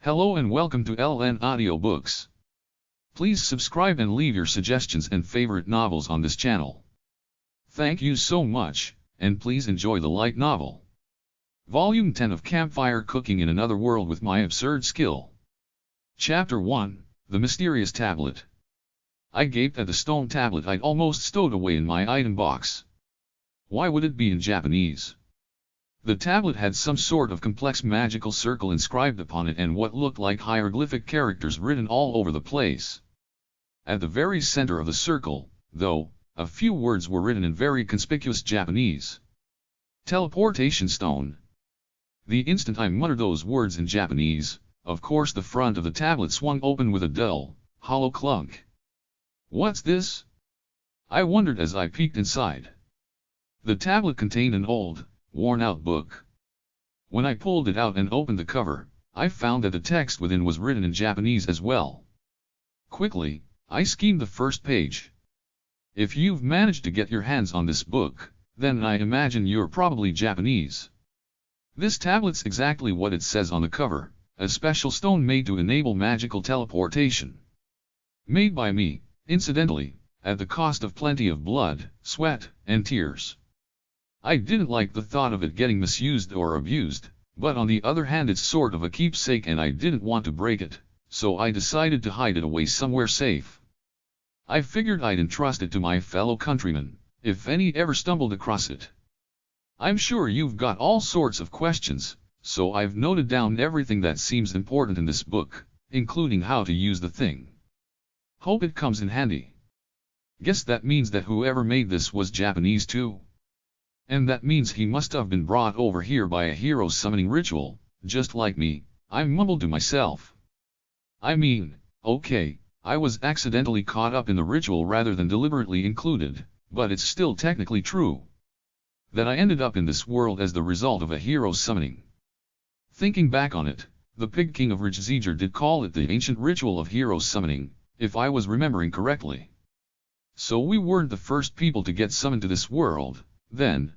Hello and welcome to LNAudioBooks. Please subscribe and leave your suggestions and favorite novels on this channel. Thank you so much, and please enjoy the light novel. Volume 10 of Campfire, Cooking in Another World with My Absurd Skill. Chapter 1, The Mysterious Tablet. I gaped at the stone tablet I'd almost stowed away in my item box. Why would it be in Japanese? The tablet had some sort of complex magical circle inscribed upon it and what looked like hieroglyphic characters written all over the place. At the very center of the circle, though, a few words were written in very conspicuous Japanese. Teleportation stone. The instant I muttered those words in Japanese, of course the front of the tablet swung open with a dull, hollow clunk. What's this? I wondered as I peeked inside. The tablet contained an old, worn-out book. When I pulled it out and opened the cover, I found that the text within was written in Japanese as well. Quickly, I skimmed the first page. If you've managed to get your hands on this book, then I imagine you're probably Japanese. This tablet's exactly what it says on the cover, a special stone made to enable magical teleportation. Made by me, incidentally, at the cost of plenty of blood, sweat, and tears. I didn't like the thought of it getting misused or abused, but on the other hand it's sort of a keepsake and I didn't want to break it, so I decided to hide it away somewhere safe. I figured I'd entrust it to my fellow countrymen, if any ever stumbled across it. I'm sure you've got all sorts of questions, so I've noted down everything that seems important in this book, including how to use the thing. Hope it comes in handy. Guess that means that whoever made this was Japanese too. And that means he must have been brought over here by a hero summoning ritual, just like me, I mumbled to myself. I mean, okay, I was accidentally caught up in the ritual rather than deliberately included, but it's still technically true that I ended up in this world as the result of a hero summoning. Thinking back on it, the Pig King of Rijzijir did call it the ancient ritual of hero summoning, if I was remembering correctly. So we weren't the first people to get summoned to this world. Then,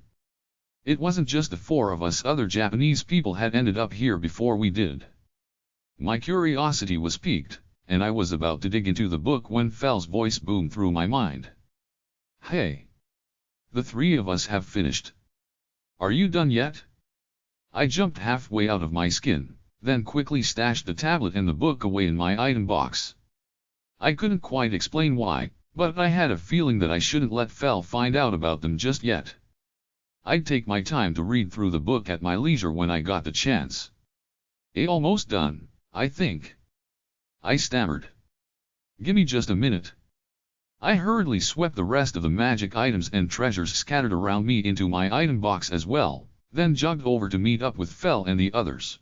it wasn't just the four of us, other Japanese people had ended up here before we did. My curiosity was piqued, and I was about to dig into the book when Fell's voice boomed through my mind. Hey! The three of us have finished. Are you done yet? I jumped halfway out of my skin, then quickly stashed the tablet and the book away in my item box. I couldn't quite explain why, but I had a feeling that I shouldn't let Fell find out about them just yet. I'd take my time to read through the book at my leisure when I got the chance. Almost done, I think. I stammered. Gimme just a minute. I hurriedly swept the rest of the magic items and treasures scattered around me into my item box as well, then jogged over to meet up with Fell and the others.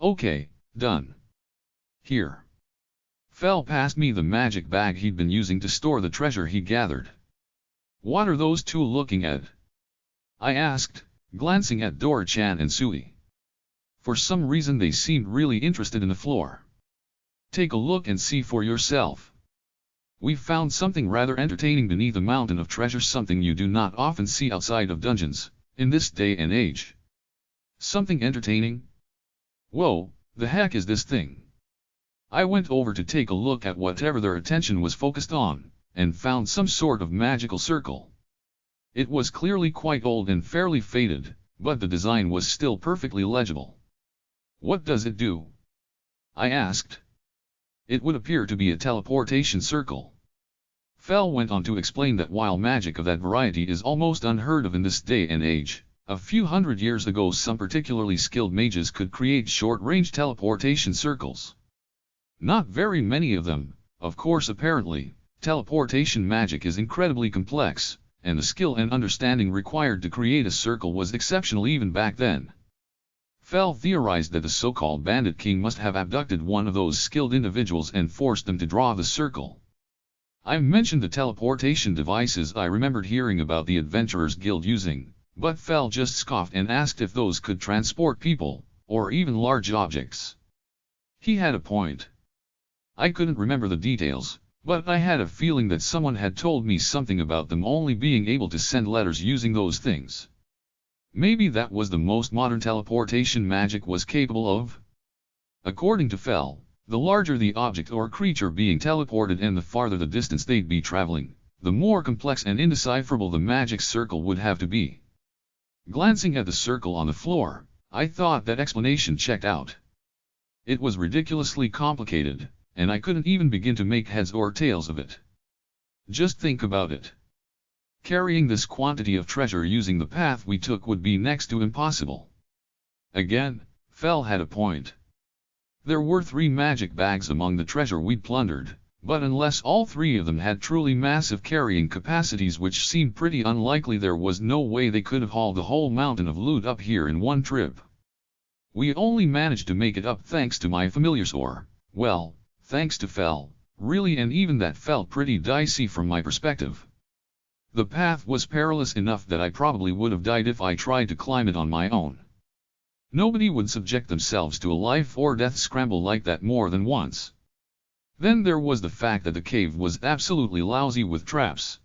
Okay, done. Here. Fell passed me the magic bag he'd been using to store the treasure he gathered. What are those two looking at? I asked, glancing at Dora-chan and Sui. For some reason they seemed really interested in the floor. Take a look and see for yourself. We found something rather entertaining beneath a mountain of treasure, something you do not often see outside of dungeons, in this day and age. Something entertaining? Whoa, the heck is this thing? I went over to take a look at whatever their attention was focused on, and found some sort of magical circle. It was clearly quite old and fairly faded, but the design was still perfectly legible. What does it do? I asked. It would appear to be a teleportation circle. Fell went on to explain that while magic of that variety is almost unheard of in this day and age, a few hundred years ago some particularly skilled mages could create short-range teleportation circles. Not very many of them, of course. Apparently, teleportation magic is incredibly complex, and the skill and understanding required to create a circle was exceptional even back then. Fell theorized that the so-called Bandit King must have abducted one of those skilled individuals and forced them to draw the circle. I mentioned the teleportation devices I remembered hearing about the Adventurers Guild using, but Fell just scoffed and asked if those could transport people, or even large objects. He had a point. I couldn't remember the details, but I had a feeling that someone had told me something about them only being able to send letters using those things. Maybe that was the most modern teleportation magic was capable of? According to Fel, the larger the object or creature being teleported and the farther the distance they'd be traveling, the more complex and indecipherable the magic circle would have to be. Glancing at the circle on the floor, I thought that explanation checked out. It was ridiculously complicated, and I couldn't even begin to make heads or tails of it. Just think about it. Carrying this quantity of treasure using the path we took would be next to impossible. Again, Fel had a point. There were 3 magic bags among the treasure we'd plundered, but unless all 3 of them had truly massive carrying capacities, which seemed pretty unlikely, there was no way they could have hauled the whole mountain of loot up here in one trip. We only managed to make it up thanks to my familiars, or, well, thanks to Fel, really, and even that felt pretty dicey from my perspective. The path was perilous enough that I probably would have died if I tried to climb it on my own. Nobody would subject themselves to a life or death scramble like that more than once. Then there was the fact that the cave was absolutely lousy with traps.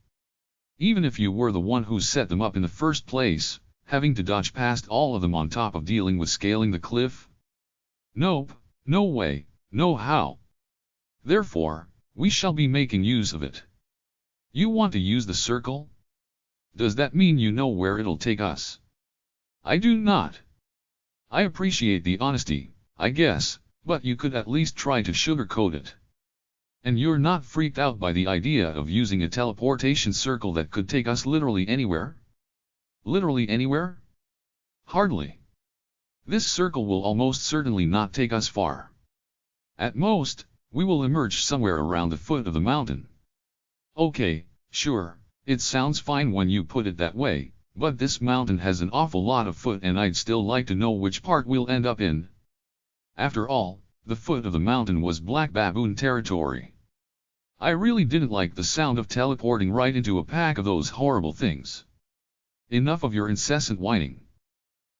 Even if you were the one who set them up in the first place, having to dodge past all of them on top of dealing with scaling the cliff? Nope, no way, no how. Therefore, we shall be making use of it. You want to use the circle? Does that mean you know where it'll take us? I do not. I appreciate the honesty, I guess, but you could at least try to sugarcoat it. And you're not freaked out by the idea of using a teleportation circle that could take us literally anywhere? Literally anywhere? Hardly. This circle will almost certainly not take us far. At most, we will emerge somewhere around the foot of the mountain. Okay, sure, it sounds fine when you put it that way, but this mountain has an awful lot of foot and I'd still like to know which part we'll end up in. After all, the foot of the mountain was Black Baboon territory. I really didn't like the sound of teleporting right into a pack of those horrible things. Enough of your incessant whining.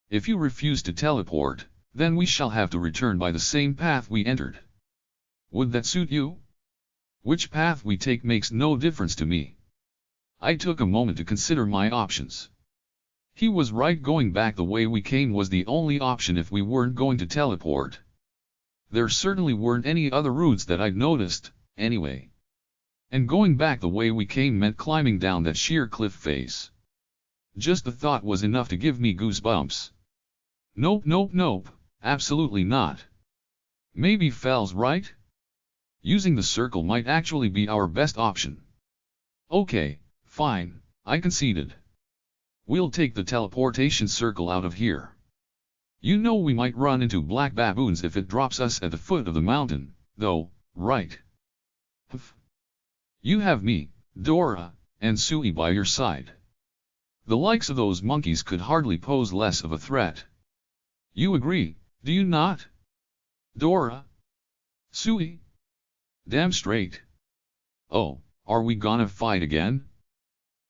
If you refuse to teleport, then we shall have to return by the same path we entered. Would that suit you? Which path we take makes no difference to me. I took a moment to consider my options. He was right, going back the way we came was the only option if we weren't going to teleport. There certainly weren't any other routes that I'd noticed, anyway. And going back the way we came meant climbing down that sheer cliff face. Just the thought was enough to give me goosebumps. Nope, nope, nope, absolutely not. Maybe Fel's right? Using the circle might actually be our best option. Okay, fine, I conceded. We'll take the teleportation circle out of here. You know we might run into black baboons if it drops us at the foot of the mountain, though, right? You have me, Dora, and Sui by your side. The likes of those monkeys could hardly pose less of a threat. You agree, do you not? Dora? Sui? Damn straight. Oh, are we gonna fight again?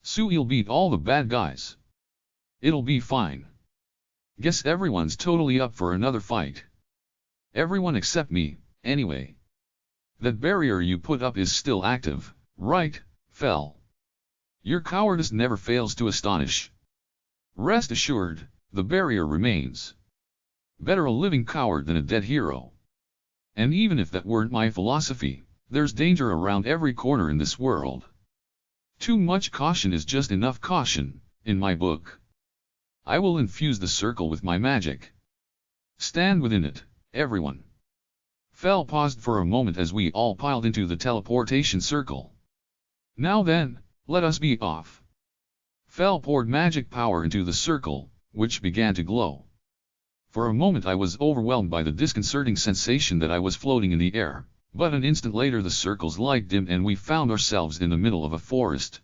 Sui'll beat all the bad guys. It'll be fine. Guess everyone's totally up for another fight. Everyone except me, anyway. That barrier you put up is still active, right, Fel? Your cowardice never fails to astonish. Rest assured, the barrier remains. Better a living coward than a dead hero. And even if that weren't my philosophy, there's danger around every corner in this world. Too much caution is just enough caution, in my book. I will infuse the circle with my magic. Stand within it, everyone. Fel paused for a moment as we all piled into the teleportation circle. Now then, let us be off. Fel poured magic power into the circle, which began to glow. For a moment I was overwhelmed by the disconcerting sensation that I was floating in the air, but an instant later the circle's light dimmed and we found ourselves in the middle of a forest.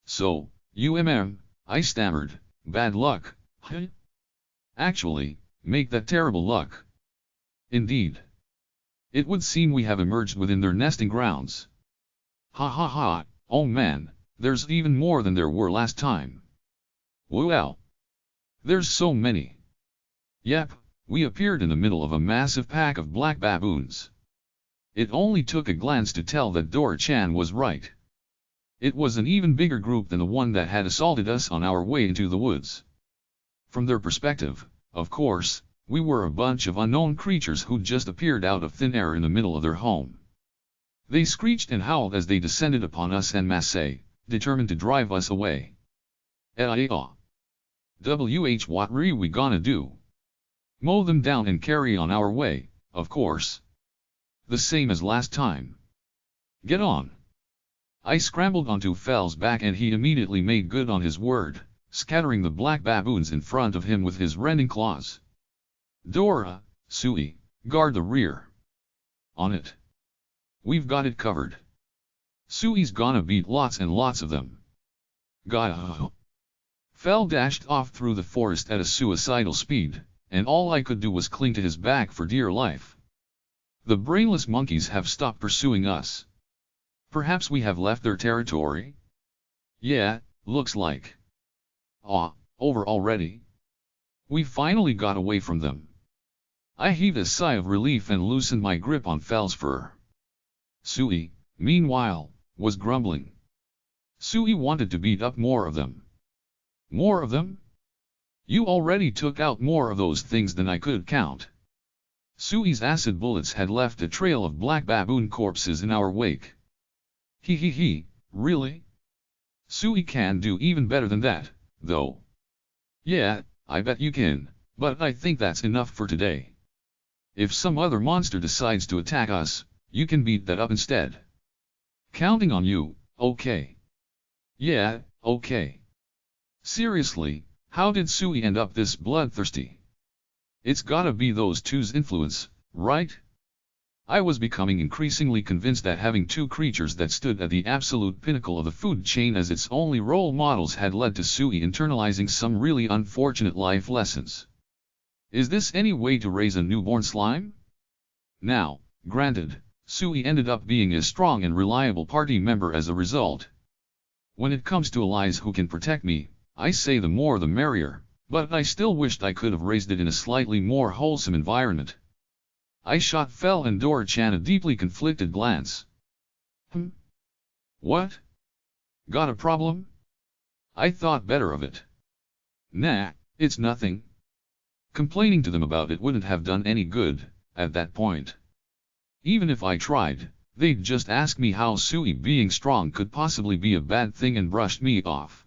So, I stammered, bad luck, huh? Actually, make that terrible luck. Indeed. It would seem we have emerged within their nesting grounds. Ha ha ha, oh man, there's even more than there were last time. Wow. There's so many. Yep, we appeared in the middle of a massive pack of black baboons. It only took a glance to tell that Dora-chan was right. It was an even bigger group than the one that had assaulted us on our way into the woods. From their perspective, of course, We were a bunch of unknown creatures who'd just appeared out of thin air in the middle of their home. They screeched and howled as they descended upon us en masse, determined to drive us away. What we gonna do? Mow them down and carry on our way, of course. The same as last time. Get on. I scrambled onto Fell's back and he immediately made good on his word, scattering the black baboons in front of him with his rending claws. Dora, Sui, guard the rear. On it. We've got it covered. Sui's gonna beat lots and lots of them. Gah! Fell dashed off through the forest at a suicidal speed, and all I could do was cling to his back for dear life. The brainless monkeys have stopped pursuing us. Perhaps we have left their territory? Yeah, looks like. Over already? We finally got away from them. I heaved a sigh of relief and loosened my grip on Fell's fur. Sui, meanwhile, was grumbling. Sui wanted to beat up more of them. More of them? You already took out more of those things than I could count. Sui's acid bullets had left a trail of black baboon corpses in our wake. Really? Sui can do even better than that, though. Yeah, I bet you can, but I think that's enough for today. If some other monster decides to attack us, you can beat that up instead. Counting on you, okay. Yeah, okay. Seriously, how did Sui end up this bloodthirsty? It's gotta be those two's influence, right? I was becoming increasingly convinced that having two creatures that stood at the absolute pinnacle of the food chain as its only role models had led to Sui internalizing some really unfortunate life lessons. Is this any way to raise a newborn slime? Now, granted, Sui ended up being a strong and reliable party member as a result. When it comes to allies who can protect me, I say the more the merrier, but I still wished I could have raised it in a slightly more wholesome environment. I shot Fell and Dora-chan a deeply conflicted glance. What? Got a problem? I thought better of it. Nah, it's nothing. Complaining to them about it wouldn't have done any good, at that point. Even if I tried, they'd just ask me how Sui being strong could possibly be a bad thing and brushed me off.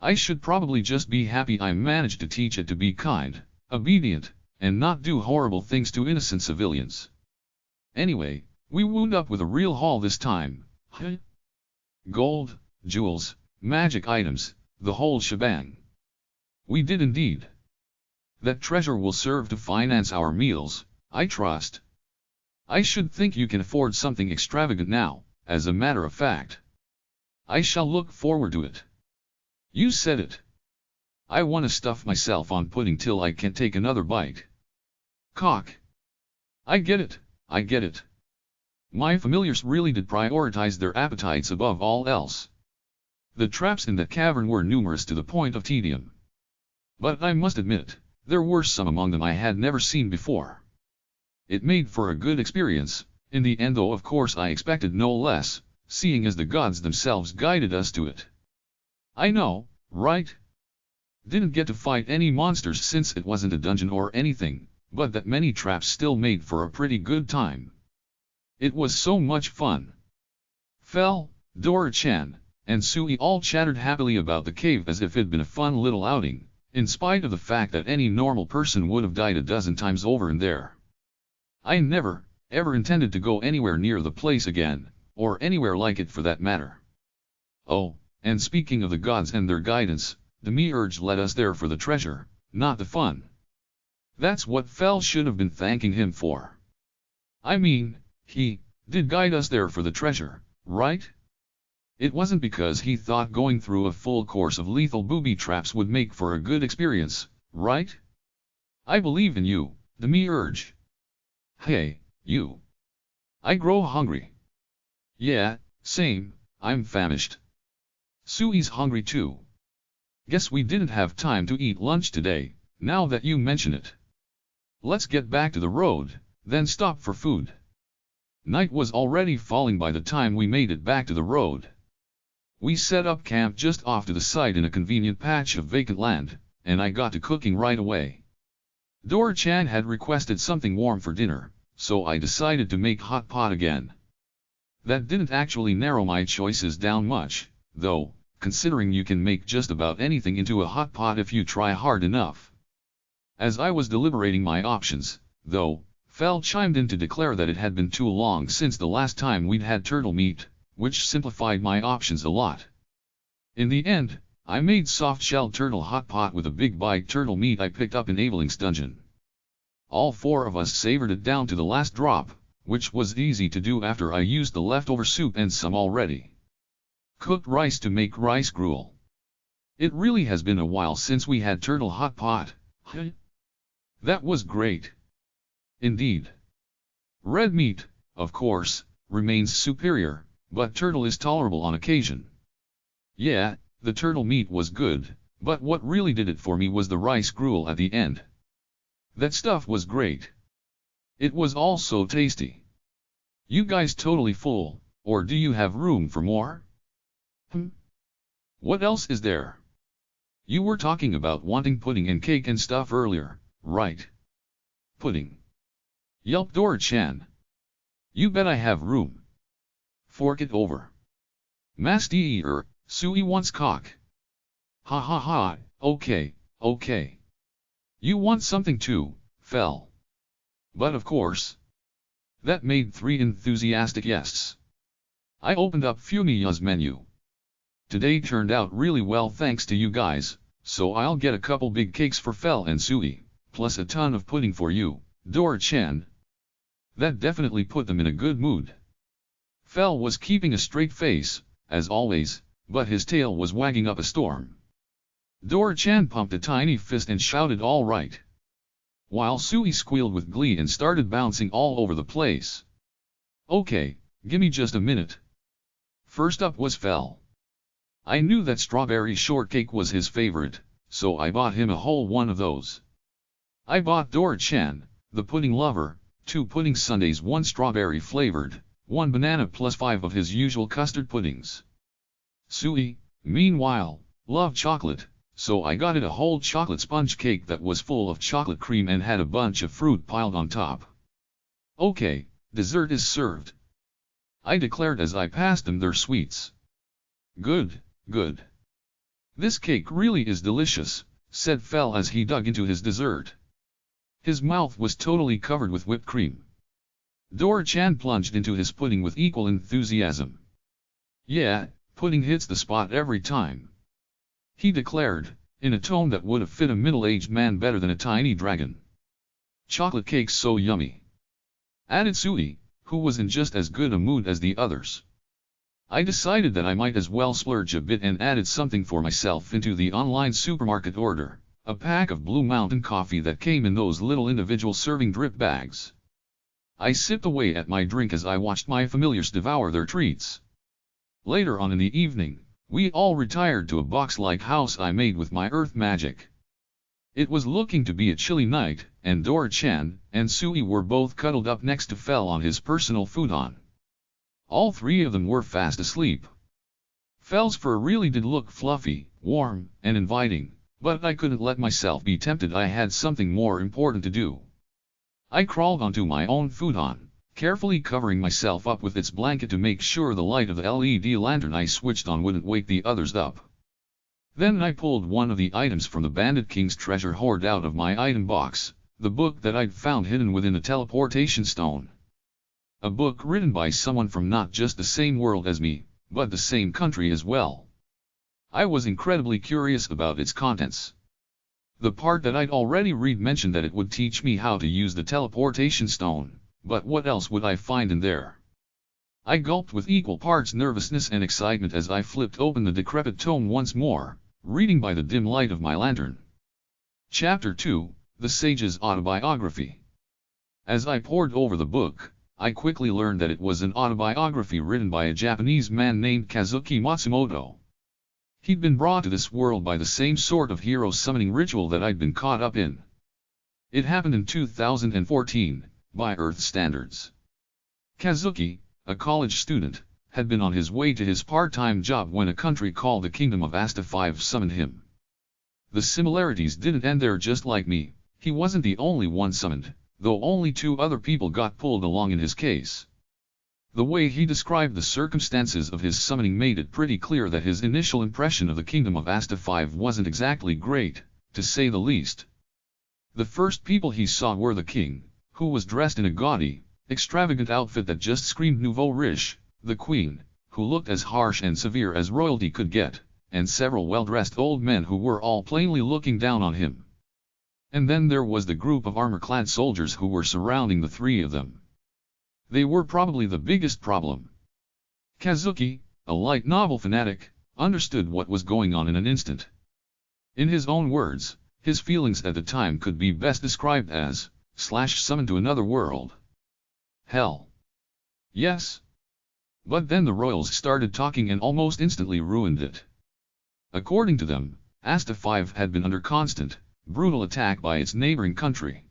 I should probably just be happy I managed to teach it to be kind, obedient, and not do horrible things to innocent civilians. Anyway, we wound up with a real haul this time. Gold, jewels, magic items, the whole shebang. We did indeed. That treasure will serve to finance our meals, I trust. I should think you can afford something extravagant now, as a matter of fact. I shall look forward to it. You said it. I want to stuff myself on pudding till I can take another bite. Cock. I get it, I get it. My familiars really did prioritize their appetites above all else. The traps in that cavern were numerous to the point of tedium. But I must admit, there were some among them I had never seen before. It made for a good experience, in the end though of course I expected no less, seeing as the gods themselves guided us to it. I know, right? Didn't get to fight any monsters since it wasn't a dungeon or anything, but that many traps still made for a pretty good time. It was so much fun. Fell, Dora-chan, and Sui all chattered happily about the cave as if it'd been a fun little outing, in spite of the fact that any normal person would have died a dozen times over in there. I never, ever intended to go anywhere near the place again, or anywhere like it for that matter. Oh, and speaking of the gods and their guidance, Demiurge led us there for the treasure, not the fun. That's what Fell should have been thanking him for. I mean, he did guide us there for the treasure, right? It wasn't because he thought going through a full course of lethal booby traps would make for a good experience, right? I believe in you, Demiurge. Hey, you. I grow hungry. Yeah, same, I'm famished. Sui's hungry too. Guess we didn't have time to eat lunch today, now that you mention it. Let's get back to the road, then stop for food. Night was already falling by the time we made it back to the road. We set up camp just off to the side in a convenient patch of vacant land, and I got to cooking right away. Dora-chan had requested something warm for dinner, so I decided to make hot pot again. That didn't actually narrow my choices down much, though, considering you can make just about anything into a hot pot if you try hard enough. As I was deliberating my options, though, Fel chimed in to declare that it had been too long since the last time we'd had turtle meat, which simplified my options a lot. In the end, I made soft-shelled turtle hot pot with a big bite turtle meat I picked up in Evelyn's dungeon. All four of us savored it down to the last drop, which was easy to do after I used the leftover soup and some already cooked rice to make rice gruel. It really has been a while since we had turtle hot pot. That was great. Indeed. Red meat, of course, remains superior, but turtle is tolerable on occasion. Yeah, the turtle meat was good, but what really did it for me was the rice gruel at the end. That stuff was great. It was all so tasty. You guys totally full, or do you have room for more? What else is there? You were talking about wanting pudding and cake and stuff earlier, right? Pudding. Yelped Dora-chan. You bet I have room. Fork it over. Master, Sui wants cock. Ha ha ha, okay, okay. You want something too, Fel. But of course. That made 3 enthusiastic yeses. I opened up Fumiya's menu. Today turned out really well thanks to you guys, so I'll get a couple big cakes for Fel and Sui, plus a ton of pudding for you, Dora-chan. That definitely put them in a good mood. Fel was keeping a straight face, as always, but his tail was wagging up a storm. Dora-chan pumped a tiny fist and shouted all right, while Sui squealed with glee and started bouncing all over the place. Okay, gimme just a minute. First up was Fel. I knew that strawberry shortcake was his favorite, so I bought him a whole one of those. I bought Dora-chan, the pudding lover, 2 pudding sundaes, 1 strawberry flavored, 1 banana plus 5 of his usual custard puddings. Sui, meanwhile, loved chocolate, so I got it a whole chocolate sponge cake that was full of chocolate cream and had a bunch of fruit piled on top. Okay, dessert is served, I declared as I passed them their sweets. Good, good. This cake really is delicious, said Fel as he dug into his dessert. His mouth was totally covered with whipped cream. Dora-chan plunged into his pudding with equal enthusiasm. Yeah, pudding hits the spot every time, he declared, in a tone that would have fit a middle-aged man better than a tiny dragon. Chocolate cake's so yummy, added Sui, who was in just as good a mood as the others. I decided that I might as well splurge a bit and added something for myself into the online supermarket order, a pack of Blue Mountain coffee that came in those little individual serving drip bags. I sipped away at my drink as I watched my familiars devour their treats. Later on in the evening, we all retired to a box-like house I made with my earth magic. It was looking to be a chilly night, and Dora-chan and Sui were both cuddled up next to Fel on his personal futon. All 3 of them were fast asleep. Fel's fur really did look fluffy, warm, and inviting, but I couldn't let myself be tempted. I had something more important to do. I crawled onto my own futon, carefully covering myself up with its blanket to make sure the light of the LED lantern I switched on wouldn't wake the others up. Then I pulled one of the items from the Bandit King's treasure hoard out of my item box, the book that I'd found hidden within the teleportation stone. A book written by someone from not just the same world as me, but the same country as well. I was incredibly curious about its contents. The part that I'd already read mentioned that it would teach me how to use the teleportation stone, but what else would I find in there? I gulped with equal parts nervousness and excitement as I flipped open the decrepit tome once more, reading by the dim light of my lantern. Chapter 2, The Sage's Autobiography. As I pored over the book, I quickly learned that it was an autobiography written by a Japanese man named Kazuki Matsumoto. He'd been brought to this world by the same sort of hero summoning ritual that I'd been caught up in. It happened in 2014, by Earth standards. Kazuki, a college student, had been on his way to his part-time job when a country called the Kingdom of Asta 5 summoned him. The similarities didn't end there. Just like me, he wasn't the only one summoned, though only 2 other people got pulled along in his case. The way he described the circumstances of his summoning made it pretty clear that his initial impression of the kingdom of Asta 5 wasn't exactly great, to say the least. The first people he saw were the king, who was dressed in a gaudy, extravagant outfit that just screamed nouveau riche, the queen, who looked as harsh and severe as royalty could get, and several well-dressed old men who were all plainly looking down on him. And then there was the group of armor-clad soldiers who were surrounding the 3 of them. They were probably the biggest problem. Kazuki, a light novel fanatic, understood what was going on in an instant. In his own words, his feelings at the time could be best described as, summoned to another world. Hell. Yes. But then the royals started talking and almost instantly ruined it. According to them, Asta 5 had been under constant, brutal attack by its neighboring country.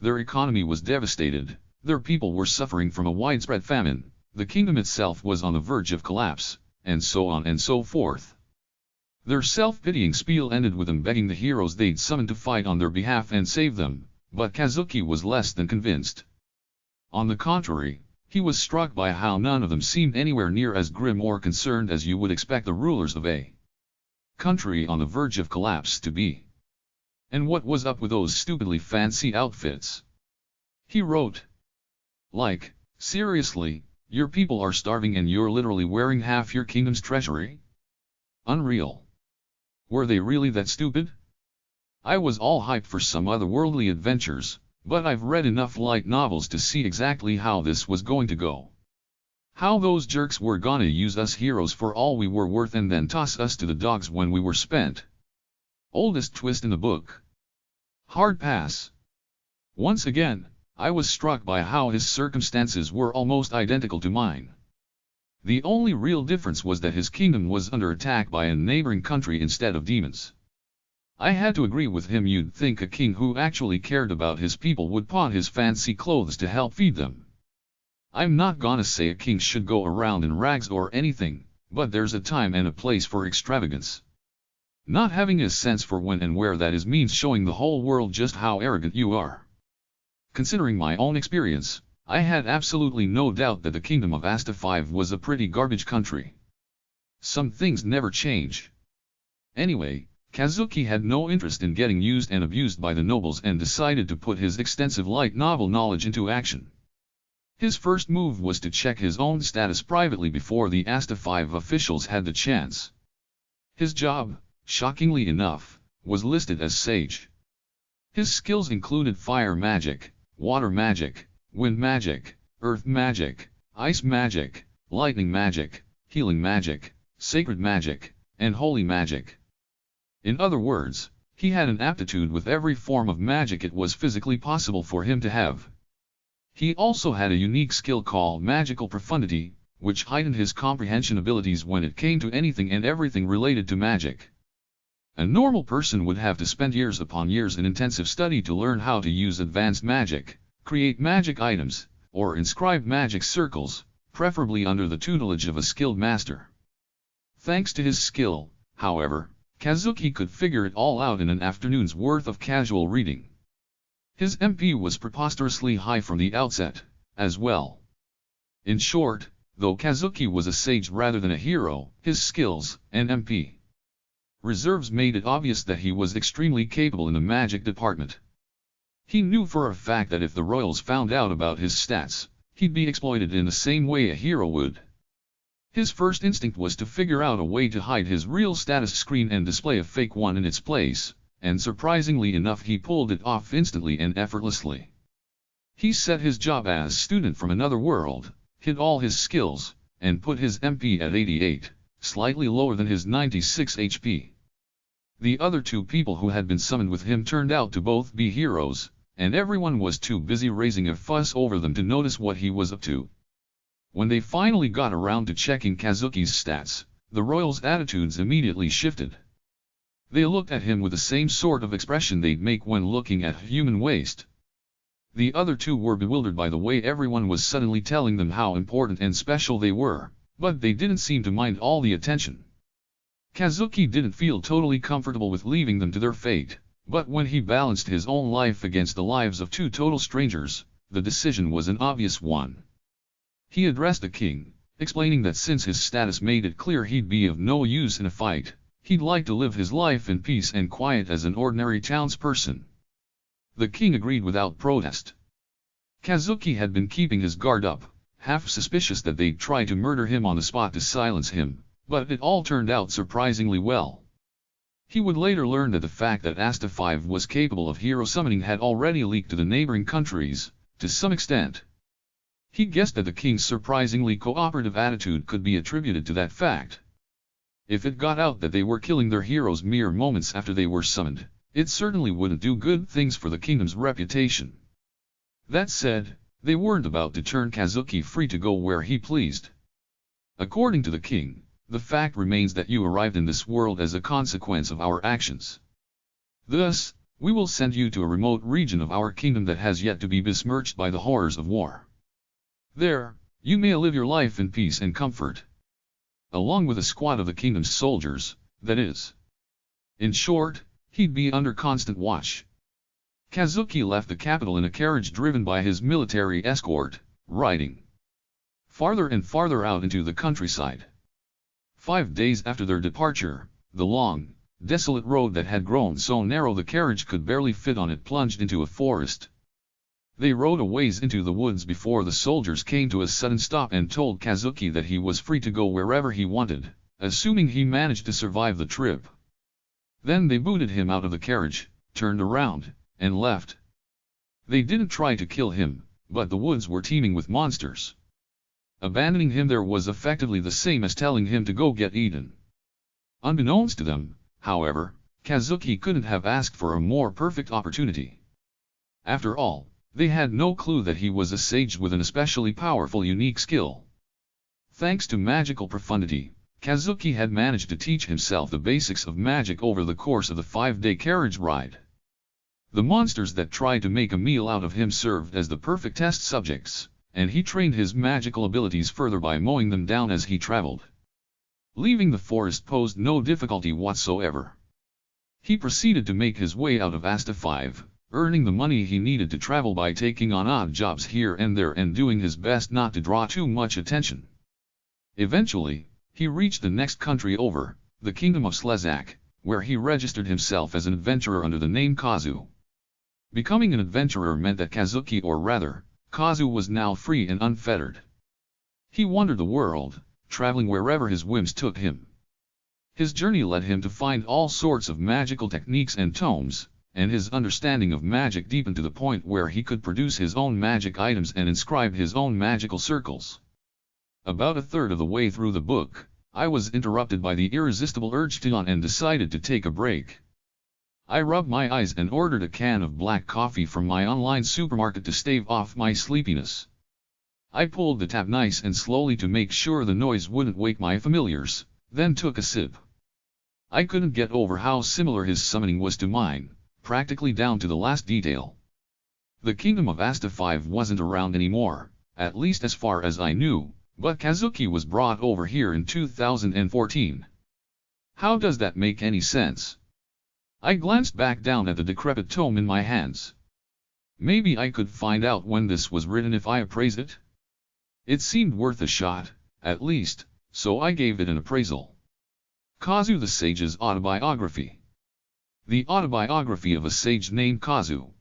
Their economy was devastated, their people were suffering from a widespread famine, the kingdom itself was on the verge of collapse, and so on and so forth. Their self-pitying spiel ended with them begging the heroes they'd summoned to fight on their behalf and save them, but Kazuki was less than convinced. On the contrary, he was struck by how none of them seemed anywhere near as grim or concerned as you would expect the rulers of a country on the verge of collapse to be. And what was up with those stupidly fancy outfits? He wrote. Like, seriously, your people are starving and you're literally wearing half your kingdom's treasury? Unreal. Were they really that stupid? I was all hyped for some otherworldly adventures, but I've read enough light novels to see exactly how this was going to go. How those jerks were gonna use us heroes for all we were worth and then toss us to the dogs when we were spent. Oldest twist in the book. Hard pass. Once again, I was struck by how his circumstances were almost identical to mine. The only real difference was that his kingdom was under attack by a neighboring country instead of demons. I had to agree with him. You'd think a king who actually cared about his people would pawn his fancy clothes to help feed them. I'm not gonna say a king should go around in rags or anything, but there's a time and a place for extravagance. Not having a sense for when and where that is means showing the whole world just how arrogant you are. Considering my own experience, I had absolutely no doubt that the kingdom of Asta 5 was a pretty garbage country. Some things never change. Anyway, Kazuki had no interest in getting used and abused by the nobles and decided to put his extensive light novel knowledge into action. His first move was to check his own status privately before the Asta 5 officials had the chance. His job, shockingly enough, was listed as sage. His skills included fire magic, water magic, wind magic, earth magic, ice magic, lightning magic, healing magic, sacred magic, and holy magic. In other words, he had an aptitude with every form of magic it was physically possible for him to have. He also had a unique skill called magical profundity, which heightened his comprehension abilities when it came to anything and everything related to magic. A normal person would have to spend years upon years in intensive study to learn how to use advanced magic, create magic items, or inscribe magic circles, preferably under the tutelage of a skilled master. Thanks to his skill, however, Kazuki could figure it all out in an afternoon's worth of casual reading. His MP was preposterously high from the outset, as well. In short, though Kazuki was a sage rather than a hero, his skills, and MP reserves made it obvious that he was extremely capable in the magic department. He knew for a fact that if the royals found out about his stats, he'd be exploited in the same way a hero would. His first instinct was to figure out a way to hide his real status screen and display a fake one in its place, and surprisingly enough he pulled it off instantly and effortlessly. He set his job as student from another world, hid all his skills, and put his MP at 88, slightly lower than his 96 HP. The other 2 people who had been summoned with him turned out to both be heroes, and everyone was too busy raising a fuss over them to notice what he was up to. When they finally got around to checking Kazuki's stats, the royals' attitudes immediately shifted. They looked at him with the same sort of expression they'd make when looking at human waste. The other 2 were bewildered by the way everyone was suddenly telling them how important and special they were, but they didn't seem to mind all the attention. Kazuki didn't feel totally comfortable with leaving them to their fate, But when he balanced his own life against the lives of two total strangers, the decision was an obvious one. He addressed the king, explaining that since his status made it clear he'd be of no use in a fight, he'd like to live his life in peace and quiet as an ordinary townsperson. The king agreed without protest. Kazuki had been keeping his guard up, half suspicious that they'd try to murder him on the spot to silence him, but it all turned out surprisingly well. He would later learn that the fact that Asta 5 was capable of hero summoning had already leaked to the neighboring countries, to some extent. He guessed that the king's surprisingly cooperative attitude could be attributed to that fact. If it got out that they were killing their heroes mere moments after they were summoned, it certainly wouldn't do good things for the kingdom's reputation. That said, they weren't about to turn Kazuki free to go where he pleased. According to the king, the fact remains that you arrived in this world as a consequence of our actions. Thus, we will send you to a remote region of our kingdom that has yet to be besmirched by the horrors of war. There, you may live your life in peace and comfort, along with a squad of the kingdom's soldiers, that is. In short, he'd be under constant watch. Kazuki left the capital in a carriage driven by his military escort, riding farther and farther out into the countryside. 5 days after their departure, the long, desolate road that had grown so narrow the carriage could barely fit on it plunged into a forest. They rode a ways into the woods before the soldiers came to a sudden stop and told Kazuki that he was free to go wherever he wanted, assuming he managed to survive the trip. Then they booted him out of the carriage, turned around, and left. They didn't try to kill him, but the woods were teeming with monsters. Abandoning him there was effectively the same as telling him to go get eaten. Unbeknownst to them, however, Kazuki couldn't have asked for a more perfect opportunity. After all, they had no clue that he was a sage with an especially powerful unique skill. Thanks to magical profundity, Kazuki had managed to teach himself the basics of magic over the course of the 5-day carriage ride. The monsters that tried to make a meal out of him served as the perfect test subjects, and he trained his magical abilities further by mowing them down as he traveled. Leaving the forest posed no difficulty whatsoever. He proceeded to make his way out of Asta 5, earning the money he needed to travel by taking on odd jobs here and there and doing his best not to draw too much attention. Eventually, he reached the next country over, the Kingdom of Slezak, where he registered himself as an adventurer under the name Kazu. Becoming an adventurer meant that Kazuki, or rather, Kazu, was now free and unfettered. He wandered the world, traveling wherever his whims took him. His journey led him to find all sorts of magical techniques and tomes, and his understanding of magic deepened to the point where he could produce his own magic items and inscribe his own magical circles. About a third of the way through the book, I was interrupted by the irresistible urge to yawn and decided to take a break. I rubbed my eyes and ordered a can of black coffee from my online supermarket to stave off my sleepiness. I pulled the tap nice and slowly to make sure the noise wouldn't wake my familiars, then took a sip. I couldn't get over how similar his summoning was to mine, practically down to the last detail. The Kingdom of Asta 5 wasn't around anymore, at least as far as I knew, but Kazuki was brought over here in 2014. How does that make any sense? I glanced back down at the decrepit tome in my hands. Maybe I could find out when this was written if I appraised it? It seemed worth a shot, at least, so I gave it an appraisal. Kazu the Sage's Autobiography. The autobiography of a sage named Kazu.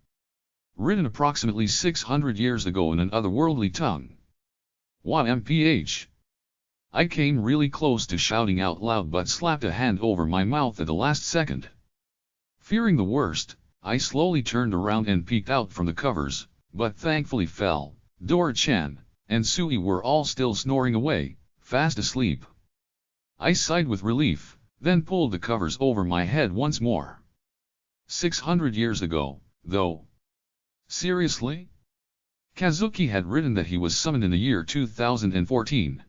Written approximately 600 years ago in an otherworldly tongue. YMPH. I came really close to shouting out loud but slapped a hand over my mouth at the last second. Fearing the worst, I slowly turned around and peeked out from the covers, but thankfully fell. Dora-chan and Sui were all still snoring away, fast asleep. I sighed with relief, then pulled the covers over my head once more. 600 years ago, though. Seriously? Kazuki had written that he was summoned in the year 2014.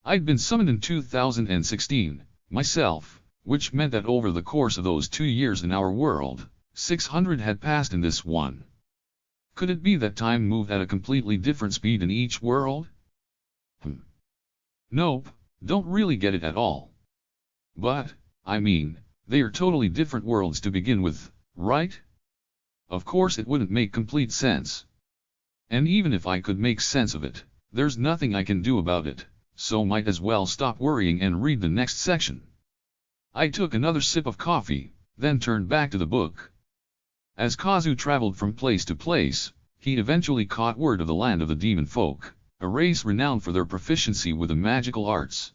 I'd been summoned in 2016, myself, which meant that over the course of those 2 years in our world, 600 had passed in this one. Could it be that time moved at a completely different speed in each world? Nope, don't really get it at all. But, I mean, they are totally different worlds to begin with, right? Of course it wouldn't make complete sense. And even if I could make sense of it, there's nothing I can do about it, so might as well stop worrying and read the next section. I took another sip of coffee, then turned back to the book. As Kazu traveled from place to place, he eventually caught word of the land of the demon folk, a race renowned for their proficiency with the magical arts.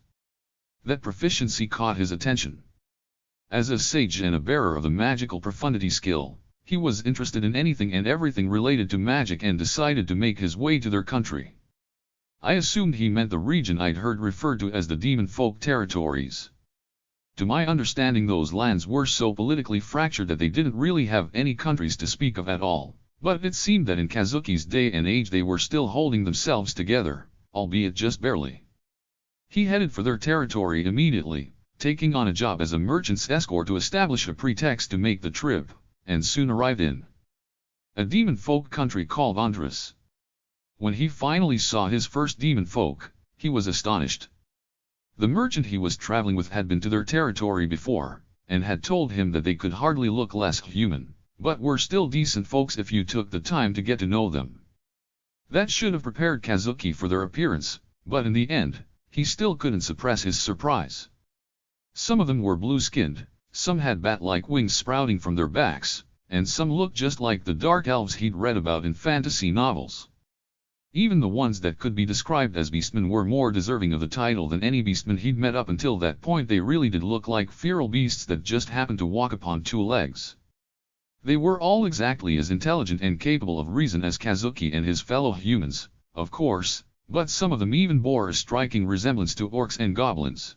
That proficiency caught his attention. As a sage and a bearer of the magical profundity skill, he was interested in anything and everything related to magic and decided to make his way to their country. I assumed he meant the region I'd heard referred to as the demon folk territories. To my understanding, those lands were so politically fractured that they didn't really have any countries to speak of at all, but it seemed that in Kazuki's day and age they were still holding themselves together, albeit just barely. He headed for their territory immediately, taking on a job as a merchant's escort to establish a pretext to make the trip, and soon arrived in a demon folk country called Andras. When he finally saw his first demon folk, he was astonished. The merchant he was traveling with had been to their territory before, and had told him that they could hardly look less human, but were still decent folks if you took the time to get to know them. That should have prepared Kazuki for their appearance, but in the end, he still couldn't suppress his surprise. Some of them were blue-skinned, some had bat-like wings sprouting from their backs, and some looked just like the dark elves he'd read about in fantasy novels. Even the ones that could be described as beastmen were more deserving of the title than any beastmen he'd met up until that point. They really did look like feral beasts that just happened to walk upon two legs. They were all exactly as intelligent and capable of reason as Kazuki and his fellow humans, of course, but some of them even bore a striking resemblance to orcs and goblins.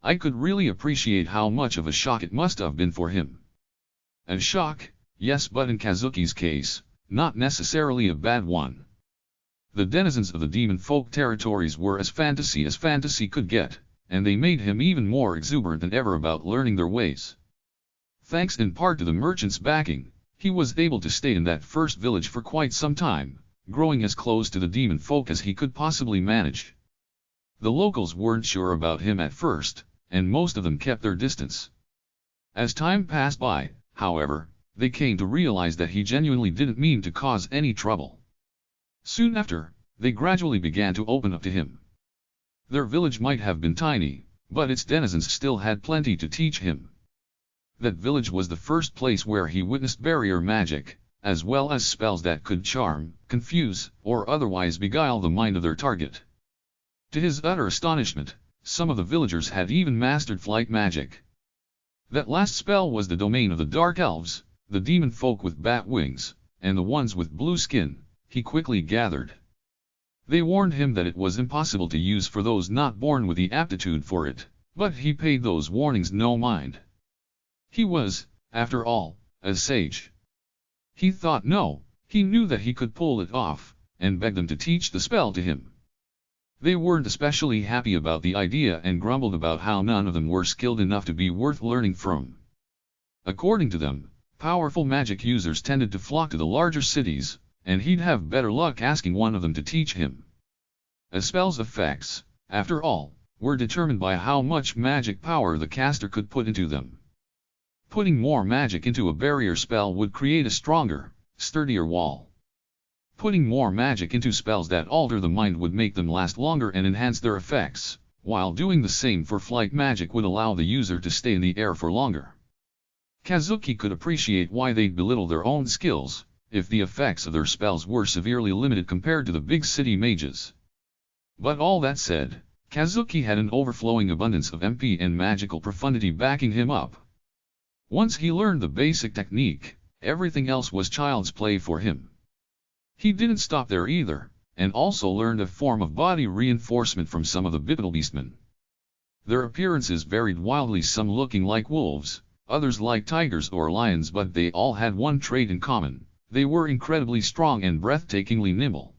I could really appreciate how much of a shock it must have been for him. A shock, yes, but in Kazuki's case, not necessarily a bad one. The denizens of the demon folk territories were as fantasy could get, and they made him even more exuberant than ever about learning their ways. Thanks in part to the merchant's backing, he was able to stay in that first village for quite some time, growing as close to the demon folk as he could possibly manage. The locals weren't sure about him at first, and most of them kept their distance. As time passed by, however, they came to realize that he genuinely didn't mean to cause any trouble. Soon after, they gradually began to open up to him. Their village might have been tiny, but its denizens still had plenty to teach him. That village was the first place where he witnessed barrier magic, as well as spells that could charm, confuse, or otherwise beguile the mind of their target. To his utter astonishment, some of the villagers had even mastered flight magic. That last spell was the domain of the dark elves, the demon folk with bat wings, and the ones with blue skin, he quickly gathered. They warned him that it was impossible to use for those not born with the aptitude for it, but he paid those warnings no mind. He was, after all, a sage. He thought no, he knew that he could pull it off, and begged them to teach the spell to him. They weren't especially happy about the idea and grumbled about how none of them were skilled enough to be worth learning from. According to them, powerful magic users tended to flock to the larger cities, and he'd have better luck asking one of them to teach him. A spell's effects, after all, were determined by how much magic power the caster could put into them. Putting more magic into a barrier spell would create a stronger, sturdier wall. Putting more magic into spells that alter the mind would make them last longer and enhance their effects, while doing the same for flight magic would allow the user to stay in the air for longer. Kazuki could appreciate why they'd belittle their own skills, if the effects of their spells were severely limited compared to the big city mages. But all that said, Kazuki had an overflowing abundance of MP and magical profundity backing him up. Once he learned the basic technique, everything else was child's play for him. He didn't stop there either, and also learned a form of body reinforcement from some of the bipedal beastmen. Their appearances varied wildly, some looking like wolves, others like tigers or lions, but they all had one trait in common: they were incredibly strong and breathtakingly nimble.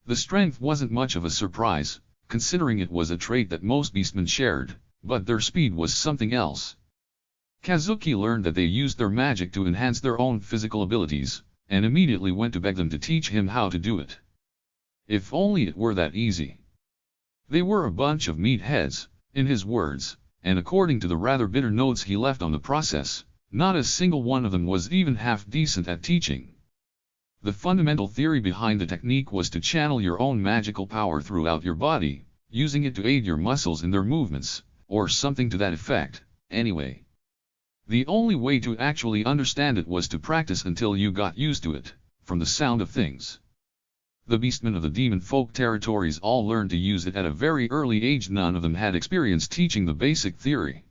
The strength wasn't much of a surprise, considering it was a trait that most beastmen shared, but their speed was something else. Kazuki learned that they used their magic to enhance their own physical abilities, and immediately went to beg them to teach him how to do it. If only it were that easy. They were a bunch of meatheads, in his words, and according to the rather bitter notes he left on the process, not a single one of them was even half decent at teaching. The fundamental theory behind the technique was to channel your own magical power throughout your body, using it to aid your muscles in their movements, or something to that effect, anyway. The only way to actually understand it was to practice until you got used to it, from the sound of things. The beastmen of the demon folk territories all learned to use it at a very early age. None of them had experience teaching the basic theory.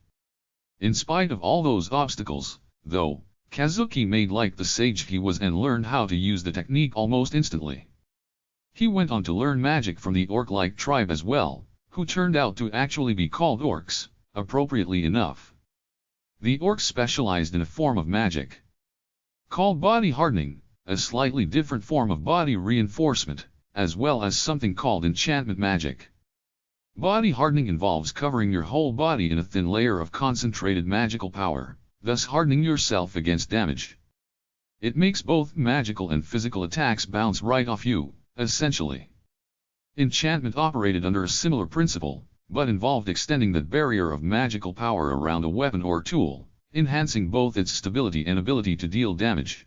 In spite of all those obstacles, though, Kazuki made like the sage he was and learned how to use the technique almost instantly. He went on to learn magic from the orc-like tribe as well, who turned out to actually be called orcs, appropriately enough. The orcs specialized in a form of magic called body hardening, a slightly different form of body reinforcement, as well as something called enchantment magic. Body hardening involves covering your whole body in a thin layer of concentrated magical power, thus hardening yourself against damage. It makes both magical and physical attacks bounce right off you, essentially. Enchantment operated under a similar principle, but involved extending the barrier of magical power around a weapon or tool, enhancing both its stability and ability to deal damage.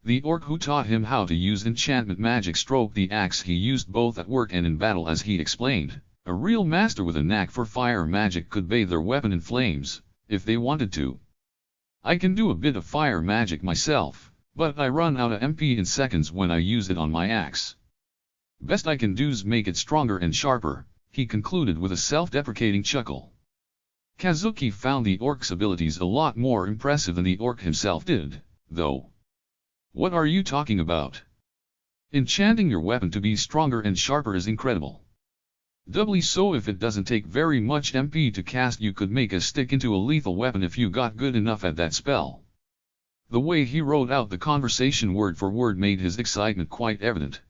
The orc who taught him how to use enchantment magic stroked the axe he used both at work and in battle. As he explained, a real master with a knack for fire magic could bathe their weapon in flames, if they wanted to. I can do a bit of fire magic myself, but I run out of MP in seconds when I use it on my axe. Best I can do's make it stronger and sharper, he concluded with a self-deprecating chuckle. Kazuki found the orc's abilities a lot more impressive than the orc himself did, though. What are you talking about? Enchanting your weapon to be stronger and sharper is incredible. Doubly so if it doesn't take very much MP to cast. You could make a stick into a lethal weapon if you got good enough at that spell. The way he wrote out the conversation word for word made his excitement quite evident.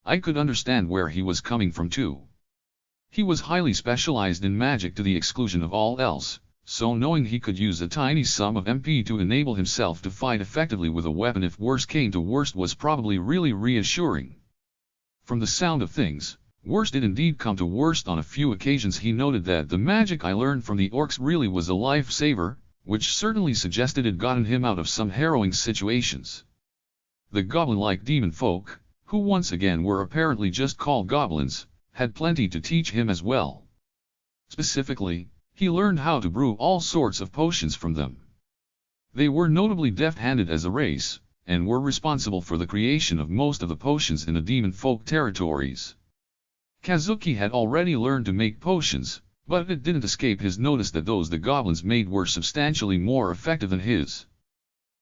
I could understand where he was coming from too. He was highly specialized in magic to the exclusion of all else, so knowing he could use a tiny sum of MP to enable himself to fight effectively with a weapon if worst came to worst was probably really reassuring. From the sound of things, worst did indeed come to worst. On a few occasions he noted that the magic I learned from the orcs really was a lifesaver, which certainly suggested it gotten him out of some harrowing situations. The goblin-like demon folk, who once again were apparently just called goblins, had plenty to teach him as well. Specifically, he learned how to brew all sorts of potions from them. They were notably deft-handed as a race, and were responsible for the creation of most of the potions in the demon folk territories. Kazuki had already learned to make potions, but it didn't escape his notice that those the goblins made were substantially more effective than his.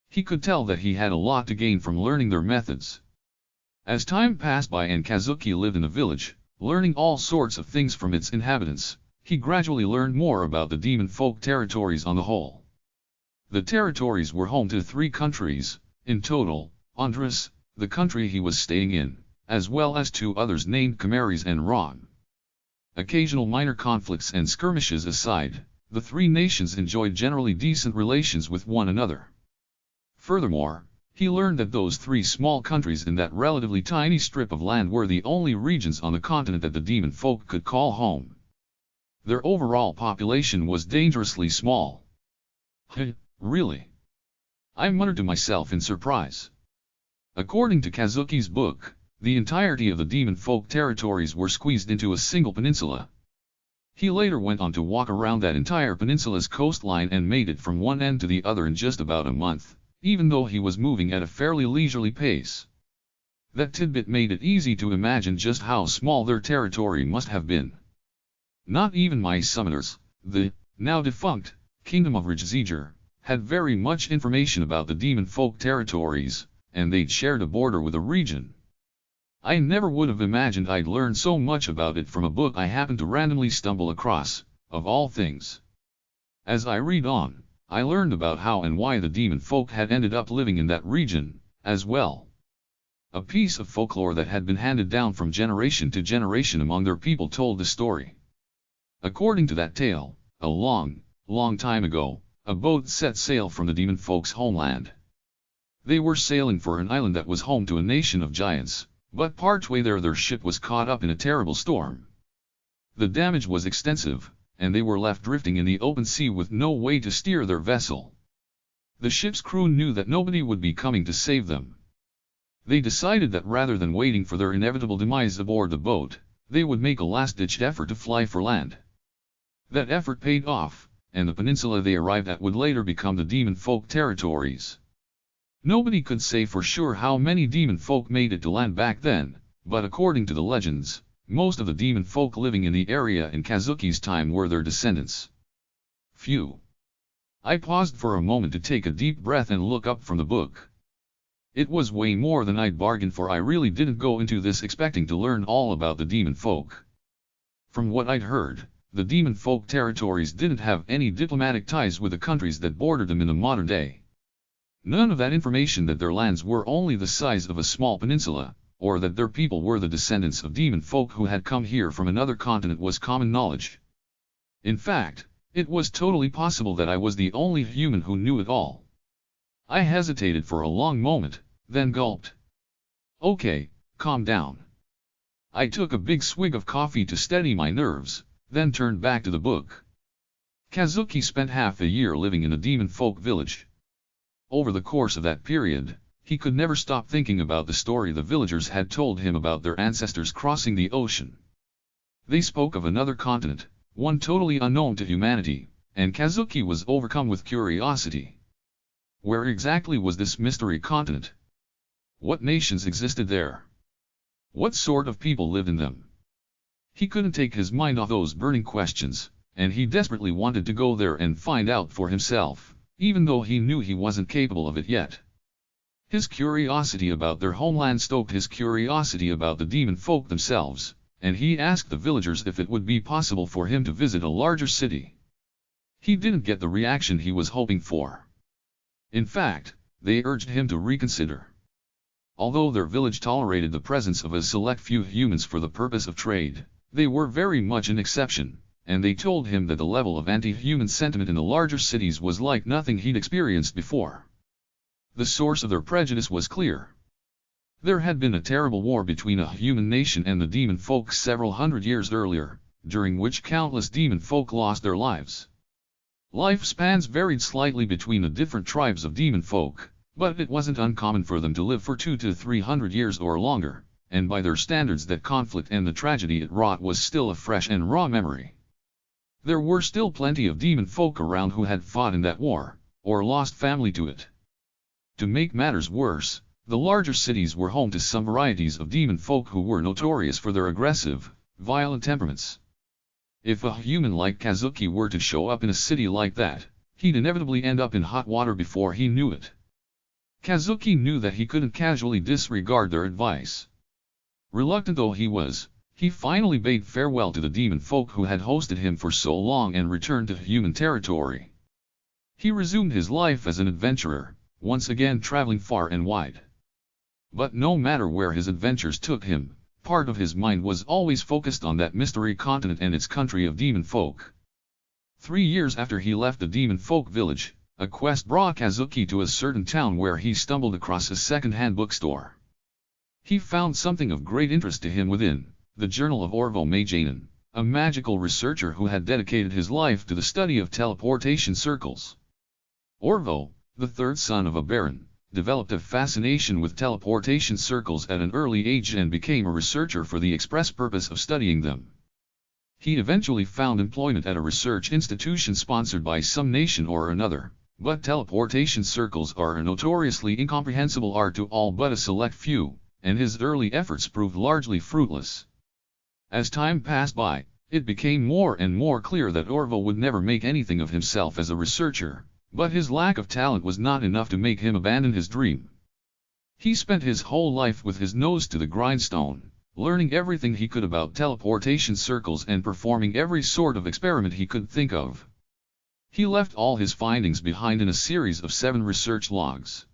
He could tell that he had a lot to gain from learning their methods. As time passed by and Kazuki lived in the village, learning all sorts of things from its inhabitants, he gradually learned more about the demon folk territories on the whole. The territories were home to 3 countries, in total: Andras, the country he was staying in, as well as 2 others named Kamaris and Ron. Occasional minor conflicts and skirmishes aside, the 3 nations enjoyed generally decent relations with one another. Furthermore, he learned that those 3 small countries in that relatively tiny strip of land were the only regions on the continent that the demon folk could call home. Their overall population was dangerously small. Really? I muttered to myself in surprise. According to Kazuki's book, the entirety of the demon folk territories were squeezed into a single peninsula. He later went on to walk around that entire peninsula's coastline and made it from one end to the other in just about a month, even though he was moving at a fairly leisurely pace. That tidbit made it easy to imagine just how small their territory must have been. Not even my summoners, the, now defunct, Kingdom of Rijziger, had very much information about the demon folk territories, and they'd shared a border with a region. I never would have imagined I'd learn so much about it from a book I happened to randomly stumble across, of all things. As I read on, I learned about how and why the demon folk had ended up living in that region, as well. A piece of folklore that had been handed down from generation to generation among their people told the story. According to that tale, a long, long time ago, a boat set sail from the demon folk's homeland. They were sailing for an island that was home to a nation of giants, but partway there their ship was caught up in a terrible storm. The damage was extensive, and they were left drifting in the open sea with no way to steer their vessel. The ship's crew knew that nobody would be coming to save them. They decided that rather than waiting for their inevitable demise aboard the boat, they would make a last-ditch effort to fly for land. That effort paid off, and the peninsula they arrived at would later become the demon folk territories. Nobody could say for sure how many demon folk made it to land back then, but according to the legends, most of the demon folk living in the area in Kazuki's time were their descendants. Phew. I paused for a moment to take a deep breath and look up from the book. It was way more than I'd bargained for. I really didn't go into this expecting to learn all about the demon folk. From what I'd heard, the demon folk territories didn't have any diplomatic ties with the countries that bordered them in the modern day. None of that information that their lands were only the size of a small peninsula, or that their people were the descendants of demon folk who had come here from another continent was common knowledge. In fact, it was totally possible that I was the only human who knew it all. I hesitated for a long moment, then gulped. Okay, calm down. I took a big swig of coffee to steady my nerves, then turned back to the book. Kazuki spent half a year living in a demon folk village. Over the course of that period, he could never stop thinking about the story the villagers had told him about their ancestors crossing the ocean. They spoke of another continent, one totally unknown to humanity, and Kazuki was overcome with curiosity. Where exactly was this mystery continent? What nations existed there? What sort of people lived in them? He couldn't take his mind off those burning questions, and he desperately wanted to go there and find out for himself, even though he knew he wasn't capable of it yet. His curiosity about their homeland stoked his curiosity about the demon folk themselves, and he asked the villagers if it would be possible for him to visit a larger city. He didn't get the reaction he was hoping for. In fact, they urged him to reconsider. Although their village tolerated the presence of a select few humans for the purpose of trade, they were very much an exception, and they told him that the level of anti-human sentiment in the larger cities was like nothing he'd experienced before. The source of their prejudice was clear. There had been a terrible war between a human nation and the demon folk several hundred years earlier, during which countless demon folk lost their lives. Lifespans varied slightly between the different tribes of demon folk, but it wasn't uncommon for them to live for 200 to 300 years or longer, and by their standards that conflict and the tragedy it wrought was still a fresh and raw memory. There were still plenty of demon folk around who had fought in that war, or lost family to it. To make matters worse, the larger cities were home to some varieties of demon folk who were notorious for their aggressive, violent temperaments. If a human like Kazuki were to show up in a city like that, he'd inevitably end up in hot water before he knew it. Kazuki knew that he couldn't casually disregard their advice. Reluctant though he was, he finally bade farewell to the demon folk who had hosted him for so long and returned to human territory. He resumed his life as an adventurer, once again traveling far and wide. But no matter where his adventures took him, part of his mind was always focused on that mystery continent and its country of demon folk. 3 years after he left the demon folk village, a quest brought Kazuki to a certain town where he stumbled across a second-hand bookstore. He found something of great interest to him within, the journal of Orvo Majanen, a magical researcher who had dedicated his life to the study of teleportation circles. Orvo, the third son of a baron, developed a fascination with teleportation circles at an early age and became a researcher for the express purpose of studying them. He eventually found employment at a research institution sponsored by some nation or another, but teleportation circles are a notoriously incomprehensible art to all but a select few, and his early efforts proved largely fruitless. As time passed by, it became more and more clear that Orvo would never make anything of himself as a researcher. But his lack of talent was not enough to make him abandon his dream. He spent his whole life with his nose to the grindstone, learning everything he could about teleportation circles and performing every sort of experiment he could think of. He left all his findings behind in a series of 7 research logs.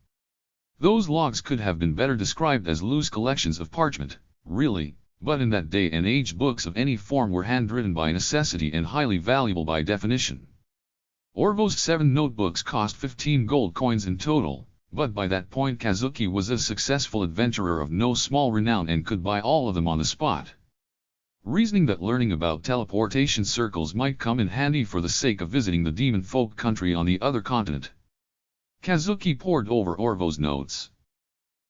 Those logs could have been better described as loose collections of parchment, really, but in that day and age books of any form were handwritten by necessity and highly valuable by definition. Orvo's 7 notebooks cost 15 gold coins in total, but by that point Kazuki was a successful adventurer of no small renown and could buy all of them on the spot. Reasoning that learning about teleportation circles might come in handy for the sake of visiting the demon folk country on the other continent, Kazuki pored over Orvo's notes.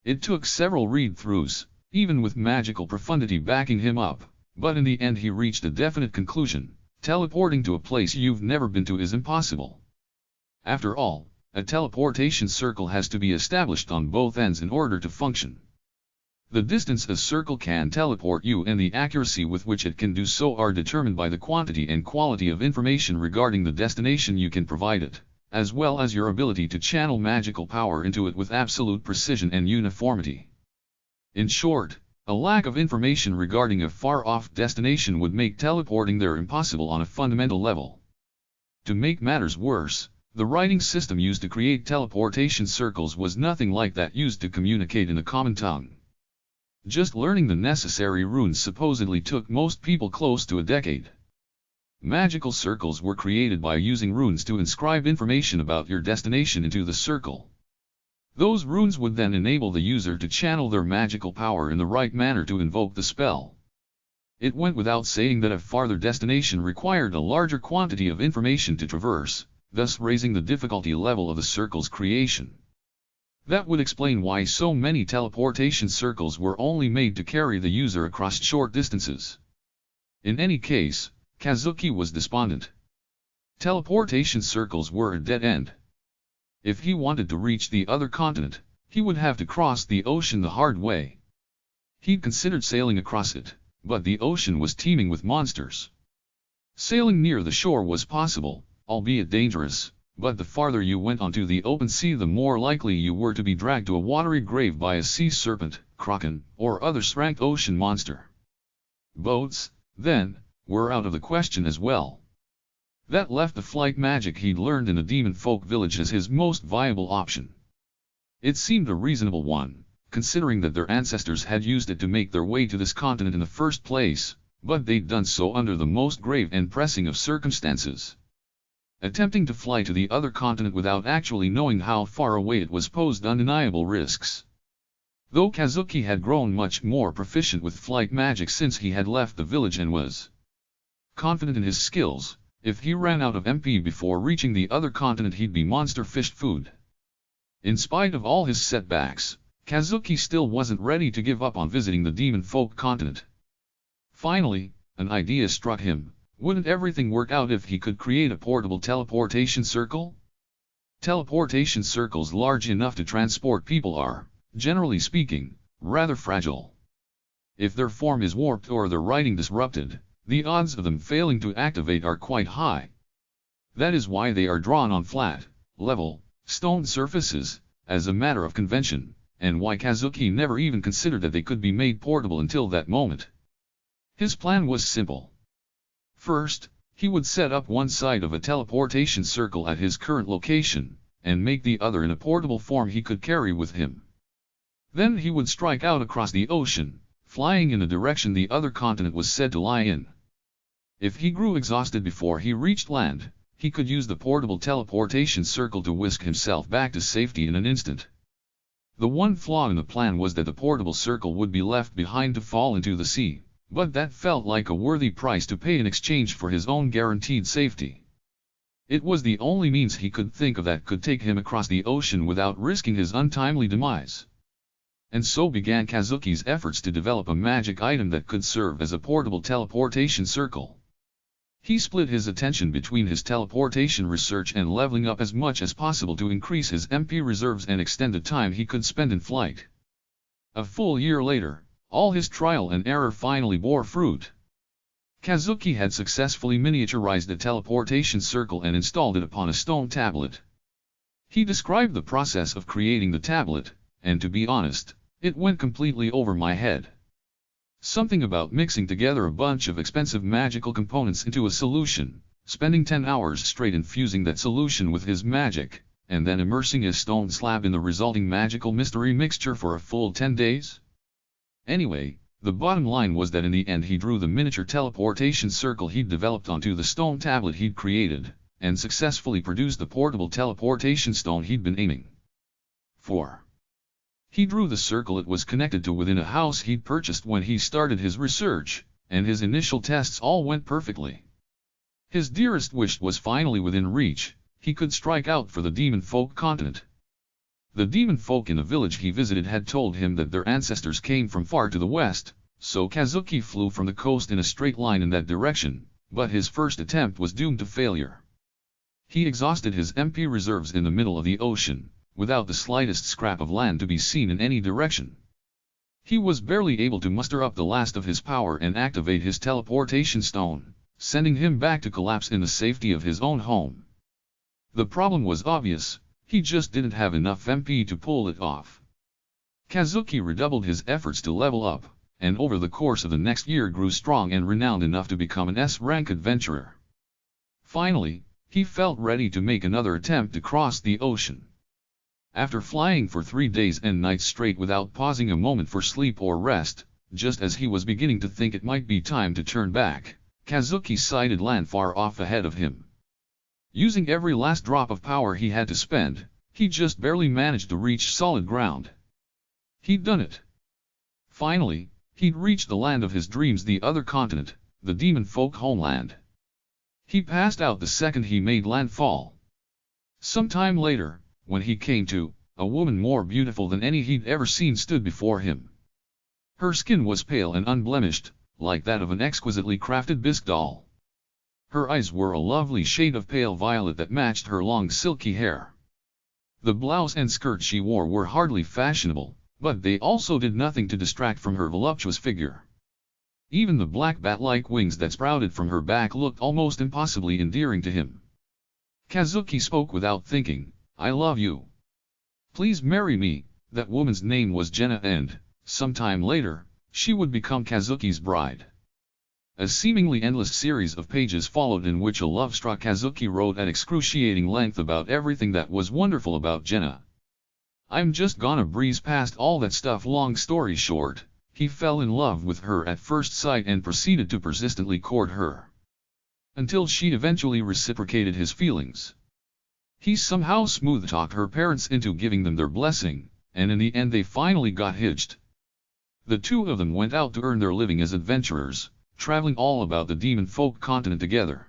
It took several read-throughs, even with magical profundity backing him up, but in the end he reached a definite conclusion: teleporting to a place you've never been to is impossible. After all, a teleportation circle has to be established on both ends in order to function. The distance a circle can teleport you and the accuracy with which it can do so are determined by the quantity and quality of information regarding the destination you can provide it, as well as your ability to channel magical power into it with absolute precision and uniformity. In short, a lack of information regarding a far-off destination would make teleporting there impossible on a fundamental level. To make matters worse, the writing system used to create teleportation circles was nothing like that used to communicate in a common tongue. Just learning the necessary runes supposedly took most people close to a decade. Magical circles were created by using runes to inscribe information about your destination into the circle. Those runes would then enable the user to channel their magical power in the right manner to invoke the spell. It went without saying that a farther destination required a larger quantity of information to traverse, thus raising the difficulty level of the circle's creation. That would explain why so many teleportation circles were only made to carry the user across short distances. In any case, Kazuki was despondent. Teleportation circles were a dead end. If he wanted to reach the other continent, he would have to cross the ocean the hard way. He'd considered sailing across it, but the ocean was teeming with monsters. Sailing near the shore was possible, albeit dangerous, but the farther you went onto the open sea the more likely you were to be dragged to a watery grave by a sea serpent, kraken, or other rank ocean monster. Boats, then, were out of the question as well. That left the flight magic he'd learned in the demon folk village as his most viable option. It seemed a reasonable one, considering that their ancestors had used it to make their way to this continent in the first place, but they'd done so under the most grave and pressing of circumstances. Attempting to fly to the other continent without actually knowing how far away it was posed undeniable risks. Though Kazuki had grown much more proficient with flight magic since he had left the village and was confident in his skills, if he ran out of MP before reaching the other continent he'd be monster-fished food. In spite of all his setbacks, Kazuki still wasn't ready to give up on visiting the demon folk continent. Finally, an idea struck him: wouldn't everything work out if he could create a portable teleportation circle? Teleportation circles large enough to transport people are, generally speaking, rather fragile. If their form is warped or their writing disrupted, the odds of them failing to activate are quite high. That is why they are drawn on flat, level, stone surfaces, as a matter of convention, and why Kazuki never even considered that they could be made portable until that moment. His plan was simple. First, he would set up one side of a teleportation circle at his current location, and make the other in a portable form he could carry with him. Then he would strike out across the ocean, flying in the direction the other continent was said to lie in. If he grew exhausted before he reached land, he could use the portable teleportation circle to whisk himself back to safety in an instant. The one flaw in the plan was that the portable circle would be left behind to fall into the sea, but that felt like a worthy price to pay in exchange for his own guaranteed safety. It was the only means he could think of that could take him across the ocean without risking his untimely demise. And so began Kazuki's efforts to develop a magic item that could serve as a portable teleportation circle. He split his attention between his teleportation research and leveling up as much as possible to increase his MP reserves and extend the time he could spend in flight. A full year later, all his trial and error finally bore fruit. Kazuki had successfully miniaturized a teleportation circle and installed it upon a stone tablet. He described the process of creating the tablet, and to be honest, it went completely over my head. Something about mixing together a bunch of expensive magical components into a solution, spending 10 hours straight infusing that solution with his magic, and then immersing his stone slab in the resulting magical mystery mixture for a full 10 days? Anyway, the bottom line was that in the end he drew the miniature teleportation circle he'd developed onto the stone tablet he'd created, and successfully produced the portable teleportation stone he'd been aiming for. He drew the circle it was connected to within a house he'd purchased when he started his research, and his initial tests all went perfectly. His dearest wish was finally within reach: he could strike out for the demon folk continent. The demon folk in the village he visited had told him that their ancestors came from far to the west, so Kazuki flew from the coast in a straight line in that direction, but his first attempt was doomed to failure. He exhausted his MP reserves in the middle of the ocean, without the slightest scrap of land to be seen in any direction. He was barely able to muster up the last of his power and activate his teleportation stone, sending him back to collapse in the safety of his own home. The problem was obvious, he just didn't have enough MP to pull it off. Kazuki redoubled his efforts to level up, and over the course of the next year grew strong and renowned enough to become an S-rank adventurer. Finally, he felt ready to make another attempt to cross the ocean. After flying for 3 days and nights straight without pausing a moment for sleep or rest, just as he was beginning to think it might be time to turn back, Kazuki sighted land far off ahead of him. Using every last drop of power he had to spend, he just barely managed to reach solid ground. He'd done it. Finally, he'd reached the land of his dreams, the other continent, the demon folk homeland. He passed out the second he made landfall. Some time later, when he came to, a woman more beautiful than any he'd ever seen stood before him. Her skin was pale and unblemished, like that of an exquisitely crafted bisque doll. Her eyes were a lovely shade of pale violet that matched her long silky hair. The blouse and skirt she wore were hardly fashionable, but they also did nothing to distract from her voluptuous figure. Even the black bat-like wings that sprouted from her back looked almost impossibly endearing to him. Kazuki spoke without thinking, "I love you. Please marry me." That woman's name was Jenna, and, sometime later, she would become Kazuki's bride. A seemingly endless series of pages followed in which a love-struck Kazuki wrote at excruciating length about everything that was wonderful about Jenna. "I'm just gonna breeze past all that stuff. Long story short, he fell in love with her at first sight and proceeded to persistently court her, until she eventually reciprocated his feelings. He somehow smooth-talked her parents into giving them their blessing, and in the end they finally got hitched. The two of them went out to earn their living as adventurers, traveling all about the demon folk continent together.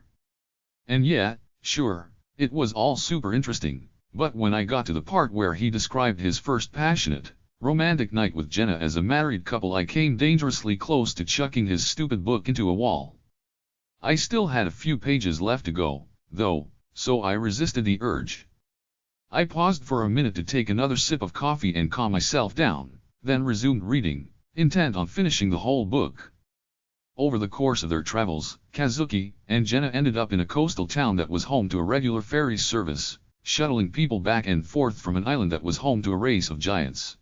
And yeah, sure, it was all super interesting, but when I got to the part where he described his first passionate, romantic night with Jenna as a married couple, I came dangerously close to chucking his stupid book into a wall. I still had a few pages left to go, though, so I resisted the urge. I paused for a minute to take another sip of coffee and calm myself down, then resumed reading, intent on finishing the whole book. Over the course of their travels, Kazuki and Jenna ended up in a coastal town that was home to a regular ferry service, shuttling people back and forth from an island that was home to a race of giants.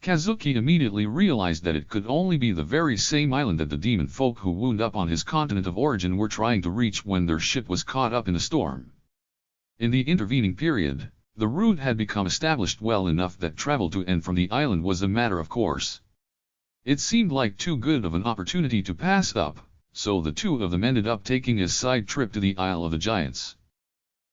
Kazuki immediately realized that it could only be the very same island that the demon folk who wound up on his continent of origin were trying to reach when their ship was caught up in a storm. In the intervening period, the route had become established well enough that travel to and from the island was a matter of course. It seemed like too good of an opportunity to pass up, so the two of them ended up taking a side trip to the Isle of the Giants.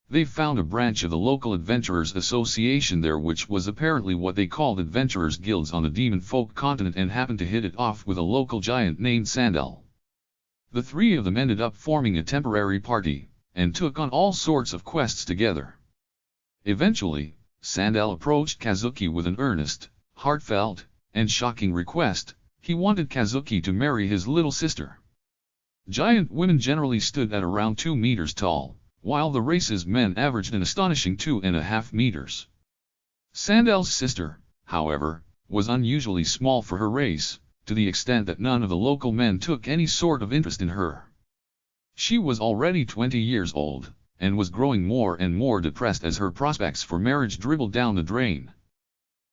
They found a branch of the local Adventurers Association there, which was apparently what they called adventurers' guilds on the demon folk continent, and happened to hit it off with a local giant named Sandal. The three of them ended up forming a temporary party, and took on all sorts of quests together. Eventually, Sandal approached Kazuki with an earnest, heartfelt, and shocking request. He wanted Kazuki to marry his little sister. Giant women generally stood at around 2 meters tall, while the race's men averaged an astonishing 2.5 meters. Sandal's sister, however, was unusually small for her race, to the extent that none of the local men took any sort of interest in her. She was already 20 years old, and was growing more and more depressed as her prospects for marriage dribbled down the drain.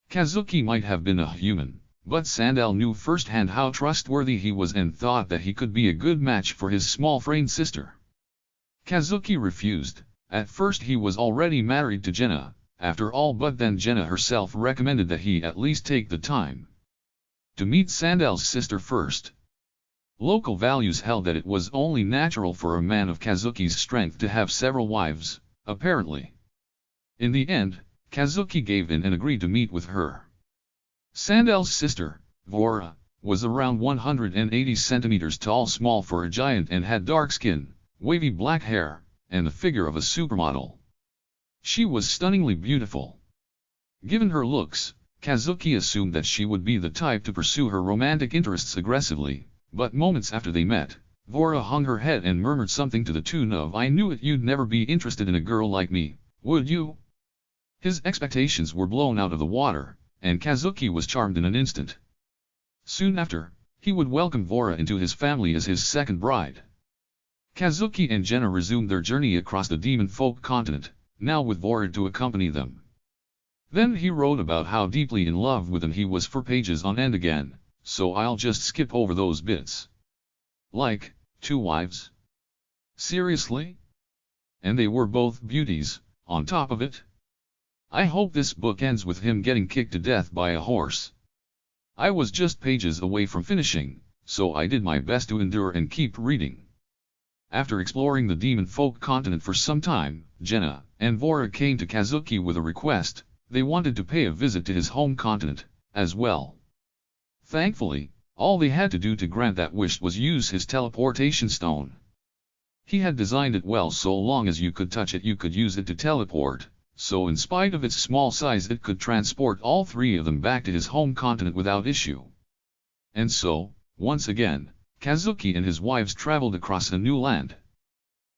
Kazuki might have been a human, but Sandal knew firsthand how trustworthy he was and thought that he could be a good match for his small-framed sister. Kazuki refused. At first he was already married to Jenna, after all, but then Jenna herself recommended that he at least take the time to meet Sandal's sister first. Local values held that it was only natural for a man of Kazuki's strength to have several wives, apparently. In the end, Kazuki gave in and agreed to meet with her. Sandal's sister, Vora, was around 180 centimeters tall, small for a giant, and had dark skin, wavy black hair, and the figure of a supermodel. She was stunningly beautiful. Given her looks, Kazuki assumed that she would be the type to pursue her romantic interests aggressively, but moments after they met, Vora hung her head and murmured something to the tune of, "I knew it, you'd never be interested in a girl like me, would you?" His expectations were blown out of the water, and Kazuki was charmed in an instant. Soon after, he would welcome Vora into his family as his second bride. Kazuki and Jenna resumed their journey across the demon folk continent, now with Vora to accompany them. Then he wrote about how deeply in love with them he was for pages on end again, so I'll just skip over those bits. Like, 2 wives? Seriously? And they were both beauties, on top of it? I hope this book ends with him getting kicked to death by a horse. I was just pages away from finishing, so I did my best to endure and keep reading. After exploring the demon folk continent for some time, Jenna and Vora came to Kazuki with a request. They wanted to pay a visit to his home continent, as well. Thankfully, all they had to do to grant that wish was use his teleportation stone. He had designed it well, so long as you could touch it you could use it to teleport, so in spite of its small size it could transport all 3 of them back to his home continent without issue. And so, once again, Kazuki and his wives traveled across a new land.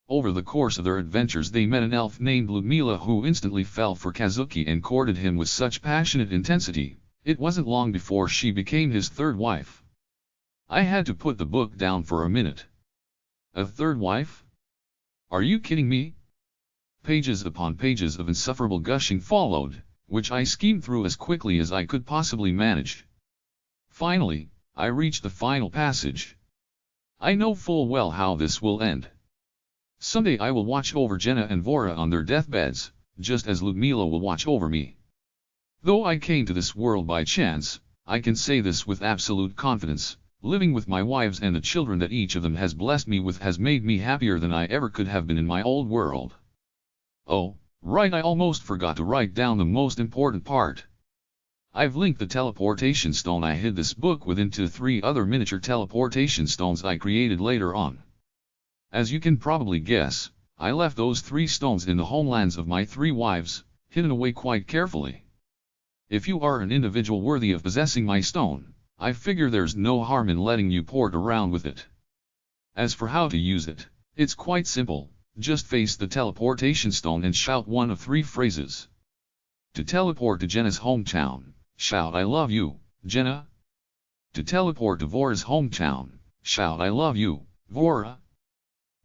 Over the course of their adventures they met an elf named Ludmila who instantly fell for Kazuki and courted him with such passionate intensity, it wasn't long before she became his 3rd wife. I had to put the book down for a minute. A 3rd wife? Are you kidding me? Pages upon pages of insufferable gushing followed, which I skimmed through as quickly as I could possibly manage. Finally, I reached the final passage. I know full well how this will end. Someday I will watch over Jenna and Vora on their deathbeds, just as Ludmila will watch over me. Though I came to this world by chance, I can say this with absolute confidence, living with my wives and the children that each of them has blessed me with has made me happier than I ever could have been in my old world. Oh, right, I almost forgot to write down the most important part. I've linked the teleportation stone I hid this book with into 3 other miniature teleportation stones I created later on. As you can probably guess, I left those 3 stones in the homelands of my 3 wives, hidden away quite carefully. If you are an individual worthy of possessing my stone, I figure there's no harm in letting you port around with it. As for how to use it, it's quite simple, just face the teleportation stone and shout one of 3 phrases. To teleport to Jenna's hometown, shout "I love you, Jenna." To teleport to Vora's hometown, shout "I love you, Vora."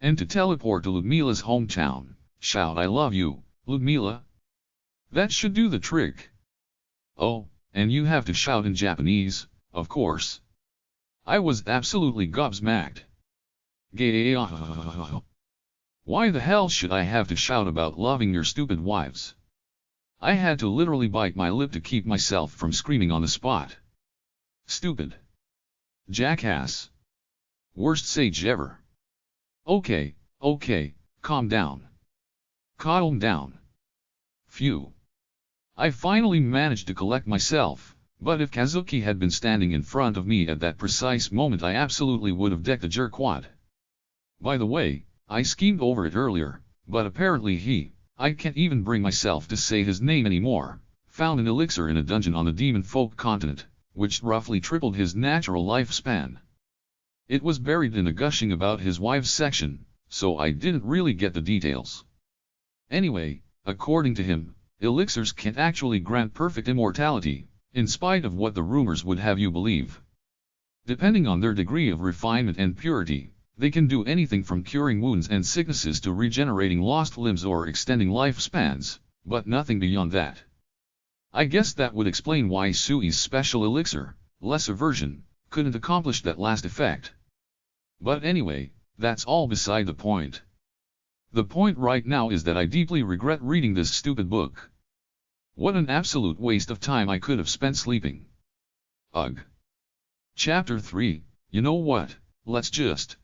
And to teleport to Ludmila's hometown, shout "I love you, Ludmila." That should do the trick. Oh, and you have to shout in Japanese, of course. I was absolutely gobsmacked. Why the hell should I have to shout about loving your stupid wives? I had to literally bite my lip to keep myself from screaming on the spot. Stupid. Jackass. Worst sage ever. Okay, calm down. Calm down. Phew. I finally managed to collect myself, but if Kazuki had been standing in front of me at that precise moment I absolutely would have decked a jerkwad. By the way, I schemed over it earlier, but apparently I can't even bring myself to say his name anymore, found an elixir in a dungeon on the demon folk continent, which roughly tripled his natural lifespan. It was buried in the gushing about his wives section, so I didn't really get the details. Anyway, according to him, elixirs can't actually grant perfect immortality, in spite of what the rumors would have you believe. Depending on their degree of refinement and purity, they can do anything from curing wounds and sicknesses to regenerating lost limbs or extending lifespans, but nothing beyond that. I guess that would explain why Sui's special elixir, lesser version, couldn't accomplish that last effect. But anyway, that's all beside the point. The point right now is that I deeply regret reading this stupid book. What an absolute waste of time I could have spent sleeping. Ugh. Chapter 3, you know what, let's just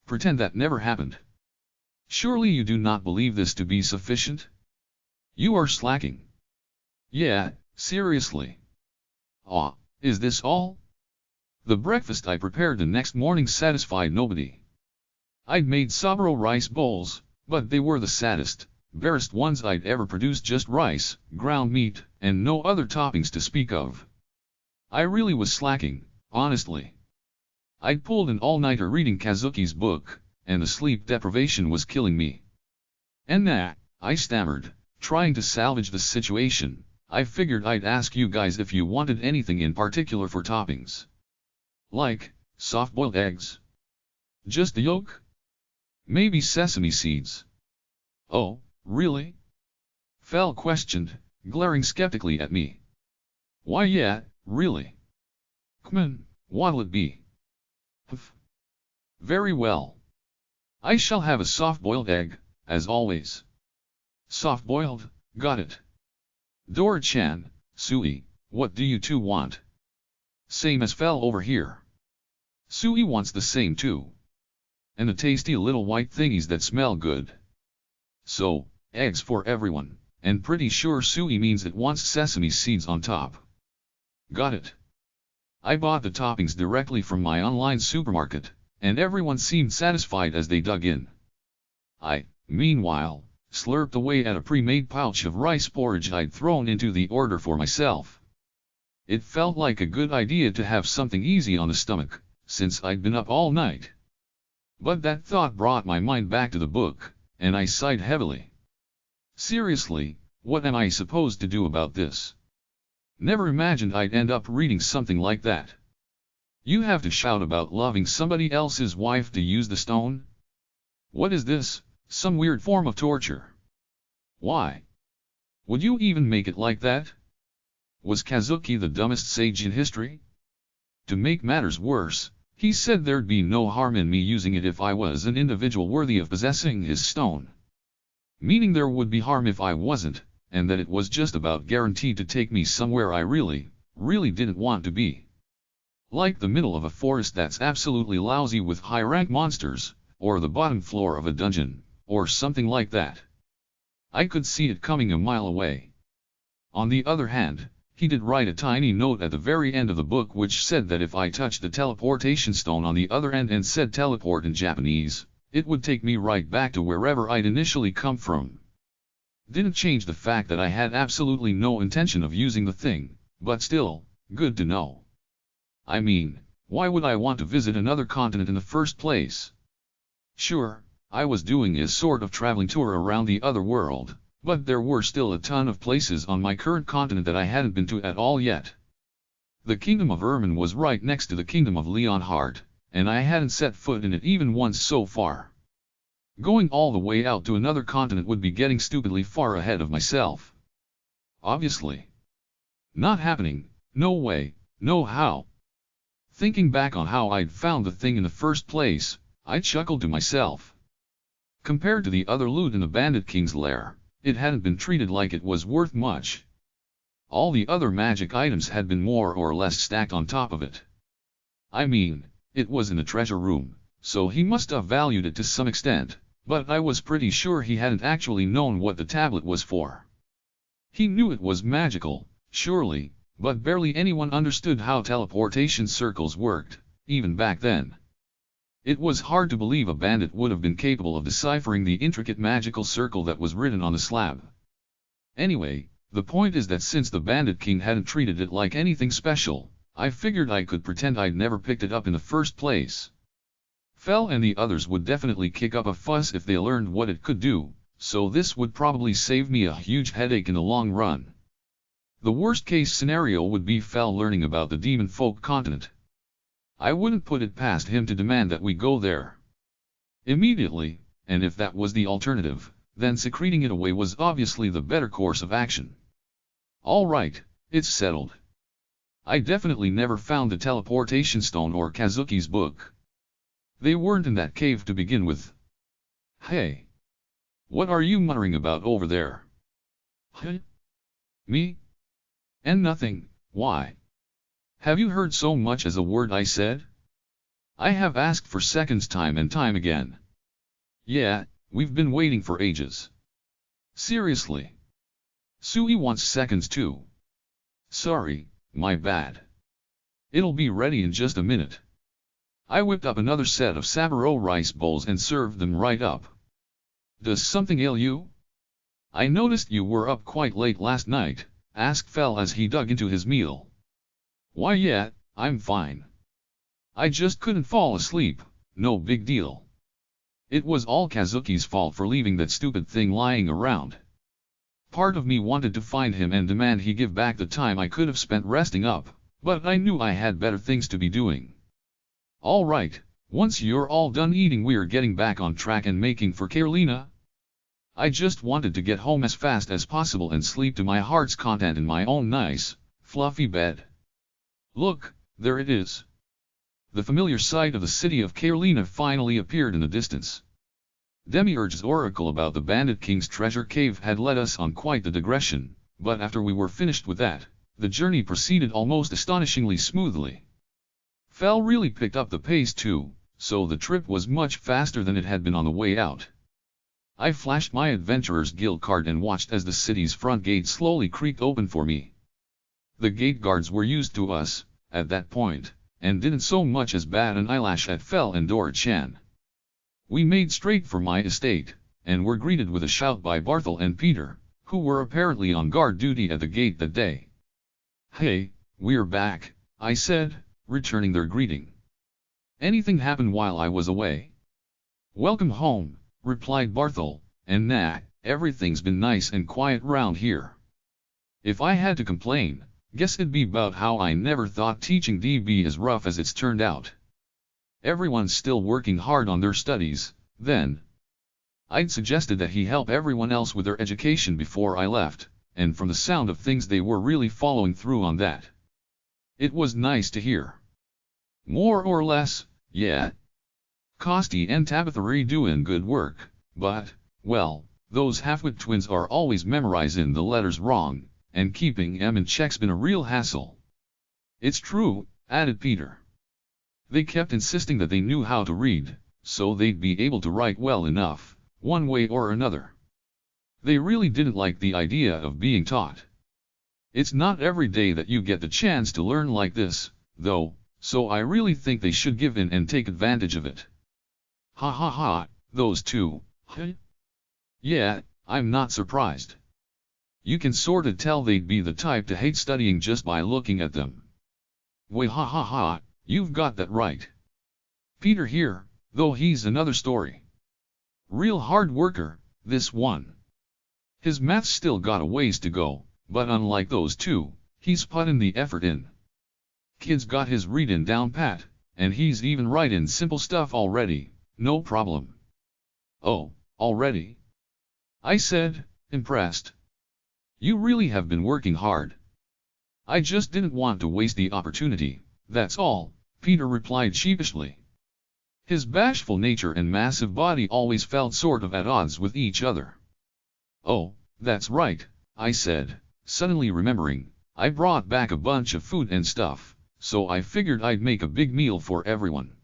pretend that never happened. Surely you do not believe this to be sufficient? You are slacking. Yeah, seriously. Aw, is this all? The breakfast I prepared the next morning satisfied nobody. I'd made Saburo rice bowls, but they were the saddest, barest ones I'd ever produced. Just rice, ground meat, and no other toppings to speak of. I really was slacking, honestly. I'd pulled an all-nighter reading Kazuki's book, and the sleep deprivation was killing me. And nah, I stammered, trying to salvage the situation. I figured I'd ask you guys if you wanted anything in particular for toppings. Like, soft-boiled eggs? Just the yolk? Maybe sesame seeds? Oh, really? Fel questioned, glaring skeptically at me. Why yeah, really. Come on, what'll it be? Very well. I shall have a soft-boiled egg, as always. Soft-boiled, got it. Dora-chan, Sui, what do you two want? Same as Fel over here. Sui wants the same too. And the tasty little white thingies that smell good. So, eggs for everyone, and pretty sure Sui means it wants sesame seeds on top. Got it. I bought the toppings directly from my online supermarket, and everyone seemed satisfied as they dug in. I, meanwhile, slurped away at a pre-made pouch of rice porridge I'd thrown into the order for myself. It felt like a good idea to have something easy on the stomach, since I'd been up all night. But that thought brought my mind back to the book, and I sighed heavily. Seriously, what am I supposed to do about this? Never imagined I'd end up reading something like that. You have to shout about loving somebody else's wife to use the stone? What is this, some weird form of torture? Why? Would you even make it like that? Was Kazuki the dumbest sage in history? To make matters worse, he said there'd be no harm in me using it if I was an individual worthy of possessing his stone. Meaning there would be harm if I wasn't, and that it was just about guaranteed to take me somewhere I really didn't want to be. Like the middle of a forest that's absolutely lousy with high-rank monsters, or the bottom floor of a dungeon, or something like that. I could see it coming a mile away. On the other hand, he did write a tiny note at the very end of the book which said that if I touched the teleportation stone on the other end and said teleport in Japanese, it would take me right back to wherever I'd initially come from. Didn't change the fact that I had absolutely no intention of using the thing, but still, good to know. I mean, why would I want to visit another continent in the first place? Sure, I was doing a sort of traveling tour around the other world, but there were still a ton of places on my current continent that I hadn't been to at all yet. The Kingdom of Ermin was right next to the Kingdom of Leonhardt, and I hadn't set foot in it even once so far. Going all the way out to another continent would be getting stupidly far ahead of myself. Obviously. Not happening, no way, no how. Thinking back on how I'd found the thing in the first place, I chuckled to myself. Compared to the other loot in the Bandit King's lair, it hadn't been treated like it was worth much. All the other magic items had been more or less stacked on top of it. I mean, it was in the treasure room, so he must have valued it to some extent, but I was pretty sure he hadn't actually known what the tablet was for. He knew it was magical, surely, but barely anyone understood how teleportation circles worked, even back then. It was hard to believe a bandit would have been capable of deciphering the intricate magical circle that was written on the slab. Anyway, the point is that since the Bandit King hadn't treated it like anything special, I figured I could pretend I'd never picked it up in the first place. Fel and the others would definitely kick up a fuss if they learned what it could do, so this would probably save me a huge headache in the long run. The worst case scenario would be Fel learning about the demon folk continent. I wouldn't put it past him to demand that we go there immediately, and if that was the alternative, then secreting it away was obviously the better course of action. Alright, it's settled. I definitely never found the teleportation stone or Kazuki's book. They weren't in that cave to begin with. Hey! What are you muttering about over there? Huh? Me? And nothing, why? Have you heard so much as a word I said? I have asked for seconds time and time again. Yeah, we've been waiting for ages. Seriously. Sui wants seconds too. Sorry, my bad. It'll be ready in just a minute. I whipped up another set of Saburo rice bowls and served them right up. Does something ail you? I noticed you were up quite late last night, asked Fel as he dug into his meal. Why yeah, I'm fine. I just couldn't fall asleep, no big deal. It was all Kazuki's fault for leaving that stupid thing lying around. Part of me wanted to find him and demand he give back the time I could have spent resting up, but I knew I had better things to be doing. Alright, once you're all done eating we're getting back on track and making for Carolina. I just wanted to get home as fast as possible and sleep to my heart's content in my own nice, fluffy bed. Look, there it is. The familiar sight of the city of Carolina finally appeared in the distance. Demiurge's oracle about the Bandit King's treasure cave had led us on quite the digression, but after we were finished with that, the journey proceeded almost astonishingly smoothly. Fel really picked up the pace too, so the trip was much faster than it had been on the way out. I flashed my Adventurer's Guild card and watched as the city's front gate slowly creaked open for me. The gate guards were used to us, at that point, and didn't so much as bat an eyelash at Fel and Dora-chan. We made straight for my estate, and were greeted with a shout by Barthel and Peter, who were apparently on guard duty at the gate that day. Hey, we're back, I said, returning their greeting. Anything happened while I was away? Welcome home, replied Barthel, and nah, everything's been nice and quiet round here. If I had to complain, guess it'd be about how I never thought teaching DB as rough as it's turned out. Everyone's still working hard on their studies, then. I'd suggested that he help everyone else with their education before I left, and from the sound of things they were really following through on that. It was nice to hear. More or less, yeah. Kosti and Tabitha are doing good work, but, well, those half-wit twins are always memorizing the letters wrong, and keeping them in check's been a real hassle. It's true, added Peter. They kept insisting that they knew how to read, so they'd be able to write well enough, one way or another. They really didn't like the idea of being taught. It's not every day that you get the chance to learn like this, though, so I really think they should give in and take advantage of it. Ha ha ha, those two, huh? Yeah, I'm not surprised. You can sorta tell they'd be the type to hate studying just by looking at them. Way ha ha ha, you've got that right. Peter here, though he's another story. Real hard worker, this one. His math's still got a ways to go, but unlike those two, he's putting the effort in. Kid's got his reading down pat, and he's even writing simple stuff already, no problem. Oh, already? I said, impressed. You really have been working hard. I just didn't want to waste the opportunity, that's all, Peter replied sheepishly. His bashful nature and massive body always felt sort of at odds with each other. Oh, that's right, I said, suddenly remembering, I brought back a bunch of food and stuff, so I figured I'd make a big meal for everyone.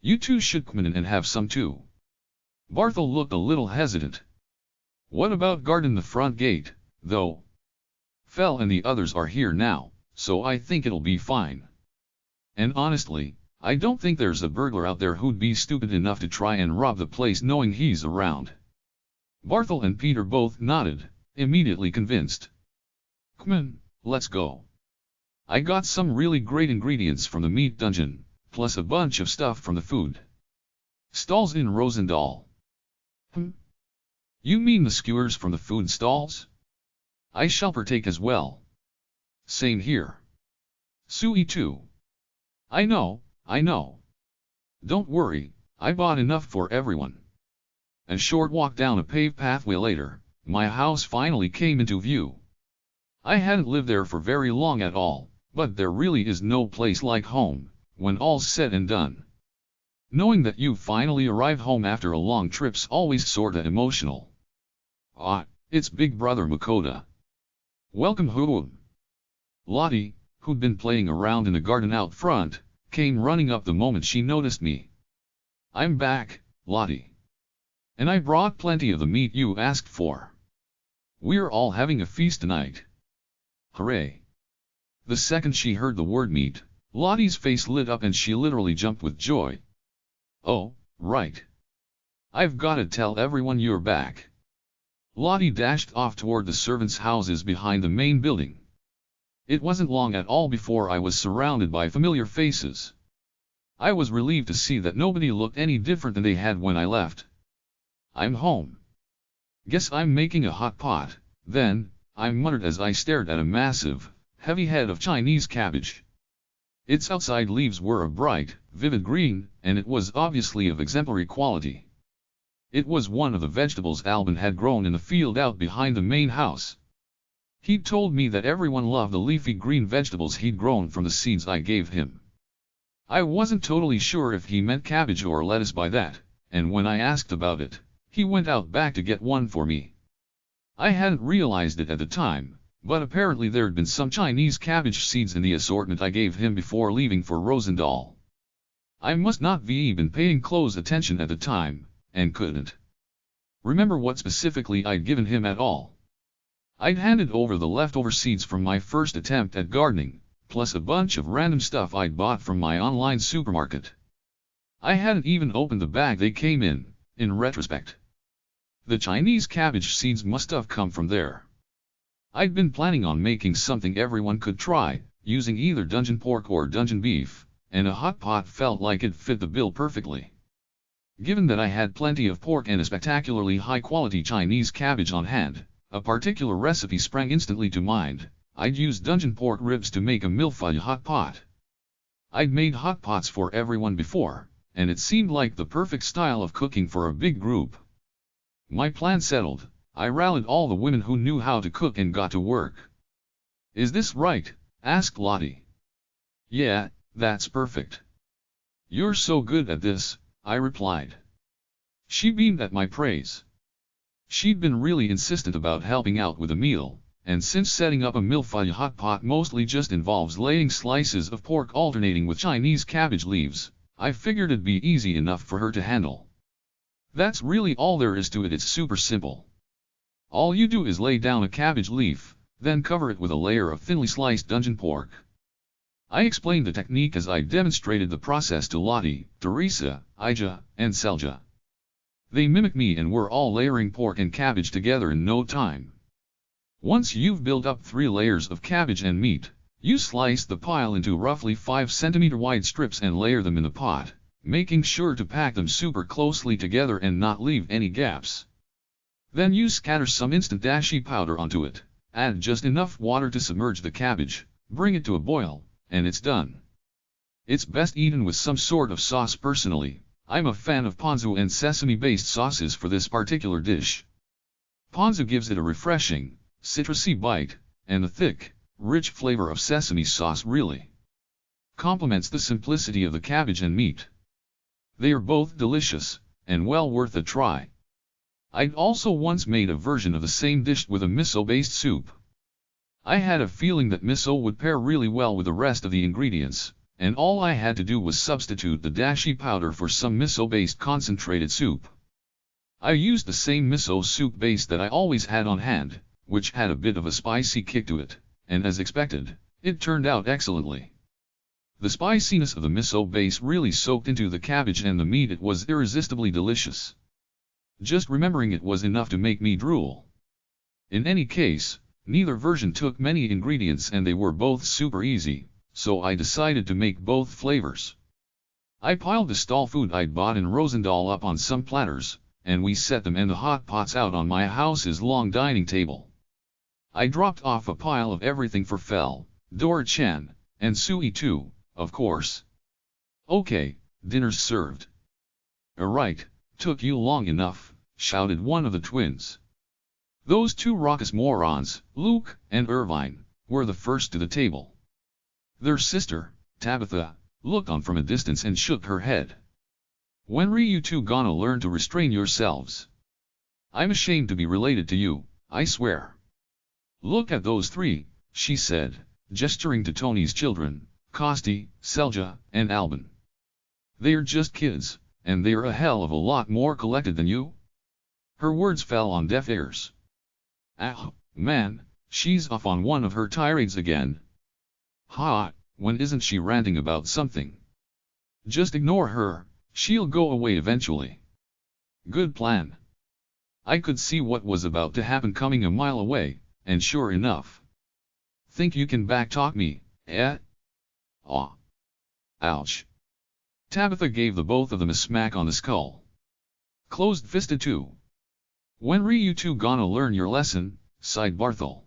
You two should come in and have some too. Barthel looked a little hesitant. What about guarding the front gate, though? Fel and the others are here now, so I think it'll be fine. And honestly, I don't think there's a burglar out there who'd be stupid enough to try and rob the place knowing he's around. Barthel and Peter both nodded, immediately convinced. Come on, let's go. I got some really great ingredients from the meat dungeon, plus a bunch of stuff from the food stalls in Rosendahl. You mean the skewers from the food stalls? I shall partake as well. Same here. Sui too. I know. Don't worry, I bought enough for everyone. A short walk down a paved pathway later, my house finally came into view. I hadn't lived there for very long at all, but there really is no place like home, when all's said and done. Knowing that you finally arrive home after a long trip's always sorta emotional. Ah, it's Big Brother Makoto. Welcome home. Lottie, who'd been playing around in the garden out front, came running up the moment she noticed me. I'm back, Lottie. And I brought plenty of the meat you asked for. We're all having a feast tonight. Hooray. The second she heard the word meat, Lottie's face lit up and she literally jumped with joy. Oh, right. I've gotta tell everyone you're back. Lottie dashed off toward the servants' houses behind the main building. It wasn't long at all before I was surrounded by familiar faces. I was relieved to see that nobody looked any different than they had when I left. I'm home. Guess I'm making a hot pot, then, I muttered as I stared at a massive, heavy head of Chinese cabbage. Its outside leaves were a bright, vivid green, and it was obviously of exemplary quality. It was one of the vegetables Albin had grown in the field out behind the main house. He'd told me that everyone loved the leafy green vegetables he'd grown from the seeds I gave him. I wasn't totally sure if he meant cabbage or lettuce by that, and when I asked about it, he went out back to get one for me. I hadn't realized it at the time, but apparently there'd been some Chinese cabbage seeds in the assortment I gave him before leaving for Rosendahl. I must not be been paying close attention at the time, and couldn't remember what specifically I'd given him at all. I'd handed over the leftover seeds from my first attempt at gardening, plus a bunch of random stuff I'd bought from my online supermarket. I hadn't even opened the bag they came in retrospect. The Chinese cabbage seeds must have come from there. I'd been planning on making something everyone could try, using either dungeon pork or dungeon beef, and a hot pot felt like it fit the bill perfectly. Given that I had plenty of pork and a spectacularly high-quality Chinese cabbage on hand, a particular recipe sprang instantly to mind. I'd used dungeon pork ribs to make a milfeuille hot pot. I'd made hot pots for everyone before, and it seemed like the perfect style of cooking for a big group. My plan settled, I rallied all the women who knew how to cook and got to work. "Is this right?" asked Lottie. "Yeah, that's perfect. You're so good at this," I replied. She beamed at my praise. She'd been really insistent about helping out with a meal, and since setting up a milfeuille hot pot mostly just involves laying slices of pork alternating with Chinese cabbage leaves, I figured it'd be easy enough for her to handle. That's really all there is to it. It's super simple. All you do is lay down a cabbage leaf, then cover it with a layer of thinly sliced dungeon pork. I explained the technique as I demonstrated the process to Lottie, Teresa, Ija, and Selja. They mimicked me and were all layering pork and cabbage together in no time. Once you've built up 3 layers of cabbage and meat, you slice the pile into roughly 5 cm wide strips and layer them in the pot, making sure to pack them super closely together and not leave any gaps. Then you scatter some instant dashi powder onto it, add just enough water to submerge the cabbage, bring it to a boil, and it's done. It's best eaten with some sort of sauce. Personally, I'm a fan of ponzu and sesame-based sauces for this particular dish. Ponzu gives it a refreshing, citrusy bite, and the thick, rich flavor of sesame sauce really complements the simplicity of the cabbage and meat. They are both delicious, and well worth a try. I'd also once made a version of the same dish with a miso-based soup. I had a feeling that miso would pair really well with the rest of the ingredients, and all I had to do was substitute the dashi powder for some miso-based concentrated soup. I used the same miso soup base that I always had on hand, which had a bit of a spicy kick to it, and as expected, it turned out excellently. The spiciness of the miso base really soaked into the cabbage and the meat. It was irresistibly delicious. Just remembering it was enough to make me drool. In any case, neither version took many ingredients and they were both super easy, so I decided to make both flavors. I piled the stall food I'd bought in Rosendahl up on some platters, and we set them and the hot pots out on my house's long dining table. I dropped off a pile of everything for Fel, Dora-chan, and Sui too, of course. "Okay, dinner's served." "Alright, took you long enough," shouted one of the twins. Those 2 raucous morons, Luke and Irvine, were the first to the table. Their sister, Tabitha, looked on from a distance and shook her head. "When are you 2 gonna learn to restrain yourselves? I'm ashamed to be related to you, I swear." "Look at those 3, she said, gesturing to Tony's children, Kosti, Selja, and Albin. "They're just kids, and they're a hell of a lot more collected than you." Her words fell on deaf ears. "Ah, man, she's off on one of her tirades again." "Ha, when isn't she ranting about something? Just ignore her, she'll go away eventually." "Good plan." I could see what was about to happen coming a mile away, and sure enough. Think you can backtalk me, eh? Aw. Ouch. Tabitha gave the both of them a smack on the skull. Closed-fisted too. When re you two gonna learn your lesson, sighed Barthol.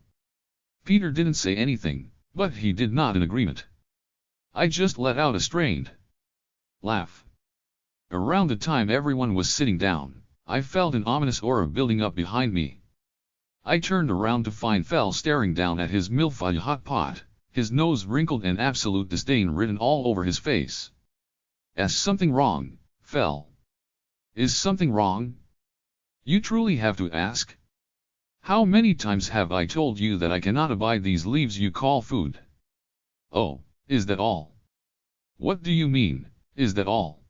Peter didn't say anything, but he did nod in agreement. I just let out a strained laugh. Around the time everyone was sitting down, I felt an ominous aura building up behind me. I turned around to find Fel staring down at his milfy hot pot, his nose wrinkled and absolute disdain written all over his face. Is something wrong, Fel? Is something wrong? You truly have to ask? How many times have I told you that I cannot abide these leaves you call food? Oh, is that all? What do you mean, is that all?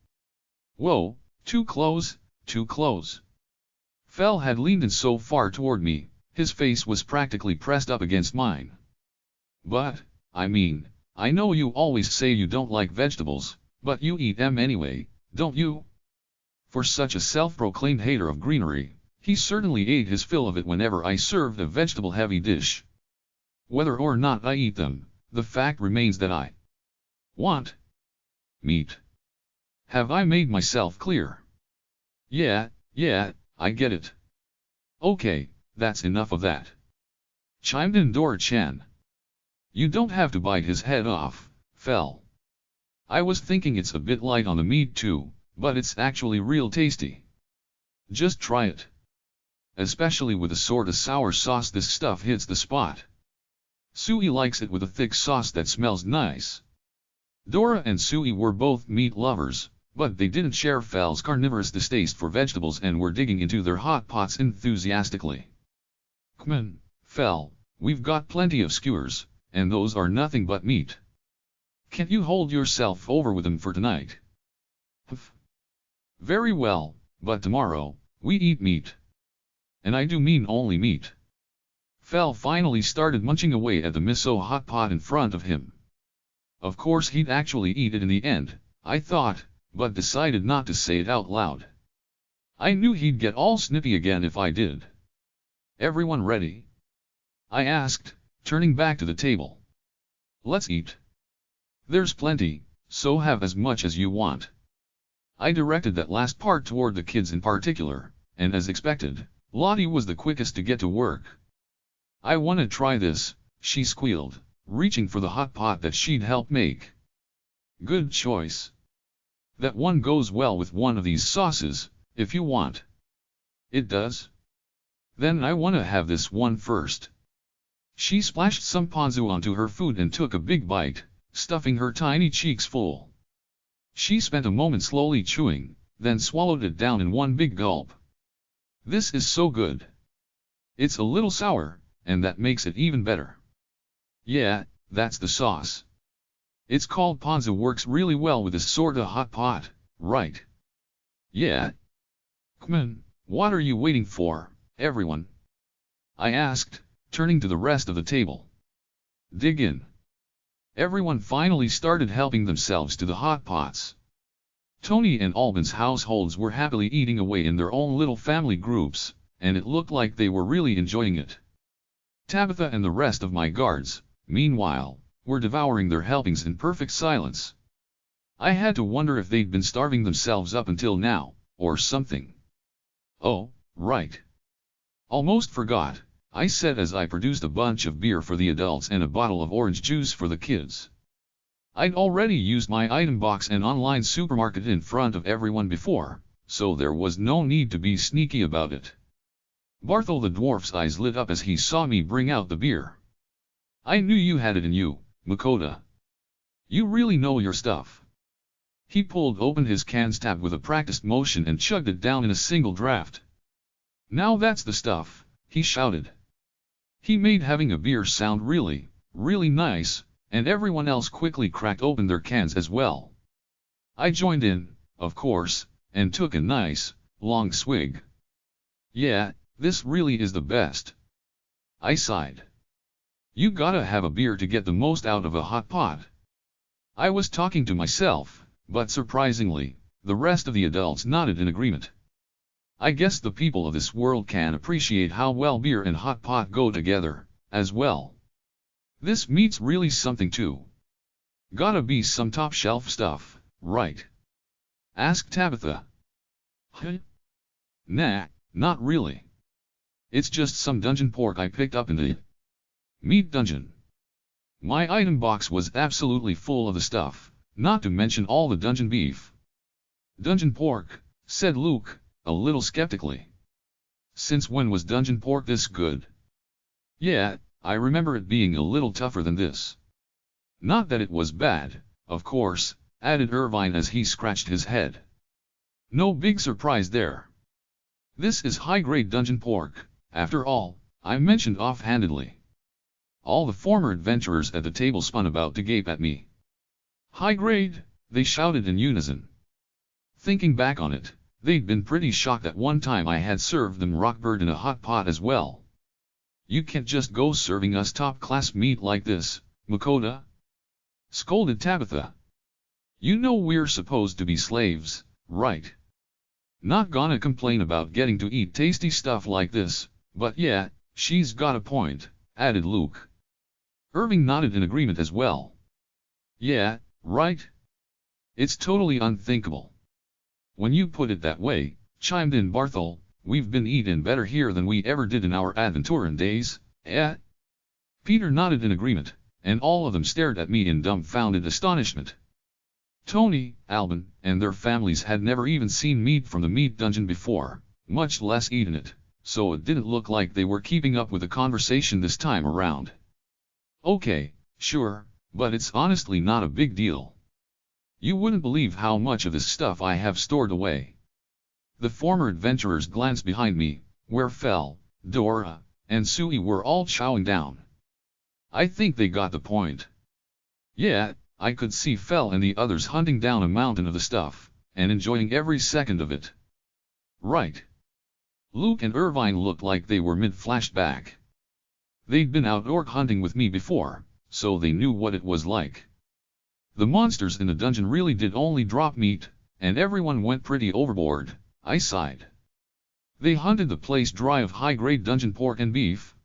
Whoa, too close, too close. Fel had leaned in so far toward me, his face was practically pressed up against mine. But, I mean, I know you always say you don't like vegetables, but you eat them anyway, don't you? For such a self-proclaimed hater of greenery, he certainly ate his fill of it whenever I served a vegetable-heavy dish. Whether or not I eat them, the fact remains that I want meat. Have I made myself clear? Yeah, I get it. Okay, that's enough of that. Chimed in Dora-chan. You don't have to bite his head off, Fel. I was thinking it's a bit light on the meat too, but it's actually real tasty. Just try it. Especially with a sorta sour sauce, this stuff hits the spot. Sui likes it with a thick sauce that smells nice. Dora and Sui were both meat lovers, but they didn't share Fel's carnivorous distaste for vegetables and were digging into their hot pots enthusiastically. Come on, Fel, we've got plenty of skewers, and those are nothing but meat. Can't you hold yourself over with them for tonight? Very well, but tomorrow, we eat meat. And I do mean only meat. Fel finally started munching away at the miso hot pot in front of him. Of course he'd actually eat it in the end, I thought, but decided not to say it out loud. I knew he'd get all snippy again if I did. Everyone ready? I asked, turning back to the table. Let's eat. There's plenty, so have as much as you want. I directed that last part toward the kids in particular, and as expected, Lottie was the quickest to get to work. I wanna try this, she squealed, reaching for the hot pot that she'd helped make. Good choice. That one goes well with one of these sauces, if you want. It does? Then I wanna have this one first. She splashed some ponzu onto her food and took a big bite, stuffing her tiny cheeks full. She spent a moment slowly chewing, then swallowed it down in one big gulp. This is so good. It's a little sour, and that makes it even better. Yeah, that's the sauce. It's called ponzu, works really well with this sorta hot pot, right? Yeah. Come on, what are you waiting for, everyone? I asked, turning to the rest of the table. Dig in. Everyone finally started helping themselves to the hot pots. Tony and Albin's households were happily eating away in their own little family groups, and it looked like they were really enjoying it. Tabitha and the rest of my guards, meanwhile, were devouring their helpings in perfect silence. I had to wonder if they'd been starving themselves up until now, or something. Oh, right. Almost forgot, I said as I produced a bunch of beer for the adults and a bottle of orange juice for the kids. I'd already used my item box and online supermarket in front of everyone before, so there was no need to be sneaky about it. Barthol the dwarf's eyes lit up as he saw me bring out the beer. I knew you had it in you, Makoto. You really know your stuff. He pulled open his can's tab with a practiced motion and chugged it down in a single draft. Now that's the stuff, he shouted. He made having a beer sound really, really nice, and everyone else quickly cracked open their cans as well. I joined in, of course, and took a nice, long swig. Yeah, this really is the best. I sighed. You gotta have a beer to get the most out of a hot pot. I was talking to myself, but surprisingly, the rest of the adults nodded in agreement. I guess the people of this world can appreciate how well beer and hot pot go together, as well. This meat's really something too. Gotta be some top shelf stuff, right? Asked Tabitha. Huh? Nah, not really. It's just some dungeon pork I picked up in the meat dungeon. My item box was absolutely full of the stuff, not to mention all the dungeon beef. Dungeon pork, said Luke, a little skeptically. Since when was dungeon pork this good? Yeah, I remember it being a little tougher than this. Not that it was bad, of course, added Irvine as he scratched his head. No big surprise there. This is high-grade dungeon pork, after all, I mentioned offhandedly. All the former adventurers at the table spun about to gape at me. High grade, they shouted in unison. Thinking back on it, they'd been pretty shocked that one time I had served them rockbird in a hot pot as well. You can't just go serving us top-class meat like this, Makoto, scolded Tabitha. You know we're supposed to be slaves, right? Not gonna complain about getting to eat tasty stuff like this, but yeah, she's got a point, added Luke. Irving nodded in agreement as well. Yeah, right? It's totally unthinkable. When you put it that way, chimed in Barthol, we've been eating better here than we ever did in our Aventuran days, eh? Peter nodded in agreement, and all of them stared at me in dumbfounded astonishment. Tony, Albin, and their families had never even seen meat from the meat dungeon before, much less eaten it, so it didn't look like they were keeping up with the conversation this time around. Okay, sure, but it's honestly not a big deal. You wouldn't believe how much of this stuff I have stored away. The former adventurers glanced behind me, where Fel, Dora, and Sui were all chowing down. I think they got the point. Yeah, I could see Fel and the others hunting down a mountain of the stuff, and enjoying every second of it. Right. Luke and Irvine looked like they were mid-flashback. They'd been out orc hunting with me before, so they knew what it was like. The monsters in the dungeon really did only drop meat, and everyone went pretty overboard, I sighed. They hunted the place dry of high-grade dungeon pork and beef.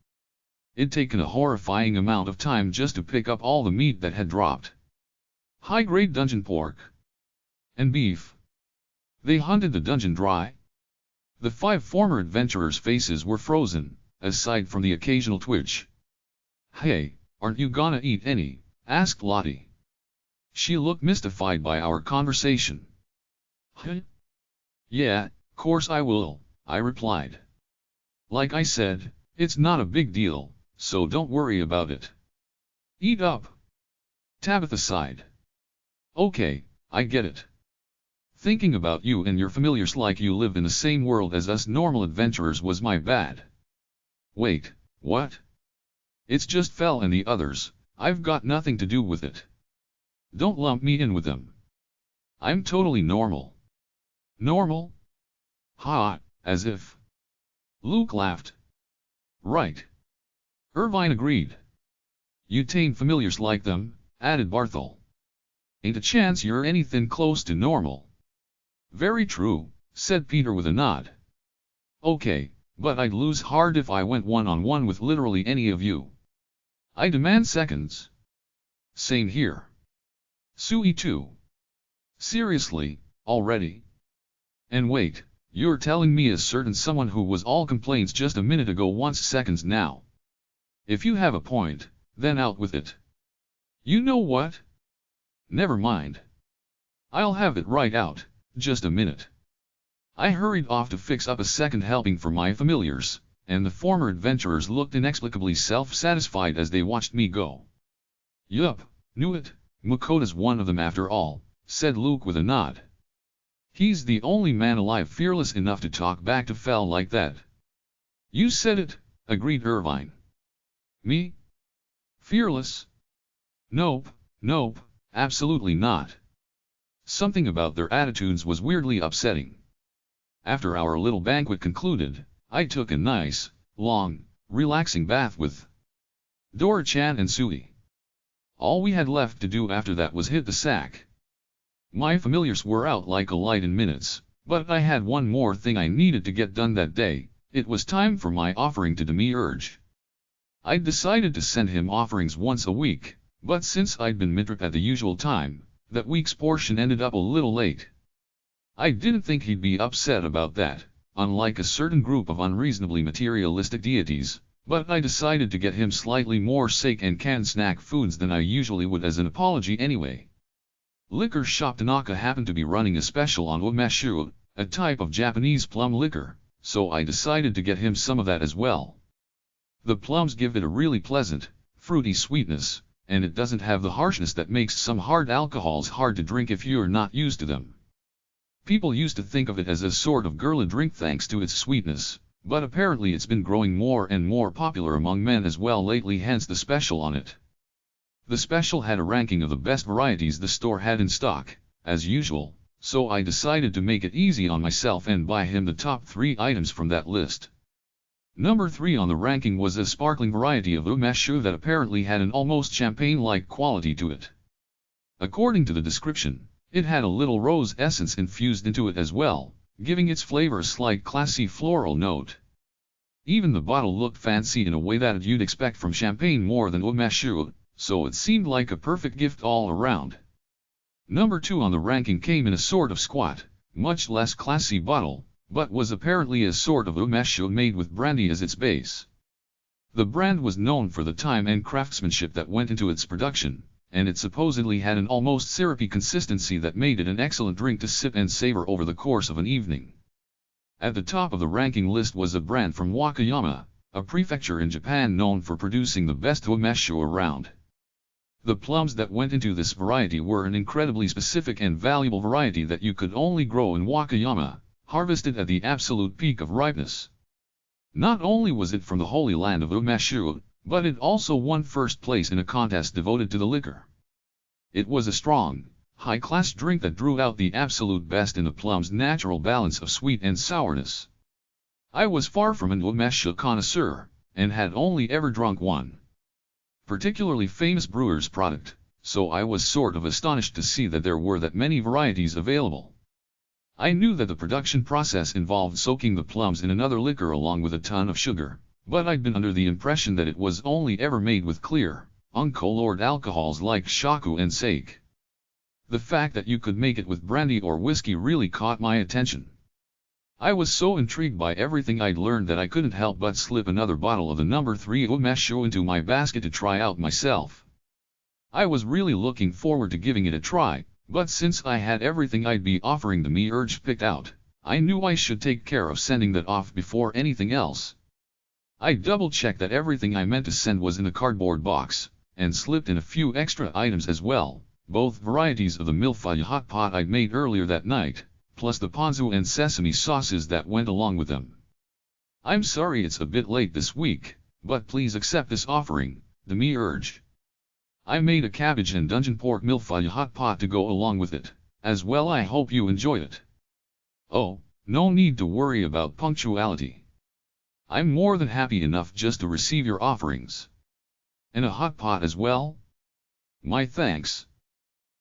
It'd taken a horrifying amount of time just to pick up all the meat that had dropped. High-grade dungeon pork and beef. They hunted the dungeon dry. The 5 former adventurers' faces were frozen, aside from the occasional twitch. Hey, aren't you gonna eat any? Asked Lottie. She looked mystified by our conversation. Huh? Yeah, course I will, I replied. Like I said, it's not a big deal, so don't worry about it. Eat up. Tabitha sighed. Okay, I get it. Thinking about you and your familiars like you live in the same world as us normal adventurers was my bad. Wait, what? It's just Fel and the others, I've got nothing to do with it. Don't lump me in with them. I'm totally normal. Normal? Ha, as if. Luke laughed. Right. Irvine agreed. You tame familiars like them, added Barthol. Ain't a chance you're anything close to normal. Very true, said Peter with a nod. Okay, but I'd lose hard if I went one-on-one with literally any of you. I demand seconds. Same here. Sui too. Seriously, already? And wait, you're telling me a certain someone who was all complaints just a minute ago wants seconds now. If you have a point, then out with it. You know what? Never mind. I'll have it right out, just a minute. I hurried off to fix up a second helping for my familiars, and the former adventurers looked inexplicably self-satisfied as they watched me go. Yup, knew it, Makoto's one of them after all, said Luke with a nod. He's the only man alive fearless enough to talk back to Fel like that. You said it, agreed Irvine. Me? Fearless? Nope, nope, absolutely not. Something about their attitudes was weirdly upsetting. After our little banquet concluded, I took a nice, long, relaxing bath with Dora-chan and Sui. All we had left to do after that was hit the sack. My familiars were out like a light in minutes, But I had one more thing I needed to get done that day. It was time for my offering to Demiurge. I'd decided to send him offerings once a week, but since I'd been midtrip at the usual time, that week's portion ended up a little late. I didn't think he'd be upset about that, unlike a certain group of unreasonably materialistic deities, but I decided to get him slightly more sake and canned snack foods than I usually would as an apology anyway. Liquor shop Tanaka happened to be running a special on umeshu, a type of Japanese plum liquor, so I decided to get him some of that as well. The plums give it a really pleasant, fruity sweetness, and it doesn't have the harshness that makes some hard alcohols hard to drink if you're not used to them. People used to think of it as a sort of girly drink thanks to its sweetness, but apparently it's been growing more and more popular among men as well lately, hence the special on it. The special had a ranking of the best varieties the store had in stock, as usual, so I decided to make it easy on myself and buy him the top 3 items from that list. Number 3 on the ranking was a sparkling variety of umeshu that apparently had an almost champagne-like quality to it. According to the description, it had a little rose essence infused into it as well, giving its flavor a slight classy floral note. Even the bottle looked fancy in a way that you'd expect from champagne more than umeshu, so it seemed like a perfect gift all around. Number 2 on the ranking came in a sort of squat, much less classy bottle, but was apparently a sort of umeshu made with brandy as its base. The brand was known for the time and craftsmanship that went into its production, and it supposedly had an almost syrupy consistency that made it an excellent drink to sip and savor over the course of an evening. At the top of the ranking list was a brand from Wakayama, a prefecture in Japan known for producing the best umeshu around. The plums that went into this variety were an incredibly specific and valuable variety that you could only grow in Wakayama, harvested at the absolute peak of ripeness. Not only was it from the holy land of umeshu, but it also won first place in a contest devoted to the liquor. It was a strong, high-class drink that drew out the absolute best in the plum's natural balance of sweet and sourness. I was far from an umeshu connoisseur, and had only ever drunk one particularly famous brewer's product, so I was sort of astonished to see that there were that many varieties available. I knew that the production process involved soaking the plums in another liquor along with a ton of sugar, but I'd been under the impression that it was only ever made with clear, uncolored alcohols like shaku and sake. The fact that you could make it with brandy or whiskey really caught my attention. I was so intrigued by everything I'd learned that I couldn't help but slip another bottle of the number 3 umeshu into my basket to try out myself. I was really looking forward to giving it a try, but since I had everything I'd be offering Demiurge picked out, I knew I should take care of sending that off before anything else. I double-checked that everything I meant to send was in the cardboard box, and slipped in a few extra items as well, both varieties of the milfaya hot pot I'd made earlier that night, plus the ponzu and sesame sauces that went along with them. I'm sorry it's a bit late this week, but please accept this offering, Demiurge. I made a cabbage and dungeon pork milfaya hot pot to go along with it, as well. I hope you enjoy it. Oh, no need to worry about punctuality. I'm more than happy enough just to receive your offerings. And a hot pot as well? My thanks.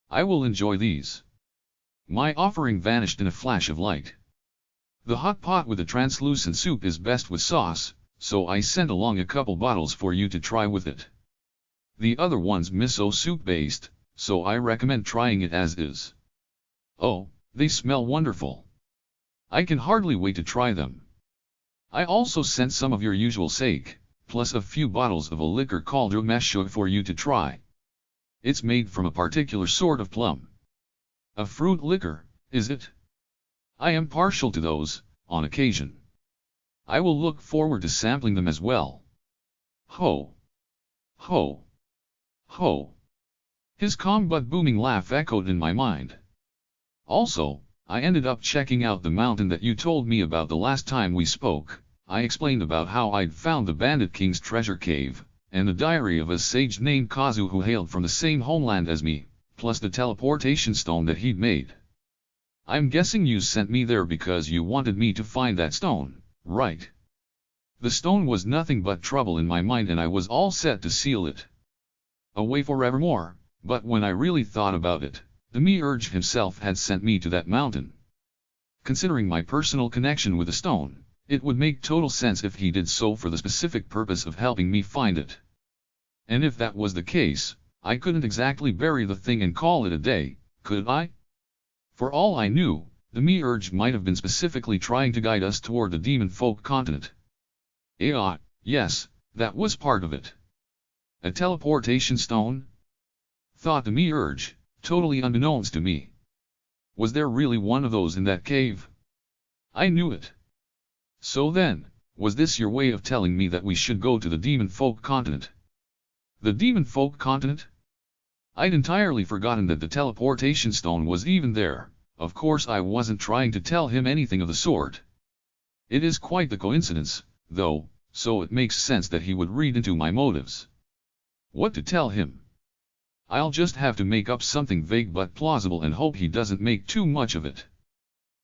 I will enjoy these. My offering vanished in a flash of light. The hot pot with the translucent soup is best with sauce, so I sent along a couple bottles for you to try with it. The other one's miso soup based, so I recommend trying it as is. Oh, they smell wonderful. I can hardly wait to try them. I also sent some of your usual sake, plus a few bottles of a liquor called umeshu for you to try. It's made from a particular sort of plum. A fruit liquor, is it? I am partial to those, on occasion. I will look forward to sampling them as well. Ho! Ho! Ho! His calm but booming laugh echoed in my mind. Also, I ended up checking out the mountain that you told me about the last time we spoke. I explained about how I'd found the Bandit King's treasure cave, and the diary of a sage named Kazu who hailed from the same homeland as me, plus the teleportation stone that he'd made. I'm guessing you sent me there because you wanted me to find that stone, right? The stone was nothing but trouble in my mind and I was all set to seal it away forevermore, but when I really thought about it, Demiurge himself had sent me to that mountain. Considering my personal connection with the stone, it would make total sense if he did so for the specific purpose of helping me find it. And if that was the case, I couldn't exactly bury the thing and call it a day, could I? For all I knew, the me-urge might have been specifically trying to guide us toward the demon folk continent. Yes, that was part of it. A teleportation stone? Thought the me-urge, totally unbeknownst to me. Was there really one of those in that cave? I knew it. So then, was this your way of telling me that we should go to the demon folk continent? The demon folk continent? I'd entirely forgotten that the teleportation stone was even there. Of course I wasn't trying to tell him anything of the sort. It is quite the coincidence, though, so it makes sense that he would read into my motives. What to tell him? I'll just have to make up something vague but plausible and hope he doesn't make too much of it.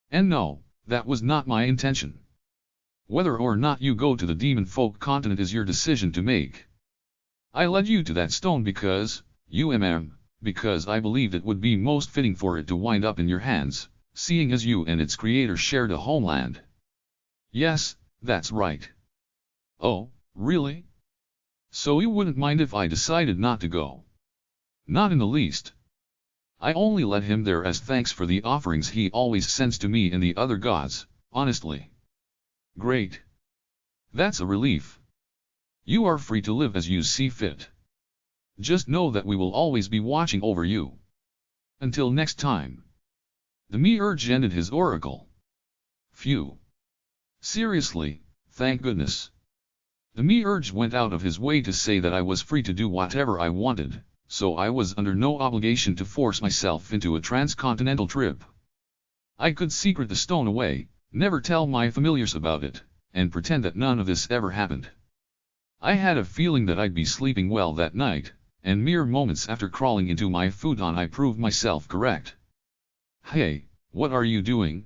And no, that was not my intention. Whether or not you go to the demon folk continent is your decision to make. I led you to that stone because I believed it would be most fitting for it to wind up in your hands, seeing as you and its creator shared a homeland. Yes, that's right. Oh, really? So you wouldn't mind if I decided not to go? Not in the least. I only led him there as thanks for the offerings he always sends to me and the other gods, honestly. Great. That's a relief. You are free to live as you see fit. Just know that we will always be watching over you. Until next time. The me-urge ended his oracle. Phew. Seriously, thank goodness. The me-urge went out of his way to say that I was free to do whatever I wanted, so I was under no obligation to force myself into a transcontinental trip. I could secret the stone away, never tell my familiars about it, and pretend that none of this ever happened. I had a feeling that I'd be sleeping well that night, and mere moments after crawling into my futon I proved myself correct. Hey, what are you doing?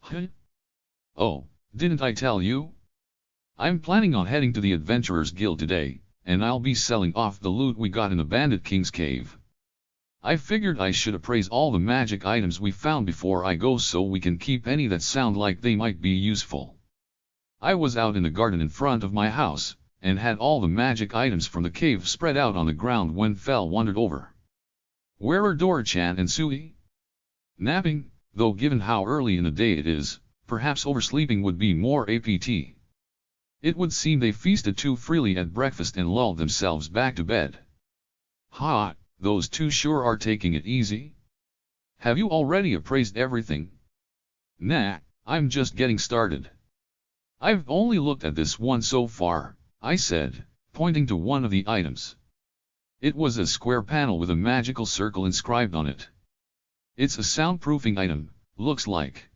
Huh? Oh, didn't I tell you? I'm planning on heading to the Adventurers Guild today, and I'll be selling off the loot we got in the Bandit King's cave. I figured I should appraise all the magic items we found before I go so we can keep any that sound like they might be useful. I was out in the garden in front of my house, and had all the magic items from the cave spread out on the ground when Fel wandered over. Where are Dora-chan and Sui? Napping, though given how early in the day it is, perhaps oversleeping would be more apt. It would seem they feasted too freely at breakfast and lulled themselves back to bed. Ha, those two sure are taking it easy. Have you already appraised everything? Nah, I'm just getting started. I've only looked at this one so far, I said, pointing to one of the items. It was a square panel with a magical circle inscribed on it. It's a soundproofing item, looks like.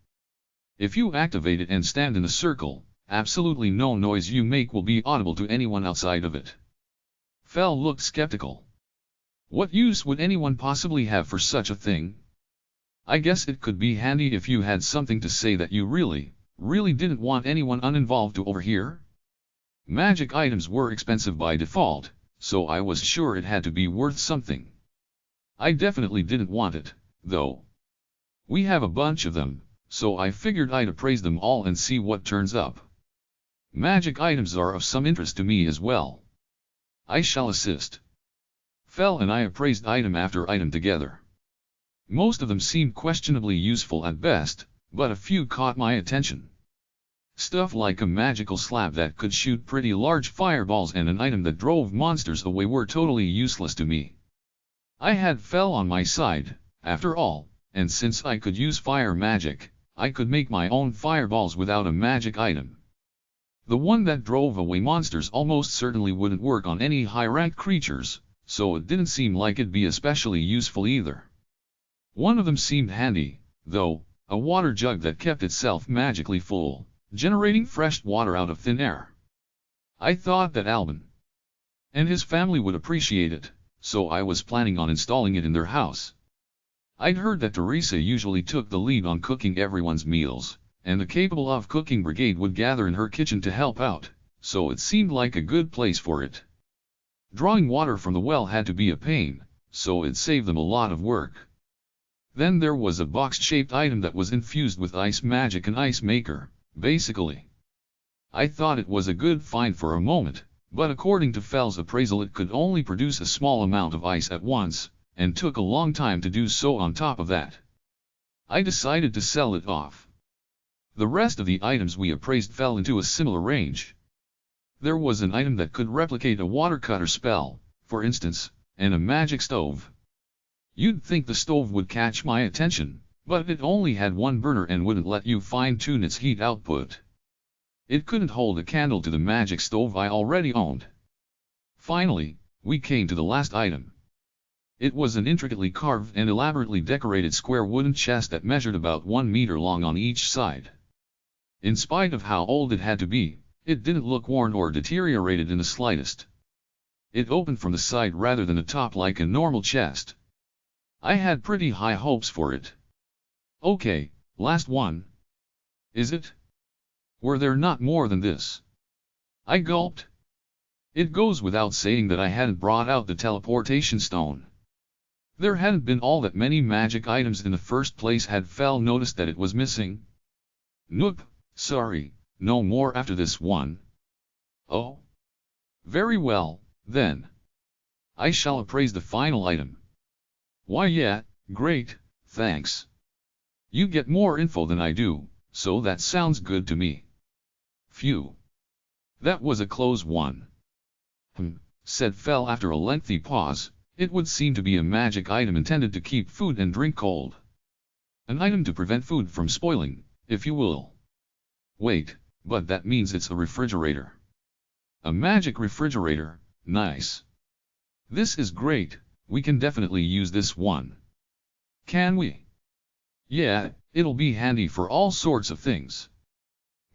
If you activate it and stand in the circle, absolutely no noise you make will be audible to anyone outside of it. Fel looked skeptical. What use would anyone possibly have for such a thing? I guess it could be handy if you had something to say that you really didn't want anyone uninvolved to overhear. Magic items were expensive by default, so I was sure it had to be worth something. I definitely didn't want it, though. We have a bunch of them, so I figured I'd appraise them all and see what turns up. Magic items are of some interest to me as well. I shall assist. Fel and I appraised item after item together. Most of them seemed questionably useful at best, but a few caught my attention. Stuff like a magical slab that could shoot pretty large fireballs and an item that drove monsters away were totally useless to me. I had Fel on my side, after all, and since I could use fire magic, I could make my own fireballs without a magic item. The one that drove away monsters almost certainly wouldn't work on any high-ranked creatures, so it didn't seem like it'd be especially useful either. One of them seemed handy, though, a water jug that kept itself magically full, generating fresh water out of thin air. I thought that Albin and his family would appreciate it, so I was planning on installing it in their house. I'd heard that Teresa usually took the lead on cooking everyone's meals, and the capable of cooking brigade would gather in her kitchen to help out, so it seemed like a good place for it. Drawing water from the well had to be a pain, so it saved them a lot of work. Then there was a box-shaped item that was infused with ice magic, an ice maker, basically. I thought it was a good find for a moment, but according to Fell's appraisal it could only produce a small amount of ice at once, and took a long time to do so on top of that. I decided to sell it off. The rest of the items we appraised fell into a similar range. There was an item that could replicate a water cutter spell, for instance, and a magic stove. You'd think the stove would catch my attention, but it only had one burner and wouldn't let you fine-tune its heat output. It couldn't hold a candle to the magic stove I already owned. Finally, we came to the last item. It was an intricately carved and elaborately decorated square wooden chest that measured about 1 meter long on each side. In spite of how old it had to be, it didn't look worn or deteriorated in the slightest. It opened from the side rather than the top like a normal chest. I had pretty high hopes for it. Okay, last one. Is it? Were there not more than this? I gulped. It goes without saying that I hadn't brought out the teleportation stone. There hadn't been all that many magic items in the first place had Fell noticed that it was missing. Nope, sorry, no more after this one. Oh? Very well, then. I shall appraise the final item. Why yeah, great, thanks. You get more info than I do, so that sounds good to me. Phew. That was a close one. Said Fell after a lengthy pause. It would seem to be a magic item intended to keep food and drink cold. An item to prevent food from spoiling, if you will. Wait, but that means it's a refrigerator. A magic refrigerator, nice. This is great, we can definitely use this one. Can we? Yeah, it'll be handy for all sorts of things.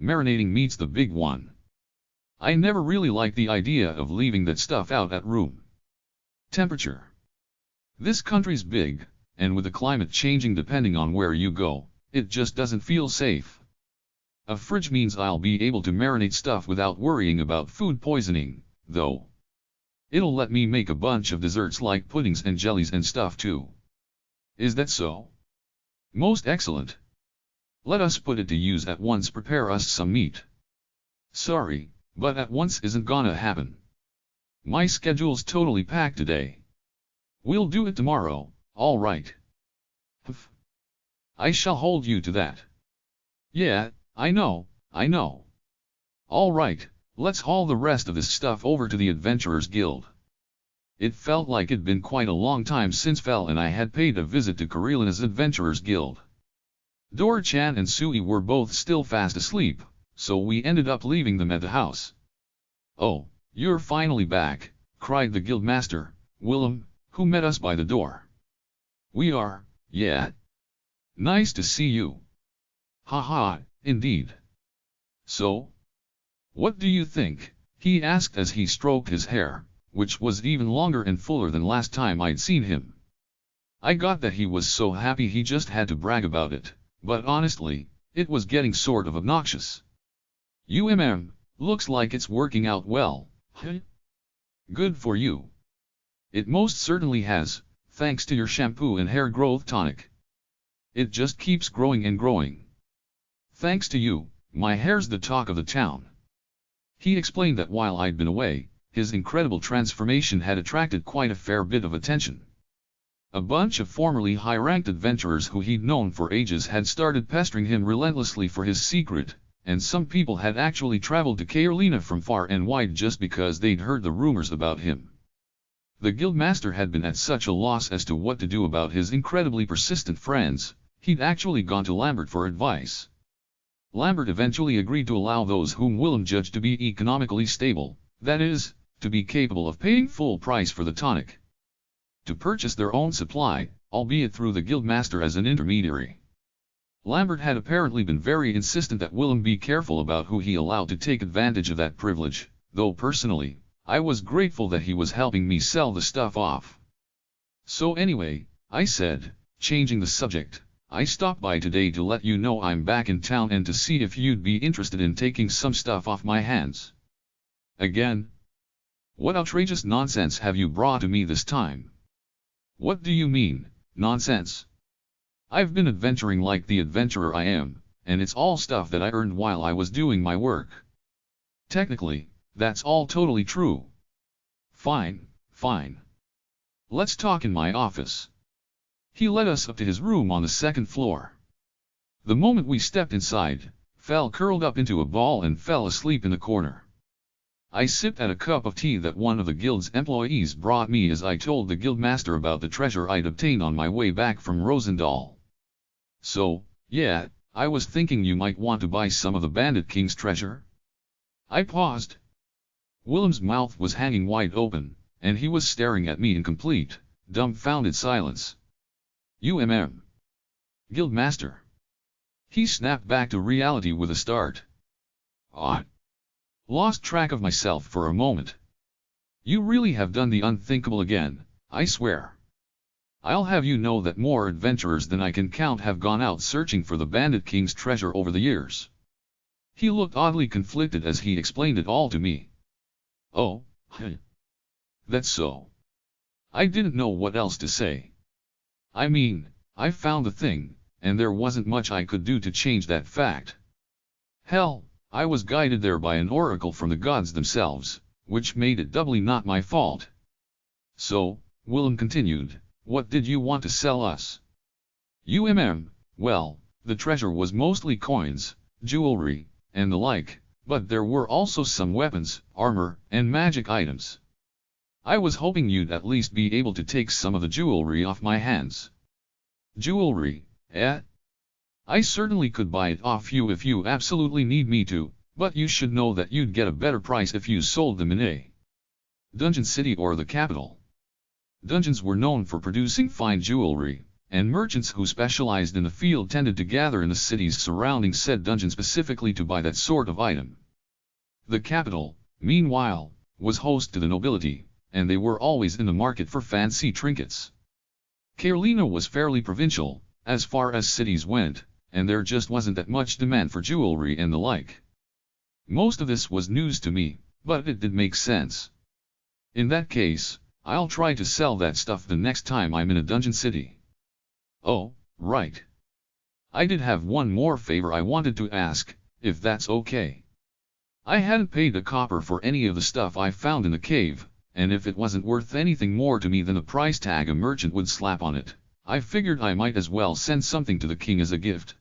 Marinating meat's the big one. I never really liked the idea of leaving that stuff out at room temperature. This country's big, and with the climate changing depending on where you go, it just doesn't feel safe. A fridge means I'll be able to marinate stuff without worrying about food poisoning, though. It'll let me make a bunch of desserts like puddings and jellies and stuff too. Is that so? Most excellent. Let us put it to use at once. Prepare us some meat. Sorry, but at once isn't gonna happen. My schedule's totally packed today. We'll do it tomorrow, all right. I shall hold you to that. Yeah, I know. All right, let's haul the rest of this stuff over to the Adventurers Guild. It felt like it'd been quite a long time since Fell and I had paid a visit to Karelina's Adventurers Guild. Dora-chan and Sui were both still fast asleep, so we ended up leaving them at the house. Oh, you're finally back, cried the guildmaster, Willem, who met us by the door. We are, yeah. Nice to see you. Haha, indeed. So? What do you think? He asked as he stroked his hair, which was even longer and fuller than last time I'd seen him. I got that he was so happy he just had to brag about it, but honestly, it was getting sort of obnoxious. Looks like it's working out well, huh? Good for you. It most certainly has, thanks to your shampoo and hair growth tonic. It just keeps growing and growing. Thanks to you, my hair's the talk of the town. He explained that while I'd been away, his incredible transformation had attracted quite a fair bit of attention. A bunch of formerly high-ranked adventurers who he'd known for ages had started pestering him relentlessly for his secret, and some people had actually traveled to Karelina from far and wide just because they'd heard the rumors about him. The guildmaster had been at such a loss as to what to do about his incredibly persistent friends, he'd actually gone to Lambert for advice. Lambert eventually agreed to allow those whom Willem judged to be economically stable, that is, to be capable of paying full price for the tonic, to purchase their own supply, albeit through the guildmaster as an intermediary. Lambert had apparently been very insistent that Willem be careful about who he allowed to take advantage of that privilege, though personally, I was grateful that he was helping me sell the stuff off. So anyway, I said, changing the subject, I stopped by today to let you know I'm back in town and to see if you'd be interested in taking some stuff off my hands. Again? What outrageous nonsense have you brought to me this time? What do you mean, nonsense? I've been adventuring like the adventurer I am, and it's all stuff that I earned while I was doing my work. Technically, that's all totally true. Fine, fine. Let's talk in my office. He led us up to his room on the second floor. The moment we stepped inside, Fel curled up into a ball and fell asleep in the corner. I sipped at a cup of tea that one of the guild's employees brought me as I told the guildmaster about the treasure I'd obtained on my way back from Rosendahl. So, yeah, I was thinking you might want to buy some of the Bandit King's treasure. I paused. Willem's mouth was hanging wide open, and he was staring at me in complete, dumbfounded silence. Guildmaster. He snapped back to reality with a start. Lost track of myself for a moment. You really have done the unthinkable again, I swear. I'll have you know that more adventurers than I can count have gone out searching for the Bandit King's treasure over the years. He looked oddly conflicted as he explained it all to me. Oh, that's so. I didn't know what else to say. I mean, I found the thing, and there wasn't much I could do to change that fact. Hell, I was guided there by an oracle from the gods themselves, which made it doubly not my fault. So, Willem continued, what did you want to sell us? Well, the treasure was mostly coins, jewelry, and the like, but there were also some weapons, armor, and magic items. I was hoping you'd at least be able to take some of the jewelry off my hands. Jewelry, eh? I certainly could buy it off you if you absolutely need me to, but you should know that you'd get a better price if you sold them in a dungeon city or the capital. Dungeons were known for producing fine jewelry, and merchants who specialized in the field tended to gather in the cities surrounding said dungeon specifically to buy that sort of item. The capital, meanwhile, was host to the nobility, and they were always in the market for fancy trinkets. Carolina was fairly provincial, as far as cities went, and there just wasn't that much demand for jewelry and the like. Most of this was news to me, but it did make sense. In that case, I'll try to sell that stuff the next time I'm in a dungeon city. Oh, right. I did have one more favor I wanted to ask, if that's okay. I hadn't paid a copper for any of the stuff I found in the cave, and if it wasn't worth anything more to me than the price tag a merchant would slap on it, I figured I might as well send something to the king as a gift.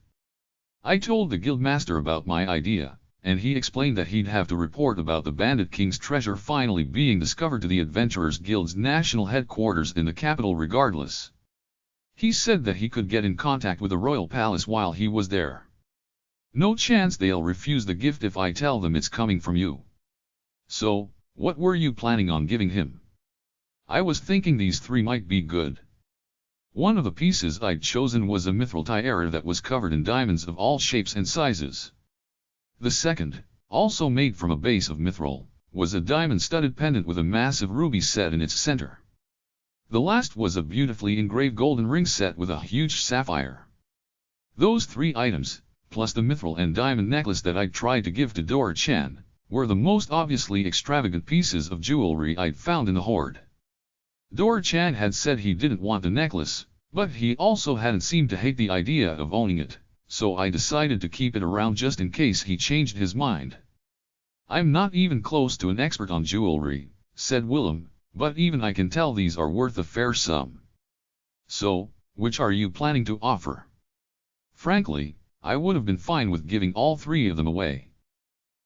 I told the guildmaster about my idea, and he explained that he'd have to report about the Bandit King's treasure finally being discovered to the Adventurers Guild's national headquarters in the capital regardless. He said that he could get in contact with the royal palace while he was there. No chance they'll refuse the gift if I tell them it's coming from you. So, what were you planning on giving him? I was thinking these three might be good. One of the pieces I'd chosen was a mithril tiara that was covered in diamonds of all shapes and sizes. The second, also made from a base of mithril, was a diamond-studded pendant with a massive ruby set in its center. The last was a beautifully engraved golden ring set with a huge sapphire. Those three items, plus the mithril and diamond necklace that I'd tried to give to Dora-chan, were the most obviously extravagant pieces of jewelry I'd found in the hoard. Dora-chan had said he didn't want the necklace, but he also hadn't seemed to hate the idea of owning it, so I decided to keep it around just in case he changed his mind. I'm not even close to an expert on jewelry, said Willem, but even I can tell these are worth a fair sum. So, which are you planning to offer? Frankly, I would have been fine with giving all three of them away.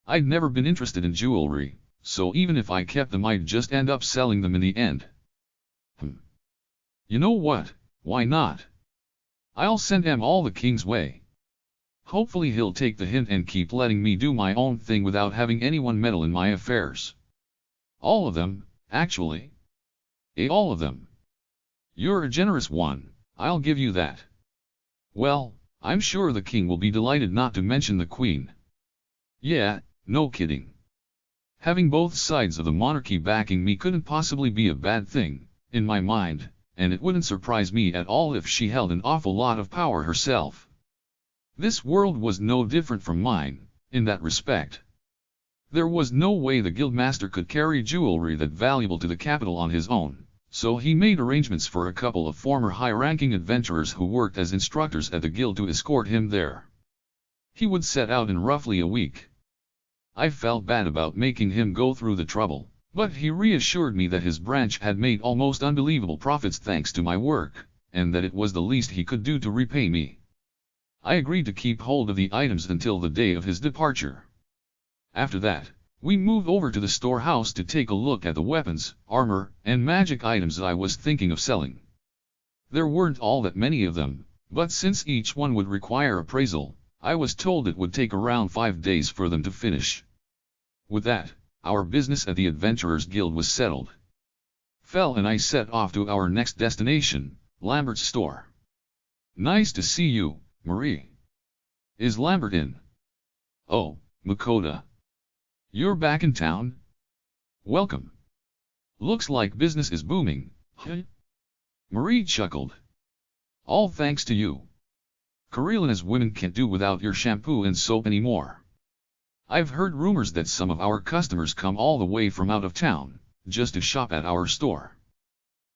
I'd never been interested in jewelry, so even if I kept them I'd just end up selling them in the end. You know what, why not? I'll send them all the king's way. Hopefully he'll take the hint and keep letting me do my own thing without having anyone meddle in my affairs. All of them, actually. All of them. You're a generous one, I'll give you that. Well, I'm sure the king will be delighted, not to mention the queen. Yeah, no kidding. Having both sides of the monarchy backing me couldn't possibly be a bad thing, in my mind, and it wouldn't surprise me at all if she held an awful lot of power herself. This world was no different from mine, in that respect. There was no way the guildmaster could carry jewelry that valuable to the capital on his own, so he made arrangements for a couple of former high-ranking adventurers who worked as instructors at the guild to escort him there. He would set out in roughly a week. I felt bad about making him go through the trouble, but he reassured me that his branch had made almost unbelievable profits thanks to my work, and that it was the least he could do to repay me. I agreed to keep hold of the items until the day of his departure. After that, we moved over to the storehouse to take a look at the weapons, armor, and magic items that I was thinking of selling. There weren't all that many of them, but since each one would require appraisal, I was told it would take around 5 days for them to finish. With that, our business at the Adventurers Guild was settled. Fel and I set off to our next destination, Lambert's store. Nice to see you, Marie. Is Lambert in? Oh, Makoto. You're back in town? Welcome. Looks like business is booming, huh? Marie chuckled. All thanks to you. Karelina's women can't do without your shampoo and soap anymore. I've heard rumors that some of our customers come all the way from out of town, just to shop at our store.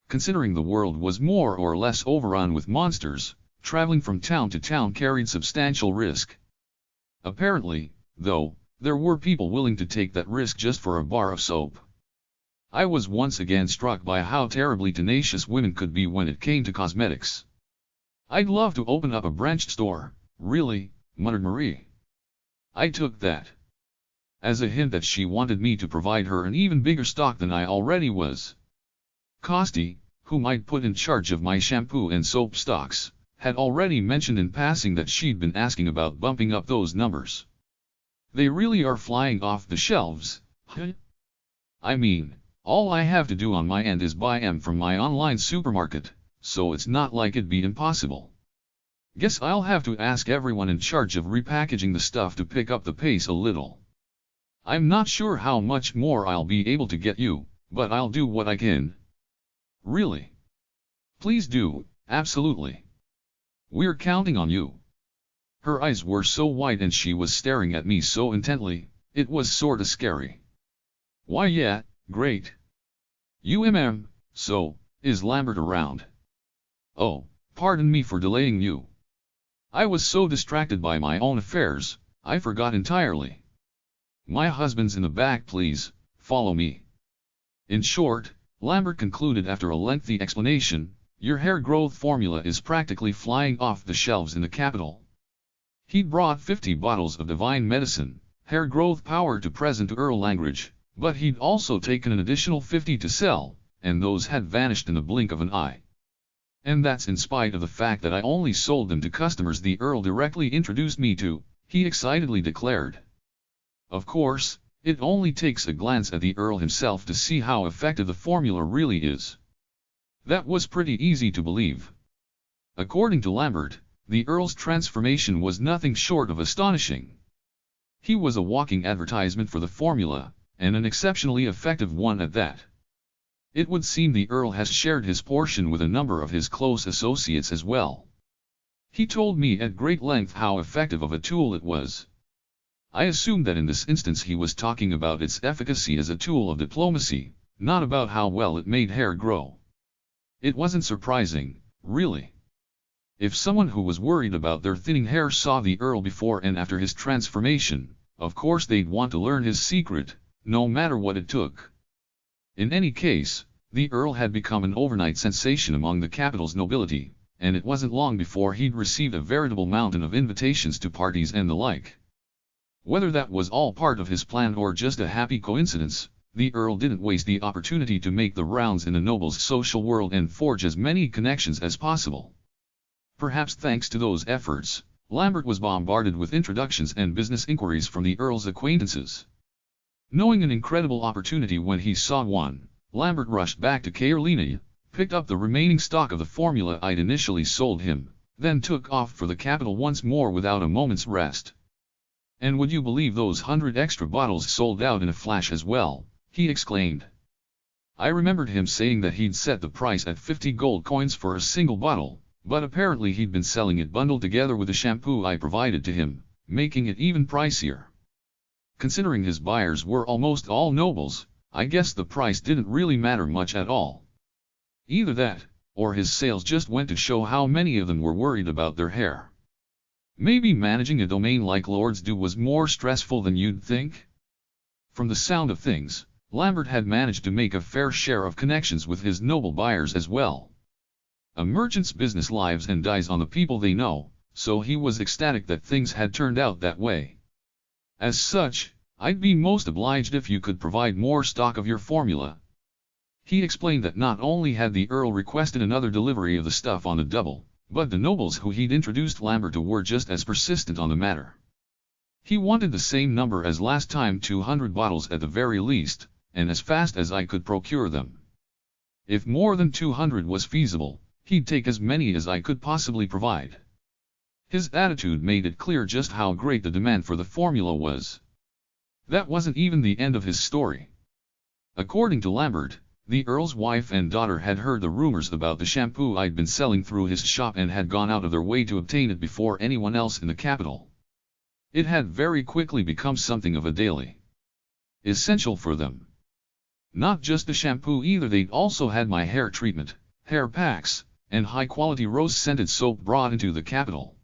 Considering the world was more or less overrun with monsters, traveling from town to town carried substantial risk. Apparently, though, there were people willing to take that risk just for a bar of soap. I was once again struck by how terribly tenacious women could be when it came to cosmetics. I'd love to open up a branched store, really, muttered Marie. I took that as a hint that she wanted me to provide her an even bigger stock than I already was. Kosti, whom I'd put in charge of my shampoo and soap stocks, had already mentioned in passing that she'd been asking about bumping up those numbers. They really are flying off the shelves, huh? I mean, all I have to do on my end is buy them from my online supermarket, so it's not like it'd be impossible. Guess I'll have to ask everyone in charge of repackaging the stuff to pick up the pace a little. I'm not sure how much more I'll be able to get you, but I'll do what I can. Really? Please do, absolutely. We're counting on you. Her eyes were so wide and she was staring at me so intently, it was sorta scary. Why yeah, great. So, is Lambert around? Oh, pardon me for delaying you. I was so distracted by my own affairs, I forgot entirely. My husband's in the back, please, follow me. In short, Lambert concluded after a lengthy explanation, your hair growth formula is practically flying off the shelves in the capital. He'd brought 50 bottles of divine medicine, hair growth power to present to Earl Langridge, but he'd also taken an additional 50 to sell, and those had vanished in the blink of an eye. And that's in spite of the fact that I only sold them to customers the Earl directly introduced me to, he excitedly declared. Of course, it only takes a glance at the Earl himself to see how effective the formula really is. That was pretty easy to believe. According to Lambert, the Earl's transformation was nothing short of astonishing. He was a walking advertisement for the formula, and an exceptionally effective one at that. It would seem the Earl has shared his portion with a number of his close associates as well. He told me at great length how effective of a tool it was. I assumed that in this instance he was talking about its efficacy as a tool of diplomacy, not about how well it made hair grow. It wasn't surprising, really. If someone who was worried about their thinning hair saw the Earl before and after his transformation, of course they'd want to learn his secret, no matter what it took. In any case, the Earl had become an overnight sensation among the capital's nobility, and it wasn't long before he'd received a veritable mountain of invitations to parties and the like. Whether that was all part of his plan or just a happy coincidence, the Earl didn't waste the opportunity to make the rounds in the noble's social world and forge as many connections as possible. Perhaps thanks to those efforts, Lambert was bombarded with introductions and business inquiries from the Earl's acquaintances. Knowing an incredible opportunity when he saw one, Lambert rushed back to Karelina, picked up the remaining stock of the formula I'd initially sold him, then took off for the capital once more without a moment's rest. And would you believe those 100 extra bottles sold out in a flash as well, he exclaimed. I remembered him saying that he'd set the price at 50 gold coins for a single bottle, but apparently he'd been selling it bundled together with the shampoo I provided to him, making it even pricier. Considering his buyers were almost all nobles, I guess the price didn't really matter much at all. Either that, or his sales just went to show how many of them were worried about their hair. Maybe managing a domain like lords do was more stressful than you'd think? From the sound of things, Lambert had managed to make a fair share of connections with his noble buyers as well. A merchant's business lives and dies on the people they know, so he was ecstatic that things had turned out that way. As such, I'd be most obliged if you could provide more stock of your formula. He explained that not only had the Earl requested another delivery of the stuff on the double, but the nobles who he'd introduced Lambert to were just as persistent on the matter. He wanted the same number as last time, 200 bottles at the very least, and as fast as I could procure them. If more than 200 was feasible, he'd take as many as I could possibly provide. His attitude made it clear just how great the demand for the formula was. That wasn't even the end of his story. According to Lambert, the Earl's wife and daughter had heard the rumors about the shampoo I'd been selling through his shop and had gone out of their way to obtain it before anyone else in the capital. It had very quickly become something of a daily essential for them. Not just the shampoo either, they'd also had my hair treatment, hair packs, and high-quality rose-scented soap brought into the capital.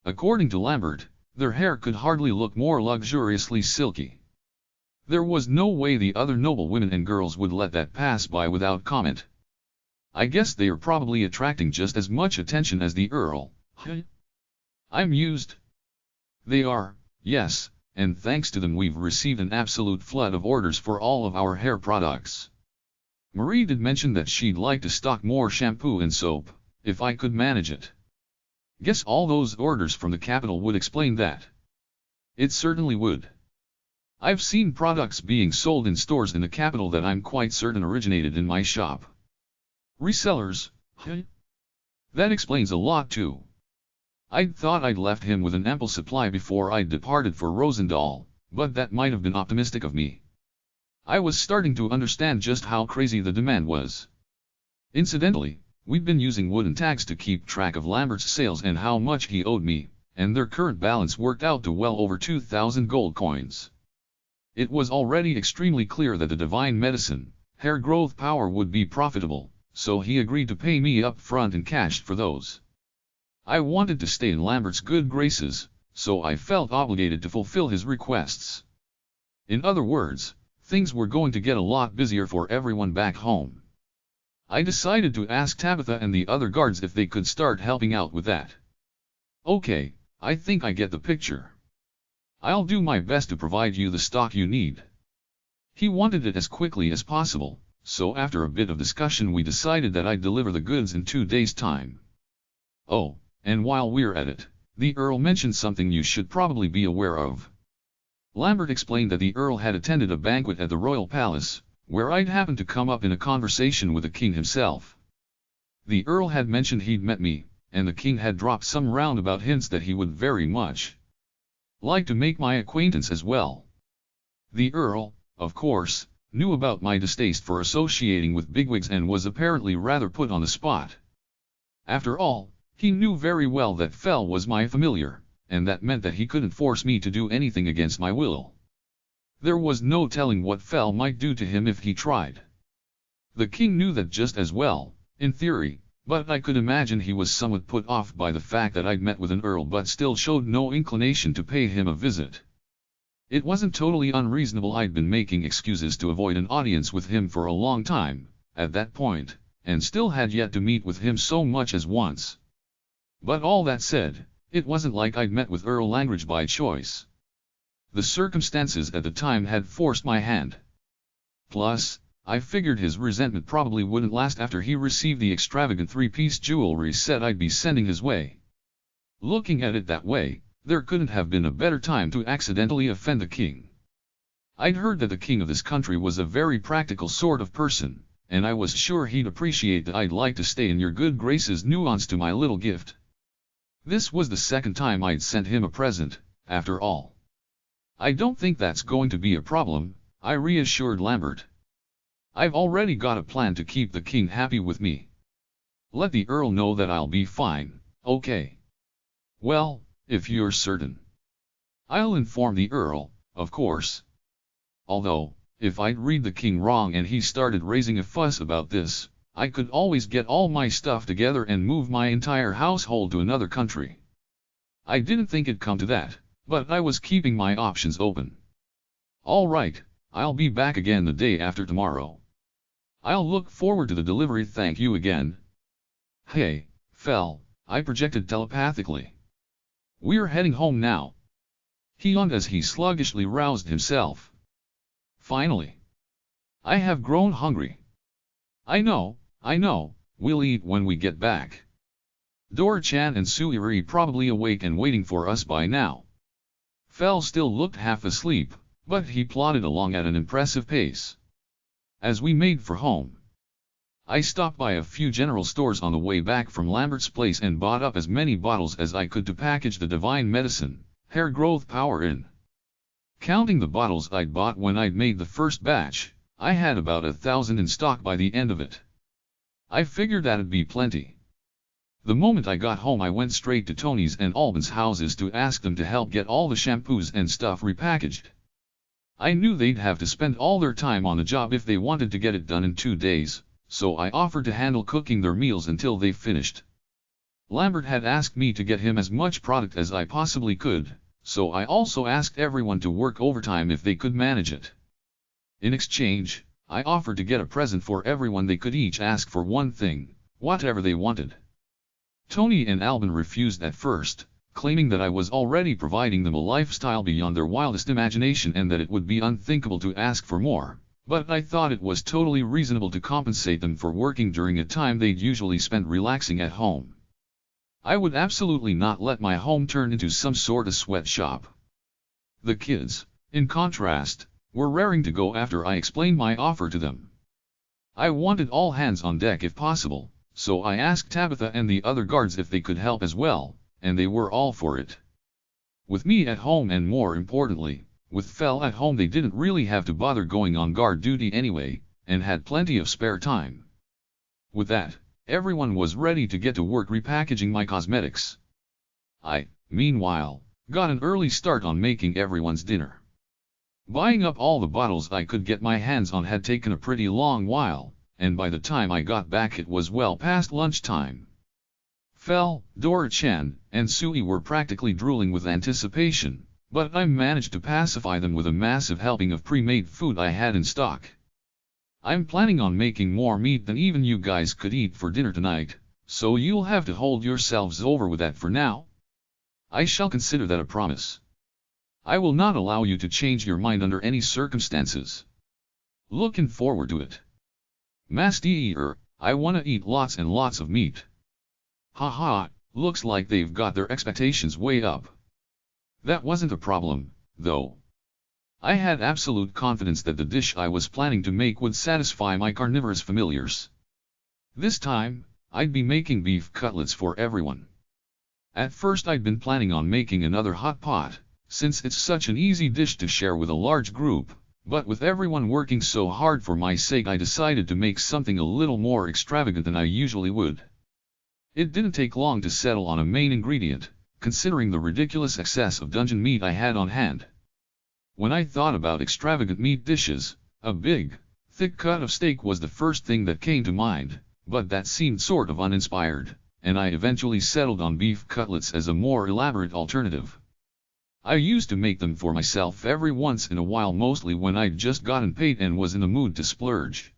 According to Lambert, their hair could hardly look more luxuriously silky. There was no way the other noble women and girls would let that pass by without comment. I guess they are probably attracting just as much attention as the Earl. I mused. They are, yes, and thanks to them we've received an absolute flood of orders for all of our hair products. Marie did mention that she'd like to stock more shampoo and soap, if I could manage it. Guess all those orders from the capital would explain that. It certainly would. I've seen products being sold in stores in the capital that I'm quite certain originated in my shop. Resellers? That explains a lot too. I'd thought I'd left him with an ample supply before I'd departed for Rosendahl, but that might have been optimistic of me. I was starting to understand just how crazy the demand was. Incidentally, we'd been using wooden tags to keep track of Lambert's sales and how much he owed me, and their current balance worked out to well over 2,000 gold coins. It was already extremely clear that the divine medicine, hair growth power, would be profitable, so he agreed to pay me up front in cash for those. I wanted to stay in Lambert's good graces, so I felt obligated to fulfill his requests. In other words, things were going to get a lot busier for everyone back home. I decided to ask Tabitha and the other guards if they could start helping out with that. Okay, I think I get the picture. I'll do my best to provide you the stock you need. He wanted it as quickly as possible, so after a bit of discussion we decided that I'd deliver the goods in 2 days' time. Oh, and while we're at it, the Earl mentioned something you should probably be aware of. Lambert explained that the Earl had attended a banquet at the royal palace, where I'd happened to come up in a conversation with the king himself. The Earl had mentioned he'd met me, and the king had dropped some roundabout hints that he would very much like to make my acquaintance as well. The Earl, of course, knew about my distaste for associating with bigwigs and was apparently rather put on the spot. After all, he knew very well that Fell was my familiar, and that meant that he couldn't force me to do anything against my will. There was no telling what Fell might do to him if he tried. The king knew that just as well, in theory, but I could imagine he was somewhat put off by the fact that I'd met with an earl but still showed no inclination to pay him a visit. It wasn't totally unreasonable. I'd been making excuses to avoid an audience with him for a long time, at that point, and still had yet to meet with him so much as once. But all that said, it wasn't like I'd met with Earl Langridge by choice. The circumstances at the time had forced my hand. Plus, I figured his resentment probably wouldn't last after he received the extravagant 3-piece jewelry set I'd be sending his way. Looking at it that way, there couldn't have been a better time to accidentally offend the king. I'd heard that the king of this country was a very practical sort of person, and I was sure he'd appreciate that I'd like to stay in your good graces nuance to my little gift. This was the second time I'd sent him a present, after all. I don't think that's going to be a problem, I reassured Lambert. I've already got a plan to keep the king happy with me. Let the Earl know that I'll be fine, okay? Well, if you're certain. I'll inform the Earl, of course. Although, if I'd read the king wrong and he started raising a fuss about this, I could always get all my stuff together and move my entire household to another country. I didn't think it'd come to that, but I was keeping my options open. All right, I'll be back again the day after tomorrow. I'll look forward to the delivery. Thank you again. Hey, Fel, I projected telepathically. We're heading home now. He yawned as he sluggishly roused himself. Finally. I have grown hungry. I know, we'll eat when we get back. Dora-chan and Suiri probably awake and waiting for us by now. Fel still looked half asleep, but he plodded along at an impressive pace. As we made for home, I stopped by a few general stores on the way back from Lambert's place and bought up as many bottles as I could to package the divine medicine, hair growth power in. Counting the bottles I'd bought when I'd made the first batch, I had about 1,000 in stock by the end of it. I figured that'd be plenty. The moment I got home I went straight to Tony's and Albin's houses to ask them to help get all the shampoos and stuff repackaged. I knew they'd have to spend all their time on the job if they wanted to get it done in 2 days, so I offered to handle cooking their meals until they finished. Lambert had asked me to get him as much product as I possibly could, so I also asked everyone to work overtime if they could manage it. In exchange, I offered to get a present for everyone. They could each ask for one thing, whatever they wanted. Tony and Albin refused at first, claiming that I was already providing them a lifestyle beyond their wildest imagination and that it would be unthinkable to ask for more, but I thought it was totally reasonable to compensate them for working during a time they'd usually spend relaxing at home. I would absolutely not let my home turn into some sort of sweatshop. The kids, in contrast, were raring to go after I explained my offer to them. I wanted all hands on deck if possible, so I asked Tabitha and the other guards if they could help as well, and they were all for it. With me at home and more importantly, with Fel at home, they didn't really have to bother going on guard duty anyway, and had plenty of spare time. With that, everyone was ready to get to work repackaging my cosmetics. I, meanwhile, got an early start on making everyone's dinner. Buying up all the bottles I could get my hands on had taken a pretty long while, and by the time I got back it was well past lunchtime. Fel, Dora-chan, and Sui were practically drooling with anticipation, but I managed to pacify them with a massive helping of pre-made food I had in stock. I'm planning on making more meat than even you guys could eat for dinner tonight, so you'll have to hold yourselves over with that for now. I shall consider that a promise. I will not allow you to change your mind under any circumstances. Looking forward to it. Master Eater, I wanna eat lots and lots of meat. Haha, looks like they've got their expectations way up. That wasn't a problem, though. I had absolute confidence that the dish I was planning to make would satisfy my carnivorous familiars. This time, I'd be making beef cutlets for everyone. At first I'd been planning on making another hot pot, since it's such an easy dish to share with a large group, but with everyone working so hard for my sake I decided to make something a little more extravagant than I usually would. It didn't take long to settle on a main ingredient, considering the ridiculous excess of dungeon meat I had on hand. When I thought about extravagant meat dishes, a big, thick cut of steak was the first thing that came to mind, but that seemed sort of uninspired, and I eventually settled on beef cutlets as a more elaborate alternative. I used to make them for myself every once in a while, mostly when I'd just gotten paid and was in the mood to splurge.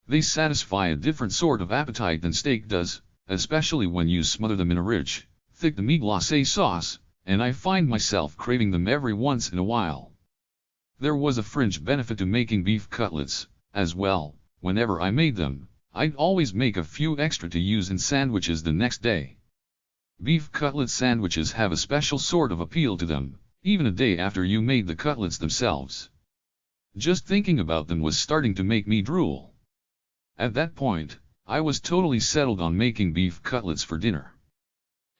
They satisfy a different sort of appetite than steak does, especially when you smother them in a rich, thick demi-glace sauce, and I find myself craving them every once in a while. There was a fringe benefit to making beef cutlets, as well. Whenever I made them, I'd always make a few extra to use in sandwiches the next day. Beef cutlet sandwiches have a special sort of appeal to them, even a day after you made the cutlets themselves. Just thinking about them was starting to make me drool. At that point, I was totally settled on making beef cutlets for dinner.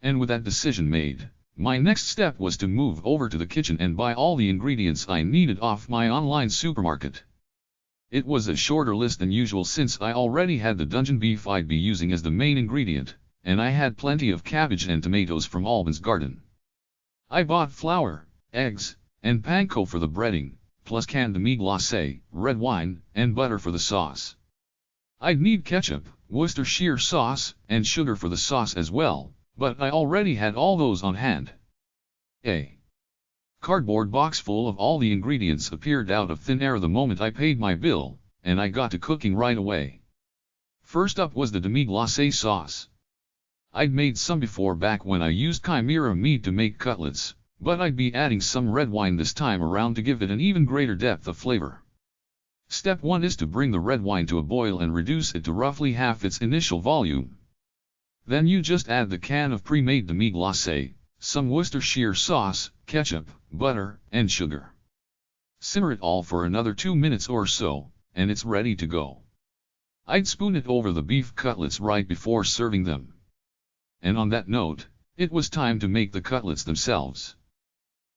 And with that decision made, my next step was to move over to the kitchen and buy all the ingredients I needed off my online supermarket. It was a shorter list than usual since I already had the dungeon beef I'd be using as the main ingredient, and I had plenty of cabbage and tomatoes from Albin's garden. I bought flour, eggs, and panko for the breading, plus canned demi-glace, red wine, and butter for the sauce. I'd need ketchup, Worcestershire sauce, and sugar for the sauce as well, but I already had all those on hand. A cardboard box full of all the ingredients appeared out of thin air the moment I paid my bill, and I got to cooking right away. First up was the demi-glace sauce. I'd made some before back when I used chimera meat to make cutlets, but I'd be adding some red wine this time around to give it an even greater depth of flavor. Step 1 is to bring the red wine to a boil and reduce it to roughly half its initial volume. Then you just add the can of pre-made demi-glace, some Worcestershire sauce, ketchup, butter, and sugar. Simmer it all for another 2 minutes or so, and it's ready to go. I'd spoon it over the beef cutlets right before serving them. And on that note, it was time to make the cutlets themselves.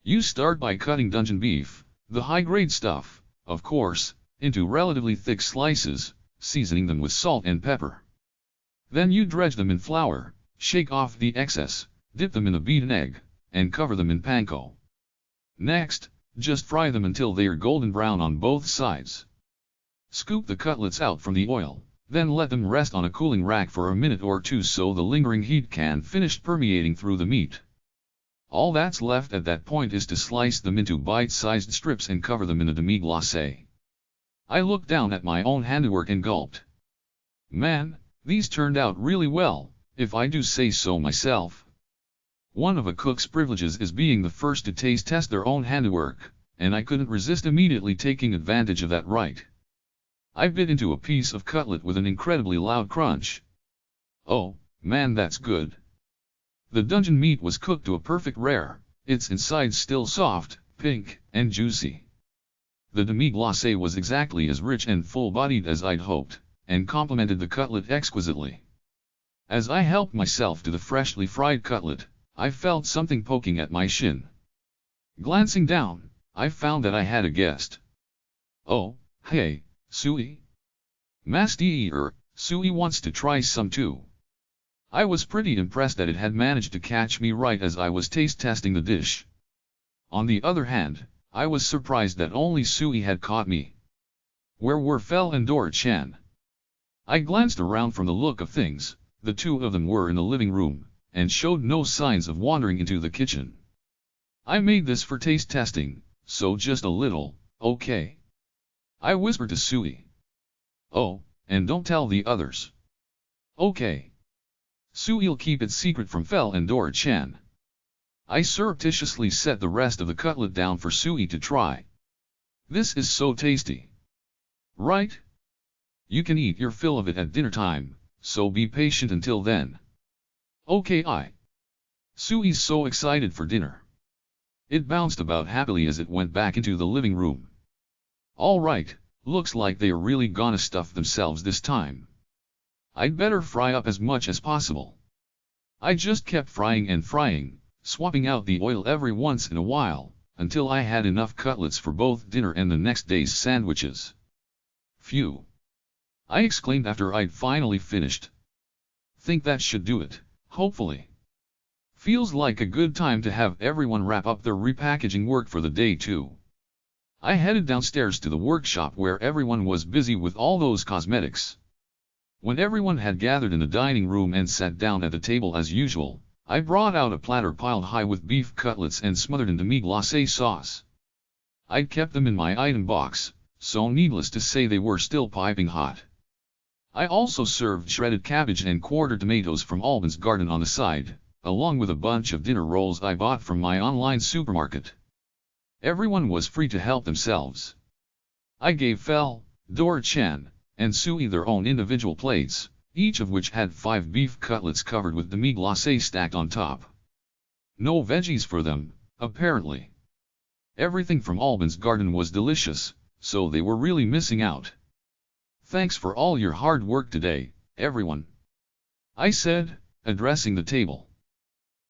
You start by cutting dungeon beef, the high-grade stuff, of course, into relatively thick slices, seasoning them with salt and pepper. Then you dredge them in flour, shake off the excess, dip them in a beaten egg, and cover them in panko. Next, just fry them until they are golden brown on both sides. Scoop the cutlets out from the oil, then let them rest on a cooling rack for a minute or two so the lingering heat can finish permeating through the meat. All that's left at that point is to slice them into bite-sized strips and cover them in a demi-glace. I looked down at my own handiwork and gulped. Man, these turned out really well, if I do say so myself. One of a cook's privileges is being the first to taste test their own handiwork, and I couldn't resist immediately taking advantage of that right. I bit into a piece of cutlet with an incredibly loud crunch. Oh, man, that's good. The dungeon meat was cooked to a perfect rare, its insides still soft, pink, and juicy. The demi-glace was exactly as rich and full-bodied as I'd hoped, and complemented the cutlet exquisitely. As I helped myself to the freshly fried cutlet, I felt something poking at my shin. Glancing down, I found that I had a guest. Oh, hey, Sui? Master, Sui wants to try some too. I was pretty impressed that it had managed to catch me right as I was taste testing the dish. On the other hand, I was surprised that only Sui had caught me. Where were Fel and Dora-chan? I glanced around from the look of things, the two of them were in the living room, and showed no signs of wandering into the kitchen. I made this for taste testing, so just a little, okay? I whispered to Sui. Oh, and don't tell the others. Okay. Sui'll keep it secret from Fel and Dora-chan. I surreptitiously set the rest of the cutlet down for Sui to try. This is so tasty. Right? You can eat your fill of it at dinner time, so be patient until then. Okay. Sui's so excited for dinner. It bounced about happily as it went back into the living room. Alright, looks like they're really gonna stuff themselves this time. I'd better fry up as much as possible. I just kept frying and frying, swapping out the oil every once in a while, until I had enough cutlets for both dinner and the next day's sandwiches. Phew! I exclaimed after I'd finally finished. Think that should do it, hopefully. Feels like a good time to have everyone wrap up their repackaging work for the day too. I headed downstairs to the workshop where everyone was busy with all those cosmetics. When everyone had gathered in the dining room and sat down at the table as usual, I brought out a platter piled high with beef cutlets and smothered in demi-glace sauce. I'd kept them in my item box, so needless to say they were still piping hot. I also served shredded cabbage and quarter tomatoes from Albin's garden on the side, along with a bunch of dinner rolls I bought from my online supermarket. Everyone was free to help themselves. I gave Fel, Dora-chan, and Sui their own individual plates, each of which had 5 beef cutlets covered with demi-glace stacked on top. No veggies for them, apparently. Everything from Albin's garden was delicious, so they were really missing out. Thanks for all your hard work today, everyone. I said, addressing the table.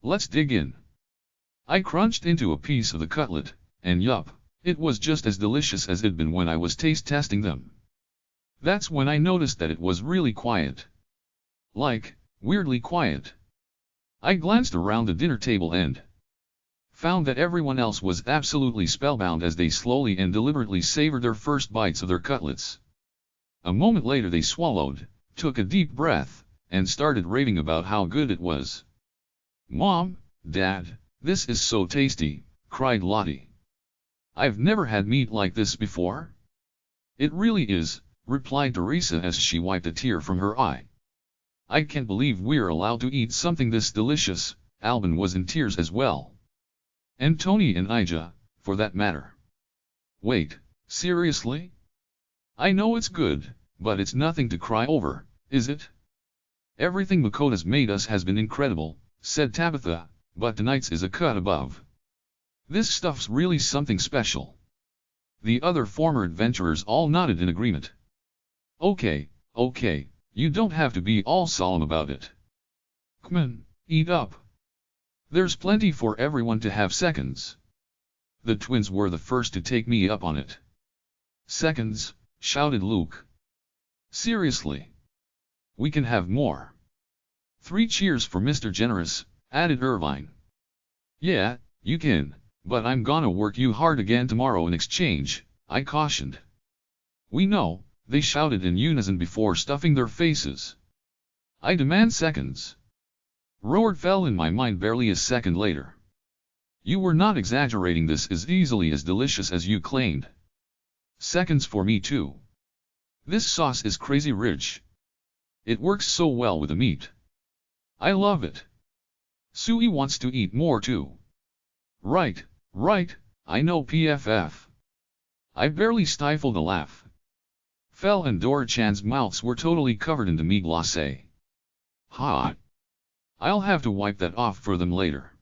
Let's dig in. I crunched into a piece of the cutlet, and yup, it was just as delicious as it'd been when I was taste testing them. That's when I noticed that it was really quiet. Like, weirdly quiet. I glanced around the dinner table and found that everyone else was absolutely spellbound as they slowly and deliberately savored their first bites of their cutlets. A moment later they swallowed, took a deep breath, and started raving about how good it was. "Mom, Dad, this is so tasty," cried Lottie. "I've never had meat like this before." "It really is," replied Teresa as she wiped a tear from her eye. "I can't believe we're allowed to eat something this delicious." Alban was in tears as well. And Tony and Ija, for that matter. "Wait, seriously? I know it's good, but it's nothing to cry over, is it?" "Everything Makota's made us has been incredible," said Tabitha, "but tonight's is a cut above. This stuff's really something special." The other former adventurers all nodded in agreement. Okay, you don't have to be all solemn about it. Come on, eat up. There's plenty for everyone to have." Seconds. The twins were the first to take me up on it. "Seconds," shouted Luke. "Seriously? We can have more." "3 cheers for Mr. Generous," added Irvine. "Yeah, you can, but I'm gonna work you hard again tomorrow in exchange," I cautioned. "We know," they shouted in unison before stuffing their faces. "I demand seconds." Roared fell in my mind barely a second later. "You were not exaggerating, this is easily as delicious as you claimed." "Seconds for me too. This sauce is crazy rich. It works so well with the meat. I love it. Sui wants to eat more too." Right, I know PFF. I barely stifled a laugh. Fel and Dora-chan's mouths were totally covered in demi-glace. Ha! I'll have to wipe that off for them later.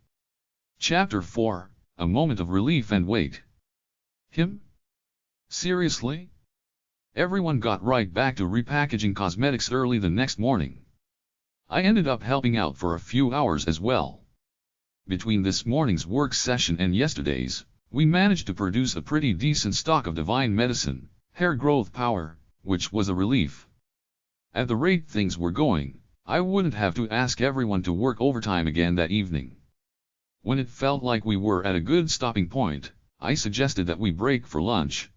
Chapter 4, A Moment of Relief and Wait. Him? Seriously? Everyone got right back to repackaging cosmetics early the next morning. I ended up helping out for a few hours as well. Between this morning's work session and yesterday's, we managed to produce a pretty decent stock of divine medicine, hair growth power, which was a relief. At the rate things were going, I wouldn't have to ask everyone to work overtime again that evening. When it felt like we were at a good stopping point, I suggested that we break for lunch.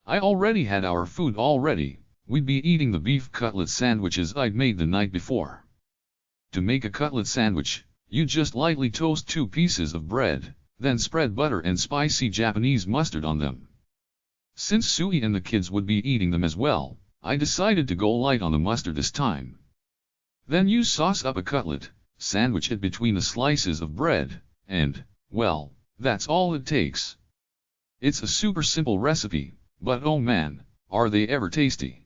I already had our food all ready. We'd be eating the beef cutlet sandwiches I'd made the night before. To make a cutlet sandwich, you just lightly toast 2 pieces of bread, then spread butter and spicy Japanese mustard on them. Since Sui and the kids would be eating them as well, I decided to go light on the mustard this time. Then you sauce up a cutlet, sandwich it between the slices of bread, and, well, that's all it takes. It's a super simple recipe, but oh man, are they ever tasty.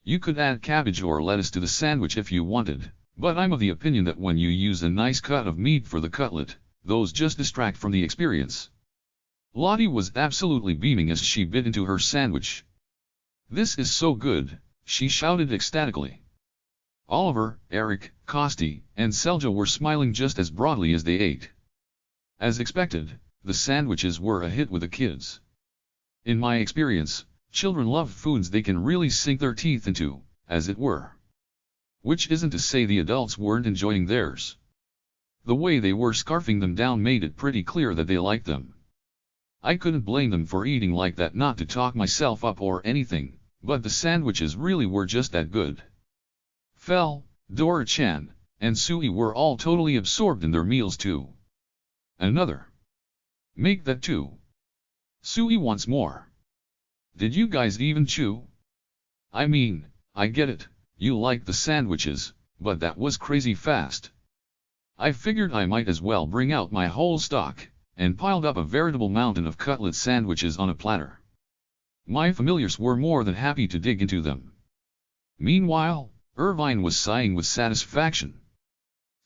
You could add cabbage or lettuce to the sandwich if you wanted, but I'm of the opinion that when you use a nice cut of meat for the cutlet, those just distract from the experience. Lottie was absolutely beaming as she bit into her sandwich. "This is so good," she shouted ecstatically. Oliver, Eric, Costi, and Selja were smiling just as broadly as they ate. As expected, the sandwiches were a hit with the kids. In my experience, children love foods they can really sink their teeth into, as it were. Which isn't to say the adults weren't enjoying theirs. The way they were scarfing them down made it pretty clear that they liked them. I couldn't blame them for eating like that, not to talk myself up or anything, but the sandwiches really were just that good. Fel, Dora-chan, and Sui were all totally absorbed in their meals too. Another. Make that too. Sui wants more. Did you guys even chew? I mean, I get it, you like the sandwiches, but that was crazy fast. I figured I might as well bring out my whole stock, and piled up a veritable mountain of cutlet sandwiches on a platter. My familiars were more than happy to dig into them. Meanwhile, Irvine was sighing with satisfaction.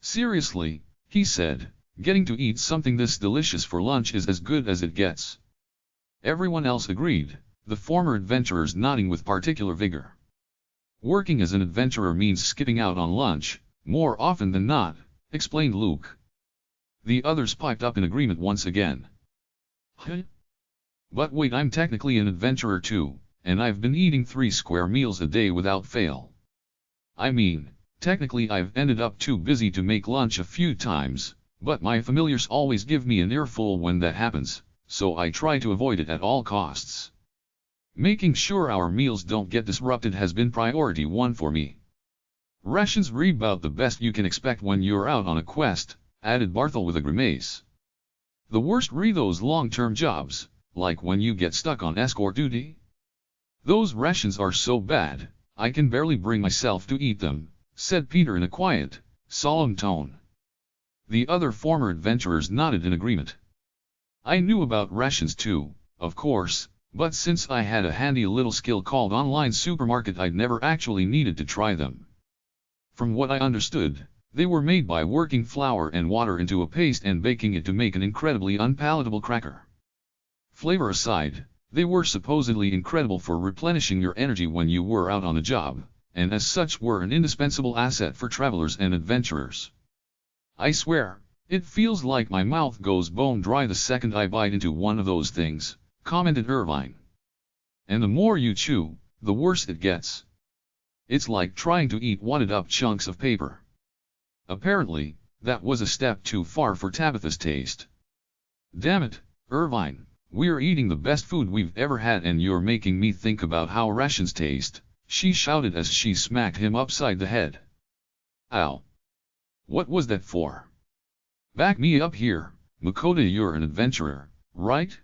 "Seriously," he said, "getting to eat something this delicious for lunch is as good as it gets." Everyone else agreed, the former adventurers nodding with particular vigor. "Working as an adventurer means skipping out on lunch, more often than not," explained Luke. The others piped up in agreement once again. "Huh? But wait, I'm technically an adventurer too, and I've been eating 3 square meals a day without fail. I mean, technically I've ended up too busy to make lunch a few times, but my familiars always give me an earful when that happens, so I try to avoid it at all costs." Making sure our meals don't get disrupted has been priority one for me. Rations re about the best you can expect when you're out on a quest, added Barthel with a grimace. The worst re those long-term jobs, like when you get stuck on escort duty. Those rations are so bad, I can barely bring myself to eat them, said Peter in a quiet, solemn tone. The other former adventurers nodded in agreement. I knew about rations too, of course, but since I had a handy little skill called online supermarket, I'd never actually needed to try them. From what I understood, they were made by working flour and water into a paste and baking it to make an incredibly unpalatable cracker. Flavor aside, they were supposedly incredible for replenishing your energy when you were out on the job, and as such were an indispensable asset for travelers and adventurers. I swear, it feels like my mouth goes bone dry the second I bite into one of those things, commented Irvine. And the more you chew, the worse it gets. It's like trying to eat wadded up chunks of paper. Apparently, that was a step too far for Tabitha's taste. Damn it, Irvine, we're eating the best food we've ever had and you're making me think about how rations taste, she shouted as she smacked him upside the head. Ow. What was that for? Back me up here, Makoto, you're an adventurer, right?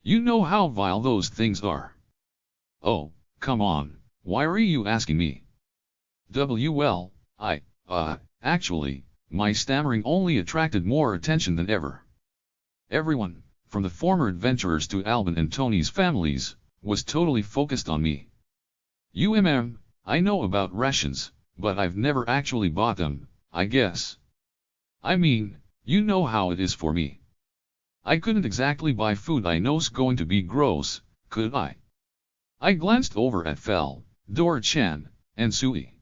You know how vile those things are. Oh, come on, why are you asking me? Well, actually, my stammering only attracted more attention than ever. Everyone, from the former adventurers to Albin and Tony's families, was totally focused on me. I know about rations, but I've never actually bought them, I guess. I mean, you know how it is for me. I couldn't exactly buy food I know's going to be gross, could I? I glanced over at Fel, Dora-chan, and Sui.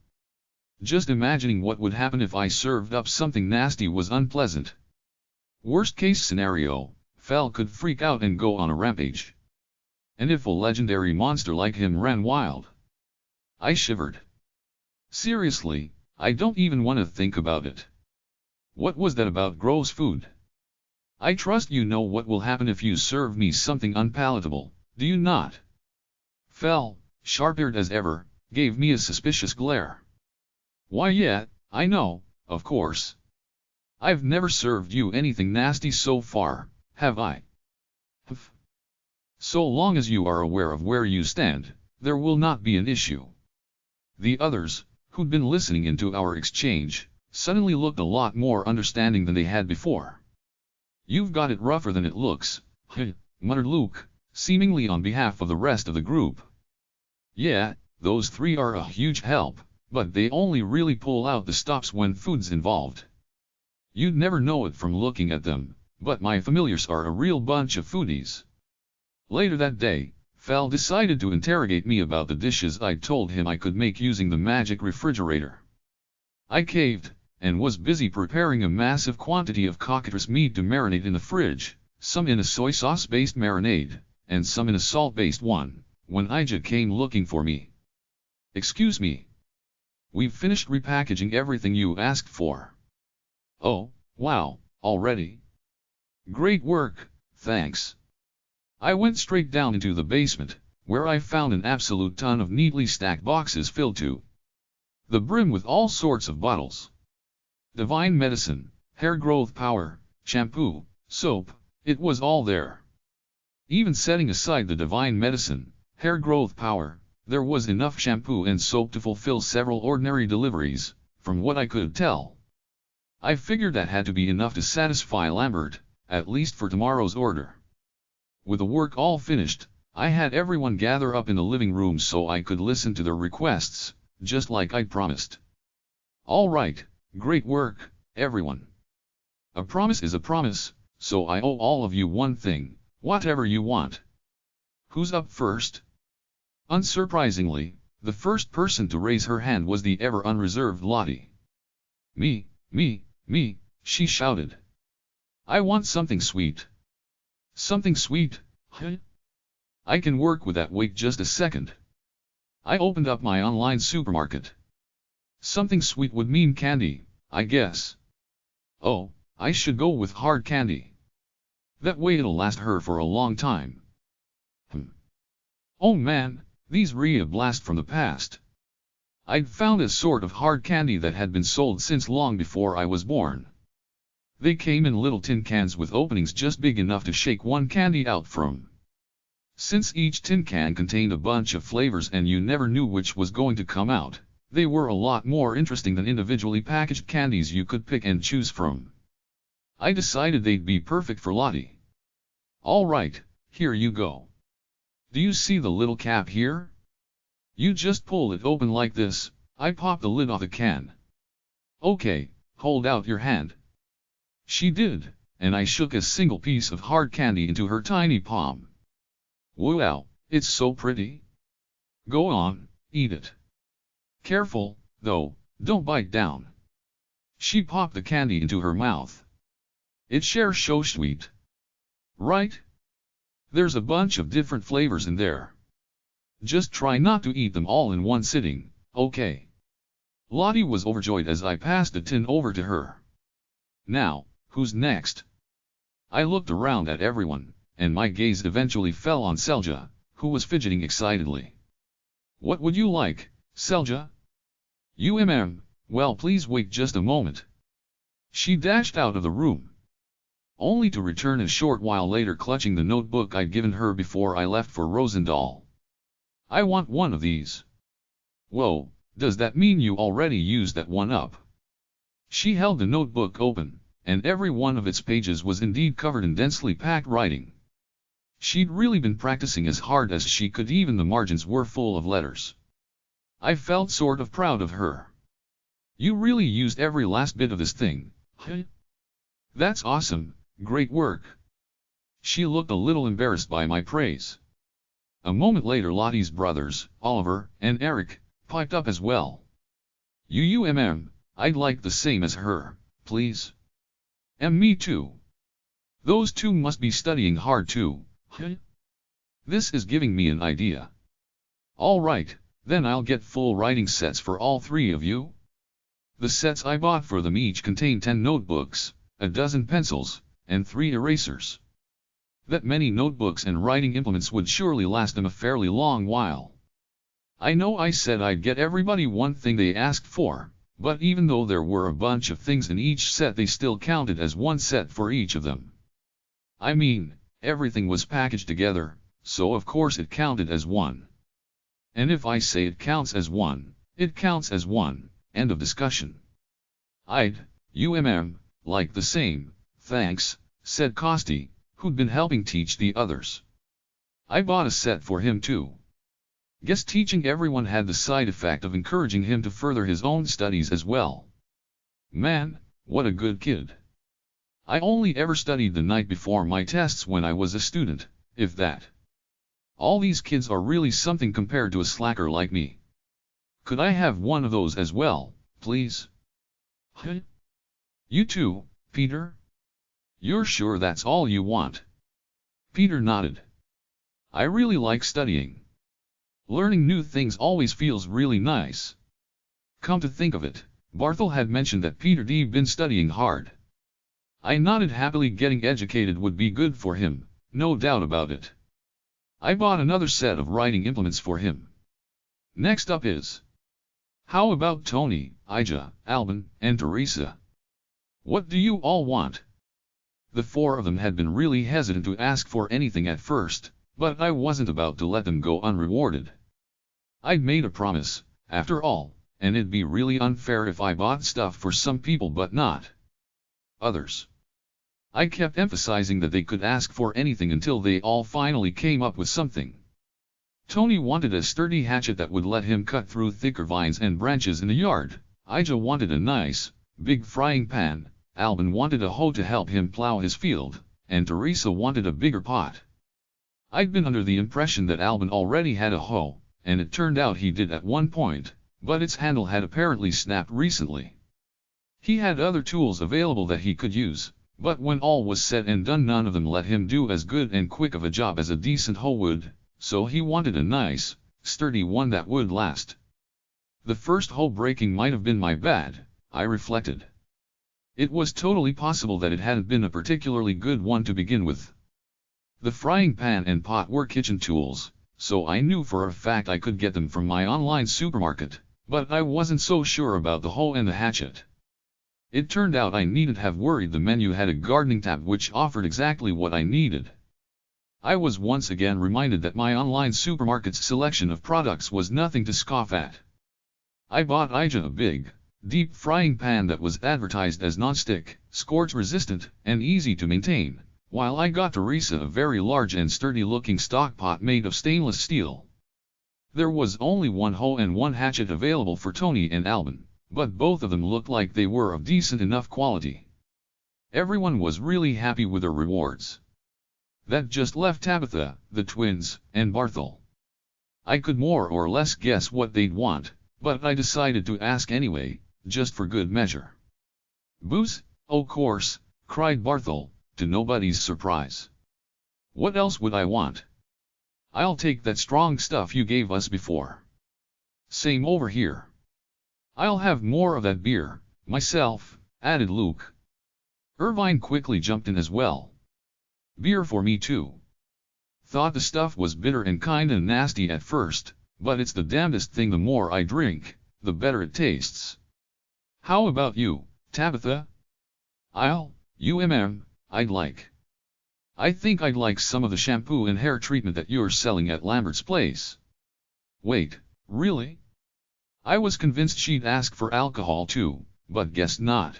Just imagining what would happen if I served up something nasty was unpleasant. Worst case scenario, Fel could freak out and go on a rampage. And if a legendary monster like him ran wild? I shivered. Seriously, I don't even want to think about it. What was that about gross food? I trust you know what will happen if you serve me something unpalatable, do you not? Fel, sharp-eared as ever, gave me a suspicious glare. Why yeah, I know, of course. I've never served you anything nasty so far, have I? So long as you are aware of where you stand, there will not be an issue. The others, who'd been listening into our exchange, suddenly looked a lot more understanding than they had before. You've got it rougher than it looks, muttered Luke, seemingly on behalf of the rest of the group. Yeah, those three are a huge help, but they only really pull out the stops when food's involved. You'd never know it from looking at them, but my familiars are a real bunch of foodies. Later that day, Fel decided to interrogate me about the dishes I'd told him I could make using the magic refrigerator. I caved, and was busy preparing a massive quantity of cockatrice meat to marinate in the fridge, some in a soy sauce-based marinade, and some in a salt-based one, when Ija came looking for me. Excuse me. We've finished repackaging everything you asked for. Oh, wow, already? Great work, thanks. I went straight down into the basement, where I found an absolute ton of neatly stacked boxes filled to the brim with all sorts of bottles. Divine medicine, hair growth power, shampoo, soap, it was all there. Even setting aside the divine medicine, hair growth power, there was enough shampoo and soap to fulfill several ordinary deliveries, from what I could tell. I figured that had to be enough to satisfy Lambert, at least for tomorrow's order. With the work all finished, I had everyone gather up in the living room so I could listen to their requests, just like I'd promised. All right, great work, everyone. A promise is a promise, so I owe all of you one thing, whatever you want. Who's up first? Unsurprisingly, the first person to raise her hand was the ever unreserved Lottie. Me, she shouted. I want something sweet. Something sweet, huh? I can work with that, wait just a second. I opened up my online supermarket. Something sweet would mean candy, I guess. Oh, I should go with hard candy. That way it'll last her for a long time. Oh man, these were a blast from the past. I'd found a sort of hard candy that had been sold since long before I was born. They came in little tin cans with openings just big enough to shake one candy out from. Since each tin can contained a bunch of flavors and you never knew which was going to come out, they were a lot more interesting than individually packaged candies you could pick and choose from. I decided they'd be perfect for Lottie. Alright, here you go. Do you see the little cap here? You just pull it open like this. I pop the lid off the can. Okay, hold out your hand. She did, and I shook a single piece of hard candy into her tiny palm. Wow, it's so pretty. Go on, eat it. Careful, though, don't bite down. She popped the candy into her mouth. It's so sweet. Right? There's a bunch of different flavors in there. Just try not to eat them all in one sitting, okay? Lottie was overjoyed as I passed the tin over to her. Now, who's next? I looked around at everyone, and my gaze eventually fell on Selja, who was fidgeting excitedly. What would you like, Selja? Well, please wait just a moment. She dashed out of the room, only to return a short while later clutching the notebook I'd given her before I left for Rosendahl. I want one of these. Whoa, does that mean you already used that one up? She held the notebook open, and every one of its pages was indeed covered in densely packed writing. She'd really been practicing as hard as she could, even the margins were full of letters. I felt sort of proud of her. You really used every last bit of this thing, huh? That's awesome, great work. She looked a little embarrassed by my praise. A moment later Lottie's brothers, Oliver and Eric, piped up as well. I'd like the same as her, please. Me too. Those two must be studying hard too, huh? This is giving me an idea. Alright, then I'll get full writing sets for all three of you. The sets I bought for them each contain 10 notebooks, a dozen pencils, and 3 erasers. That many notebooks and writing implements would surely last them a fairly long while. I know I said I'd get everybody one thing they asked for, but even though there were a bunch of things in each set, they still counted as one set for each of them. I mean, everything was packaged together, so of course it counted as one. And if I say it counts as one, it counts as one, end of discussion. I'd like the same, thanks, said Kosti, who'd been helping teach the others. I bought a set for him too. Guess teaching everyone had the side effect of encouraging him to further his own studies as well. Man, what a good kid. I only ever studied the night before my tests when I was a student, if that. All these kids are really something compared to a slacker like me. Could I have one of those as well, please? Huh? You too, Peter? You're sure that's all you want? Peter nodded. I really like studying. Learning new things always feels really nice. Come to think of it, Barthel had mentioned that Peter'd been studying hard. I nodded happily. Getting educated would be good for him, no doubt about it. I bought another set of writing implements for him. Next up is... How about Tony, Ija, Albin, and Teresa? What do you all want? The 4 of them had been really hesitant to ask for anything at first, but I wasn't about to let them go unrewarded. I'd made a promise, after all, and it'd be really unfair if I bought stuff for some people but not others. I kept emphasizing that they could ask for anything until they all finally came up with something. Tony wanted a sturdy hatchet that would let him cut through thicker vines and branches in the yard. Ija wanted a nice, big frying pan, Albin wanted a hoe to help him plow his field, and Teresa wanted a bigger pot. I'd been under the impression that Albin already had a hoe, and it turned out he did at one point, but its handle had apparently snapped recently. He had other tools available that he could use, but when all was said and done none of them let him do as good and quick of a job as a decent hoe would, so he wanted a nice, sturdy one that would last. The first hoe breaking might have been my bad, I reflected. It was totally possible that it hadn't been a particularly good one to begin with. The frying pan and pot were kitchen tools, so I knew for a fact I could get them from my online supermarket, but I wasn't so sure about the hoe and the hatchet. It turned out I needn't have worried. The menu had a gardening tab which offered exactly what I needed. I was once again reminded that my online supermarket's selection of products was nothing to scoff at. I bought Ija a big, deep frying pan that was advertised as non-stick, scorch-resistant, and easy to maintain, while I got Teresa a very large and sturdy-looking stock pot made of stainless steel. There was only one hoe and one hatchet available for Tony and Alban, but both of them looked like they were of decent enough quality. Everyone was really happy with their rewards. That just left Tabitha, the twins, and Barthel. I could more or less guess what they'd want, but I decided to ask anyway, just for good measure. Booze, of course, cried Barthel, to nobody's surprise. What else would I want? I'll take that strong stuff you gave us before. Same over here. I'll have more of that beer, myself, added Luke. Irvine quickly jumped in as well. Beer for me too. Thought the stuff was bitter and kinda nasty at first, but it's the damnedest thing. The more I drink, the better it tastes. How about you, Tabitha? I'd like. I think I'd like some of the shampoo and hair treatment that you're selling at Lambert's place. Wait, really? I was convinced she'd ask for alcohol too, but guessed not.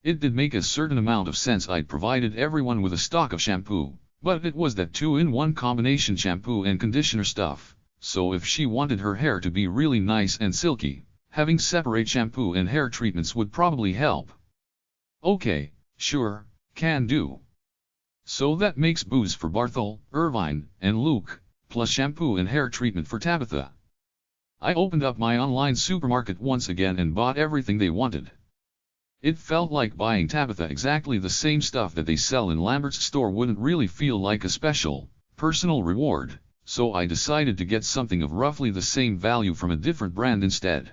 It did make a certain amount of sense. I'd provided everyone with a stock of shampoo, but it was that 2-in-1 combination shampoo and conditioner stuff, so if she wanted her hair to be really nice and silky, having separate shampoo and hair treatments would probably help. Okay, sure, can do. So that makes booze for Barthel, Irvine, and Luke, plus shampoo and hair treatment for Tabitha. I opened up my online supermarket once again and bought everything they wanted. It felt like buying Tabitha exactly the same stuff that they sell in Lambert's store wouldn't really feel like a special, personal reward, so I decided to get something of roughly the same value from a different brand instead.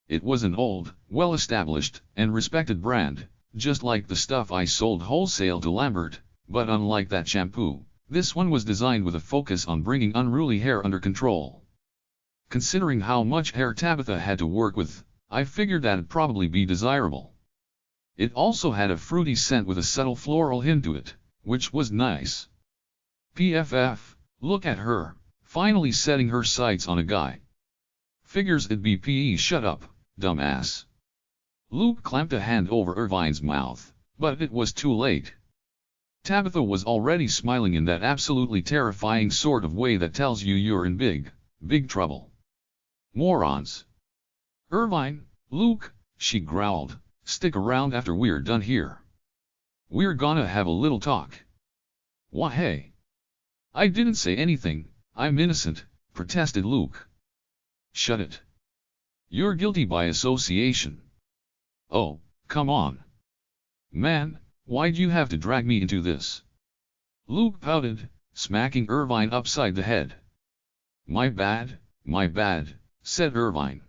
It was an old, well-established, and respected brand, just like the stuff I sold wholesale to Lambert, but unlike that shampoo, this one was designed with a focus on bringing unruly hair under control. Considering how much hair Tabitha had to work with, I figured that'd probably be desirable. It also had a fruity scent with a subtle floral hint to it, which was nice. PFF, look at her, finally setting her sights on a guy. Figures it'd be PE. Shut up, dumbass. Luke clamped a hand over Irvine's mouth, but it was too late. Tabitha was already smiling in that absolutely terrifying sort of way that tells you you're in big trouble. Morons. Irvine, Luke, she growled, stick around after we're done here. We're gonna have a little talk. Why hey. I didn't say anything, I'm innocent, protested Luke. Shut it. You're guilty by association. Oh, come on. Man, why'd you have to drag me into this? Luke pouted, smacking Irvine upside the head. My bad, said Irvine.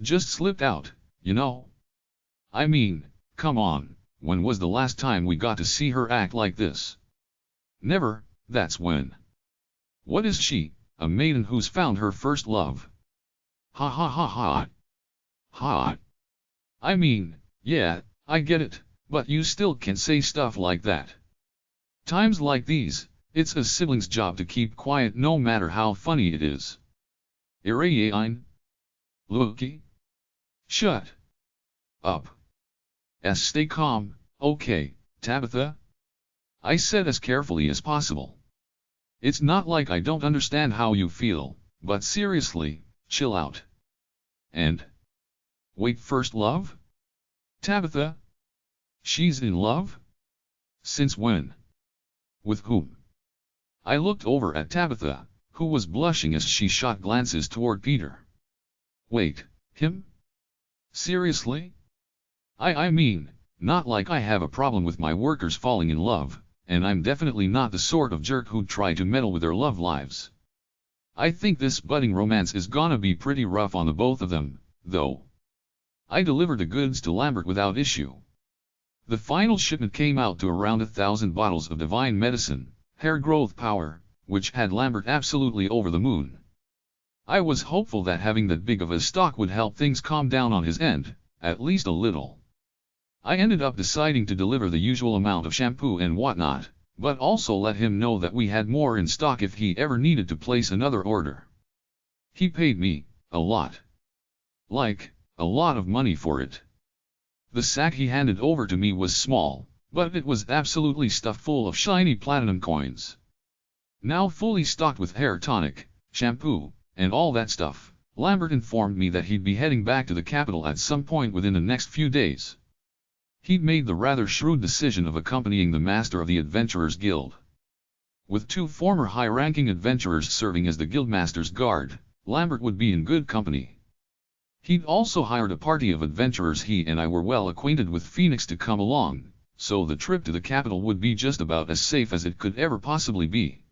Just slipped out, you know. I mean, come on, when was the last time we got to see her act like this? Never, that's when. What is she, a maiden who's found her first love? Ha ha ha ha. Ha. I mean, yeah, I get it, but you still can't say stuff like that. Times like these, it's a sibling's job to keep quiet no matter how funny it is. Irene? Looky? Shut up. Stay calm, okay, Tabitha? I said as carefully as possible. It's not like I don't understand how you feel, but seriously, chill out. And? Wait, first love? Tabitha? She's in love? Since when? With whom? I looked over at Tabitha, who was blushing as she shot glances toward Peter. Wait, him? Seriously? I mean, not like I have a problem with my workers falling in love, and I'm definitely not the sort of jerk who'd try to meddle with their love lives. I think this budding romance is gonna be pretty rough on the both of them, though. I delivered the goods to Lambert without issue. The final shipment came out to around 1,000 bottles of divine medicine, hair growth power, which had Lambert absolutely over the moon. I was hopeful that having that big of a stock would help things calm down on his end, at least a little. I ended up deciding to deliver the usual amount of shampoo and whatnot, but also let him know that we had more in stock if he ever needed to place another order. He paid me a lot. Like, a lot of money for it. The sack he handed over to me was small, but it was absolutely stuffed full of shiny platinum coins. Now fully stocked with hair tonic, shampoo, and all that stuff, Lambert informed me that he'd be heading back to the capital at some point within the next few days. He'd made the rather shrewd decision of accompanying the master of the Adventurers Guild. With 2 former high-ranking adventurers serving as the guildmaster's guard, Lambert would be in good company. He'd also hired a party of adventurers he and I were well acquainted with Phoenix to come along, so the trip to the capital would be just about as safe as it could ever possibly be.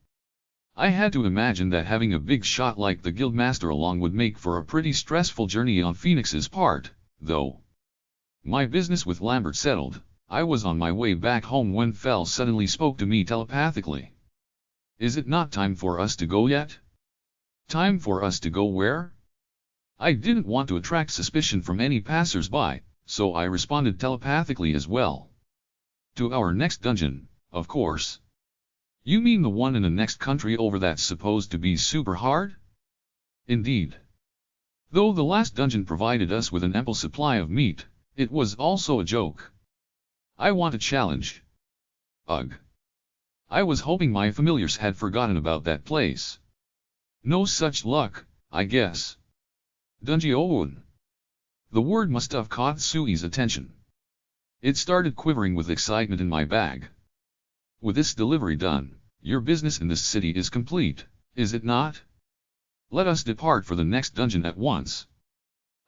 I had to imagine that having a big shot like the guildmaster along would make for a pretty stressful journey on Phoenix's part, though. My business with Lambert settled, I was on my way back home when Fell suddenly spoke to me telepathically. "Is it not time for us to go yet?" "Time for us to go where?" I didn't want to attract suspicion from any passers-by, so I responded telepathically as well. "To our next dungeon, of course." "You mean the one in the next country over that's supposed to be super hard?" "Indeed. Though the last dungeon provided us with an ample supply of meat, it was also a joke. I want a challenge." "Ugh. I was hoping my familiars had forgotten about that place." "No such luck, I guess." "Dungeon." The word must have caught Sui's attention. It started quivering with excitement in my bag. "With this delivery done, your business in this city is complete, is it not? Let us depart for the next dungeon at once.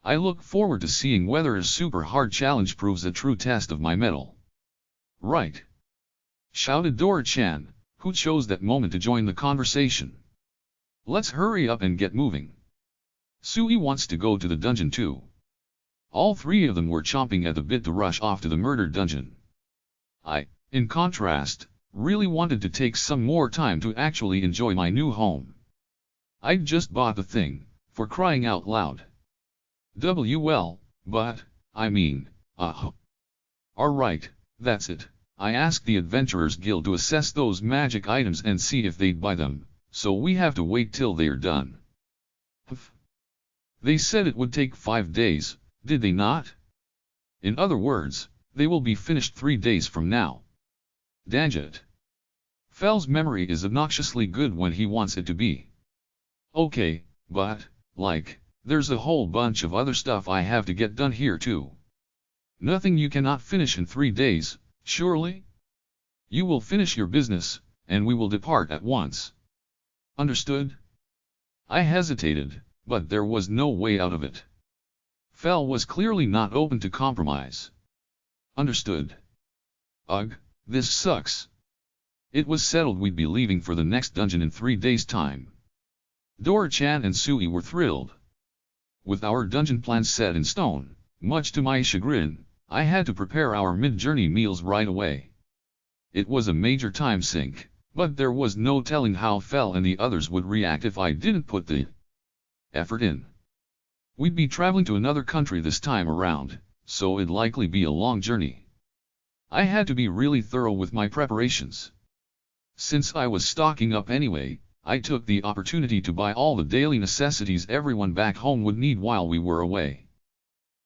I look forward to seeing whether a super hard challenge proves a true test of my mettle." "Right!" shouted Dora-chan, who chose that moment to join the conversation. "Let's hurry up and get moving. Sui wants to go to the dungeon too." All 3 of them were chomping at the bit to rush off to the murdered dungeon. I, in contrast, really wanted to take some more time to actually enjoy my new home. I'd just bought the thing, for crying out loud. Well, but, I mean, Alright, that's it. I asked the Adventurers Guild to assess those magic items and see if they'd buy them, so we have to wait till they're done. They said it would take 5 days, did they not? In other words, they will be finished 3 days from now. Dang it. Fell's memory is obnoxiously good when he wants it to be. Okay, but, like, there's a whole bunch of other stuff I have to get done here too. Nothing you cannot finish in 3 days, surely? You will finish your business, and we will depart at once. Understood? I hesitated, but there was no way out of it. Fell was clearly not open to compromise. Understood. Ugh, this sucks. It was settled we'd be leaving for the next dungeon in 3 days' time. Dora-chan and Sui were thrilled. With our dungeon plans set in stone, much to my chagrin, I had to prepare our mid-journey meals right away. It was a major time sink, but there was no telling how Fell and the others would react if I didn't put the effort in. We'd be traveling to another country this time around, so it'd likely be a long journey. I had to be really thorough with my preparations. Since I was stocking up anyway, I took the opportunity to buy all the daily necessities everyone back home would need while we were away.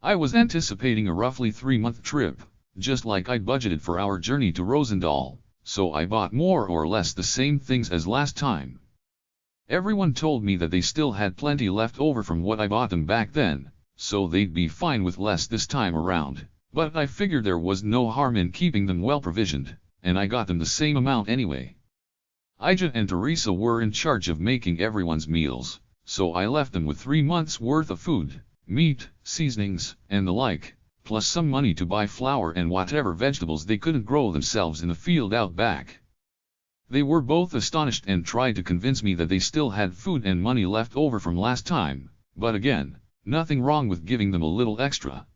I was anticipating a roughly 3-month trip, just like I'd budgeted for our journey to Rosendahl, so I bought more or less the same things as last time. Everyone told me that they still had plenty left over from what I bought them back then, so they'd be fine with less this time around, but I figured there was no harm in keeping them well provisioned, and I got them the same amount anyway. Ija and Teresa were in charge of making everyone's meals, so I left them with 3 months' worth of food, meat, seasonings, and the like, plus some money to buy flour and whatever vegetables they couldn't grow themselves in the field out back. They were both astonished and tried to convince me that they still had food and money left over from last time, but again, nothing wrong with giving them a little extra.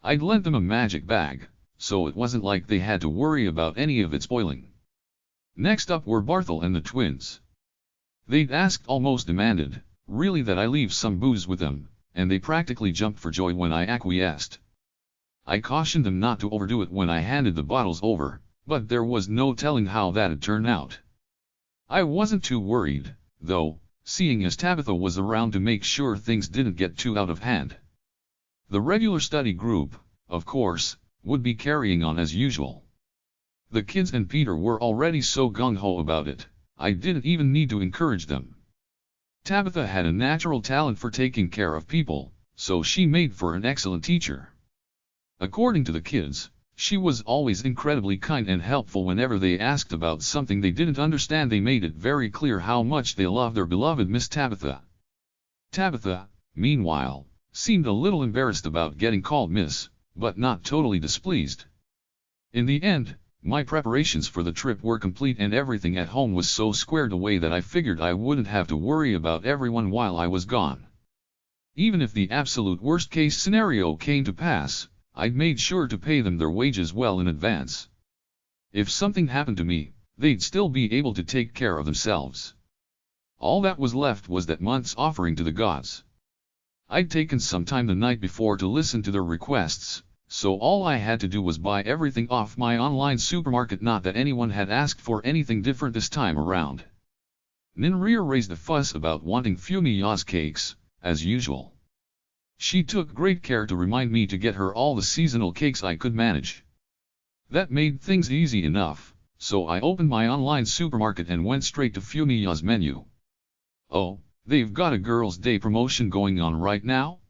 I'd lent them a magic bag, so it wasn't like they had to worry about any of it spoiling. Next up were Barthel and the twins. They'd asked, almost demanded, really, that I leave some booze with them, and they practically jumped for joy when I acquiesced. I cautioned them not to overdo it when I handed the bottles over, but there was no telling how that'd turn out. I wasn't too worried, though, seeing as Tabitha was around to make sure things didn't get too out of hand. The regular study group, of course, would be carrying on as usual. The kids and Peter were already so gung-ho about it, I didn't even need to encourage them. Tabitha had a natural talent for taking care of people, so she made for an excellent teacher. According to the kids, she was always incredibly kind and helpful whenever they asked about something they didn't understand. They made it very clear how much they loved their beloved Miss Tabitha. Tabitha, meanwhile, seemed a little embarrassed about getting called Miss, but not totally displeased. In the end, my preparations for the trip were complete and everything at home was so squared away that I figured I wouldn't have to worry about everyone while I was gone. Even if the absolute worst-case scenario came to pass, I'd made sure to pay them their wages well in advance. If something happened to me, they'd still be able to take care of themselves. All that was left was that month's offering to the gods. I'd taken some time the night before to listen to their requests, so all I had to do was buy everything off my online supermarket. Not that anyone had asked for anything different this time around. Ninria raised a fuss about wanting Fumiya's cakes, as usual. She took great care to remind me to get her all the seasonal cakes I could manage. That made things easy enough, so I opened my online supermarket and went straight to Fumiya's menu. Oh, they've got a Girls' Day promotion going on right now?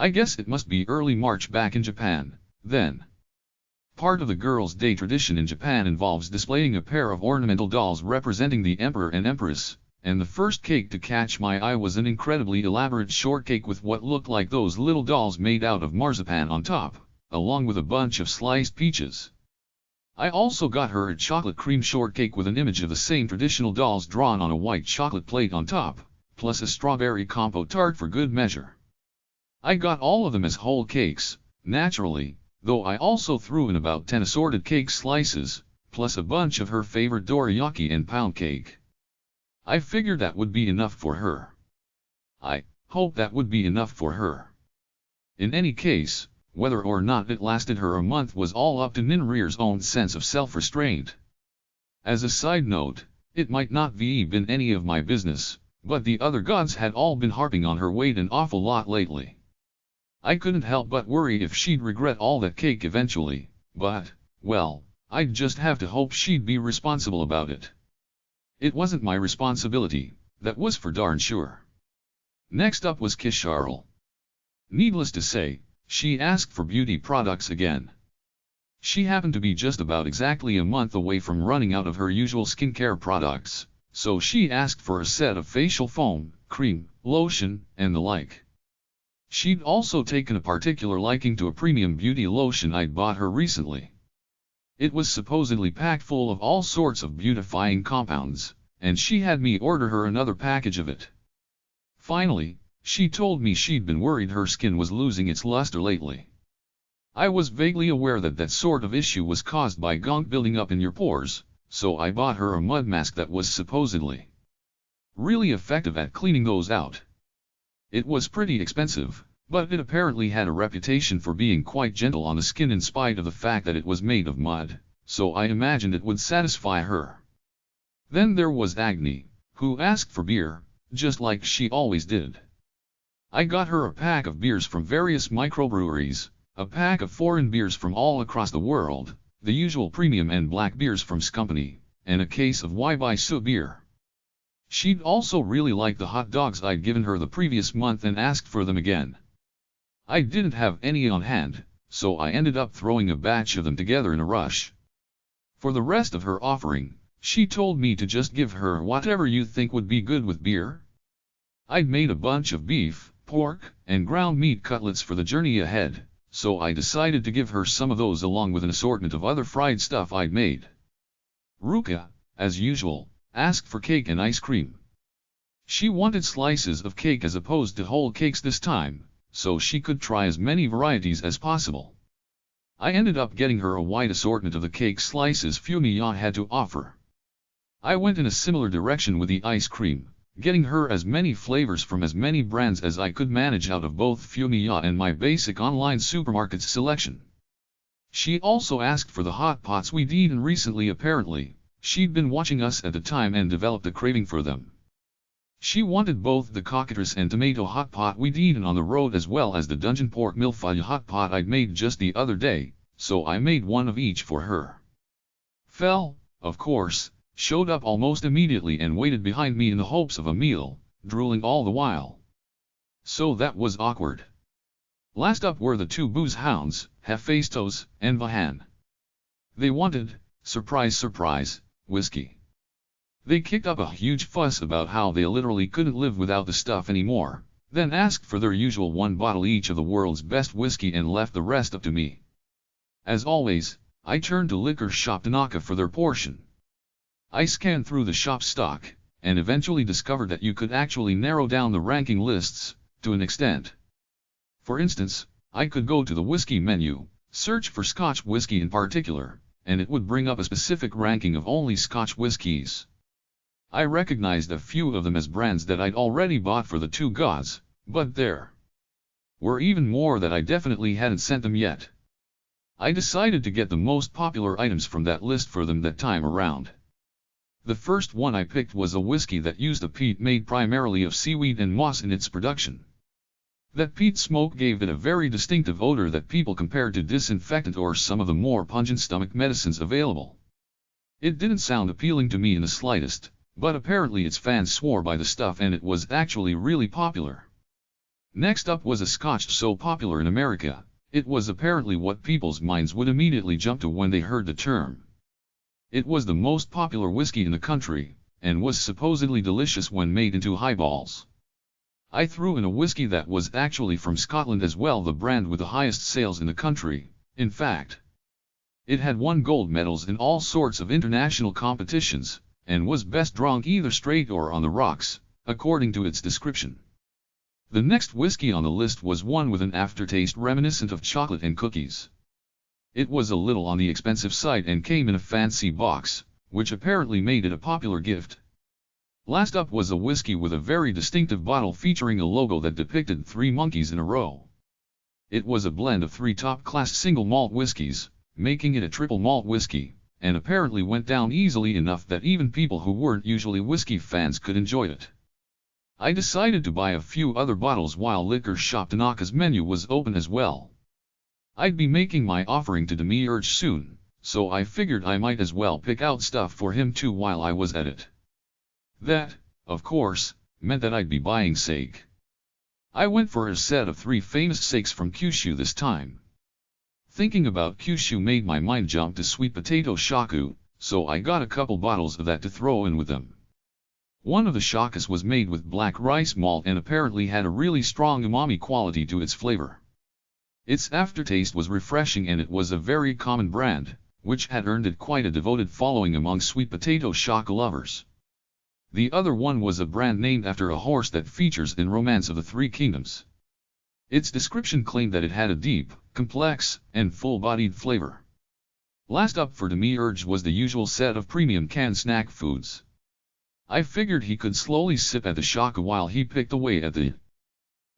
I guess it must be early March back in Japan, then. Part of the Girls' Day tradition in Japan involves displaying a pair of ornamental dolls representing the Emperor and Empress, and the first cake to catch my eye was an incredibly elaborate shortcake with what looked like those little dolls made out of marzipan on top, along with a bunch of sliced peaches. I also got her a chocolate cream shortcake with an image of the same traditional dolls drawn on a white chocolate plate on top, plus a strawberry compote tart for good measure. I got all of them as whole cakes, naturally, though I also threw in about 10 assorted cake slices, plus a bunch of her favorite dorayaki and pound cake. I figured that would be enough for her. I hope that would be enough for her. In any case, whether or not it lasted her a month was all up to Ninria's own sense of self-restraint. As a side note, it might not be been any of my business, but the other gods had all been harping on her weight an awful lot lately. I couldn't help but worry if she'd regret all that cake eventually, but, well, I'd just have to hope she'd be responsible about it. It wasn't my responsibility, that was for darn sure. Next up was Kisharl. Needless to say, she asked for beauty products again. She happened to be just about exactly a month away from running out of her usual skincare products, so she asked for a set of facial foam, cream, lotion, and the like. She'd also taken a particular liking to a premium beauty lotion I'd bought her recently. It was supposedly packed full of all sorts of beautifying compounds, and she had me order her another package of it. Finally, she told me she'd been worried her skin was losing its luster lately. I was vaguely aware that that sort of issue was caused by gunk building up in your pores, so I bought her a mud mask that was supposedly really effective at cleaning those out. It was pretty expensive, but it apparently had a reputation for being quite gentle on the skin in spite of the fact that it was made of mud, so I imagined it would satisfy her. Then there was Agni, who asked for beer, just like she always did. I got her a pack of beers from various microbreweries, a pack of foreign beers from all across the world, the usual premium and black beers from Scompany, and a case of Weibai beer. She'd also really liked the hot dogs I'd given her the previous month and asked for them again. I didn't have any on hand, so I ended up throwing a batch of them together in a rush. For the rest of her offering, she told me to just give her whatever you think would be good with beer. I'd made a bunch of beef, pork, and ground meat cutlets for the journey ahead, so I decided to give her some of those along with an assortment of other fried stuff I'd made. Ruka, as usual, asked for cake and ice cream. She wanted slices of cake as opposed to whole cakes this time, so she could try as many varieties as possible. I ended up getting her a wide assortment of the cake slices Fumiya had to offer. I went in a similar direction with the ice cream, getting her as many flavors from as many brands as I could manage out of both Fumiya and my basic online supermarket's selection. She also asked for the hot pots we'd eaten recently. Apparently, she'd been watching us at the time and developed a craving for them. She wanted both the cockatrice and tomato hot pot we'd eaten on the road as well as the dungeon pork milfaya hot pot I'd made just the other day, so I made one of each for her. Fel, of course, showed up almost immediately and waited behind me in the hopes of a meal, drooling all the while. So that was awkward. Last up were the two booze hounds, Hephaestus and Vahan. They wanted, surprise surprise, whiskey. They kicked up a huge fuss about how they literally couldn't live without the stuff anymore, then asked for their usual one bottle each of the world's best whiskey and left the rest up to me. As always, I turned to Liquor Shop Tanaka for their portion. I scanned through the shop stock, and eventually discovered that you could actually narrow down the ranking lists, to an extent. For instance, I could go to the whiskey menu, search for Scotch whiskey in particular, and it would bring up a specific ranking of only Scotch whiskies. I recognized a few of them as brands that I'd already bought for the two gods, but there were even more that I definitely hadn't sent them yet. I decided to get the most popular items from that list for them that time around. The first one I picked was a whiskey that used a peat made primarily of seaweed and moss in its production. That peat smoke gave it a very distinctive odor that people compared to disinfectant or some of the more pungent stomach medicines available. It didn't sound appealing to me in the slightest, but apparently its fans swore by the stuff and it was actually really popular. Next up was a Scotch so popular in America, it was apparently what people's minds would immediately jump to when they heard the term. It was the most popular whiskey in the country, and was supposedly delicious when made into highballs. I threw in a whiskey that was actually from Scotland as well, the brand with the highest sales in the country. In fact, it had won gold medals in all sorts of international competitions, and was best drunk either straight or on the rocks, according to its description. The next whiskey on the list was one with an aftertaste reminiscent of chocolate and cookies. It was a little on the expensive side and came in a fancy box, which apparently made it a popular gift. Last up was a whiskey with a very distinctive bottle featuring a logo that depicted 3 monkeys in a row. It was a blend of 3 top-class single malt whiskeys, making it a triple malt whiskey, and apparently went down easily enough that even people who weren't usually whiskey fans could enjoy it. I decided to buy a few other bottles while Liquor Shop Tanaka's menu was open as well. I'd be making my offering to Demiurge soon, so I figured I might as well pick out stuff for him too while I was at it. That, of course, meant that I'd be buying sake. I went for a set of 3 famous sakes from Kyushu this time. Thinking about Kyushu made my mind jump to sweet potato shaku, so I got a couple bottles of that to throw in with them. One of the shakus was made with black rice malt and apparently had a really strong umami quality to its flavor. Its aftertaste was refreshing and it was a very common brand, which had earned it quite a devoted following among sweet potato shaku lovers. The other one was a brand named after a horse that features in Romance of the Three Kingdoms. Its description claimed that it had a deep, complex, and full-bodied flavor. Last up for Demiurge was the usual set of premium canned snack foods. I figured he could slowly sip at the shaku while he picked away at the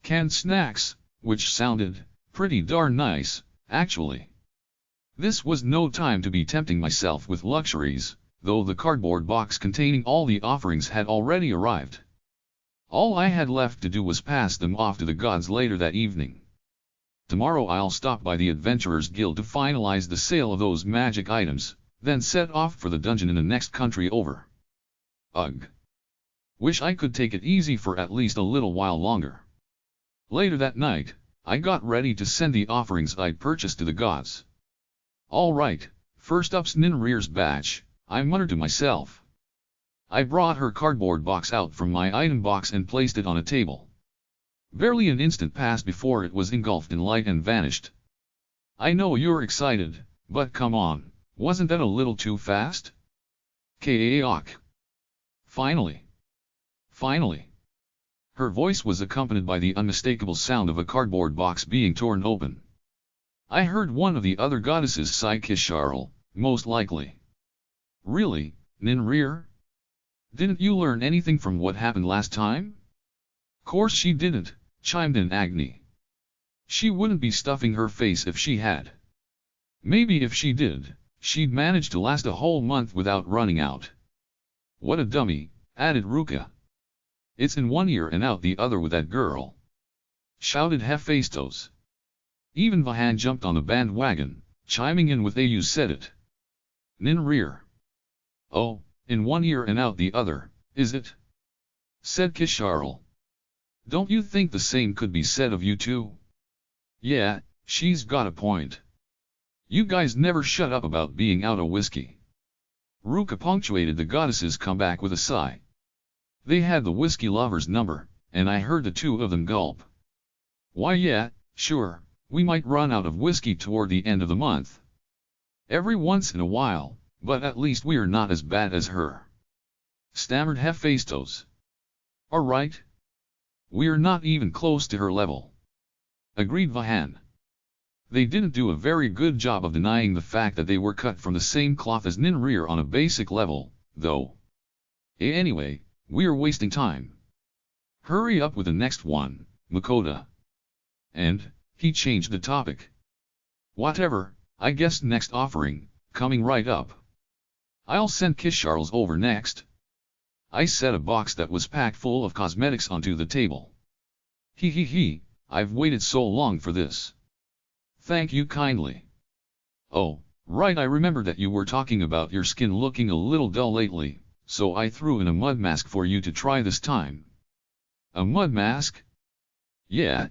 canned snacks, which sounded pretty darn nice, actually. This was no time to be tempting myself with luxuries, though the cardboard box containing all the offerings had already arrived. All I had left to do was pass them off to the gods later that evening. Tomorrow I'll stop by the Adventurers Guild to finalize the sale of those magic items, then set off for the dungeon in the next country over. Ugh. Wish I could take it easy for at least a little while longer. Later that night, I got ready to send the offerings I'd purchased to the gods. Alright, first up's Ninrir's batch, I muttered to myself. I brought her cardboard box out from my item box and placed it on a table. Barely an instant passed before it was engulfed in light and vanished. I know you're excited, but come on, wasn't that a little too fast? Kaok. Finally. Finally. Her voice was accompanied by the unmistakable sound of a cardboard box being torn open. I heard one of the other goddesses sigh Kisharl, most likely. Really, Ninrir? Didn't you learn anything from what happened last time? Course she didn't, chimed in Agni. She wouldn't be stuffing her face if she had. Maybe if she did, she'd manage to last a whole month without running out. What a dummy, added Ruka. It's in one ear and out the other with that girl, shouted Hephaestus. Even Vahan jumped on the bandwagon, chiming in with you said it. Nin rear. Oh, in one ear and out the other, is it? Said Kisharl. Don't you think the same could be said of you too? Yeah, she's got a point. You guys never shut up about being out of whiskey. Ruka punctuated the goddess's comeback with a sigh. They had the whiskey lover's number, and I heard the two of them gulp. Why yeah, sure, we might run out of whiskey toward the end of the month. Every once in a while, but at least we're not as bad as her. Stammered Hephaestus. Alright. We're not even close to her level. Agreed Vahan. They didn't do a very good job of denying the fact that they were cut from the same cloth as Ninrir on a basic level, though. Anyway, we're wasting time. Hurry up with the next one, Makoto. And, he changed the topic. Whatever, I guess next offering, coming right up. I'll send Kisharls over next. I set a box that was packed full of cosmetics onto the table. He, I've waited so long for this. Thank you kindly. Oh, right, I remembered that you were talking about your skin looking a little dull lately, so I threw in a mud mask for you to try this time. A mud mask? Yeah.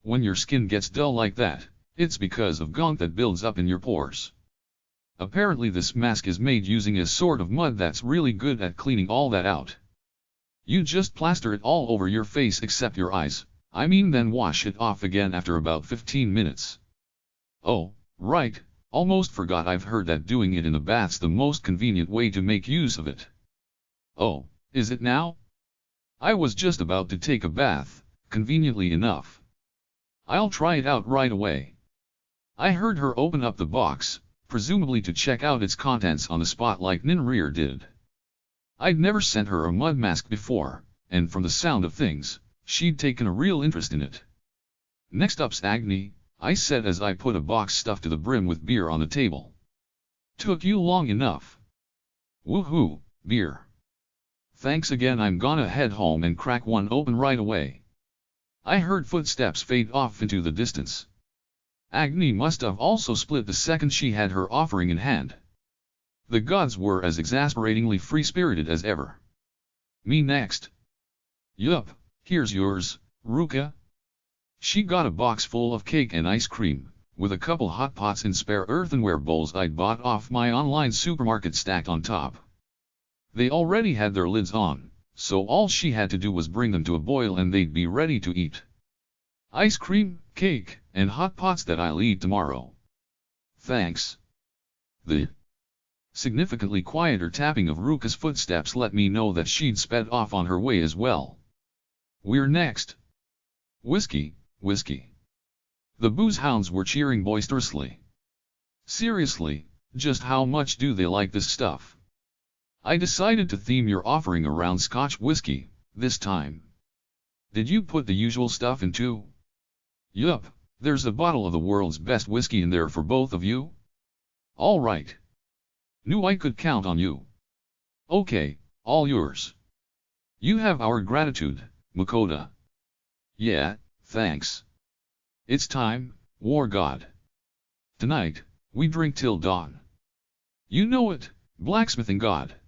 When your skin gets dull like that, it's because of gunk that builds up in your pores. Apparently this mask is made using a sort of mud that's really good at cleaning all that out. You just plaster it all over your face except your eyes, then wash it off again after about 15 minutes. Oh, right, almost forgot. I've heard that doing it in the bath's the most convenient way to make use of it. Oh, is it now? I was just about to take a bath, conveniently enough. I'll try it out right away. I heard her open up the box, presumably to check out its contents on the spot like Ninrir did. I'd never sent her a mud mask before, and from the sound of things, she'd taken a real interest in it. Next up's Agni, I said as I put a box stuffed to the brim with beer on the table. Took you long enough. Woohoo, beer. Thanks again. I'm gonna head home and crack one open right away. I heard footsteps fade off into the distance. Agni must have also split the second she had her offering in hand. The gods were as exasperatingly free-spirited as ever. Me next. Yup, here's yours, Ruka. She got a box full of cake and ice cream, with a couple hot pots and spare earthenware bowls I'd bought off my online supermarket stacked on top. They already had their lids on, so all she had to do was bring them to a boil and they'd be ready to eat. Ice cream, cake, and hot pots that I'll eat tomorrow. Thanks. The significantly quieter tapping of Ruka's footsteps let me know that she'd sped off on her way as well. We're next. Whiskey, whiskey. The booze hounds were cheering boisterously. Seriously, just how much do they like this stuff? I decided to theme your offering around Scotch whiskey, this time. Did you put the usual stuff in too? Yup, there's a bottle of the world's best whiskey in there for both of you. All right. Knew I could count on you. Okay, all yours. You have our gratitude, Makoto. Yeah, thanks. It's time, war god. Tonight, we drink till dawn. You know it, blacksmithing god.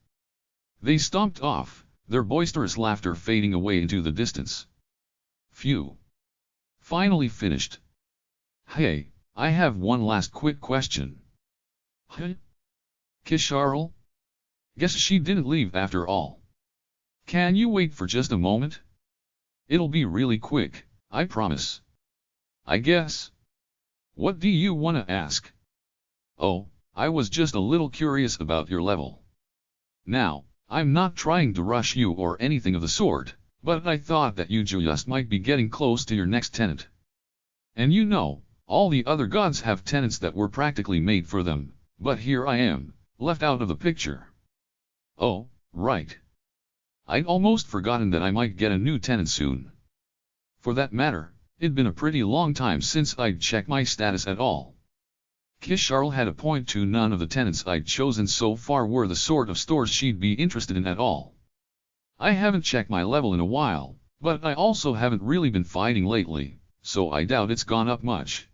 They stomped off, their boisterous laughter fading away into the distance. Phew. Finally finished. Hey, I have one last quick question. Huh? Kisharl? Guess she didn't leave after all. Can you wait for just a moment? It'll be really quick, I promise. I guess. What do you wanna ask? Oh, I was just a little curious about your level. Now, I'm not trying to rush you or anything of the sort, but I thought that you just might be getting close to your next tenant. And you know, all the other gods have tenants that were practically made for them, but here I am, left out of the picture. Oh, right. I'd almost forgotten that I might get a new tenant soon. For that matter, it'd been a pretty long time since I'd checked my status at all. Kisharl had a point too, none of the tenants I'd chosen so far were the sort of stores she'd be interested in at all. I haven't checked my level in a while, but I also haven't really been fighting lately, so I doubt it's gone up much.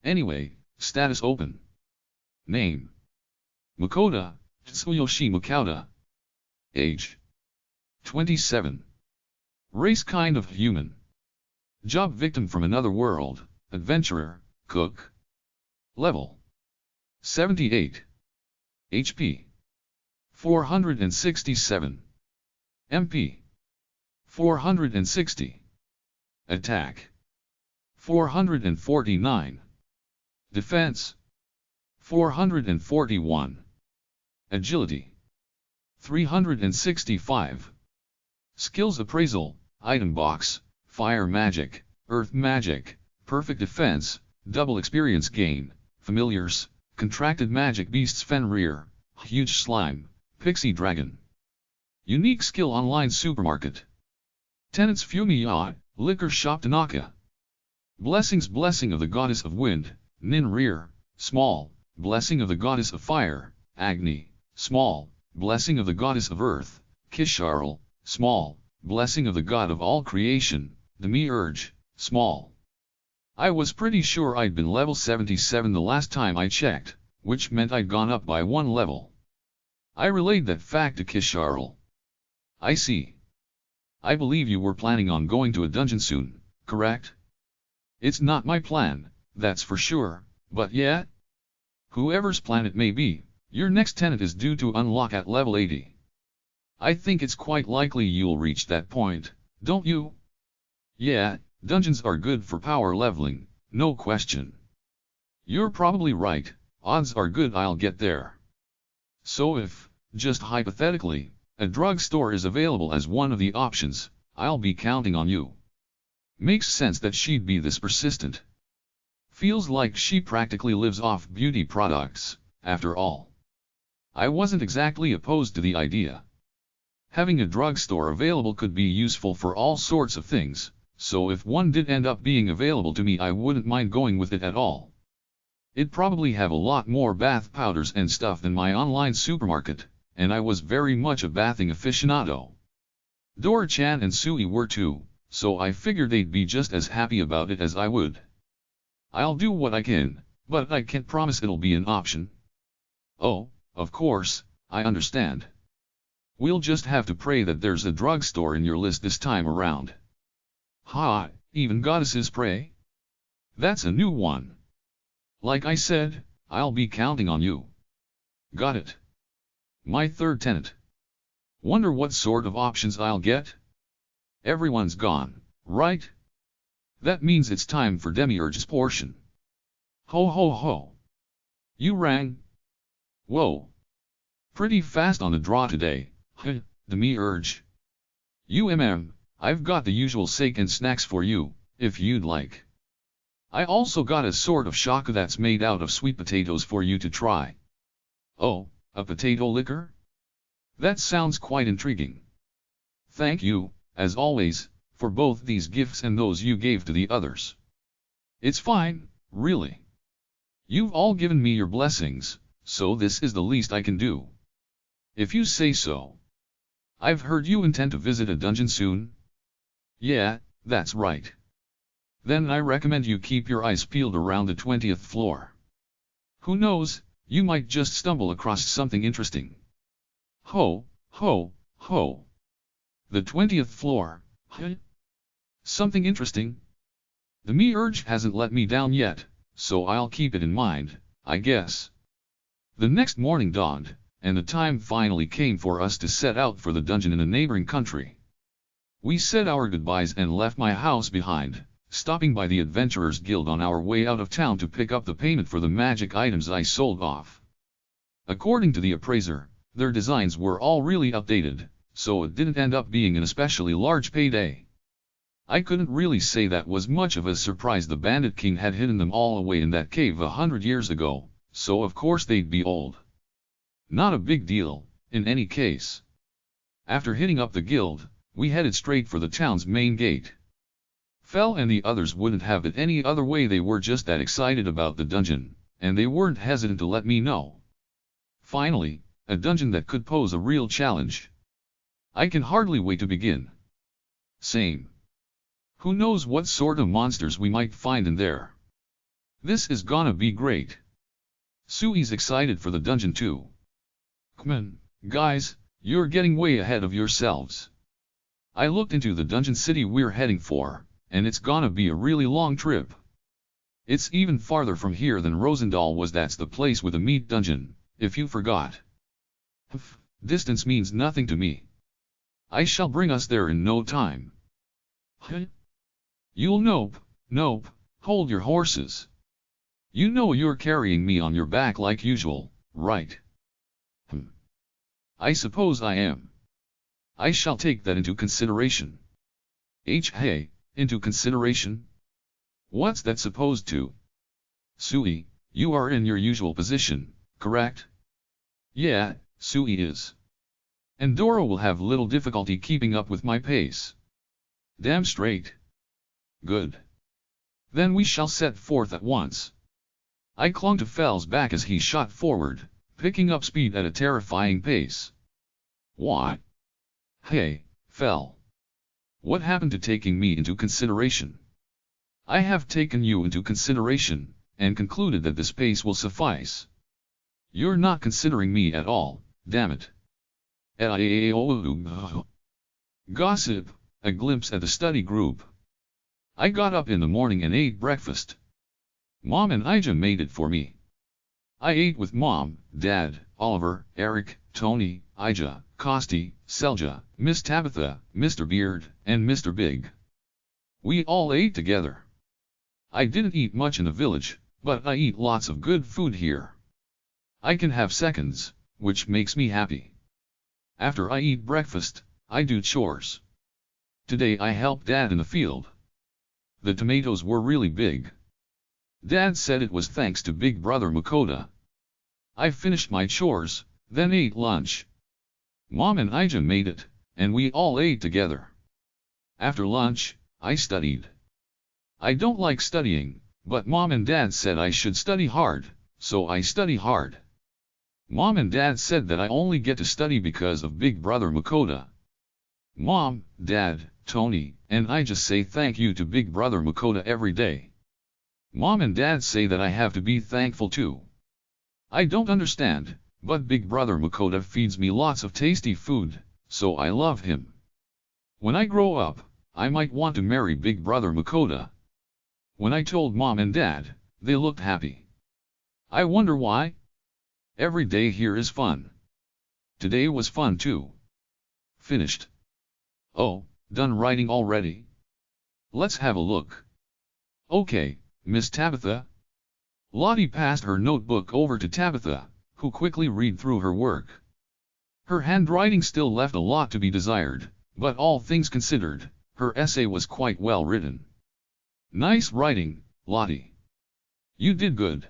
Anyway, status open. Name: Makoto, Tsuyoshi Makoto. Age: 27. Race kind of human. Job: victim from another world, adventurer, cook. Level: 78. HP: 467. MP: 460. Attack: 449. Defense: 441. Agility: 365. Skills appraisal: item box, fire magic, earth magic, perfect defense, double experience gain, familiars, contracted magic beasts, Fenrir, huge slime, pixie dragon. Unique skill: online supermarket. Tenants: Fumiya, liquor shop, Tanaka. Blessings: blessing of the goddess of wind, Ninrir, small, blessing of the goddess of fire, Agni, small, blessing of the goddess of earth, Kisharl, small, blessing of the god of all creation, Demiurge, small. I was pretty sure I'd been level 77 the last time I checked, which meant I'd gone up by 1 level. I relayed that fact to Kisharl. I see. I believe you were planning on going to a dungeon soon, correct? It's not my plan, that's for sure, but yeah? Whoever's plan it may be, your next tenant is due to unlock at level 80. I think it's quite likely you'll reach that point, don't you? Yeah, dungeons are good for power leveling, no question. You're probably right, odds are good I'll get there. So if, just hypothetically, a drugstore is available as one of the options, I'll be counting on you. Makes sense that she'd be this persistent. Feels like she practically lives off beauty products, after all. I wasn't exactly opposed to the idea. Having a drugstore available could be useful for all sorts of things, so if one did end up being available to me I wouldn't mind going with it at all. It'd probably have a lot more bath powders and stuff than my online supermarket, and I was very much a bathing aficionado. Dora-chan and Sui were too, so I figured they'd be just as happy about it as I would. I'll do what I can, but I can't promise it'll be an option. Oh, of course, I understand. We'll just have to pray that there's a drugstore in your list this time around. Ha, even goddesses pray? That's a new one. Like I said, I'll be counting on you. Got it. My third tenant. Wonder what sort of options I'll get? Everyone's gone, right? That means it's time for Demiurge's portion. Ho ho ho. You rang? Whoa. Pretty fast on the draw today, huh, Demiurge. I've got the usual sake and snacks for you, if you'd like. I also got a sort of shaka that's made out of sweet potatoes for you to try. Oh, a potato liquor? That sounds quite intriguing. Thank you, as always, for both these gifts and those you gave to the others. It's fine, really. You've all given me your blessings, so this is the least I can do. If you say so. I've heard you intend to visit a dungeon soon? Yeah, that's right. Then I recommend you keep your eyes peeled around the 20th floor. Who knows, you might just stumble across something interesting. Ho, ho, ho. The 20th floor, huh? Something interesting? The Demiurge hasn't let me down yet, so I'll keep it in mind, I guess. The next morning dawned, and the time finally came for us to set out for the dungeon in a neighboring country. We said our goodbyes and left my house behind, stopping by the Adventurers Guild on our way out of town to pick up the payment for the magic items I sold off. According to the appraiser, their designs were all really outdated, so it didn't end up being an especially large payday. I couldn't really say that was much of a surprise. The Bandit King had hidden them all away in that cave 100 years ago, so of course they'd be old. Not a big deal, in any case. After hitting up the guild, we headed straight for the town's main gate. Fel and the others wouldn't have it any other way. They were just that excited about the dungeon, and they weren't hesitant to let me know. Finally, a dungeon that could pose a real challenge. I can hardly wait to begin. Same. Who knows what sort of monsters we might find in there. This is gonna be great. Sui's excited for the dungeon too. Come on, guys, you're getting way ahead of yourselves. I looked into the dungeon city we're heading for, and it's gonna be a really long trip. It's even farther from here than Rosendahl was. That's the place with a meat dungeon, if you forgot. Distance means nothing to me. I shall bring us there in no time. Huh? You'll nope, hold your horses. You know you're carrying me on your back like usual, right? I suppose I am. I shall take that into consideration. Hey, into consideration? What's that supposed to? Sui, you are in your usual position, correct? Yeah, Sui is. And Dora will have little difficulty keeping up with my pace. Damn straight. Good. Then we shall set forth at once. I clung to Fel's back as he shot forward, picking up speed at a terrifying pace. What? Hey, Fel. What happened to taking me into consideration? I have taken you into consideration, and concluded that this pace will suffice. You're not considering me at all, damn it. Gossip, a glimpse at the study group. I got up in the morning and ate breakfast. Mom and Ija made it for me. I ate with Mom, Dad, Oliver, Eric, Tony, Ija, Kosti, Selja, Miss Tabitha, Mr. Beard, and Mr. Big. We all ate together. I didn't eat much in the village, but I eat lots of good food here. I can have seconds, which makes me happy. After I eat breakfast, I do chores. Today I helped Dad in the field. The tomatoes were really big. Dad said it was thanks to Big Brother Makoto. I finished my chores, then ate lunch. Mom and Ija made it, and we all ate together. After lunch, I studied. I don't like studying, but Mom and Dad said I should study hard, so I study hard. Mom and Dad said that I only get to study because of Big Brother Makoto. Mom, Dad, Tony, and I just say thank you to Big Brother Makoto every day. Mom and Dad say that I have to be thankful too. I don't understand, but Big Brother Makoto feeds me lots of tasty food, so I love him. When I grow up, I might want to marry Big Brother Makoto. When I told Mom and Dad, they looked happy. I wonder why? Every day here is fun. Today was fun too. Finished. Oh, done writing already? Let's have a look. Okay, Miss Tabitha. Lottie passed her notebook over to Tabitha, who quickly read through her work. Her handwriting still left a lot to be desired, but all things considered, her essay was quite well written. Nice writing, Lottie. You did good.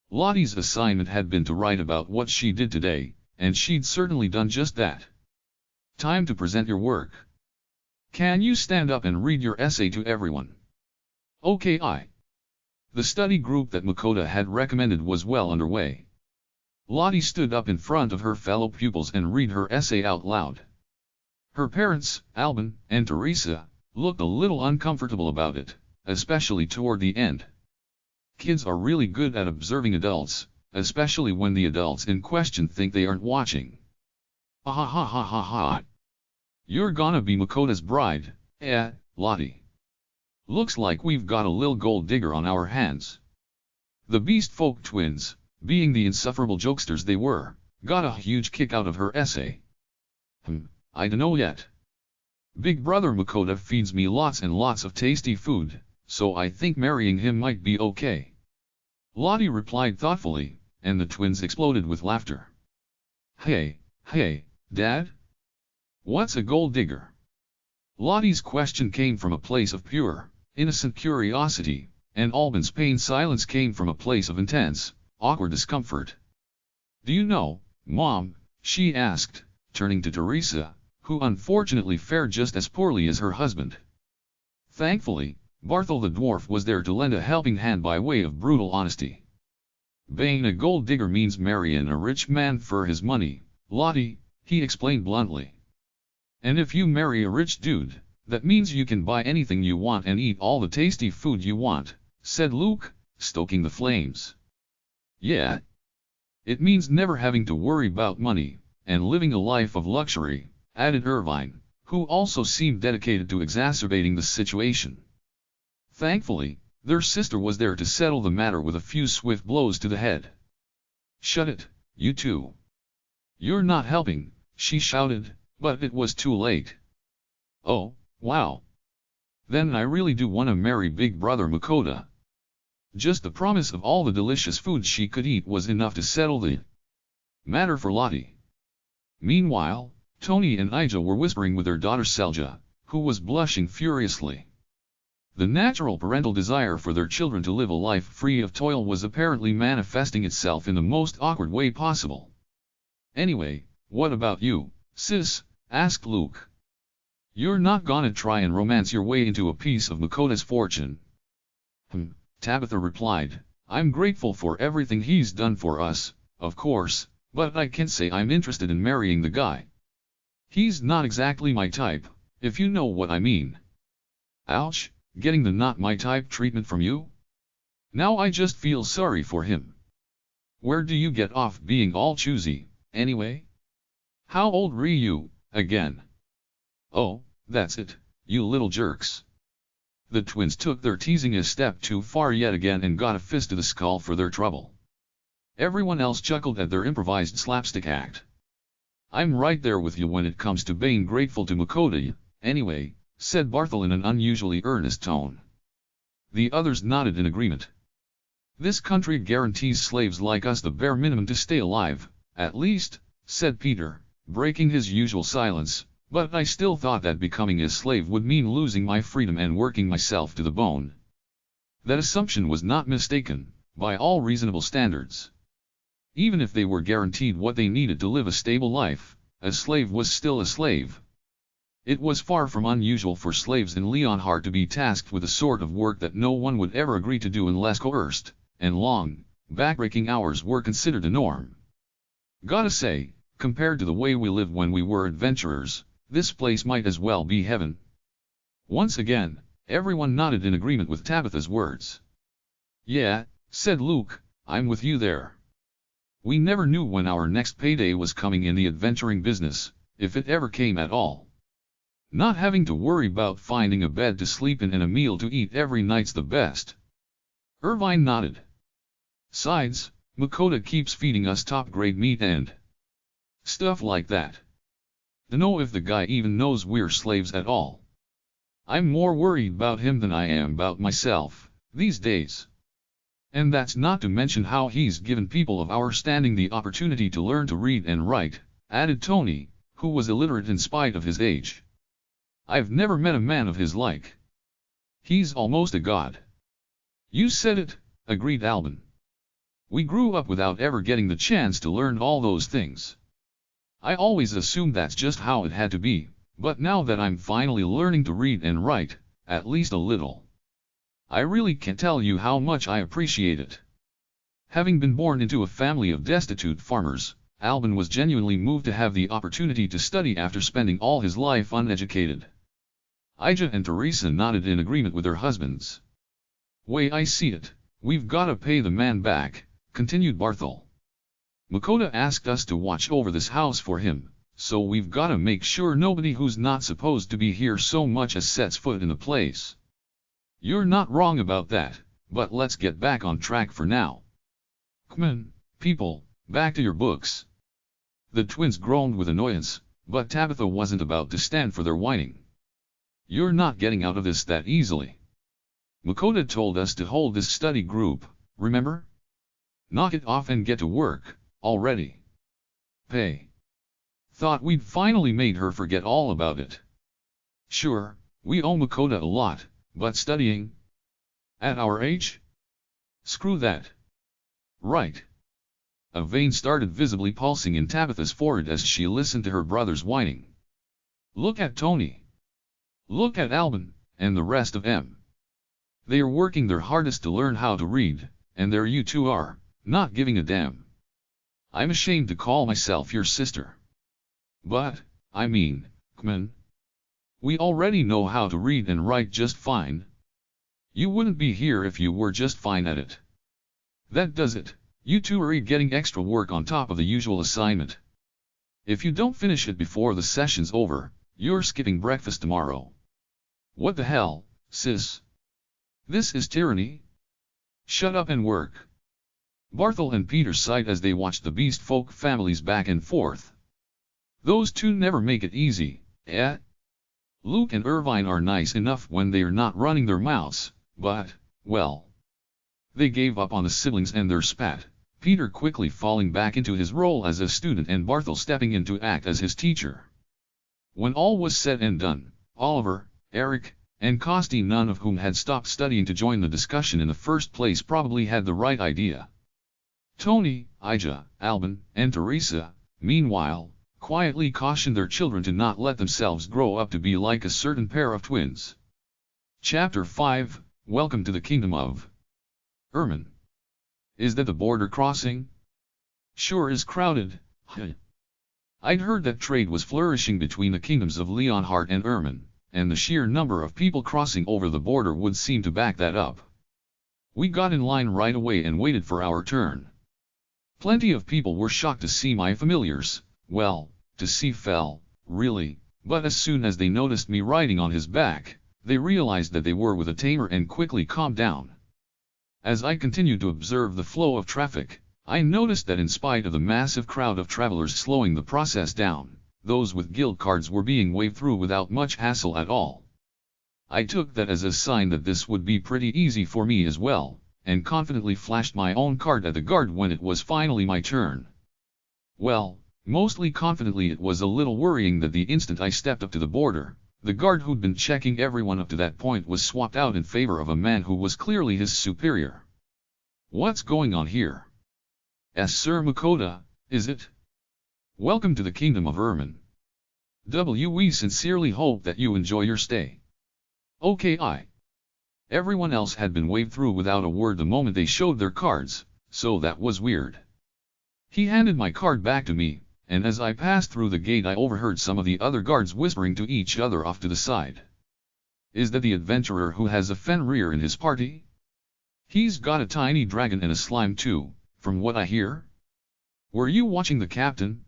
Lottie's assignment had been to write about what she did today, and she'd certainly done just that. Time to present your work. Can you stand up and read your essay to everyone? Okay. The study group that Makoto had recommended was well underway. Lottie stood up in front of her fellow pupils and read her essay out loud. Her parents, Alban and Teresa, looked a little uncomfortable about it, especially toward the end. Kids are really good at observing adults, especially when the adults in question think they aren't watching. Ha. You're gonna be Makoto's bride, Lottie. Looks like we've got a lil gold digger on our hands. The Beast Folk twins, being the insufferable jokesters they were, got a huge kick out of her essay. I dunno yet. Big Brother Makoto feeds me lots and lots of tasty food, so I think marrying him might be okay. Lottie replied thoughtfully, and the twins exploded with laughter. Hey, Dad? What's a gold digger? Lottie's question came from a place of pure, innocent curiosity, and Alban's pained silence came from a place of intense, awkward discomfort. Do you know, Mom? She asked, turning to Teresa, who unfortunately fared just as poorly as her husband. Thankfully, Barthel the dwarf was there to lend a helping hand by way of brutal honesty. Being a gold digger means marrying a rich man for his money, Lottie, he explained bluntly. And if you marry a rich dude, that means you can buy anything you want and eat all the tasty food you want, said Luke, stoking the flames. Yeah. It means never having to worry about money, and living a life of luxury, added Irvine, who also seemed dedicated to exacerbating the situation. Thankfully, their sister was there to settle the matter with a few swift blows to the head. Shut it, you two. You're not helping, she shouted, but it was too late. Oh, wow. Then I really do want to marry Big Brother Makoto. Just the promise of all the delicious food she could eat was enough to settle the matter for Lottie. Meanwhile, Tony and Ija were whispering with their daughter Selja, who was blushing furiously. The natural parental desire for their children to live a life free of toil was apparently manifesting itself in the most awkward way possible. Anyway, what about you, sis? Asked Luke. You're not gonna try and romance your way into a piece of Makoto's fortune? Tabitha replied, I'm grateful for everything he's done for us, of course, but I can't say I'm interested in marrying the guy. He's not exactly my type, if you know what I mean. Ouch, getting the not my type treatment from you? Now I just feel sorry for him. Where do you get off being all choosy, anyway? How old were you, again? Oh, that's it, you little jerks. The twins took their teasing a step too far yet again and got a fist to the skull for their trouble. Everyone else chuckled at their improvised slapstick act. I'm right there with you when it comes to being grateful to Makoto, anyway, said Barthel in an unusually earnest tone. The others nodded in agreement. This country guarantees slaves like us the bare minimum to stay alive, at least, said Peter, breaking his usual silence. But I still thought that becoming a slave would mean losing my freedom and working myself to the bone. That assumption was not mistaken, by all reasonable standards. Even if they were guaranteed what they needed to live a stable life, a slave was still a slave. It was far from unusual for slaves in Leonhard to be tasked with a sort of work that no one would ever agree to do unless coerced, and long, backbreaking hours were considered the norm. Gotta say, compared to the way we lived when we were adventurers, this place might as well be heaven. Once again, everyone nodded in agreement with Tabitha's words. Yeah, said Luke, I'm with you there. We never knew when our next payday was coming in the adventuring business, if it ever came at all. Not having to worry about finding a bed to sleep in and a meal to eat every night's the best. Irvine nodded. Sides, Makoto keeps feeding us top-grade meat and stuff like that. Dunno if the guy even knows we're slaves at all. I'm more worried about him than I am about myself, these days. And that's not to mention how he's given people of our standing the opportunity to learn to read and write, added Tony, who was illiterate in spite of his age. I've never met a man of his like. He's almost a god. You said it, agreed Albin. We grew up without ever getting the chance to learn all those things. I always assumed that's just how it had to be, but now that I'm finally learning to read and write, at least a little, I really can't tell you how much I appreciate it. Having been born into a family of destitute farmers, Albin was genuinely moved to have the opportunity to study after spending all his life uneducated. Ija and Teresa nodded in agreement with their husbands. Way I see it, we've gotta pay the man back, continued Barthel. Makoto asked us to watch over this house for him, so we've gotta make sure nobody who's not supposed to be here so much as sets foot in the place. You're not wrong about that, but let's get back on track for now. Come on, people, back to your books. The twins groaned with annoyance, but Tabitha wasn't about to stand for their whining. You're not getting out of this that easily. Makoto told us to hold this study group, remember? Knock it off and get to work, already. Pay. Thought we'd finally made her forget all about it. Sure, we owe Makoto a lot, but studying? At our age? Screw that. Right. A vein started visibly pulsing in Tabitha's forehead as she listened to her brother's whining. Look at Tony. Look at Alban, and the rest of them. They are working their hardest to learn how to read, and there you two are, not giving a damn. I'm ashamed to call myself your sister. But, I mean, come on. We already know how to read and write just fine. You wouldn't be here if you were just fine at it. That does it. You two are getting extra work on top of the usual assignment. If you don't finish it before the session's over, you're skipping breakfast tomorrow. What the hell, sis? This is tyranny. Shut up and work. Barthel and Peter sighed as they watched the beast folk families back and forth. Those two never make it easy, eh? Luke and Irvine are nice enough when they're not running their mouths, but, well, they gave up on the siblings and their spat, Peter quickly falling back into his role as a student and Barthel stepping in to act as his teacher. When all was said and done, Oliver, Eric, and Costi, none of whom had stopped studying to join the discussion in the first place, probably had the right idea. Tony, Ija, Alban, and Teresa, meanwhile, quietly cautioned their children to not let themselves grow up to be like a certain pair of twins. Chapter 5, Welcome to the Kingdom of Ermin. Is that the border crossing? Sure is crowded, huh? I'd heard that trade was flourishing between the kingdoms of Leonhardt and Ermin, and the sheer number of people crossing over the border would seem to back that up. We got in line right away and waited for our turn. Plenty of people were shocked to see my familiars, well, to see Fell, really, but as soon as they noticed me riding on his back, they realized that they were with a tamer and quickly calmed down. As I continued to observe the flow of traffic, I noticed that in spite of the massive crowd of travelers slowing the process down, those with guild cards were being waved through without much hassle at all. I took that as a sign that this would be pretty easy for me as well, and confidently flashed my own card at the guard when it was finally my turn. Well, mostly confidently. It was a little worrying that the instant I stepped up to the border, the guard who'd been checking everyone up to that point was swapped out in favor of a man who was clearly his superior. What's going on here? Sir Makoto, is it? Welcome to the Kingdom of Ermin. We sincerely hope that you enjoy your stay. Okay. Everyone else had been waved through without a word the moment they showed their cards, so that was weird. He handed my card back to me, and as I passed through the gate I overheard some of the other guards whispering to each other off to the side. Is that the adventurer who has a Fenrir in his party? He's got a tiny dragon and a slime too, from what I hear. Were you watching the captain?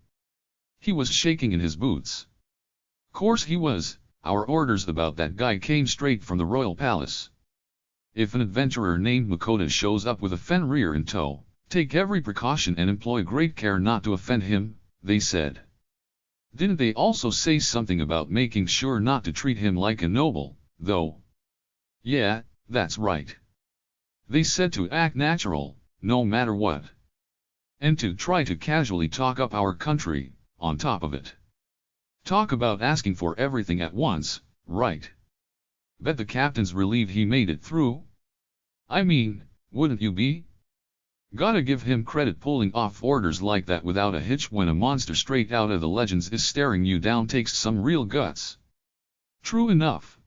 He was shaking in his boots. Course he was. Our orders about that guy came straight from the royal palace. If an adventurer named Makoto shows up with a Fenrir in tow, take every precaution and employ great care not to offend him, they said. Didn't they also say something about making sure not to treat him like a noble, though? Yeah, that's right. They said to act natural, no matter what. And to try to casually talk up our country, on top of it. Talk about asking for everything at once, right? Bet the captain's relieved he made it through. I mean, wouldn't you be? Gotta give him credit. Pulling off orders like that without a hitch when a monster straight out of the legends is staring you down takes some real guts. True enough.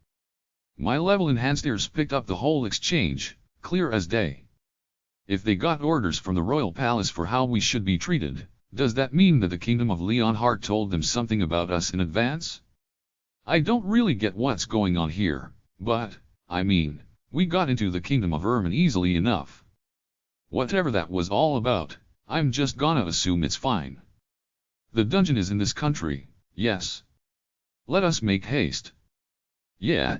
My level-enhanced ears picked up the whole exchange, clear as day. If they got orders from the royal palace for how we should be treated, does that mean that the Kingdom of Leonhardt told them something about us in advance? I don't really get what's going on here, but, I mean, we got into the Kingdom of Ermin easily enough. Whatever that was all about, I'm just gonna assume it's fine. The dungeon is in this country, yes. Let us make haste. Yeah.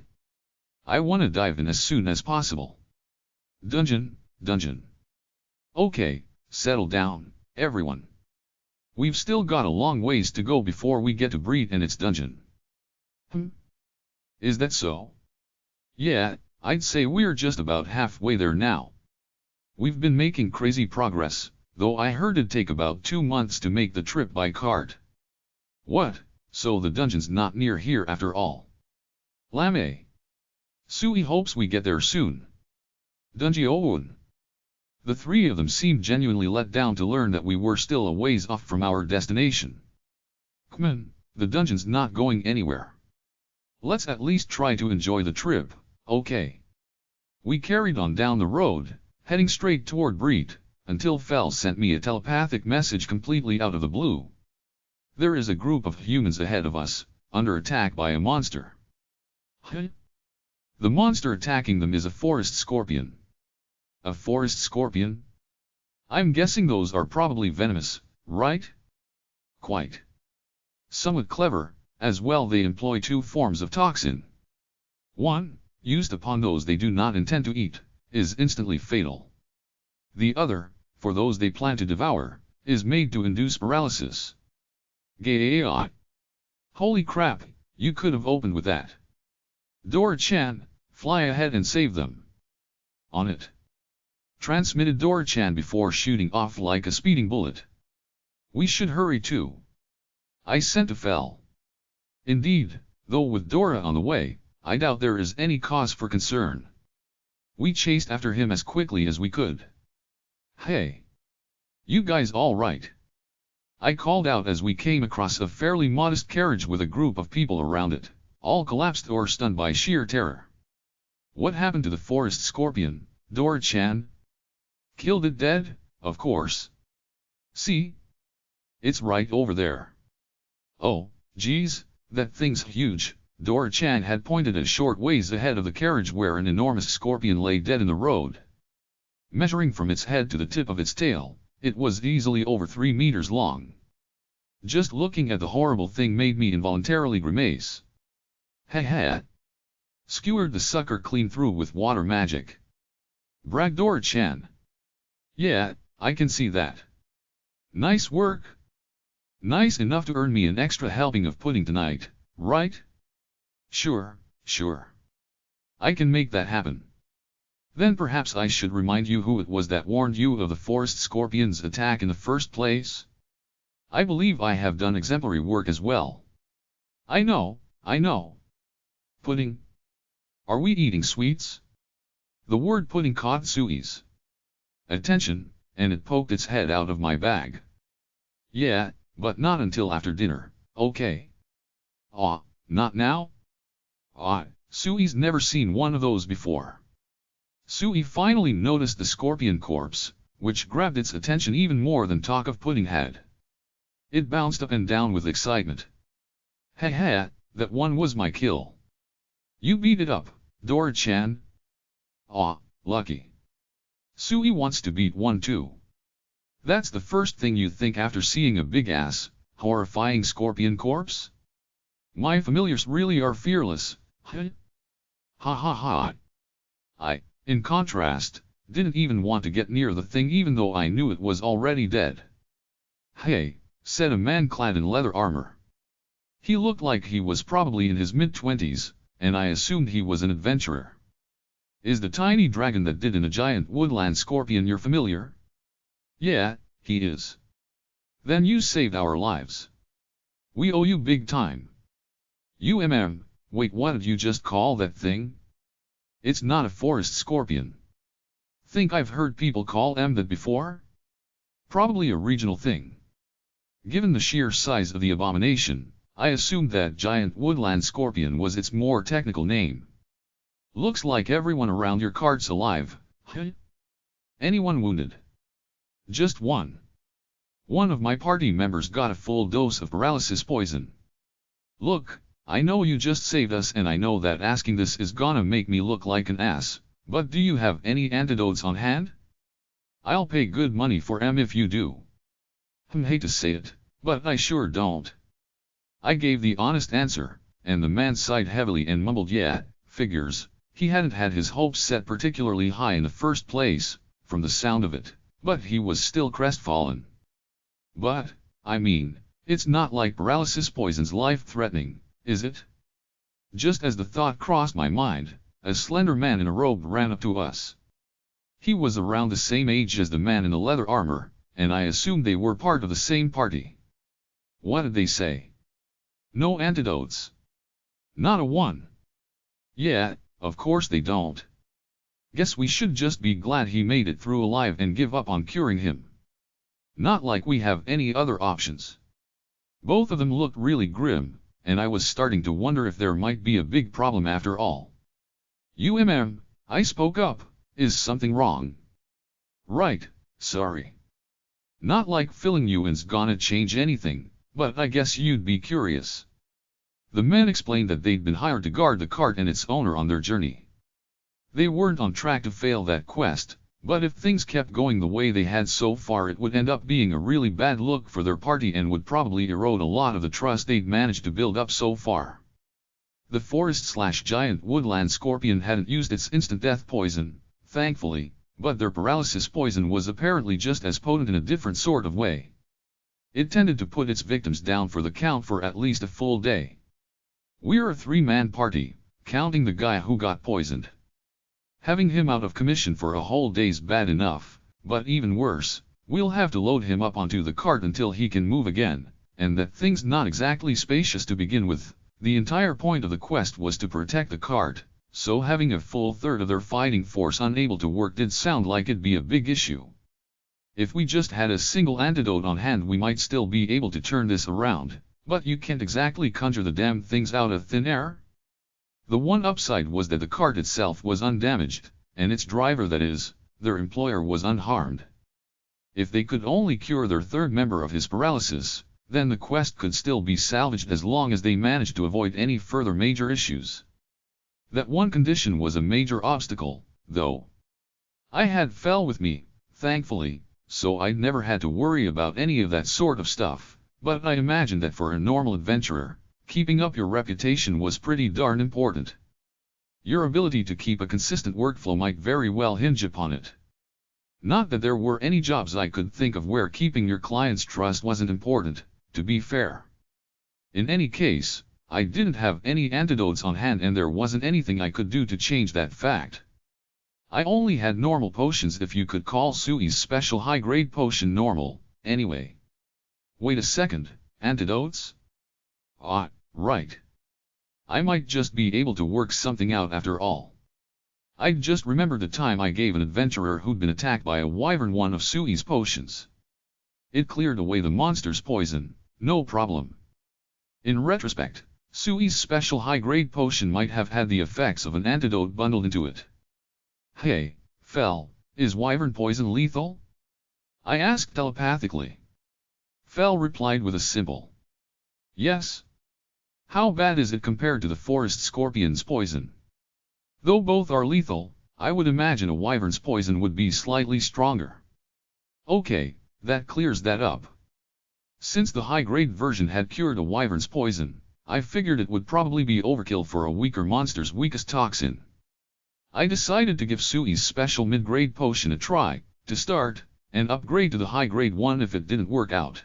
I wanna dive in as soon as possible. Dungeon. Okay, settle down, everyone. We've still got a long ways to go before we get to Breed and its dungeon. Is that so? Yeah, I'd say we're just about halfway there now. We've been making crazy progress, though I heard it'd take about 2 months to make the trip by cart. What, so the dungeon's not near here after all? Lame. Sui hopes we get there soon. Dungeon. The three of them seemed genuinely let down to learn that we were still a ways off from our destination. Come on, the dungeon's not going anywhere. Let's at least try to enjoy the trip, okay? We carried on down the road, heading straight toward Breed, until Fel sent me a telepathic message completely out of the blue. There is a group of humans ahead of us, under attack by a monster. The monster attacking them is a forest scorpion. A forest scorpion? I'm guessing those are probably venomous, right? Quite. Somewhat clever, as well they employ two forms of toxin. One, used upon those they do not intend to eat, is instantly fatal. The other, for those they plan to devour, is made to induce paralysis. Gaya! Holy crap, you could have opened with that. Dora-chan, fly ahead and save them. On it. Transmitted Dora-chan before shooting off like a speeding bullet. We should hurry too. I sent a Fel. Indeed, though with Dora on the way, I doubt there is any cause for concern. We chased after him as quickly as we could. Hey! You guys all right? I called out as we came across a fairly modest carriage with a group of people around it, all collapsed or stunned by sheer terror. What happened to the forest scorpion, Dora-chan? Killed it dead, of course. See? It's right over there. Oh, geez, that thing's huge. Dora-chan had pointed a short ways ahead of the carriage where an enormous scorpion lay dead in the road. Measuring from its head to the tip of its tail, it was easily over 3 meters long. Just looking at the horrible thing made me involuntarily grimace. Ha ha! Skewered the sucker clean through with water magic. Bragged Dora-chan. Yeah, I can see that. Nice work. Nice enough to earn me an extra helping of pudding tonight, right? Sure, sure. I can make that happen. Then perhaps I should remind you who it was that warned you of the forest scorpion's attack in the first place? I believe I have done exemplary work as well. I know, I know. Pudding? Are we eating sweets? The word pudding caught Sui's attention, and it poked its head out of my bag. Yeah, but not until after dinner, okay? Ah, not now? Ah, Sui's never seen one of those before. Sui finally noticed the scorpion corpse, which grabbed its attention even more than talk of pudding had. It bounced up and down with excitement. Ha ha, that one was my kill. You beat it up, Dora-chan. Aw, lucky. Sui wants to beat one too. That's the first thing you think after seeing a big-ass, horrifying scorpion corpse? My familiars really are fearless, huh? Ha ha ha. I, in contrast, didn't even want to get near the thing even though I knew it was already dead. Hey, said a man clad in leather armor. He looked like he was probably in his mid-20s, and I assumed he was an adventurer. Is the tiny dragon that did in a giant woodland scorpion your familiar? Yeah, he is. Then you saved our lives. We owe you big time. Wait, what did you just call that thing? It's not a forest scorpion. Think I've heard people call them that before? Probably a regional thing. Given the sheer size of the abomination, I assumed that giant woodland scorpion was its more technical name. Looks like everyone around your cart's alive, huh? Anyone wounded? Just one. One of my party members got a full dose of paralysis poison. Look, I know you just saved us and I know that asking this is gonna make me look like an ass, but do you have any antidotes on hand? I'll pay good money for 'em if you do. Hate to say it, but I sure don't. I gave the honest answer, and the man sighed heavily and mumbled yeah, figures. He hadn't had his hopes set particularly high in the first place, from the sound of it, but he was still crestfallen. But, I mean, it's not like paralysis poison's life-threatening, is it? Just as the thought crossed my mind, a slender man in a robe ran up to us. He was around the same age as the man in the leather armor, and I assumed they were part of the same party. What did they say? No antidotes. Not a one. Yeah, of course they don't. Guess we should just be glad he made it through alive and give up on curing him. Not like we have any other options. Both of them looked really grim, and I was starting to wonder if there might be a big problem after all. I spoke up, is something wrong? Right, sorry. Not like filling you in's gonna change anything, but I guess you'd be curious. The men explained that they'd been hired to guard the cart and its owner on their journey. They weren't on track to fail that quest, but if things kept going the way they had so far, it would end up being a really bad look for their party and would probably erode a lot of the trust they'd managed to build up so far. The forest/giant woodland scorpion hadn't used its instant death poison, thankfully, but their paralysis poison was apparently just as potent in a different sort of way. It tended to put its victims down for the count for at least a full day. We're a three-man party, counting the guy who got poisoned. Having him out of commission for a whole day's bad enough, but even worse, we'll have to load him up onto the cart until he can move again, and that thing's not exactly spacious to begin with. The entire point of the quest was to protect the cart, so having a full third of their fighting force unable to work did sound like it'd be a big issue. If we just had a single antidote on hand, we might still be able to turn this around, but you can't exactly conjure the damn things out of thin air. The one upside was that the cart itself was undamaged, and its driver, that is, their employer, was unharmed. If they could only cure their third member of his paralysis, then the quest could still be salvaged as long as they managed to avoid any further major issues. That one condition was a major obstacle, though. I had Fel with me, thankfully, so I'd never had to worry about any of that sort of stuff, but I imagined that for a normal adventurer, keeping up your reputation was pretty darn important. Your ability to keep a consistent workflow might very well hinge upon it. Not that there were any jobs I could think of where keeping your client's trust wasn't important, to be fair. In any case, I didn't have any antidotes on hand and there wasn't anything I could do to change that fact. I only had normal potions, if you could call Sui's special high-grade potion normal, anyway. Wait a second, antidotes? Ah, right. I might just be able to work something out after all. I'd just remembered the time I gave an adventurer who'd been attacked by a wyvern one of Sui's potions. It cleared away the monster's poison, no problem. In retrospect, Sui's special high-grade potion might have had the effects of an antidote bundled into it. Hey, Fel, is wyvern poison lethal? I asked telepathically. Fel replied with a simple yes. How bad is it compared to the forest scorpion's poison? Though both are lethal, I would imagine a wyvern's poison would be slightly stronger. Okay, that clears that up. Since the high-grade version had cured a wyvern's poison, I figured it would probably be overkill for a weaker monster's weakest toxin. I decided to give Sui's special mid-grade potion a try, to start, and upgrade to the high-grade one if it didn't work out.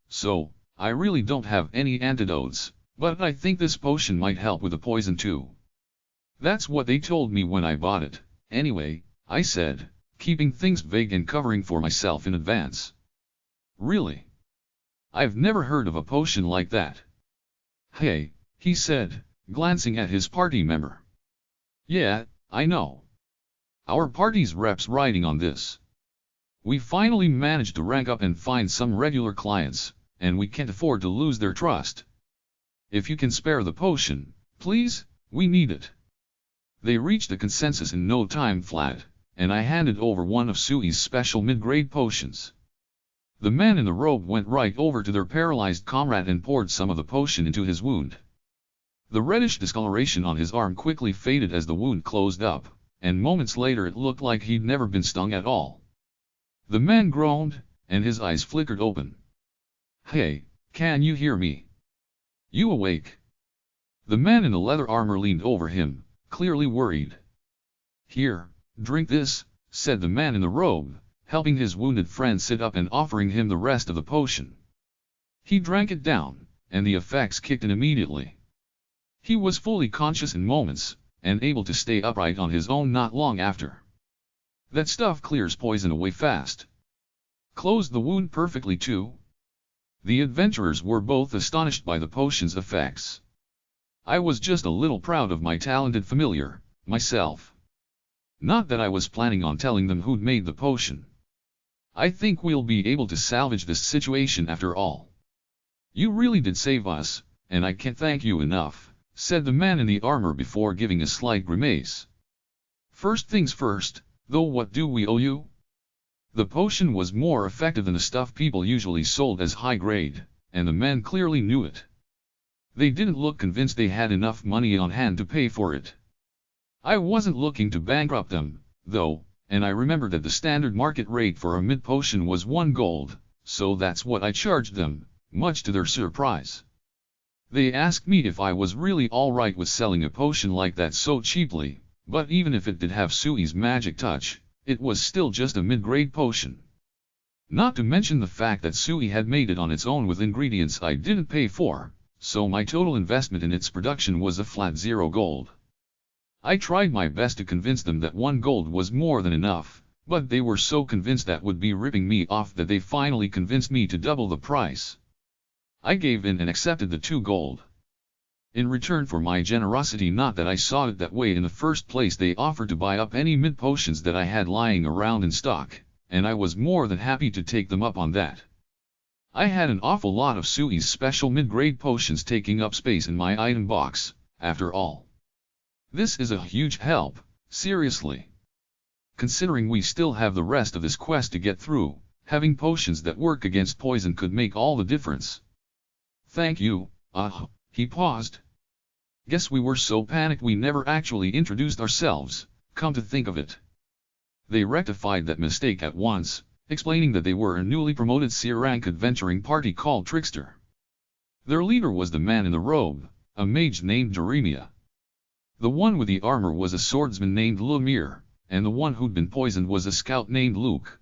So, I really don't have any antidotes, but I think this potion might help with the poison too. That's what they told me when I bought it, anyway, I said, keeping things vague and covering for myself in advance. Really? I've never heard of a potion like that. Hey, he said, glancing at his party member. Yeah, I know. Our party's reps riding on this. We finally managed to rank up and find some regular clients, and we can't afford to lose their trust. If you can spare the potion, please, we need it. They reached a consensus in no time flat, and I handed over one of Sui's special mid-grade potions. The man in the robe went right over to their paralyzed comrade and poured some of the potion into his wound. The reddish discoloration on his arm quickly faded as the wound closed up, and moments later it looked like he'd never been stung at all. The man groaned, and his eyes flickered open. Hey, can you hear me? You awake? The man in the leather armor leaned over him, clearly worried. Here, drink this, said the man in the robe, helping his wounded friend sit up and offering him the rest of the potion. He drank it down, and the effects kicked in immediately. He was fully conscious in moments, and able to stay upright on his own not long after. That stuff clears poison away fast. Closed the wound perfectly too. The adventurers were both astonished by the potion's effects. I was just a little proud of my talented familiar, myself. Not that I was planning on telling them who'd made the potion. I think we'll be able to salvage this situation after all. You really did save us, and I can't thank you enough, said the man in the armor before giving a slight grimace. First things first, though, what do we owe you? The potion was more effective than the stuff people usually sold as high grade, and the men clearly knew it. They didn't look convinced they had enough money on hand to pay for it. I wasn't looking to bankrupt them, though, and I remembered that the standard market rate for a mid-potion was 1 gold, so that's what I charged them, much to their surprise. They asked me if I was really alright with selling a potion like that so cheaply, but even if it did have Sui's magic touch, it was still just a mid-grade potion. Not to mention the fact that Sui had made it on its own with ingredients I didn't pay for, so my total investment in its production was a flat 0 gold. I tried my best to convince them that 1 gold was more than enough, but they were so convinced that would be ripping me off that they finally convinced me to double the price. I gave in and accepted the 2 gold. In return for my generosity, not that I saw it that way in the first place, they offered to buy up any mid-potions that I had lying around in stock, and I was more than happy to take them up on that. I had an awful lot of Sui's special mid-grade potions taking up space in my item box, after all. This is a huge help, seriously. Considering we still have the rest of this quest to get through, having potions that work against poison could make all the difference. Thank you. He paused. Guess we were so panicked we never actually introduced ourselves, come to think of it. They rectified that mistake at once, explaining that they were a newly promoted C-rank adventuring party called Trickster. Their leader was the man in the robe, a mage named Jeremia. The one with the armor was a swordsman named Lemire, and the one who'd been poisoned was a scout named Luke.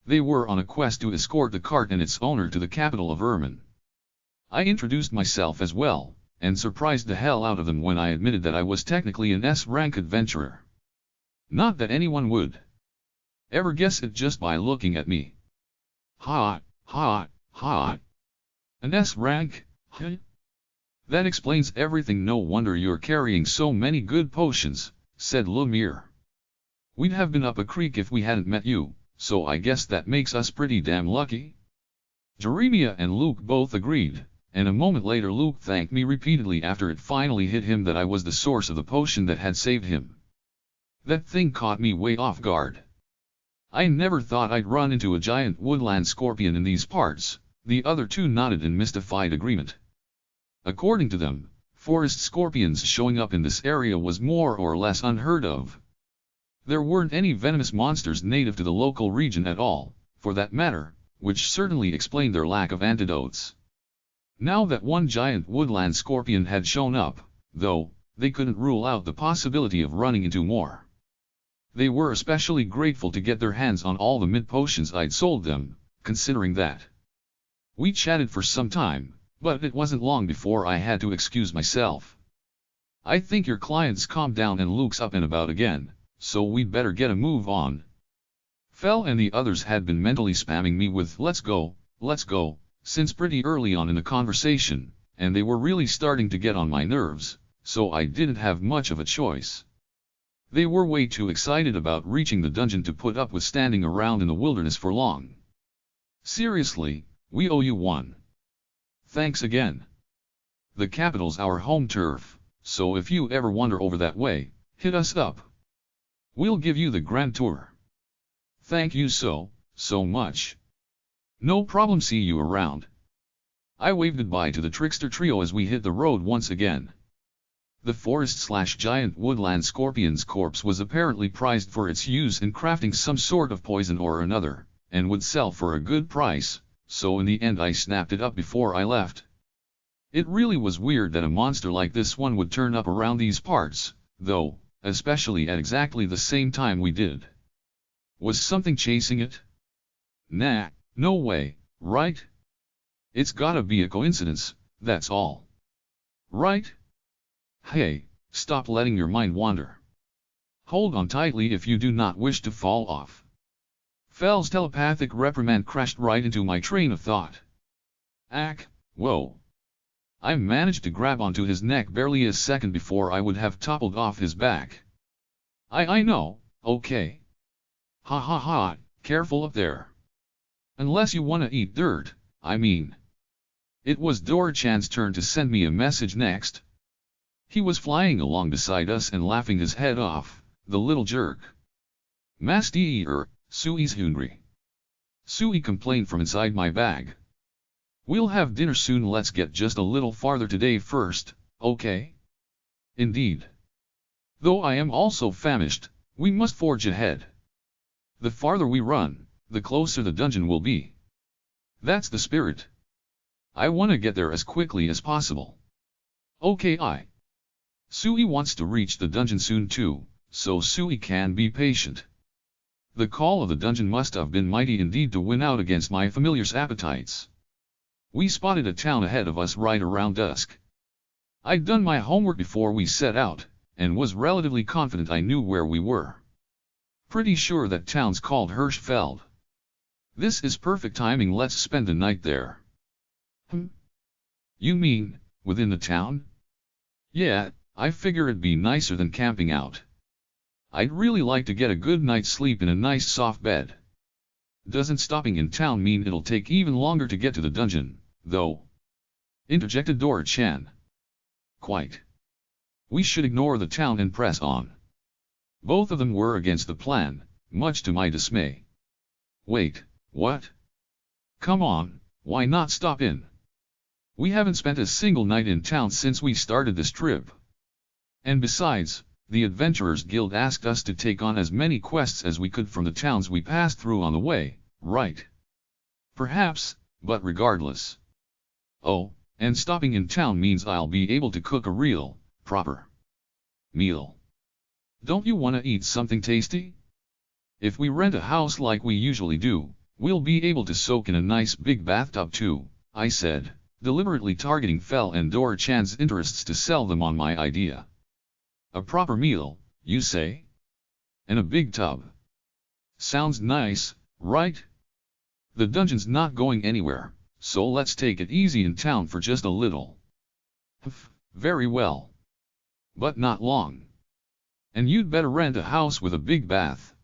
They were on a quest to escort the cart and its owner to the capital of Ermin. I introduced myself as well, and surprised the hell out of them when I admitted that I was technically an S-rank adventurer. Not that anyone would ever guess it just by looking at me. Ha. An S-rank? Huh? That explains everything. No wonder you're carrying so many good potions, said Lemire. We'd have been up a creek if we hadn't met you, so I guess that makes us pretty damn lucky. Jeremia and Luke both agreed, and a moment later Luke thanked me repeatedly after it finally hit him that I was the source of the potion that had saved him. That thing caught me way off guard. I never thought I'd run into a giant woodland scorpion in these parts. The other two nodded in mystified agreement. According to them, forest scorpions showing up in this area was more or less unheard of. There weren't any venomous monsters native to the local region at all, for that matter, which certainly explained their lack of antidotes. Now that one giant woodland scorpion had shown up, though, they couldn't rule out the possibility of running into more. They were especially grateful to get their hands on all the mid-potions I'd sold them, considering that. We chatted for some time, but it wasn't long before I had to excuse myself. I think your client's calmed down and Luke's up and about again, so we'd better get a move on. Fel and the others had been mentally spamming me with let's go, since pretty early on in the conversation, and they were really starting to get on my nerves, so I didn't have much of a choice. They were way too excited about reaching the dungeon to put up with standing around in the wilderness for long. Seriously, we owe you one. Thanks again. The capital's our home turf, so if you ever wander over that way, hit us up. We'll give you the grand tour. Thank you so much. No problem, see you around. I waved goodbye to the trickster trio as we hit the road once again. The forest/giant woodland scorpion's corpse was apparently prized for its use in crafting some sort of poison or another, and would sell for a good price, so in the end I snapped it up before I left. It really was weird that a monster like this one would turn up around these parts, though, especially at exactly the same time we did. Was something chasing it? Nah, no way, right? It's gotta be a coincidence, that's all. Right? Hey, stop letting your mind wander. Hold on tightly if you do not wish to fall off. Fel's telepathic reprimand crashed right into my train of thought. Whoa. I managed to grab onto his neck barely a second before I would have toppled off his back. I know, okay. Ha, careful up there. Unless you wanna eat dirt, I mean. It was Dora-chan's turn to send me a message next. He was flying along beside us and laughing his head off, the little jerk. Master, Sui's hungry. Sui complained from inside my bag. We'll have dinner soon, let's get just a little farther today first, okay? Indeed. Though I am also famished, we must forge ahead. The farther we run, the closer the dungeon will be. That's the spirit. I want to get there as quickly as possible. Okay. Sui wants to reach the dungeon soon too, so Sui can be patient. The call of the dungeon must have been mighty indeed to win out against my familiar's appetites. We spotted a town ahead of us right around dusk. I'd done my homework before we set out, and was relatively confident I knew where we were. Pretty sure that town's called Hirschfeld. This is perfect timing, let's spend the night there. You mean, within the town? Yeah, I figure it'd be nicer than camping out. I'd really like to get a good night's sleep in a nice soft bed. Doesn't stopping in town mean it'll take even longer to get to the dungeon, though? Interjected Dora-chan. Quite. We should ignore the town and press on. Both of them were against the plan, much to my dismay. Wait, what? Come on, why not stop in? We haven't spent a single night in town since we started this trip. And besides, the Adventurers Guild asked us to take on as many quests as we could from the towns we passed through on the way, right? Perhaps, but regardless. Oh, and stopping in town means I'll be able to cook a real, proper meal. Don't you want to eat something tasty? If we rent a house like we usually do, we'll be able to soak in a nice big bathtub too, I said, deliberately targeting Fel and Dora-chan's interests to sell them on my idea. A proper meal, you say? And a big tub. Sounds nice, right? The dungeon's not going anywhere, so let's take it easy in town for just a little. Very well. But not long. And you'd better rent a house with a big bath.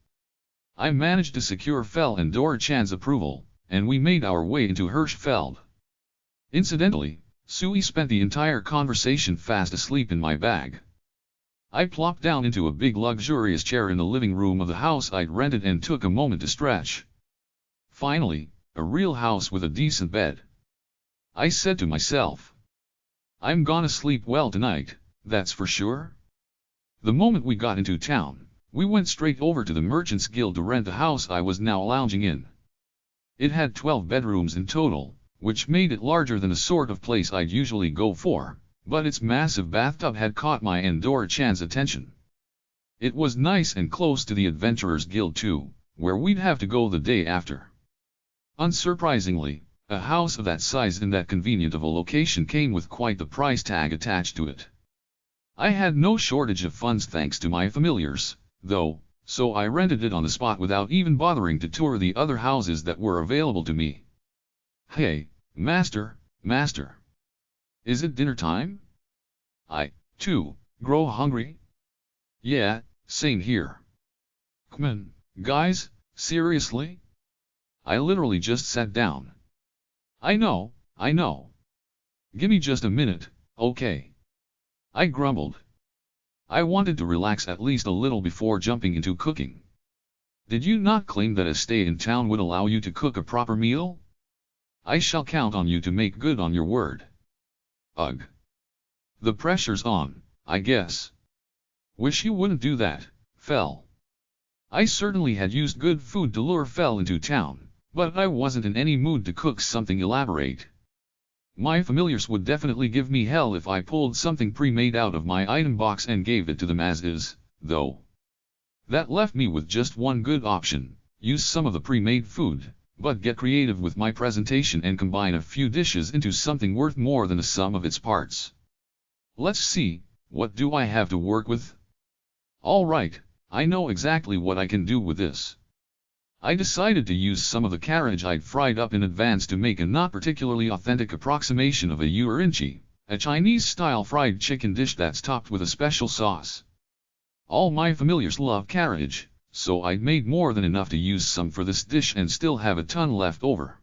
I managed to secure Fel and Dora-chan's approval, and we made our way into Hirschfeld. Incidentally, Sui spent the entire conversation fast asleep in my bag. I plopped down into a big luxurious chair in the living room of the house I'd rented and took a moment to stretch. Finally, a real house with a decent bed. I said to myself, I'm gonna sleep well tonight, that's for sure. The moment we got into town, we went straight over to the Merchants Guild to rent the house I was now lounging in. It had 12 bedrooms in total, which made it larger than the sort of place I'd usually go for. But its massive bathtub had caught my and Dora-chan's attention. It was nice and close to the Adventurers Guild too, where we'd have to go the day after. Unsurprisingly, a house of that size in that convenient of a location came with quite the price tag attached to it. I had no shortage of funds thanks to my familiars, though, so I rented it on the spot without even bothering to tour the other houses that were available to me. Hey, Master. Is it dinner time? I, too, grow hungry. Yeah, same here. Come on, guys, seriously? I literally just sat down. I know. Gimme just a minute, okay? I grumbled. I wanted to relax at least a little before jumping into cooking. Did you not claim that a stay in town would allow you to cook a proper meal? I shall count on you to make good on your word. Ugh. The pressure's on, I guess. Wish you wouldn't do that, Fel. I certainly had used good food to lure Fel into town, but I wasn't in any mood to cook something elaborate. My familiars would definitely give me hell if I pulled something pre-made out of my item box and gave it to them as is, though. That left me with just one good option: use some of the pre-made food, but get creative with my presentation and combine a few dishes into something worth more than the sum of its parts. Let's see, what do I have to work with? Alright, I know exactly what I can do with this. I decided to use some of the carriage I'd fried up in advance to make a not particularly authentic approximation of a yurinchi, a Chinese-style fried chicken dish that's topped with a special sauce. All my familiars love carriage, so I'd made more than enough to use some for this dish and still have a ton left over.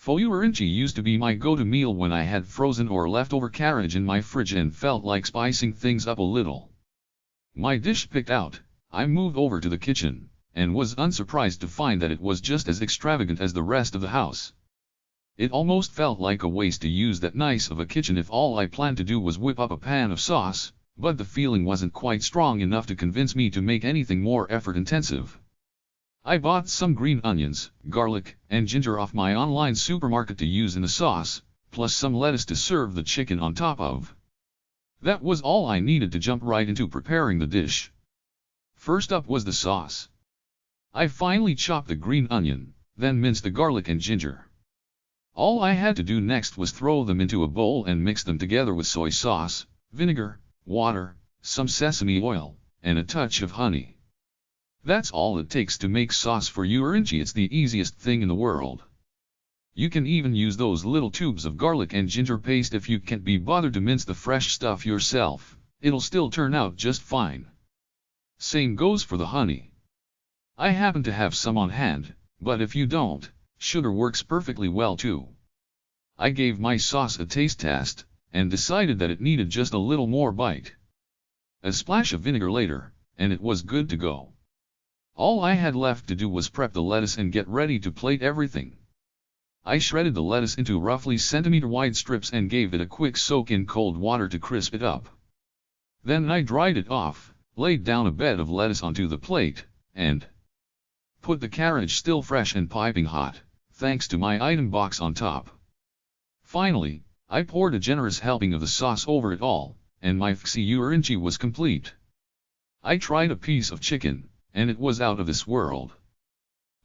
Fuyurinchi used to be my go-to meal when I had frozen or leftover carriage in my fridge and felt like spicing things up a little. My dish picked out, I moved over to the kitchen, and was unsurprised to find that it was just as extravagant as the rest of the house. It almost felt like a waste to use that nice of a kitchen if all I planned to do was whip up a pan of sauce, but the feeling wasn't quite strong enough to convince me to make anything more effort-intensive. I bought some green onions, garlic, and ginger off my online supermarket to use in the sauce, plus some lettuce to serve the chicken on top of. That was all I needed to jump right into preparing the dish. First up was the sauce. I finally chopped the green onion, then minced the garlic and ginger. All I had to do next was throw them into a bowl and mix them together with soy sauce, vinegar, water, some sesame oil, and a touch of honey. That's all it takes to make sauce for Fuyurinchi. It's the easiest thing in the world. You can even use those little tubes of garlic and ginger paste if you can't be bothered to mince the fresh stuff yourself. It'll still turn out just fine. Same goes for the honey. I happen to have some on hand, but if you don't, sugar works perfectly well too. I gave my sauce a taste test, and decided that it needed just a little more bite. A splash of vinegar later, and it was good to go. All I had left to do was prep the lettuce and get ready to plate everything. I shredded the lettuce into roughly centimeter-wide strips and gave it a quick soak in cold water to crisp it up. Then I dried it off, laid down a bed of lettuce onto the plate, and put the carriage still fresh and piping hot, thanks to my item box on top. Finally, I poured a generous helping of the sauce over it all, and my Fuyurinchi was complete. I tried a piece of chicken, and it was out of this world.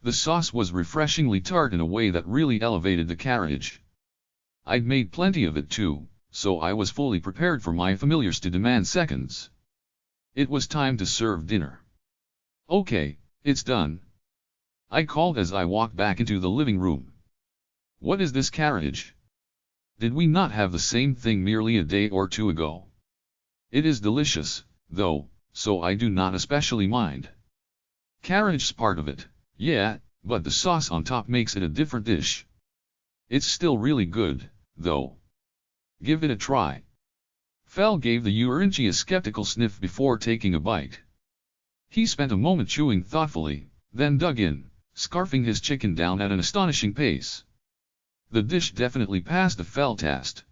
The sauce was refreshingly tart in a way that really elevated the carriage. I'd made plenty of it too, so I was fully prepared for my familiars to demand seconds. It was time to serve dinner. Okay, it's done, I called as I walked back into the living room. What is this carriage? Did we not have the same thing merely a day or two ago? It is delicious, though, so I do not especially mind. Carriage's part of it, yeah, but the sauce on top makes it a different dish. It's still really good, though. Give it a try. Fel gave the Fuyurinchi a skeptical sniff before taking a bite. He spent a moment chewing thoughtfully, then dug in, scarfing his chicken down at an astonishing pace. The dish definitely passed the Fel test.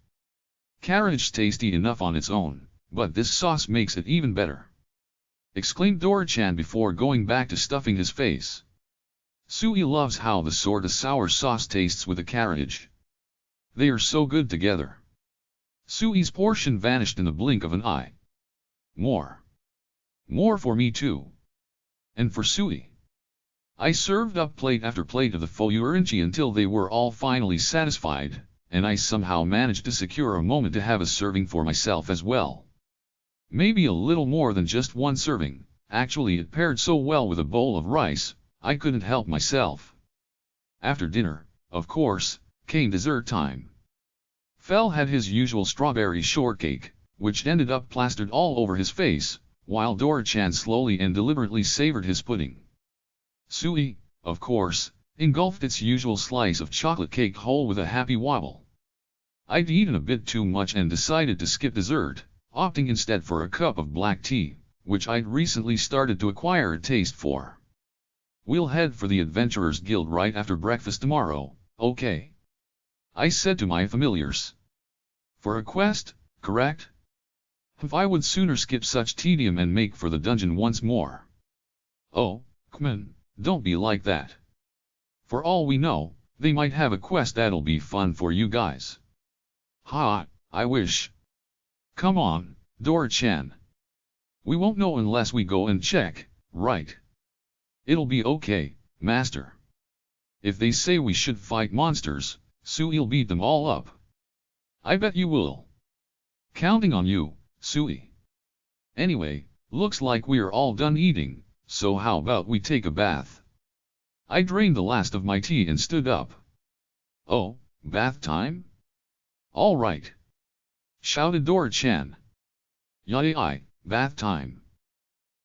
Carriage's tasty enough on its own, but this sauce makes it even better, exclaimed Dora-chan before going back to stuffing his face. Sui loves how the sort of sour sauce tastes with a carriage. They are so good together. Sui's portion vanished in the blink of an eye. More. More for me too. And for Sui. I served up plate after plate of the Fuyurinchi until they were all finally satisfied, and I somehow managed to secure a moment to have a serving for myself as well. Maybe a little more than just one serving, actually it paired so well with a bowl of rice, I couldn't help myself. After dinner, of course, came dessert time. Fel had his usual strawberry shortcake, which ended up plastered all over his face, while Dora-chan slowly and deliberately savored his pudding. Sui, of course, engulfed its usual slice of chocolate cake whole with a happy wobble. I'd eaten a bit too much and decided to skip dessert, opting instead for a cup of black tea, which I'd recently started to acquire a taste for. We'll head for the Adventurers Guild right after breakfast tomorrow, okay? I said to my familiars. For a quest, correct? If I would sooner skip such tedium and make for the dungeon once more. Oh, come on, don't be like that. For all we know, they might have a quest that'll be fun for you guys. Ha, I wish. Come on, Dora-chan. We won't know unless we go and check, right? It'll be okay, master. If they say we should fight monsters, Sui'll beat them all up. I bet you will. Counting on you, Sui. Anyway, looks like we're all done eating, so how about we take a bath? I drained the last of my tea and stood up. Oh, bath time? All right. Shouted Dora-chan. Yai, bath time.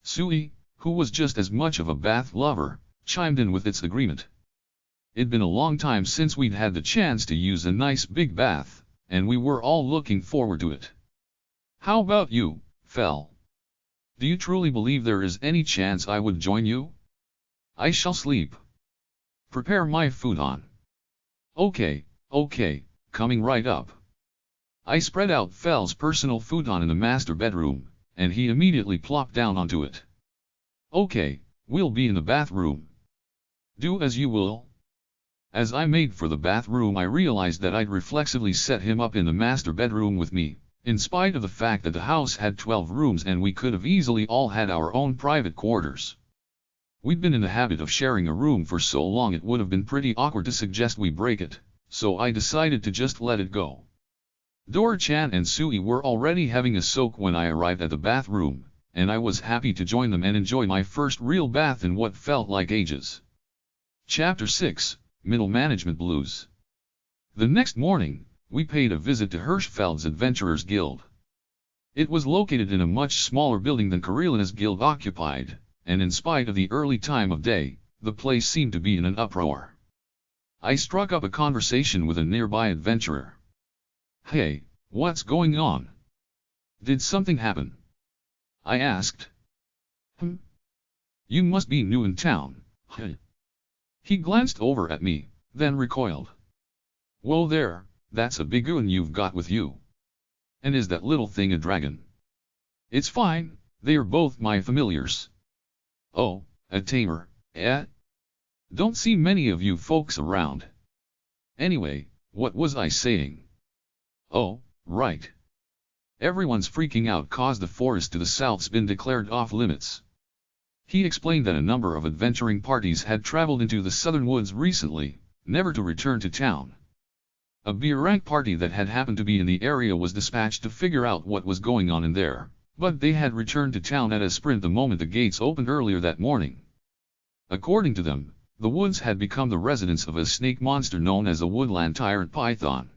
Sui, who was just as much of a bath lover, chimed in with its agreement. It'd been a long time since we'd had the chance to use a nice big bath, and we were all looking forward to it. How about you, Fel? Do you truly believe there is any chance I would join you? I shall sleep. Prepare my futon. Okay, coming right up. I spread out Fel's personal futon in the master bedroom, and he immediately plopped down onto it. Okay, we'll be in the bathroom. Do as you will. As I made for the bathroom, I realized that I'd reflexively set him up in the master bedroom with me, in spite of the fact that the house had 12 rooms and we could have easily all had our own private quarters. We'd been in the habit of sharing a room for so long it would have been pretty awkward to suggest we break it, so I decided to just let it go. Dora-chan and Sui were already having a soak when I arrived at the bathroom, and I was happy to join them and enjoy my first real bath in what felt like ages. Chapter 6, Middle Management Blues. The next morning, we paid a visit to Hirschfeld's Adventurers Guild. It was located in a much smaller building than Karelina's guild occupied, and in spite of the early time of day, the place seemed to be in an uproar. I struck up a conversation with a nearby adventurer. Hey, what's going on? Did something happen? I asked. You must be new in town. He glanced over at me, then recoiled. Whoa there, that's a big one you've got with you. And is that little thing a dragon? It's fine, they are both my familiars. Oh, a tamer, eh? Don't see many of you folks around. Anyway, what was I saying? Oh, right. Everyone's freaking out cause the forest to the south's been declared off limits. He explained that a number of adventuring parties had traveled into the southern woods recently, never to return to town. A B-rank party that had happened to be in the area was dispatched to figure out what was going on in there, but they had returned to town at a sprint the moment the gates opened earlier that morning. According to them, the woods had become the residence of a snake monster known as a woodland tyrant python.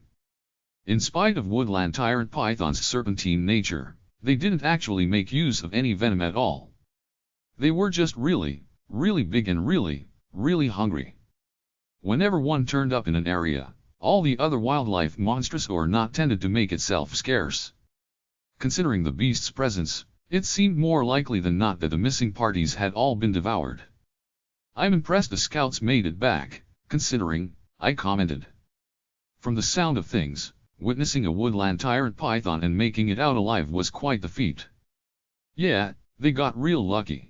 In spite of woodland tyrant python's serpentine nature, they didn't actually make use of any venom at all. They were just really big and really hungry. Whenever one turned up in an area, all the other wildlife, monstrous or not, tended to make itself scarce. Considering the beast's presence, it seemed more likely than not that the missing parties had all been devoured. I'm impressed the scouts made it back, considering, I commented. From the sound of things, witnessing a woodland tyrant python and making it out alive was quite the feat. Yeah, they got real lucky.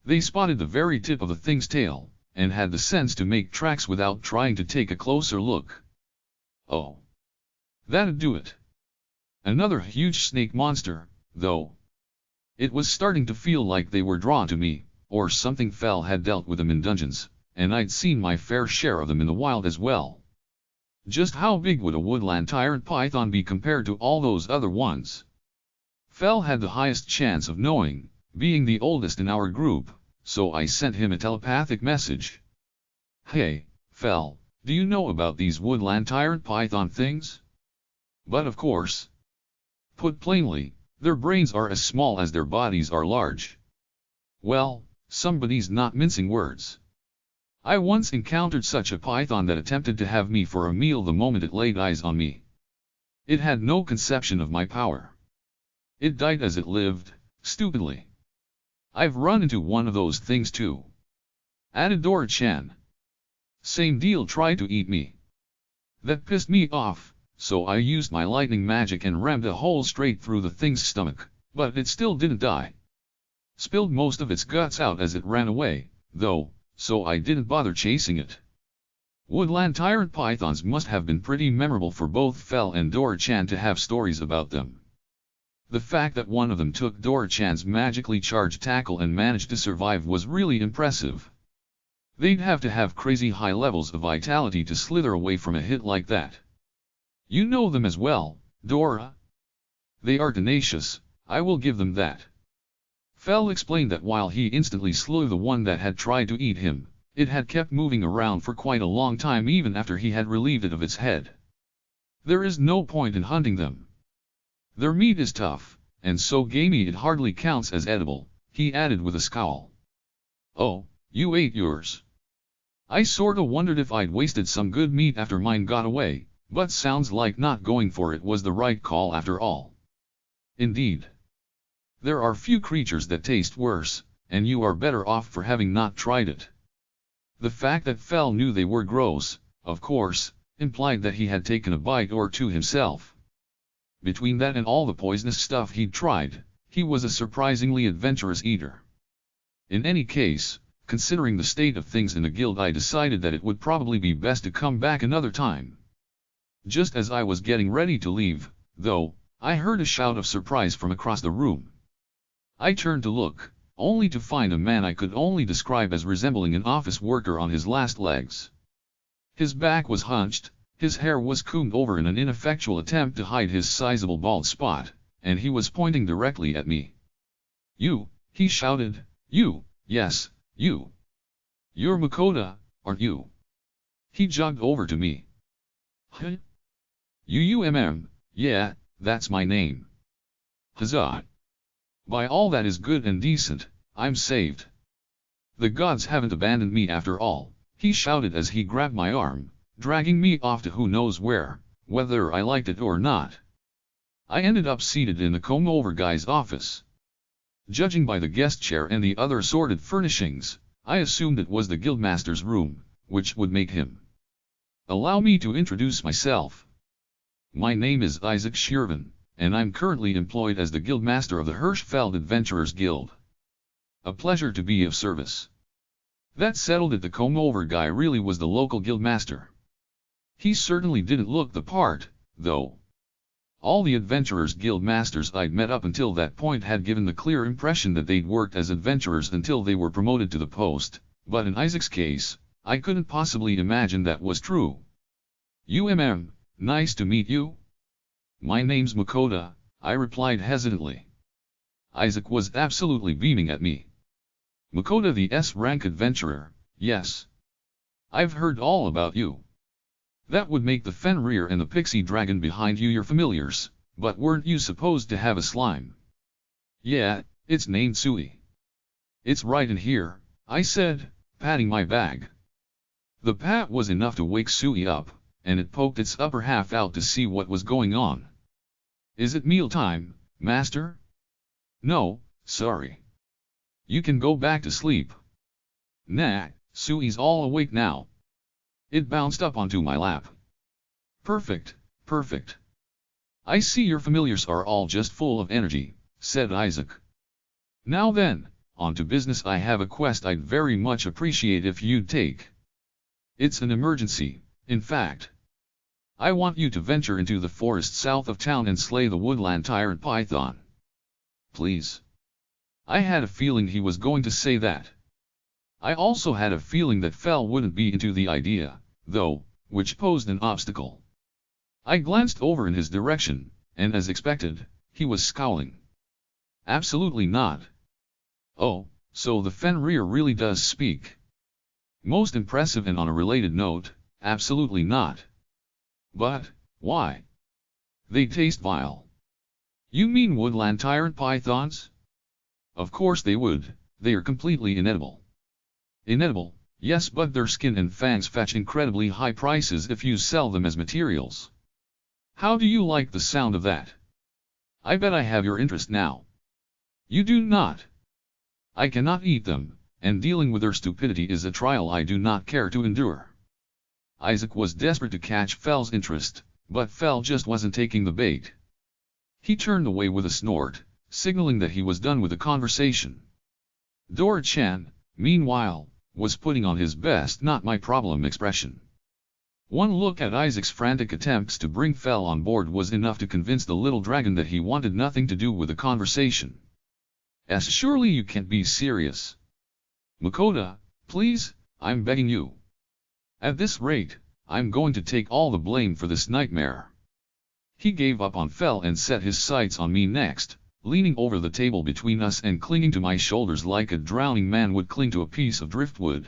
They spotted the very tip of the thing's tail, and had the sense to make tracks without trying to take a closer look. Oh. That'd do it. Another huge snake monster, though. It was starting to feel like they were drawn to me, or something. Fel had dealt with them in dungeons, and I'd seen my fair share of them in the wild as well. Just how big would a woodland tyrant python be compared to all those other ones? Fel had the highest chance of knowing, being the oldest in our group, so I sent him a telepathic message. Hey, Fel, do you know about these woodland tyrant python things? But of course. Put plainly, their brains are as small as their bodies are large. Well, somebody's not mincing words. I once encountered such a python that attempted to have me for a meal the moment it laid eyes on me. It had no conception of my power. It died as it lived, stupidly. I've run into one of those things too. Added Dora-chan. Same deal, tried to eat me. That pissed me off, so I used my lightning magic and rammed a hole straight through the thing's stomach, but it still didn't die. Spilled most of its guts out as it ran away, though, so I didn't bother chasing it. Woodland tyrant pythons must have been pretty memorable for both Fel and Dora-chan to have stories about them. The fact that one of them took Dora-chan's magically charged tackle and managed to survive was really impressive. They'd have to have crazy high levels of vitality to slither away from a hit like that. You know them as well, Dora? They are tenacious, I will give them that. Fel explained that while he instantly slew the one that had tried to eat him, it had kept moving around for quite a long time even after he had relieved it of its head. There is no point in hunting them. Their meat is tough, and so gamey it hardly counts as edible, he added with a scowl. Oh, you ate yours. I sorta wondered if I'd wasted some good meat after mine got away, but sounds like not going for it was the right call after all. Indeed. There are few creatures that taste worse, and you are better off for having not tried it. The fact that Fel knew they were gross, of course, implied that he had taken a bite or two himself. Between that and all the poisonous stuff he'd tried, he was a surprisingly adventurous eater. In any case, considering the state of things in the guild, I decided that it would probably be best to come back another time. Just as I was getting ready to leave, though, I heard a shout of surprise from across the room. I turned to look, only to find a man I could only describe as resembling an office worker on his last legs. His back was hunched, his hair was combed over in an ineffectual attempt to hide his sizable bald spot, and he was pointing directly at me. "You," he shouted, "you, yes, you. You're Makoto, aren't you?" He jogged over to me. "Huh? Yeah, that's my name." "Huzzah. By all that is good and decent, I'm saved. The gods haven't abandoned me after all," he shouted as he grabbed my arm, dragging me off to who knows where, whether I liked it or not. I ended up seated in the comb-over guy's office. Judging by the guest chair and the other assorted furnishings, I assumed it was the guildmaster's room, which would make him. Allow me to introduce myself. My name is Eguchi Ren, and I'm currently employed as the guildmaster of the Hirschfeld Adventurers Guild. A pleasure to be of service. That settled it. The comb-over guy really was the local guildmaster. He certainly didn't look the part, though. All the Adventurers Guild masters I'd met up until that point had given the clear impression that they'd worked as adventurers until they were promoted to the post, but in Isaac's case, I couldn't possibly imagine that was true. Nice to meet you." "My name's Makoto," I replied hesitantly. Isaac was absolutely beaming at me. "Makoto, the S-rank adventurer, yes. I've heard all about you. That would make the Fenrir and the pixie dragon behind you your familiars, but weren't you supposed to have a slime?" "Yeah, it's named Sui." "It's right in here," I said, patting my bag. The pat was enough to wake Sui up, and it poked its upper half out to see what was going on. "Is it mealtime, master?" "No, sorry. You can go back to sleep." "Nah, Sui's all awake now." It bounced up onto my lap. Perfect. "I see your familiars are all just full of energy," said Isaac. "Now then, on to business. I have a quest I'd very much appreciate if you'd take. It's an emergency, in fact. I want you to venture into the forest south of town and slay the woodland tyrant python. Please." I had a feeling he was going to say that. I also had a feeling that Fel wouldn't be into the idea, though, which posed an obstacle. I glanced over in his direction, and as expected, he was scowling. "Absolutely not." "Oh, so the Fenrir really does speak." "Most impressive, and on a related note, absolutely not." "But, why? They taste vile." "You mean woodland tyrant pythons?" "Of course they would, they are completely inedible." "Inedible, yes, but their skin and fangs fetch incredibly high prices if you sell them as materials. How do you like the sound of that? I bet I have your interest now." "You do not." "I cannot eat them, and dealing with their stupidity is a trial I do not care to endure." Isaac was desperate to catch Fel's interest, but Fel just wasn't taking the bait. He turned away with a snort, signaling that he was done with the conversation. Dora-chan, meanwhile, was putting on his best "not my problem" expression. One look at Isaac's frantic attempts to bring Fel on board was enough to convince the little dragon that he wanted nothing to do with the conversation. Surely you can't be serious." "Makoto, please, I'm begging you. At this rate, I'm going to take all the blame for this nightmare." He gave up on Fel and set his sights on me next, leaning over the table between us and clinging to my shoulders like a drowning man would cling to a piece of driftwood.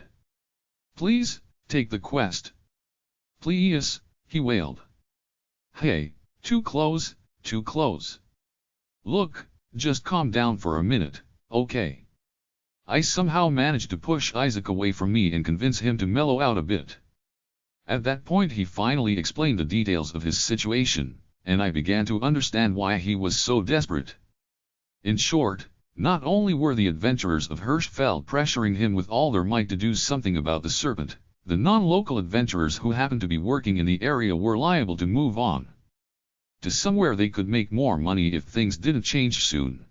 "Please, take the quest. Please," he wailed. "Hey, too close, too close. Look, just calm down for a minute, okay? I somehow managed to push Isaac away from me and convince him to mellow out a bit. At that point he finally explained the details of his situation, and I began to understand why he was so desperate. In short, not only were the adventurers of Hirschfeld pressuring him with all their might to do something about the serpent, the non-local adventurers who happened to be working in the area were liable to move on to somewhere they could make more money if things didn't change soon.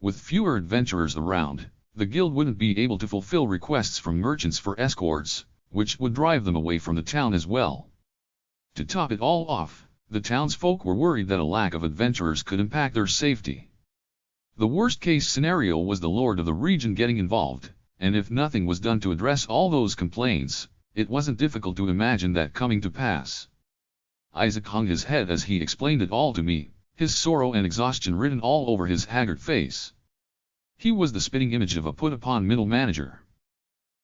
With fewer adventurers around, the guild wouldn't be able to fulfill requests from merchants for escorts, which would drive them away from the town as well. To top it all off, the townsfolk were worried that a lack of adventurers could impact their safety. The worst-case scenario was the lord of the region getting involved, and if nothing was done to address all those complaints, it wasn't difficult to imagine that coming to pass. Isaac hung his head as he explained it all to me, his sorrow and exhaustion written all over his haggard face. He was the spitting image of a put-upon middle manager.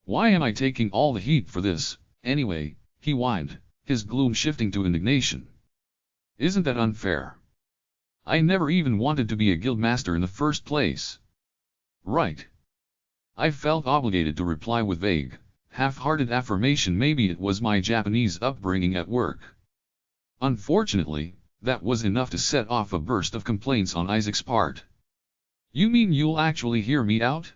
"Why am I taking all the heat for this, anyway?" he whined, his gloom shifting to indignation. "Isn't that unfair? I never even wanted to be a guildmaster in the first place." "Right." I felt obligated to reply with vague, half-hearted affirmation. Maybe it was my Japanese upbringing at work. Unfortunately, that was enough to set off a burst of complaints on Isaac's part. "You mean you'll actually hear me out?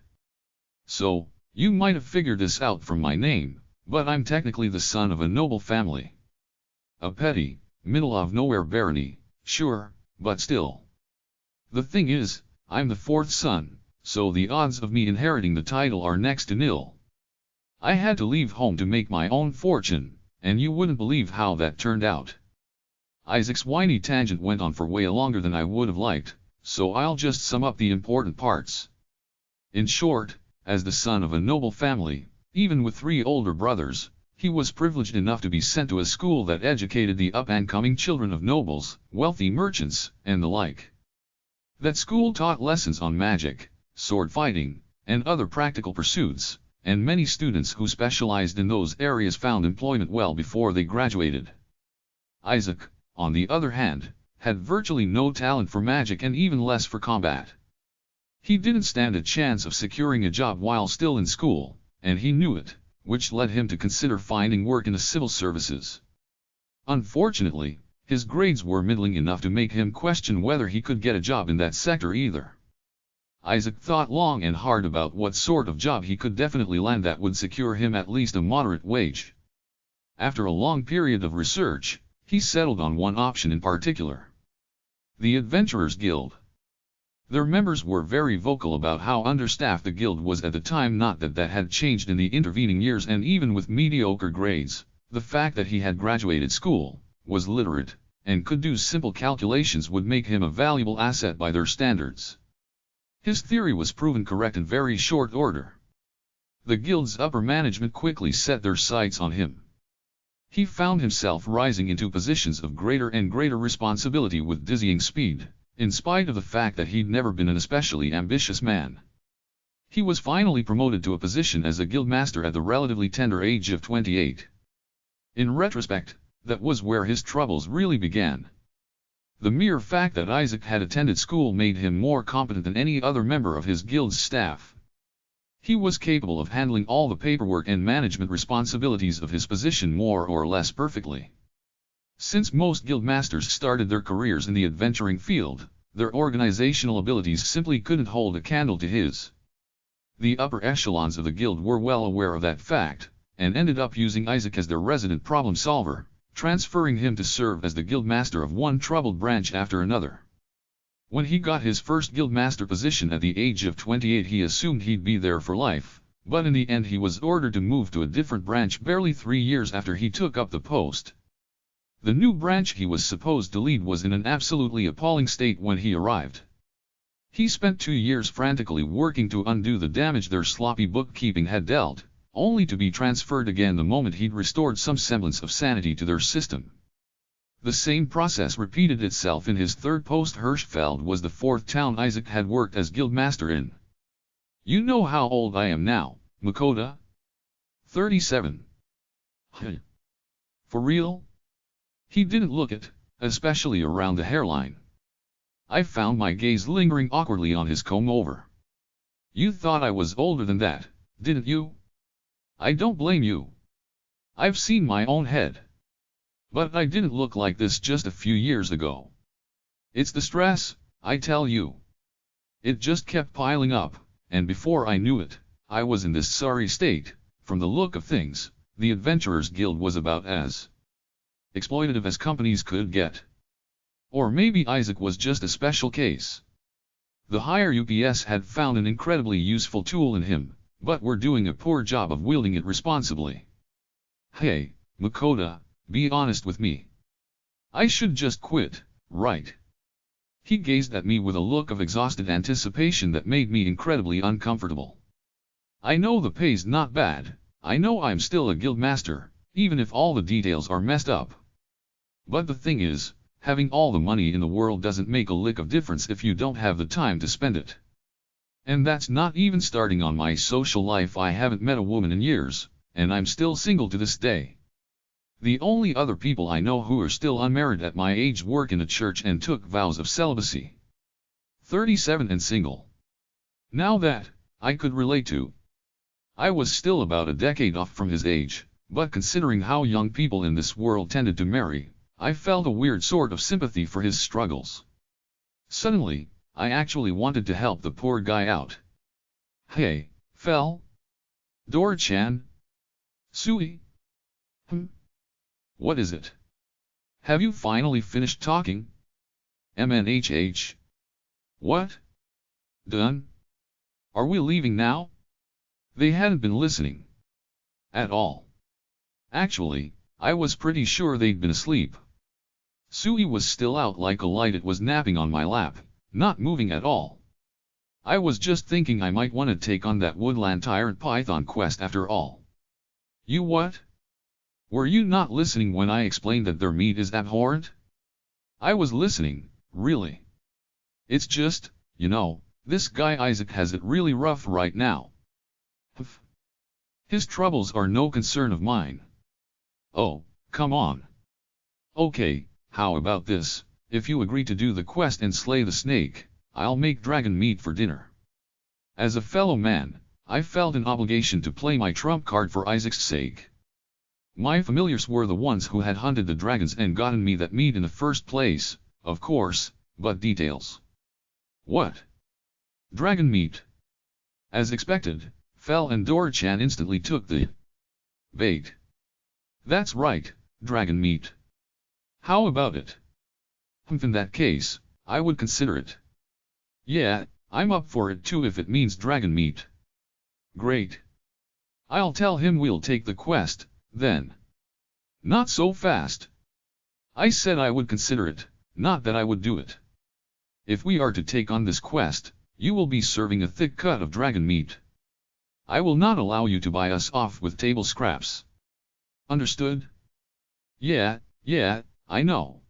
So, you might have figured this out from my name, but I'm technically the son of a noble family. A petty, middle-of-nowhere barony, sure, but still. The thing is, I'm the fourth son, so the odds of me inheriting the title are next to nil. I had to leave home to make my own fortune, and you wouldn't believe how that turned out." Isaac's whiny tangent went on for way longer than I would have liked, so I'll just sum up the important parts. In short, as the son of a noble family, even with 3 older brothers, he was privileged enough to be sent to a school that educated the up-and-coming children of nobles, wealthy merchants, and the like. That school taught lessons on magic, sword fighting, and other practical pursuits, and many students who specialized in those areas found employment well before they graduated. Isaac, on the other hand, had virtually no talent for magic and even less for combat. He didn't stand a chance of securing a job while still in school, and he knew it, which led him to consider finding work in the civil services. Unfortunately, his grades were middling enough to make him question whether he could get a job in that sector either. Isaac thought long and hard about what sort of job he could definitely land that would secure him at least a moderate wage. After a long period of research, he settled on one option in particular: the Adventurers Guild. Their members were very vocal about how understaffed the guild was at the time. Not that that had changed in the intervening years, and even with mediocre grades, the fact that he had graduated school, was literate, and could do simple calculations would make him a valuable asset by their standards. His theory was proven correct in very short order. The guild's upper management quickly set their sights on him. He found himself rising into positions of greater and greater responsibility with dizzying speed, in spite of the fact that he'd never been an especially ambitious man. He was finally promoted to a position as a guildmaster at the relatively tender age of 28. In retrospect, that was where his troubles really began. The mere fact that Isaac had attended school made him more competent than any other member of his guild's staff. He was capable of handling all the paperwork and management responsibilities of his position more or less perfectly. Since most guildmasters started their careers in the adventuring field, their organizational abilities simply couldn't hold a candle to his. The upper echelons of the guild were well aware of that fact, and ended up using Isaac as their resident problem solver, transferring him to serve as the guildmaster of one troubled branch after another. When he got his first guildmaster position at the age of 28, he assumed he'd be there for life, but in the end he was ordered to move to a different branch barely 3 years after he took up the post. The new branch he was supposed to lead was in an absolutely appalling state when he arrived. He spent 2 years frantically working to undo the damage their sloppy bookkeeping had dealt, only to be transferred again the moment he'd restored some semblance of sanity to their system. The same process repeated itself in his third post. Hirschfeld was the 4th town Isaac had worked as guildmaster in. "You know how old I am now, Makoto?" 37. For real? He didn't look it, especially around the hairline. I found my gaze lingering awkwardly on his comb-over. You thought I was older than that, didn't you? I don't blame you. I've seen my own head. But I didn't look like this just a few years ago. It's the stress, I tell you. It just kept piling up, and before I knew it, I was in this sorry state. From the look of things, the Adventurers Guild was about as exploitative as companies could get. Or maybe Isaac was just a special case. The higher UPS had found an incredibly useful tool in him, but were doing a poor job of wielding it responsibly. Hey, Makoto, be honest with me. I should just quit, right? He gazed at me with a look of exhausted anticipation that made me incredibly uncomfortable. I know the pay's not bad, I know I'm still a guild master, even if all the details are messed up. But the thing is, having all the money in the world doesn't make a lick of difference if you don't have the time to spend it. And that's not even starting on my social life. I haven't met a woman in years, and I'm still single to this day. The only other people I know who are still unmarried at my age work in a church and took vows of celibacy. 37 and single. Now that, I could relate to. I was still about a decade off from his age, but considering how young people in this world tended to marry, I felt a weird sort of sympathy for his struggles. Suddenly, I actually wanted to help the poor guy out. Hey, Fel? Dora-chan? Sui? What is it? Have you finally finished talking? MNHH. What? Done? Are we leaving now? They hadn't been listening. At all. Actually, I was pretty sure they'd been asleep. Sui was still out like a light. It was napping on my lap, not moving at all. I was just thinking I might want to take on that woodland tyrant python quest after all. You what? Were you not listening when I explained that their meat is abhorrent? I was listening, really. It's just, you know, this guy Isaac has it really rough right now. His troubles are no concern of mine. Oh, come on. Okay, how about this? If you agree to do the quest and slay the snake, I'll make dragon meat for dinner. As a fellow man, I felt an obligation to play my trump card for Isaac's sake. My familiars were the ones who had hunted the dragons and gotten me that meat in the first place, of course, but details. What? Dragon meat. As expected, Fel and Dora-chan instantly took the bait. That's right, dragon meat. How about it? In that case, I would consider it. Yeah, I'm up for it too if it means dragon meat. Great. I'll tell him we'll take the quest, then. Not so fast. I said I would consider it, not that I would do it. If we are to take on this quest, you will be serving a thick cut of dragon meat. I will not allow you to buy us off with table scraps. Understood? Yeah, I know.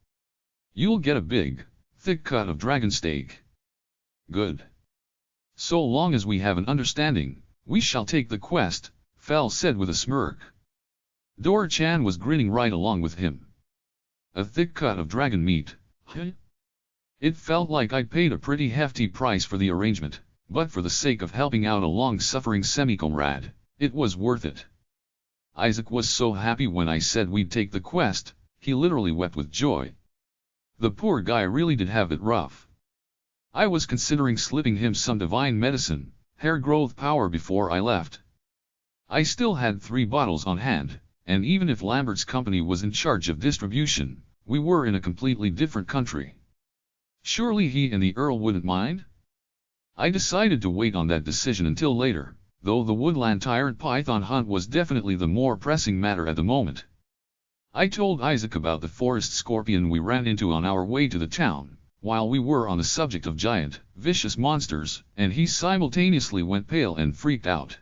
You'll get a big, thick cut of dragon steak. Good. So long as we have an understanding, we shall take the quest, Fel said with a smirk. Dora-chan was grinning right along with him. A thick cut of dragon meat, huh? It felt like I'd paid a pretty hefty price for the arrangement, but for the sake of helping out a long-suffering semi-comrade, it was worth it. Isaac was so happy when I said we'd take the quest, he literally wept with joy. The poor guy really did have it rough. I was considering slipping him some divine medicine, hair growth power before I left. I still had 3 bottles on hand, and even if Lambert's company was in charge of distribution, we were in a completely different country. Surely he and the Earl wouldn't mind? I decided to wait on that decision until later, though the woodland tyrant python hunt was definitely the more pressing matter at the moment. I told Isaac about the forest scorpion we ran into on our way to the town, while we were on the subject of giant, vicious monsters, and he simultaneously went pale and freaked out.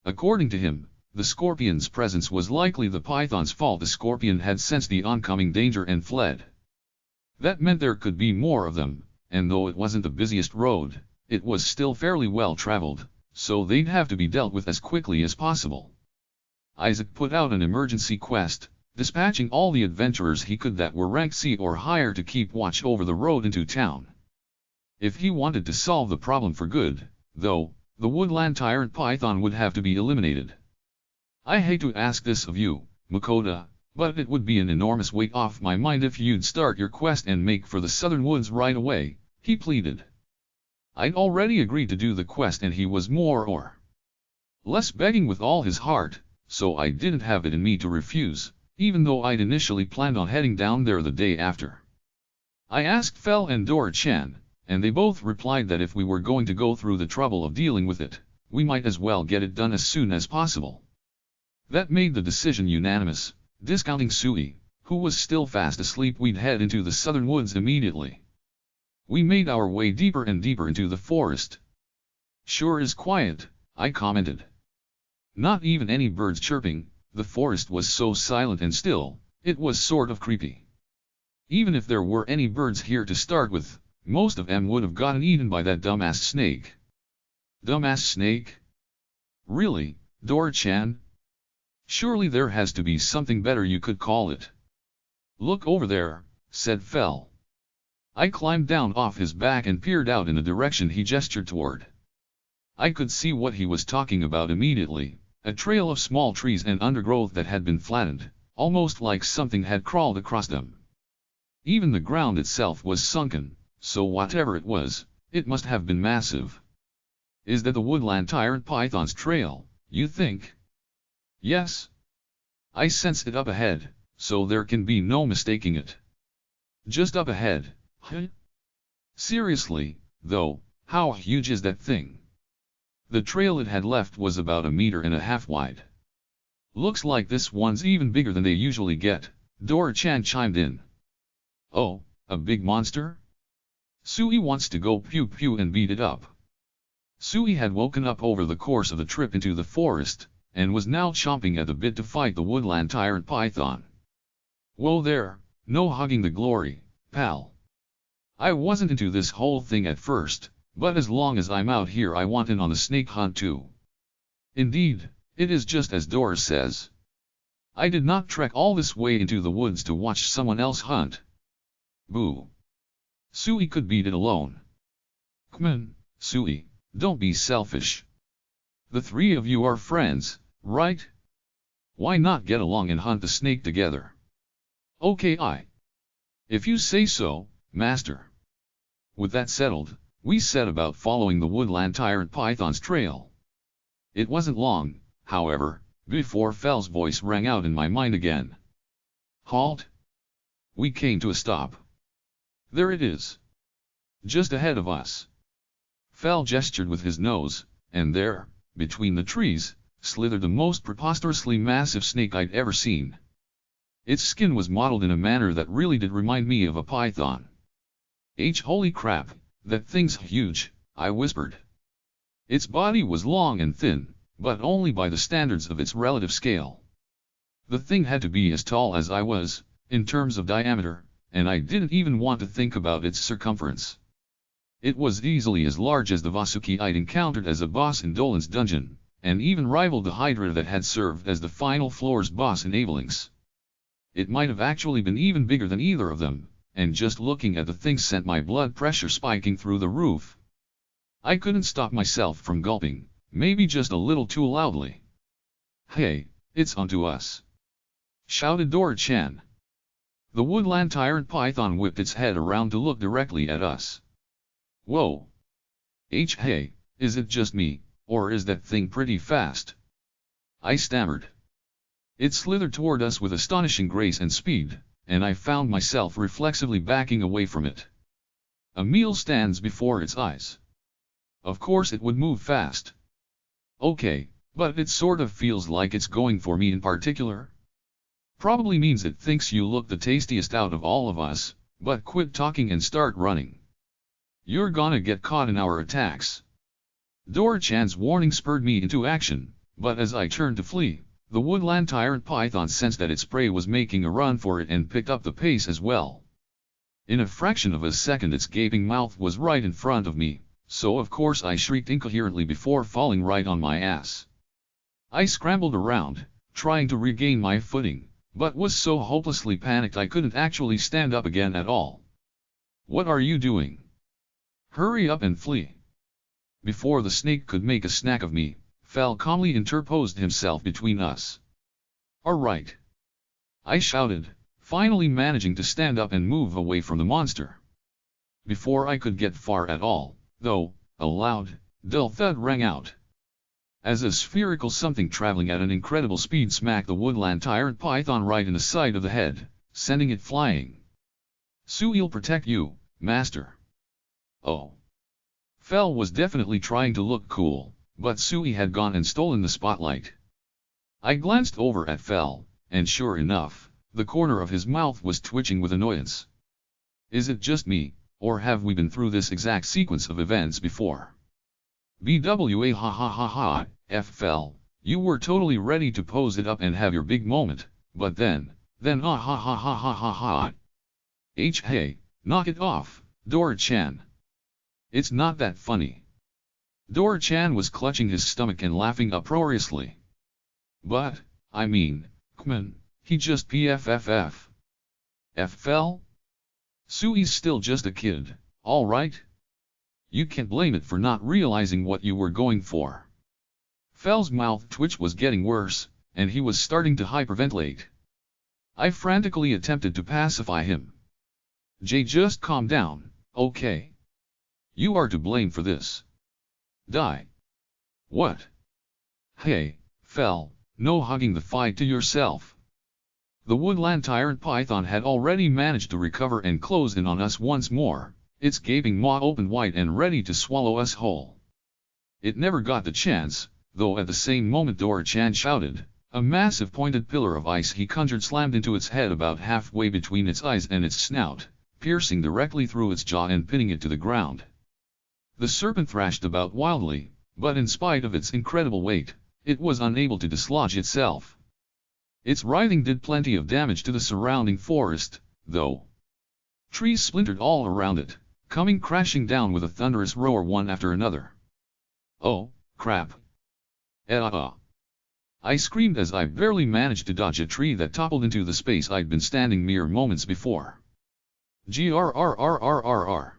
According to him, the scorpion's presence was likely the python's fault. The scorpion had sensed the oncoming danger and fled. That meant there could be more of them, and though it wasn't the busiest road, it was still fairly well traveled, so they'd have to be dealt with as quickly as possible. Isaac put out an emergency quest, dispatching all the adventurers he could that were rank C or higher to keep watch over the road into town. If he wanted to solve the problem for good, though, the woodland tyrant python would have to be eliminated. I hate to ask this of you, Makoto, but it would be an enormous weight off my mind if you'd start your quest and make for the southern woods right away, he pleaded. I'd already agreed to do the quest and he was more or less begging with all his heart, so I didn't have it in me to refuse, even though I'd initially planned on heading down there the day after. I asked Fel and Dora-chan, and they both replied that if we were going to go through the trouble of dealing with it, we might as well get it done as soon as possible. That made the decision unanimous. Discounting Sui, who was still fast asleep, we'd head into the southern woods immediately. We made our way deeper and deeper into the forest. Sure is quiet, I commented. Not even any birds chirping, the forest was so silent and still, it was sort of creepy. Even if there were any birds here to start with, most of them would have gotten eaten by that dumbass snake. Dumbass snake? Really, Dora-chan? Surely there has to be something better you could call it. Look over there, said Fel. I climbed down off his back and peered out in the direction he gestured toward. I could see what he was talking about immediately, a trail of small trees and undergrowth that had been flattened, almost like something had crawled across them. Even the ground itself was sunken, so whatever it was, it must have been massive. Is that the woodland tyrant python's trail, you think? Yes. I sense it up ahead, so there can be no mistaking it. Just up ahead, huh? Seriously, though, how huge is that thing? The trail it had left was about 1.5 meters wide. Looks like this one's even bigger than they usually get, Dora-chan chimed in. Oh, a big monster? Sui wants to go pew pew and beat it up. Sui had woken up over the course of the trip into the forest, and was now chomping at the bit to fight the woodland tyrant python. Whoa there, no hugging the glory, pal. I wasn't into this whole thing at first, but as long as I'm out here I want in on the snake hunt too. Indeed, it is just as Dora says. I did not trek all this way into the woods to watch someone else hunt. Boo. Sui could beat it alone. Come on, Sui, don't be selfish. The three of you are friends, right? Why not get along and hunt the snake together? Okay, if you say so, master. With that settled, we set about following the woodland tyrant python's trail. It wasn't long, however, before Fel's voice rang out in my mind again. Halt! We came to a stop. There it is. Just ahead of us. Fel gestured with his nose, and there, between the trees, slithered the most preposterously massive snake I'd ever seen. Its skin was mottled in a manner that really did remind me of a python. Holy crap, that thing's huge, I whispered. Its body was long and thin, but only by the standards of its relative scale. The thing had to be as tall as I was, in terms of diameter, and I didn't even want to think about its circumference. It was easily as large as the Vasuki I'd encountered as a boss in Dolan's dungeon, and even rivaled the Hydra that had served as the final floor's boss in Abelinks. It might have actually been even bigger than either of them, and just looking at the thing sent my blood pressure spiking through the roof. I couldn't stop myself from gulping, maybe just a little too loudly. Hey, it's onto us! Shouted Dora-chan. The woodland tyrant python whipped its head around to look directly at us. Whoa! Hey, is it just me, or is that thing pretty fast? I stammered. It slithered toward us with astonishing grace and speed, and I found myself reflexively backing away from it. A meal stands before its eyes. Of course it would move fast. Okay, but it sort of feels like it's going for me in particular. Probably means it thinks you look the tastiest out of all of us, but quit talking and start running. You're gonna get caught in our attacks. Dora-chan's warning spurred me into action, but as I turned to flee, the woodland tyrant python sensed that its prey was making a run for it and picked up the pace as well. In a fraction of a second its gaping mouth was right in front of me, so of course I shrieked incoherently before falling right on my ass. I scrambled around, trying to regain my footing, but was so hopelessly panicked I couldn't actually stand up again at all. What are you doing? Hurry up and flee. Before the snake could make a snack of me, Fel calmly interposed himself between us. "All right," I shouted, finally managing to stand up and move away from the monster. Before I could get far at all, though, a loud, dull thud rang out, as a spherical something traveling at an incredible speed smacked the woodland tyrant python right in the side of the head, sending it flying. "Sui'll protect you, master." Oh. Fel was definitely trying to look cool, but Sui had gone and stolen the spotlight. I glanced over at Fel, and sure enough, the corner of his mouth was twitching with annoyance. Is it just me, or have we been through this exact sequence of events before? BWA ha ha ha ha, F Fel, you were totally ready to pose it up and have your big moment, but then ah ha ha ha ha ha ha. Hey, knock it off, Dora-chan. It's not that funny. Dora-chan was clutching his stomach and laughing uproariously. But, I mean, c'mon, he just PFFF. F Fel? Sui's still just a kid, alright? You can't blame it for not realizing what you were going for. Fel's mouth twitch was getting worse, and he was starting to hyperventilate. I frantically attempted to pacify him. Just calm down, okay? You are to blame for this. Die. What? Hey, Fel, no hugging the fight to yourself. The woodland tyrant python had already managed to recover and close in on us once more, its gaping maw open wide and ready to swallow us whole. It never got the chance, though at the same moment Dora-chan shouted, a massive pointed pillar of ice he conjured slammed into its head about halfway between its eyes and its snout, piercing directly through its jaw and pinning it to the ground. The serpent thrashed about wildly, but in spite of its incredible weight, it was unable to dislodge itself. Its writhing did plenty of damage to the surrounding forest, though. Trees splintered all around it, coming crashing down with a thunderous roar one after another. Oh, crap. I screamed as I barely managed to dodge a tree that toppled into the space I'd been standing mere moments before. Grrrrrrrrrr.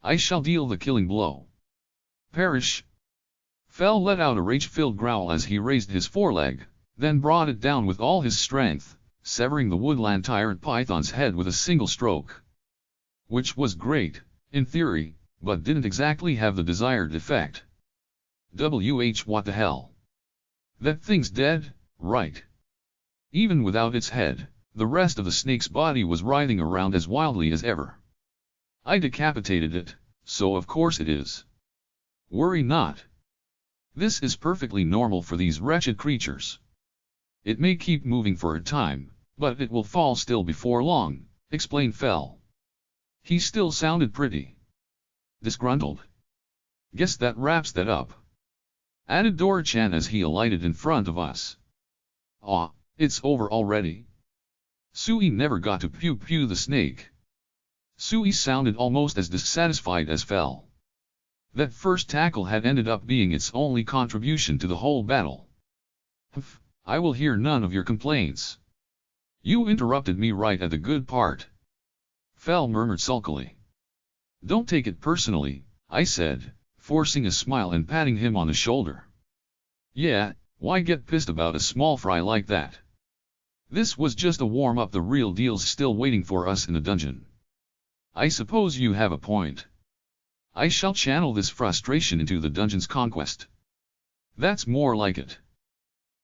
I shall deal the killing blow. Perish. Fel let out a rage-filled growl as he raised his foreleg, then brought it down with all his strength, severing the woodland tyrant python's head with a single stroke. Which was great, in theory, but didn't exactly have the desired effect. What the hell? That thing's dead, right? Even without its head, the rest of the snake's body was writhing around as wildly as ever. I decapitated it, so of course it is. Worry not. This is perfectly normal for these wretched creatures. It may keep moving for a time, but it will fall still before long, explained Fel. He still sounded pretty disgruntled. Guess that wraps that up, added Dora-chan as he alighted in front of us. Ah, it's over already. Sui never got to pew the snake. Sui sounded almost as dissatisfied as Fel. That first tackle had ended up being its only contribution to the whole battle. Humph, I will hear none of your complaints. You interrupted me right at the good part. Fel murmured sulkily. Don't take it personally, I said, forcing a smile and patting him on the shoulder. Yeah, why get pissed about a small fry like that? This was just a warm-up, the real deal's still waiting for us in the dungeon. I suppose you have a point. I shall channel this frustration into the dungeon's conquest. That's more like it.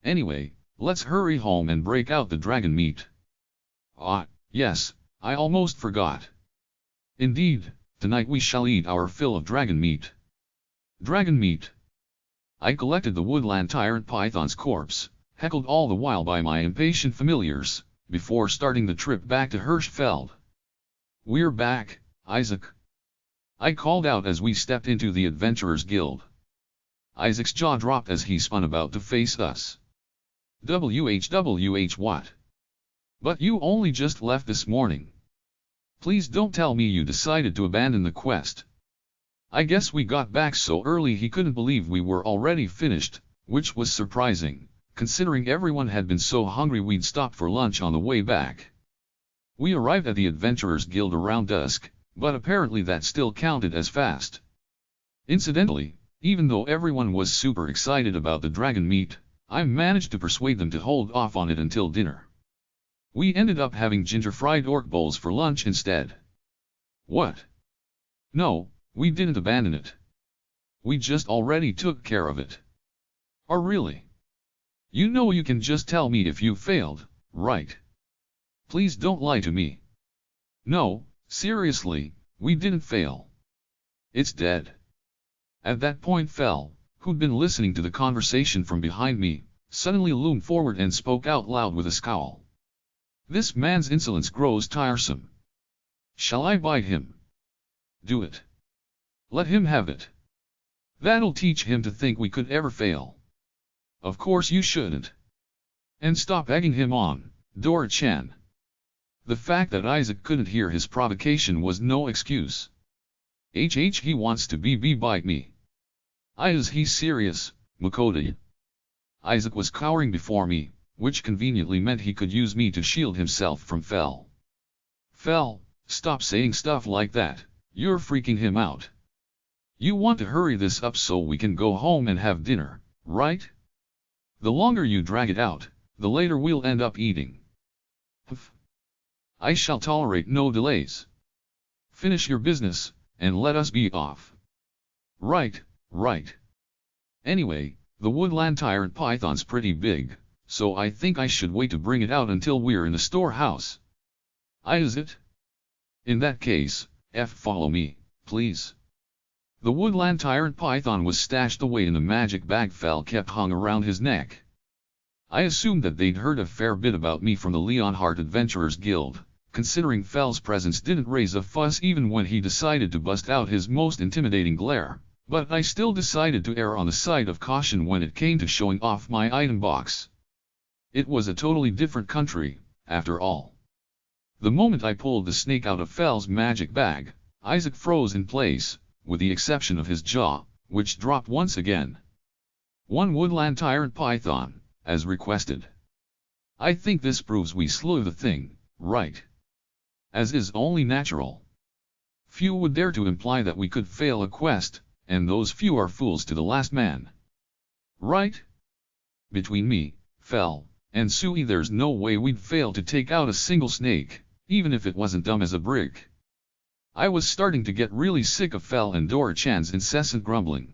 Anyway, let's hurry home and break out the dragon meat. Ah, yes, I almost forgot. Indeed, tonight we shall eat our fill of dragon meat. Dragon meat. I collected the woodland tyrant python's corpse, heckled all the while by my impatient familiars, before starting the trip back to Hirschfeld. We're back, Isaac. I called out as we stepped into the Adventurers Guild. Isaac's jaw dropped as he spun about to face us. WH what? But you only just left this morning. Please don't tell me you decided to abandon the quest. I guess we got back so early he couldn't believe we were already finished, which was surprising, considering everyone had been so hungry we'd stopped for lunch on the way back. We arrived at the Adventurers Guild around dusk, but apparently that still counted as fast. Incidentally, Even though everyone was super excited about the dragon meat, I managed to persuade them to hold off on it until dinner. We ended up having ginger-fried orc bowls for lunch instead. What? No, we didn't abandon it. We just already took care of it. Oh really? You know you can just tell me if you failed, right? Please don't lie to me. No, seriously, we didn't fail. It's dead. At that point Fel, who'd been listening to the conversation from behind me, suddenly loomed forward and spoke out loud with a scowl. This man's insolence grows tiresome. Shall I bite him? Do it. Let him have it. That'll teach him to think we could ever fail. Of course you shouldn't. And stop egging him on, Dora-chan. The fact that Isaac couldn't hear his provocation was no excuse. He wants to bite me. Is he serious, Makoto? Isaac was cowering before me, which conveniently meant he could use me to shield himself from Fel. Fel, stop saying stuff like that, you're freaking him out. You want to hurry this up so we can go home and have dinner, right? The longer you drag it out, the later we'll end up eating. I shall tolerate no delays. Finish your business, and let us be off. Right. Anyway, the woodland tyrant python's pretty big, so I think I should wait to bring it out until we're in the storehouse. Is it? In that case, follow me, please. The woodland tyrant python was stashed away in the magic bag Fel kept hung around his neck. I assumed that they'd heard a fair bit about me from the Leonhardt Adventurers Guild, considering Fel's presence didn't raise a fuss even when he decided to bust out his most intimidating glare, but I still decided to err on the side of caution when it came to showing off my item box. It was a totally different country, after all. The moment I pulled the snake out of Fel's magic bag, Isaac froze in place, with the exception of his jaw, which dropped once again. One woodland tyrant python, as requested. I think this proves we slew the thing, right? As is only natural. Few would dare to imply that we could fail a quest, and those few are fools to the last man. Right? Between me, Fel, and Sui there's no way we'd fail to take out a single snake, even if it wasn't dumb as a brick. I was starting to get really sick of Fel and Dora-chan's incessant grumbling.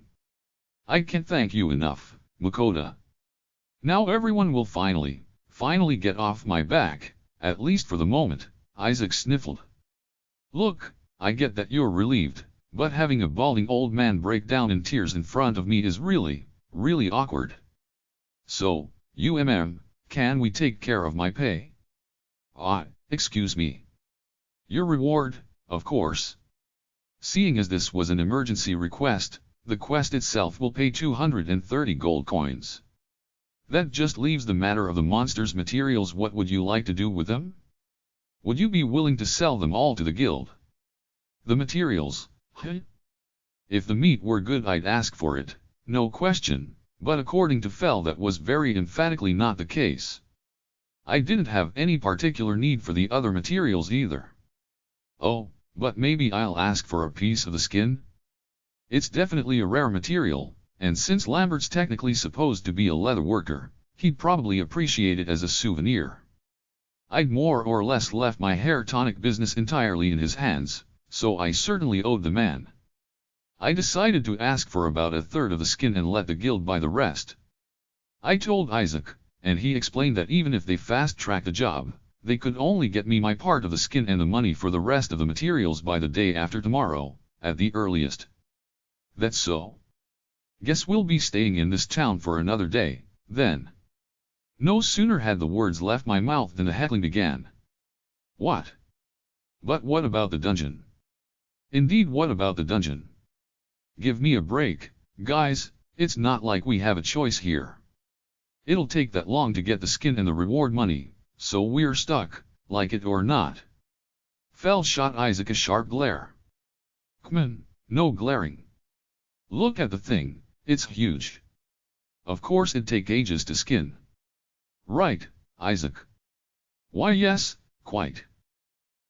I can't thank you enough, Makoto. Now everyone will finally get off my back, at least for the moment, Isaac sniffled. Look, I get that you're relieved, but having a balding old man break down in tears in front of me is really awkward. So, can we take care of my pay? Excuse me. Your reward, of course. Seeing as this was an emergency request, the quest itself will pay 230 gold coins. That just leaves the matter of the monster's materials. What would you like to do with them? Would you be willing to sell them all to the guild? The materials, If the meat were good I'd ask for it, no question, but according to Fel that was very emphatically not the case. I didn't have any particular need for the other materials either. Oh, but maybe I'll ask for a piece of the skin? It's definitely a rare material, and since Lambert's technically supposed to be a leather worker, he'd probably appreciate it as a souvenir. I'd more or less left my hair tonic business entirely in his hands, so I certainly owed the man. I decided to ask for about a third of the skin and let the guild buy the rest. I told Isaac, and he explained that even if they fast-tracked the job, they could only get me my part of the skin and the money for the rest of the materials by the day after tomorrow, at the earliest. That's so. Guess we'll be staying in this town for another day, then. No sooner had the words left my mouth than the heckling began. What? But what about the dungeon? Indeed, what about the dungeon? Give me a break, guys, it's not like we have a choice here. It'll take that long to get the skin and the reward money, so we're stuck, like it or not. Fel shot Isaac a sharp glare. Come on, no glaring. Look at the thing, it's huge. Of course it'd take ages to skin. Right, Isaac. Why yes, quite.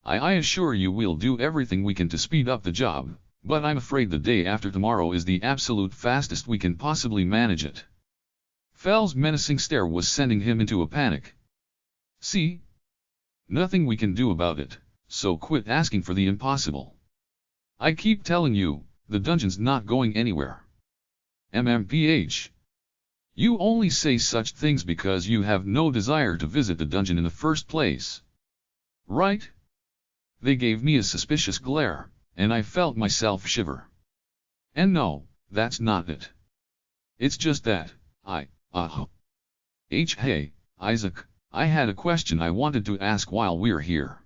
I assure you we'll do everything we can to speed up the job, But I'm afraid the day after tomorrow is the absolute fastest we can possibly manage it. Fell's menacing stare was sending him into a panic. See? Nothing we can do about it, so quit asking for the impossible. I keep telling you, the dungeon's not going anywhere. MMPH. You only say such things because you have no desire to visit the dungeon in the first place. Right? They gave me a suspicious glare, and I felt myself shiver. And no, that's not it. It's just that, hey, Isaac, I had a question I wanted to ask while we're here.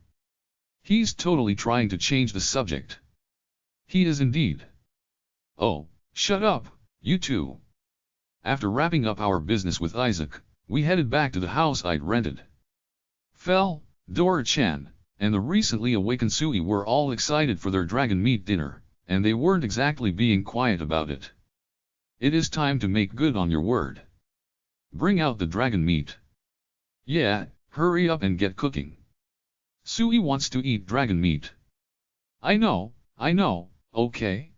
He's totally trying to change the subject. He is indeed. Oh, shut up, you two. After wrapping up our business with Isaac, we headed back to the house I'd rented. Fell, Dora-chan, and the recently awakened Sui were all excited for their dragon meat dinner, and they weren't exactly being quiet about it. It is time to make good on your word. Bring out the dragon meat. Yeah, hurry up and get cooking. Sui wants to eat dragon meat. I know, okay.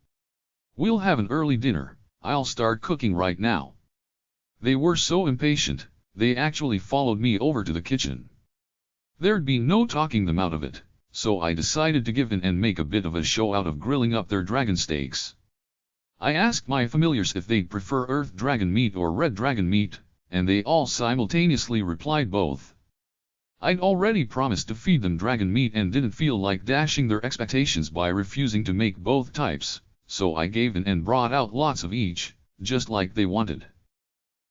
We'll have an early dinner, I'll start cooking right now. They were so impatient, they actually followed me over to the kitchen. There'd be no talking them out of it, so I decided to give in and make a bit of a show out of grilling up their dragon steaks. I asked my familiars if they'd prefer earth dragon meat or red dragon meat, and they all simultaneously replied both. I'd already promised to feed them dragon meat and didn't feel like dashing their expectations by refusing to make both types, so I gave in and brought out lots of each, just like they wanted.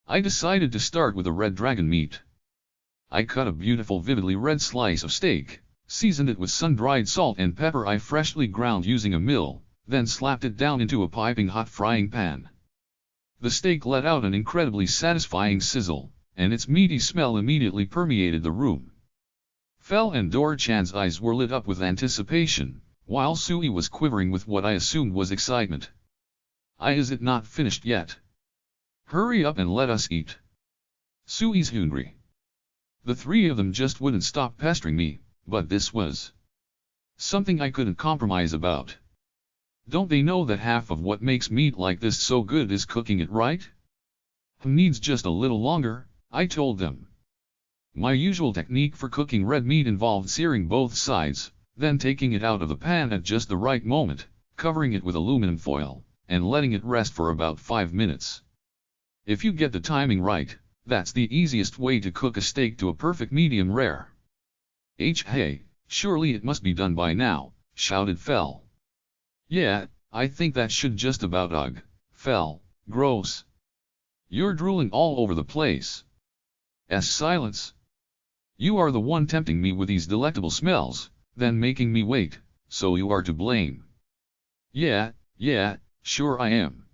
I decided to start with the red dragon meat. I cut a beautiful vividly red slice of steak, seasoned it with sun-dried salt and pepper I freshly ground using a mill, then slapped it down into a piping hot frying pan. The steak let out an incredibly satisfying sizzle, and its meaty smell immediately permeated the room. Fell and Dora-chan's eyes were lit up with anticipation, while Sui was quivering with what I assumed was excitement. Is it not finished yet? Hurry up and let us eat. Sui's hungry. The three of them just wouldn't stop pestering me, but this was something I couldn't compromise about. Don't they know that half of what makes meat like this so good is cooking it right? Needs just a little longer, I told them. My usual technique for cooking red meat involved searing both sides, then taking it out of the pan at just the right moment, covering it with aluminum foil, and letting it rest for about 5 minutes. If you get the timing right, that's the easiest way to cook a steak to a perfect medium rare. Hey, surely it must be done by now, shouted Fell. Yeah, I think that should just about Fell, gross. You're drooling all over the place. Silence. You are the one tempting me with these delectable smells, then making me wait, so you are to blame. Yeah, sure I am.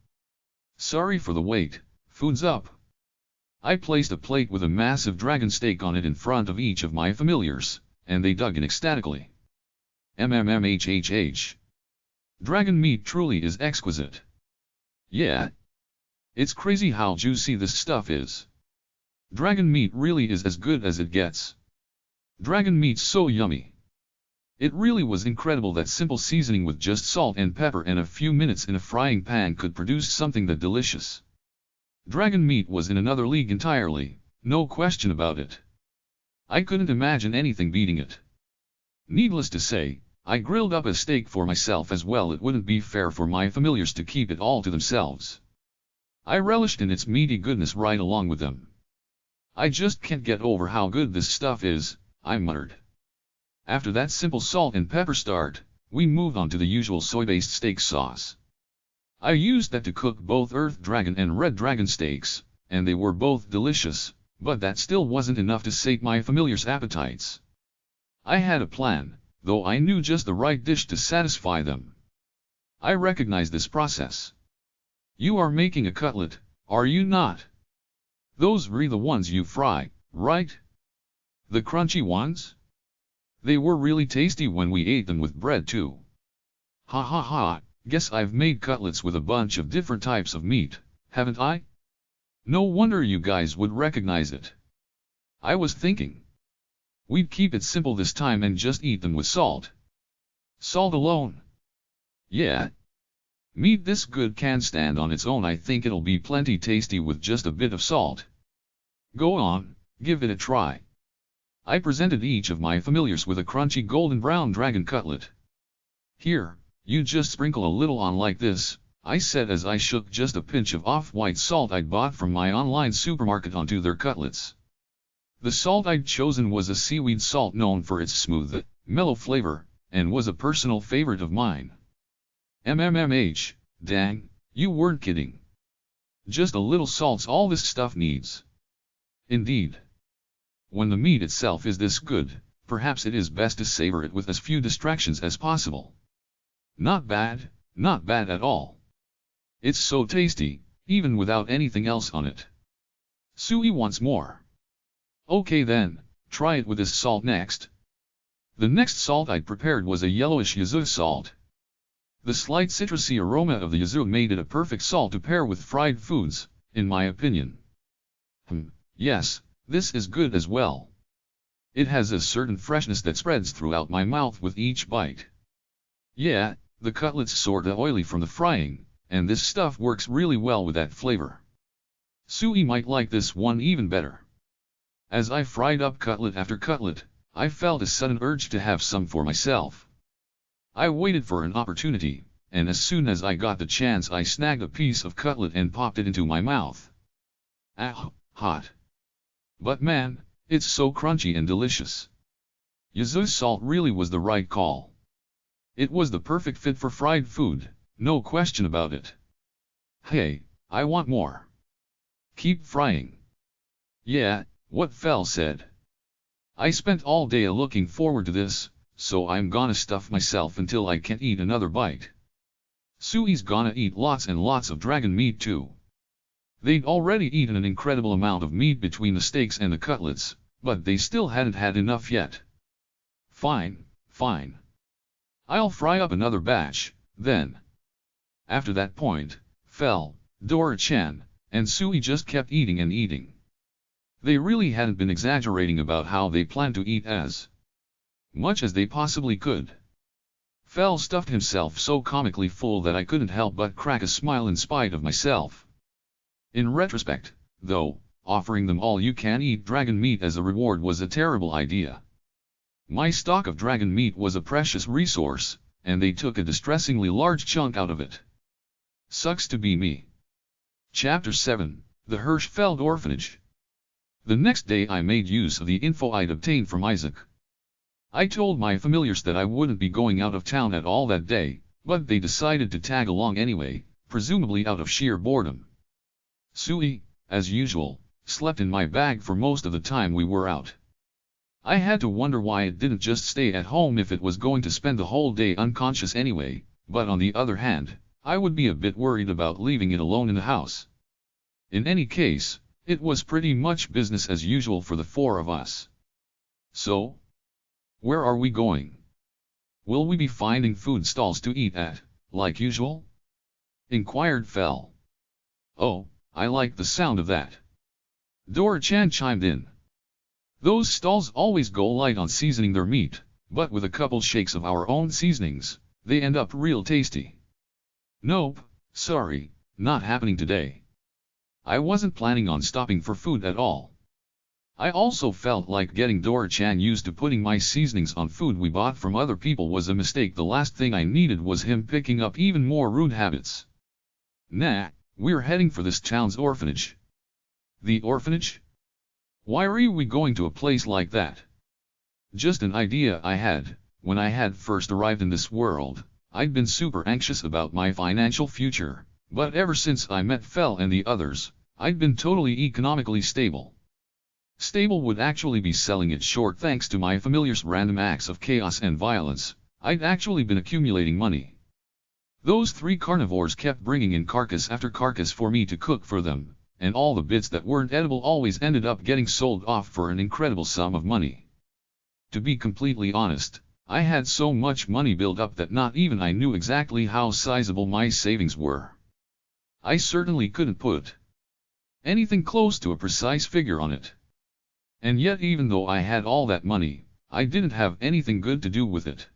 Sorry for the wait, food's up. I placed a plate with a massive dragon steak on it in front of each of my familiars, and they dug in ecstatically. MMMHHH. Dragon meat truly is exquisite. Yeah. It's crazy how juicy this stuff is. Dragon meat really is as good as it gets. Dragon meat's so yummy. It really was incredible that simple seasoning with just salt and pepper and a few minutes in a frying pan could produce something that delicious. Dragon meat was in another league entirely, no question about it. I couldn't imagine anything beating it. Needless to say, I grilled up a steak for myself as well. It wouldn't be fair for my familiars to keep it all to themselves. I relished in its meaty goodness right along with them. I just can't get over how good this stuff is, I muttered. After that simple salt and pepper start, we moved on to the usual soy-based steak sauce. I used that to cook both Earth Dragon and Red Dragon steaks, and they were both delicious, but that still wasn't enough to sate my familiars' appetites. I had a plan, though I knew just the right dish to satisfy them. I recognized this process. You are making a cutlet, are you not? Those were the ones you fry, right? The crunchy ones? They were really tasty when we ate them with bread too. Ha ha ha, guess I've made cutlets with a bunch of different types of meat, haven't I? No wonder you guys would recognize it. I was thinking we'd keep it simple this time and just eat them with salt. Salt alone. Yeah. Meat this good can stand on its own. I think it'll be plenty tasty with just a bit of salt. Go on, give it a try. I presented each of my familiars with a crunchy golden brown dragon cutlet. Here, you just sprinkle a little on like this, I said as I shook just a pinch of off-white salt I'd bought from my online supermarket onto their cutlets. The salt I'd chosen was a seaweed salt known for its smooth, mellow flavor, and was a personal favorite of mine. Dang, you weren't kidding. Just a little salt's all this stuff needs. Indeed. When the meat itself is this good, perhaps it is best to savor it with as few distractions as possible. Not bad at all. It's so tasty, even without anything else on it. Sui wants more. Okay then, try it with this salt next. The next salt I'd prepared was a yellowish yuzu salt. The slight citrusy aroma of the yuzu made it a perfect salt to pair with fried foods, in my opinion. Yes, this is good as well. It has a certain freshness that spreads throughout my mouth with each bite. Yeah, the cutlet's sorta oily from the frying, and this stuff works really well with that flavor. Sui might like this one even better. As I fried up cutlet after cutlet, I felt a sudden urge to have some for myself. I waited for an opportunity, and as soon as I got the chance I snagged a piece of cutlet and popped it into my mouth. Ah, hot. But man, it's so crunchy and delicious. Yuzu salt really was the right call. It was the perfect fit for fried food, no question about it. Hey, I want more. Keep frying. Yeah, what Fel said. I spent all day looking forward to this, so I'm gonna stuff myself until I can't eat another bite. Sui's gonna eat lots and lots of dragon meat too. They'd already eaten an incredible amount of meat between the steaks and the cutlets, but they still hadn't had enough yet. Fine. I'll fry up another batch, then. After that point, Fel, Dora-chan, and Sui just kept eating and eating. They really hadn't been exaggerating about how they planned to eat as much as they possibly could. Fel stuffed himself so comically full that I couldn't help but crack a smile in spite of myself. In retrospect, though, offering them all-you-can-eat dragon meat as a reward was a terrible idea. My stock of dragon meat was a precious resource, and they took a distressingly large chunk out of it. Sucks to be me. Chapter 7, The Hirschfeld Orphanage. The next day I made use of the info I'd obtained from Isaac. I told my familiars that I wouldn't be going out of town at all that day, but they decided to tag along anyway, presumably out of sheer boredom. Sui, as usual, slept in my bag for most of the time we were out. I had to wonder why it didn't just stay at home if it was going to spend the whole day unconscious anyway, but on the other hand, I would be a bit worried about leaving it alone in the house. In any case, it was pretty much business as usual for the four of us. So, where are we going? Will we be finding food stalls to eat at, like usual? Inquired Fel. Oh, I like the sound of that. Dora-chan chimed in. Those stalls always go light on seasoning their meat, but with a couple shakes of our own seasonings, they end up real tasty. Nope, sorry, not happening today. I wasn't planning on stopping for food at all. I also felt like getting Dora-chan used to putting my seasonings on food we bought from other people was a mistake. The last thing I needed was him picking up even more rude habits. Nah, we're heading for this town's orphanage. The orphanage? Why are we going to a place like that? Just an idea I had. When I had first arrived in this world, I'd been super anxious about my financial future, but ever since I met Fel and the others, I'd been totally economically stable. Stable would actually be selling it short thanks to my familiar's random acts of chaos and violence. I'd actually been accumulating money. Those three carnivores kept bringing in carcass after carcass for me to cook for them, and all the bits that weren't edible always ended up getting sold off for an incredible sum of money. To be completely honest, I had so much money built up that not even I knew exactly how sizable my savings were. I certainly couldn't put anything close to a precise figure on it. And yet even though I had all that money, I didn't have anything good to do with it.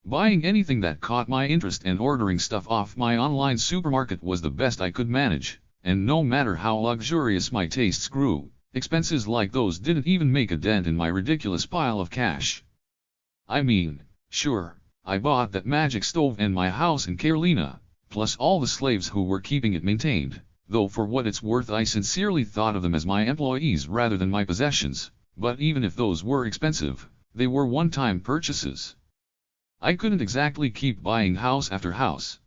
Buying anything that caught my interest and ordering stuff off my online supermarket was the best I could manage, and no matter how luxurious my tastes grew, expenses like those didn't even make a dent in my ridiculous pile of cash. I mean, sure, I bought that magic stove and my house in Carolina, plus all the slaves who were keeping it maintained, though for what it's worth I sincerely thought of them as my employees rather than my possessions, but even if those were expensive, they were one-time purchases. I couldn't exactly keep buying house after house.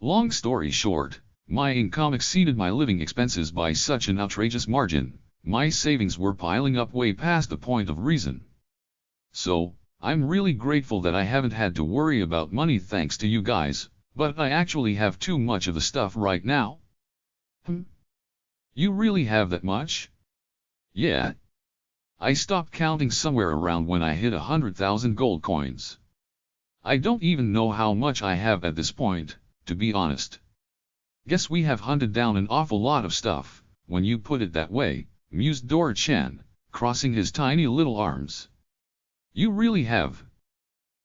Long story short, my income exceeded my living expenses by such an outrageous margin, my savings were piling up way past the point of reason. So, I'm really grateful that I haven't had to worry about money thanks to you guys, but I actually have too much of the stuff right now. You really have that much? Yeah. I stopped counting somewhere around when I hit 100,000 gold coins. I don't even know how much I have at this point, to be honest. Guess we have hunted down an awful lot of stuff, when you put it that way, mused Dora-chan, crossing his tiny little arms. You really have.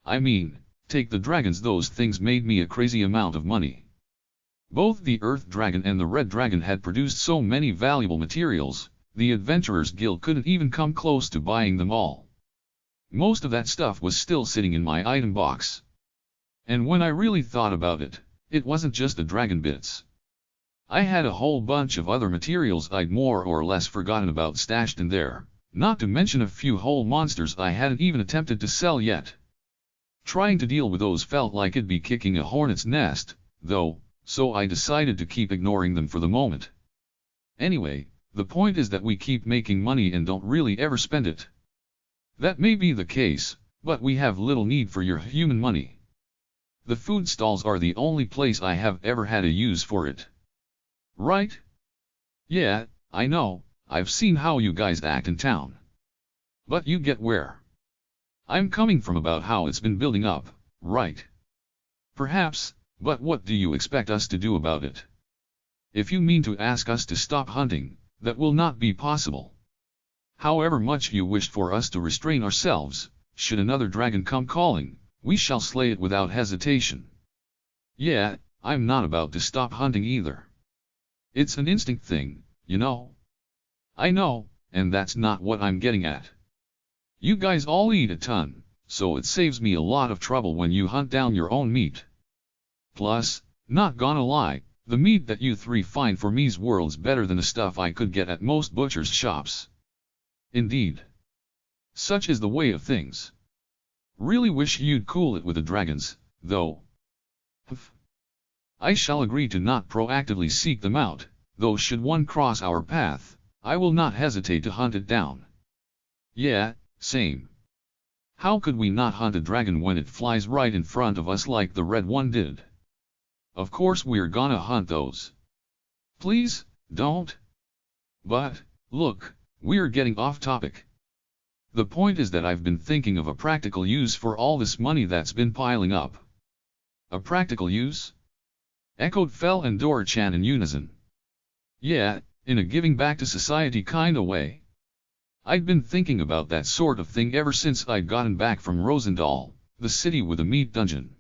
I mean, take the dragons, those things made me a crazy amount of money. Both the Earth Dragon and the Red Dragon had produced so many valuable materials, the Adventurers Guild couldn't even come close to buying them all. Most of that stuff was still sitting in my item box. And when I really thought about it, it wasn't just the dragon bits. I had a whole bunch of other materials I'd more or less forgotten about stashed in there, not to mention a few whole monsters I hadn't even attempted to sell yet. Trying to deal with those felt like it'd be kicking a hornet's nest, though, so I decided to keep ignoring them for the moment. Anyway, the point is that we keep making money and don't really ever spend it. That may be the case, but we have little need for your human money. The food stalls are the only place I have ever had a use for it. Right? Yeah, I know, I've seen how you guys act in town. But you get where I'm coming from about how it's been building up, right? Perhaps, but what do you expect us to do about it? If you mean to ask us to stop hunting, that will not be possible. However much you wished for us to restrain ourselves, should another dragon come calling, we shall slay it without hesitation. Yeah, I'm not about to stop hunting either. It's an instinct thing, you know. I know, and that's not what I'm getting at. You guys all eat a ton, so it saves me a lot of trouble when you hunt down your own meat. Plus, not gonna lie, the meat that you three find for me's world's better than the stuff I could get at most butcher's shops. Indeed. Such is the way of things. Really wish you'd cool it with the dragons, though. I shall agree to not proactively seek them out, though should one cross our path, I will not hesitate to hunt it down. Yeah, same. How could we not hunt a dragon when it flies right in front of us like the red one did? Of course we're gonna hunt those. Please, don't. But, look, we're getting off topic. The point is that I've been thinking of a practical use for all this money that's been piling up. A practical use? Echoed Fel and Dora-chan in unison. Yeah, in a giving back to society kinda way. I'd been thinking about that sort of thing ever since I'd gotten back from Rosendahl, the city with a meat dungeon.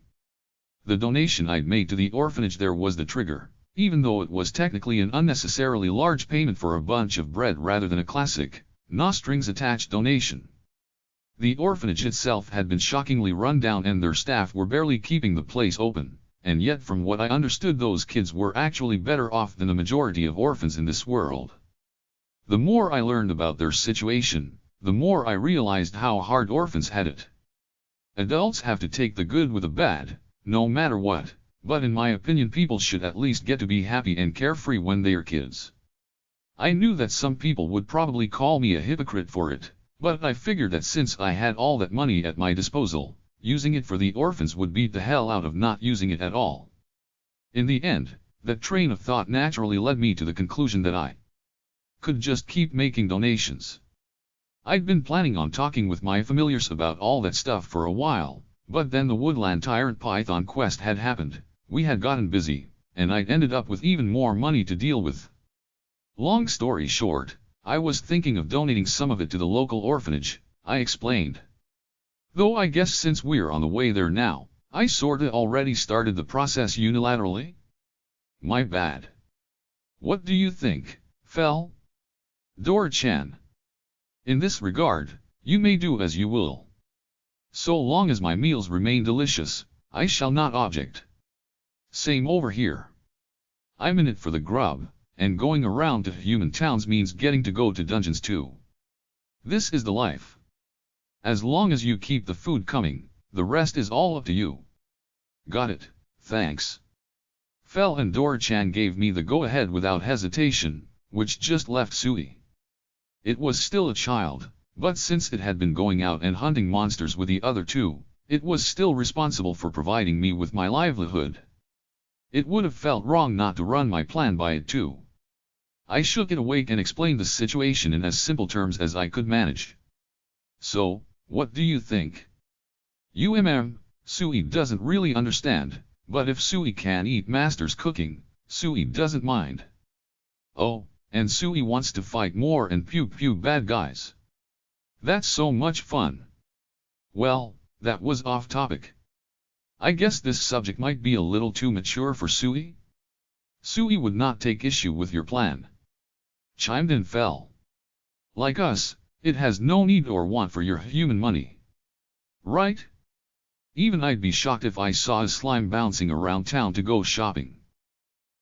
The donation I'd made to the orphanage there was the trigger, even though it was technically an unnecessarily large payment for a bunch of bread rather than a classic, no-strings-attached donation. The orphanage itself had been shockingly run down and their staff were barely keeping the place open, and yet from what I understood those kids were actually better off than the majority of orphans in this world. The more I learned about their situation, the more I realized how hard orphans had it. Adults have to take the good with the bad, no matter what, but in my opinion people should at least get to be happy and carefree when they are kids. I knew that some people would probably call me a hypocrite for it, but I figured that since I had all that money at my disposal, using it for the orphans would beat the hell out of not using it at all. In the end, that train of thought naturally led me to the conclusion that I could just keep making donations. I'd been planning on talking with my familiars about all that stuff for a while, but then the Woodland Tyrant Python quest had happened, we had gotten busy, and I'd ended up with even more money to deal with. Long story short, I was thinking of donating some of it to the local orphanage, I explained. Though I guess since we're on the way there now, I sorta already started the process unilaterally? My bad. What do you think, Fel? Dora-chan. In this regard, you may do as you will. So long as my meals remain delicious, I shall not object. Same over here. I'm in it for the grub, and going around to human towns means getting to go to dungeons too. This is the life. As long as you keep the food coming, the rest is all up to you. Got it, thanks. Fel and Dora-chan gave me the go-ahead without hesitation, which just left Sui. It was still a child, but since it had been going out and hunting monsters with the other two, it was still responsible for providing me with my livelihood. It would have felt wrong not to run my plan by it too. I shook it awake and explained the situation in as simple terms as I could manage. So, what do you think? Sui doesn't really understand, but if Sui can eat master's cooking, Sui doesn't mind. Oh, and Sui wants to fight more and pew bad guys. That's so much fun. Well, that was off topic. I guess this subject might be a little too mature for Sui? Sui would not take issue with your plan. Chimed in Fel. Like us, it has no need or want for your human money. Right? Even I'd be shocked if I saw a slime bouncing around town to go shopping.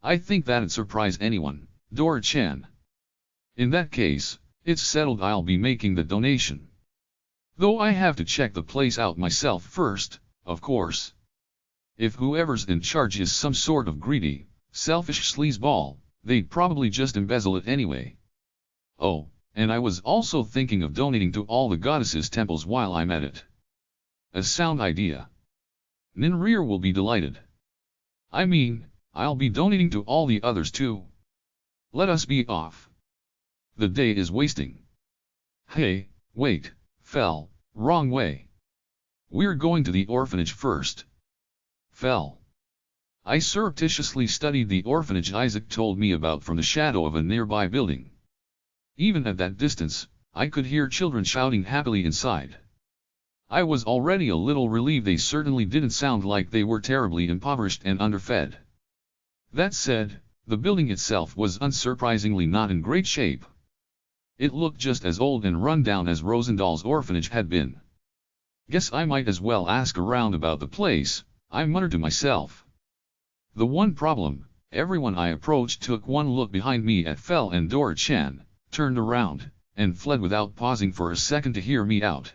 I think that'd surprise anyone, Dora-chan. In that case, it's settled I'll be making the donation. Though I have to check the place out myself first, of course. If whoever's in charge is some sort of greedy, selfish sleazeball, they'd probably just embezzle it anyway. Oh, and I was also thinking of donating to all the goddesses' temples while I'm at it. A sound idea. Ninrir will be delighted. I mean, I'll be donating to all the others too. Let us be off. The day is wasting. Hey, wait, Fel, wrong way. We're going to the orphanage first. Fel. I surreptitiously studied the orphanage Isaac told me about from the shadow of a nearby building. Even at that distance, I could hear children shouting happily inside. I was already a little relieved they certainly didn't sound like they were terribly impoverished and underfed. That said, the building itself was unsurprisingly not in great shape. It looked just as old and run down as Rosendal's orphanage had been. Guess I might as well ask around about the place, I muttered to myself. The one problem, everyone I approached took one look behind me at Fel and Dora-chan, turned around, and fled without pausing for a second to hear me out.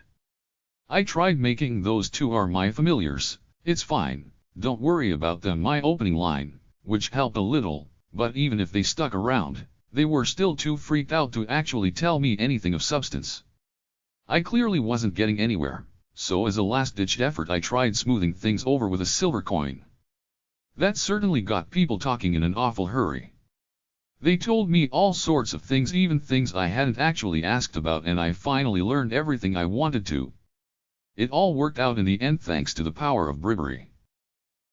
I tried making those two are my familiars, it's fine, don't worry about them, my opening line, which helped a little, but even if they stuck around, they were still too freaked out to actually tell me anything of substance. I clearly wasn't getting anywhere, so as a last-ditch effort I tried smoothing things over with a silver coin. That certainly got people talking in an awful hurry. They told me all sorts of things, even things I hadn't actually asked about, and I finally learned everything I wanted to. It all worked out in the end thanks to the power of bribery.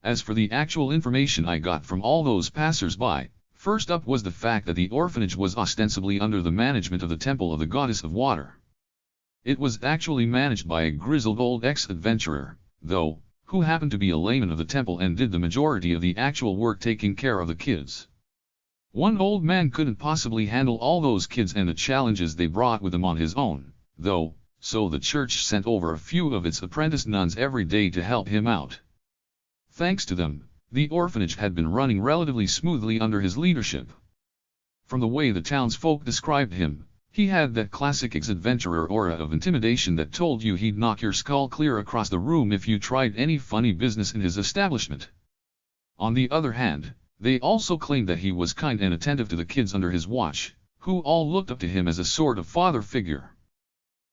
As for the actual information I got from all those passers-by, first up was the fact that the orphanage was ostensibly under the management of the Temple of the Goddess of Water. It was actually managed by a grizzled old ex-adventurer, though, who happened to be a layman of the temple and did the majority of the actual work taking care of the kids. One old man couldn't possibly handle all those kids and the challenges they brought with him on his own, though, so the church sent over a few of its apprentice nuns every day to help him out. Thanks to them, the orphanage had been running relatively smoothly under his leadership. From the way the townsfolk described him, he had that classic ex-adventurer aura of intimidation that told you he'd knock your skull clear across the room if you tried any funny business in his establishment. On the other hand, they also claimed that he was kind and attentive to the kids under his watch, who all looked up to him as a sort of father figure.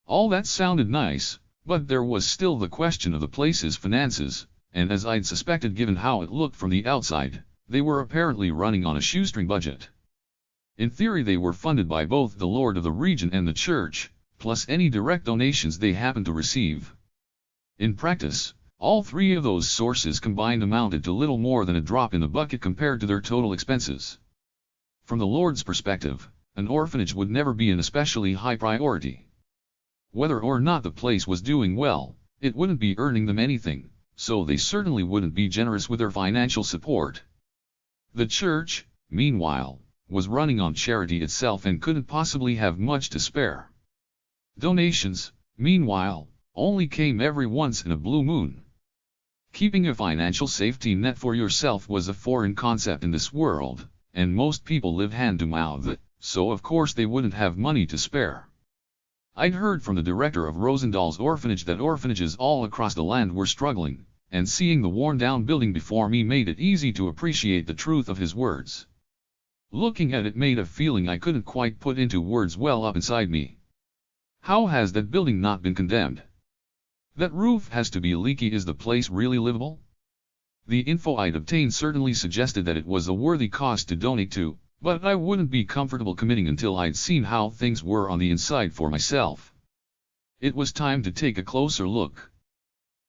All that sounded nice, but there was still the question of the place's finances, and as I'd suspected given how it looked from the outside, they were apparently running on a shoestring budget. In theory they were funded by both the lord of the region and the church, plus any direct donations they happened to receive. In practice, all three of those sources combined amounted to little more than a drop in the bucket compared to their total expenses. From the lord's perspective, an orphanage would never be an especially high priority. Whether or not the place was doing well, it wouldn't be earning them anything, so they certainly wouldn't be generous with their financial support. The church, meanwhile, was running on charity itself and couldn't possibly have much to spare. Donations, meanwhile, only came every once in a blue moon. Keeping a financial safety net for yourself was a foreign concept in this world, and most people live hand to mouth, so of course they wouldn't have money to spare. I'd heard from the director of Rosendal's orphanage that orphanages all across the land were struggling, and seeing the worn-down building before me made it easy to appreciate the truth of his words. Looking at it made a feeling I couldn't quite put into words well up inside me. How has that building not been condemned? That roof has to be leaky. Is the place really livable? The info I'd obtained certainly suggested that it was a worthy cause to donate to, but I wouldn't be comfortable committing until I'd seen how things were on the inside for myself. It was time to take a closer look.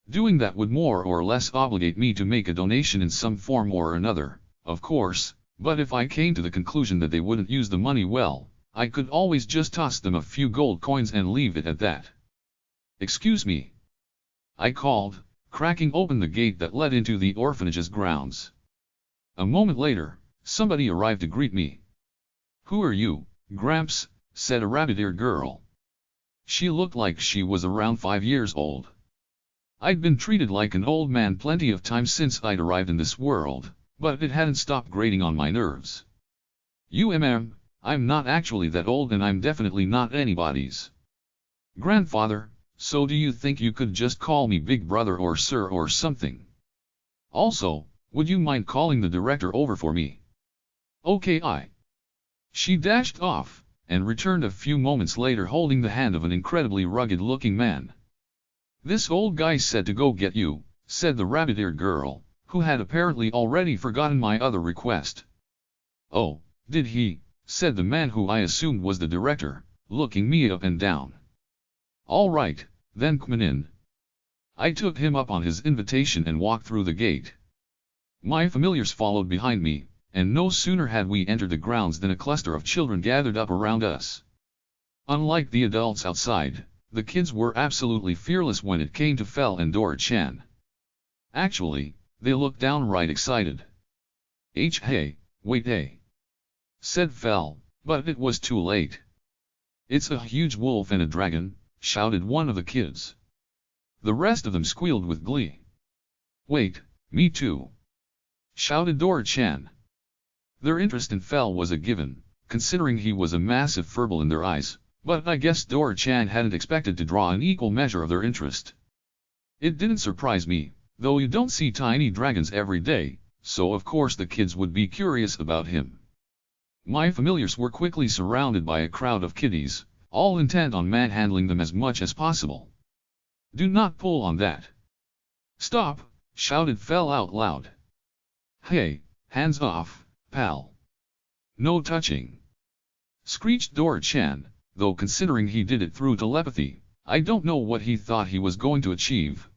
Doing that would more or less obligate me to make a donation in some form or another, of course, but if I came to the conclusion that they wouldn't use the money well, I could always just toss them a few gold coins and leave it at that. "Excuse me," I called, cracking open the gate that led into the orphanage's grounds. A moment later, somebody arrived to greet me. "Who are you, Gramps?" said a rabbit-eared girl. She looked like she was around 5 years old. I'd been treated like an old man plenty of times since I'd arrived in this world, but it hadn't stopped grating on my nerves. I'm not actually that old, and I'm definitely not anybody's grandfather, so do you think you could just call me big brother or sir or something? Also, would you mind calling the director over for me?" "Okay." She dashed off, and returned a few moments later holding the hand of an incredibly rugged-looking man. "This old guy said to go get you," said the rabbit-eared girl, who had apparently already forgotten my other request. "Oh, did he?" said the man who I assumed was the director, looking me up and down. "All right, then come in." I took him up on his invitation and walked through the gate. My familiars followed behind me, and no sooner had we entered the grounds than a cluster of children gathered up around us. Unlike the adults outside, the kids were absolutely fearless when it came to Fel and Dora-chan. Actually, they looked downright excited. "Hey, wait, hey," said Fel, but it was too late. "It's a huge wolf and a dragon," shouted one of the kids. The rest of them squealed with glee. "Wait, me too," shouted Dora-chan. Their interest in Fel was a given, considering he was a massive furball in their eyes, but I guess Dora-chan hadn't expected to draw an equal measure of their interest. It didn't surprise me, though you don't see tiny dragons every day, so of course the kids would be curious about him. My familiars were quickly surrounded by a crowd of kiddies, all intent on manhandling them as much as possible. "Do not pull on that." "Stop," shouted Fel out loud. "Hey, hands off, pal. No touching," screeched Dora-chan, though considering he did it through telepathy, I don't know what he thought he was going to achieve.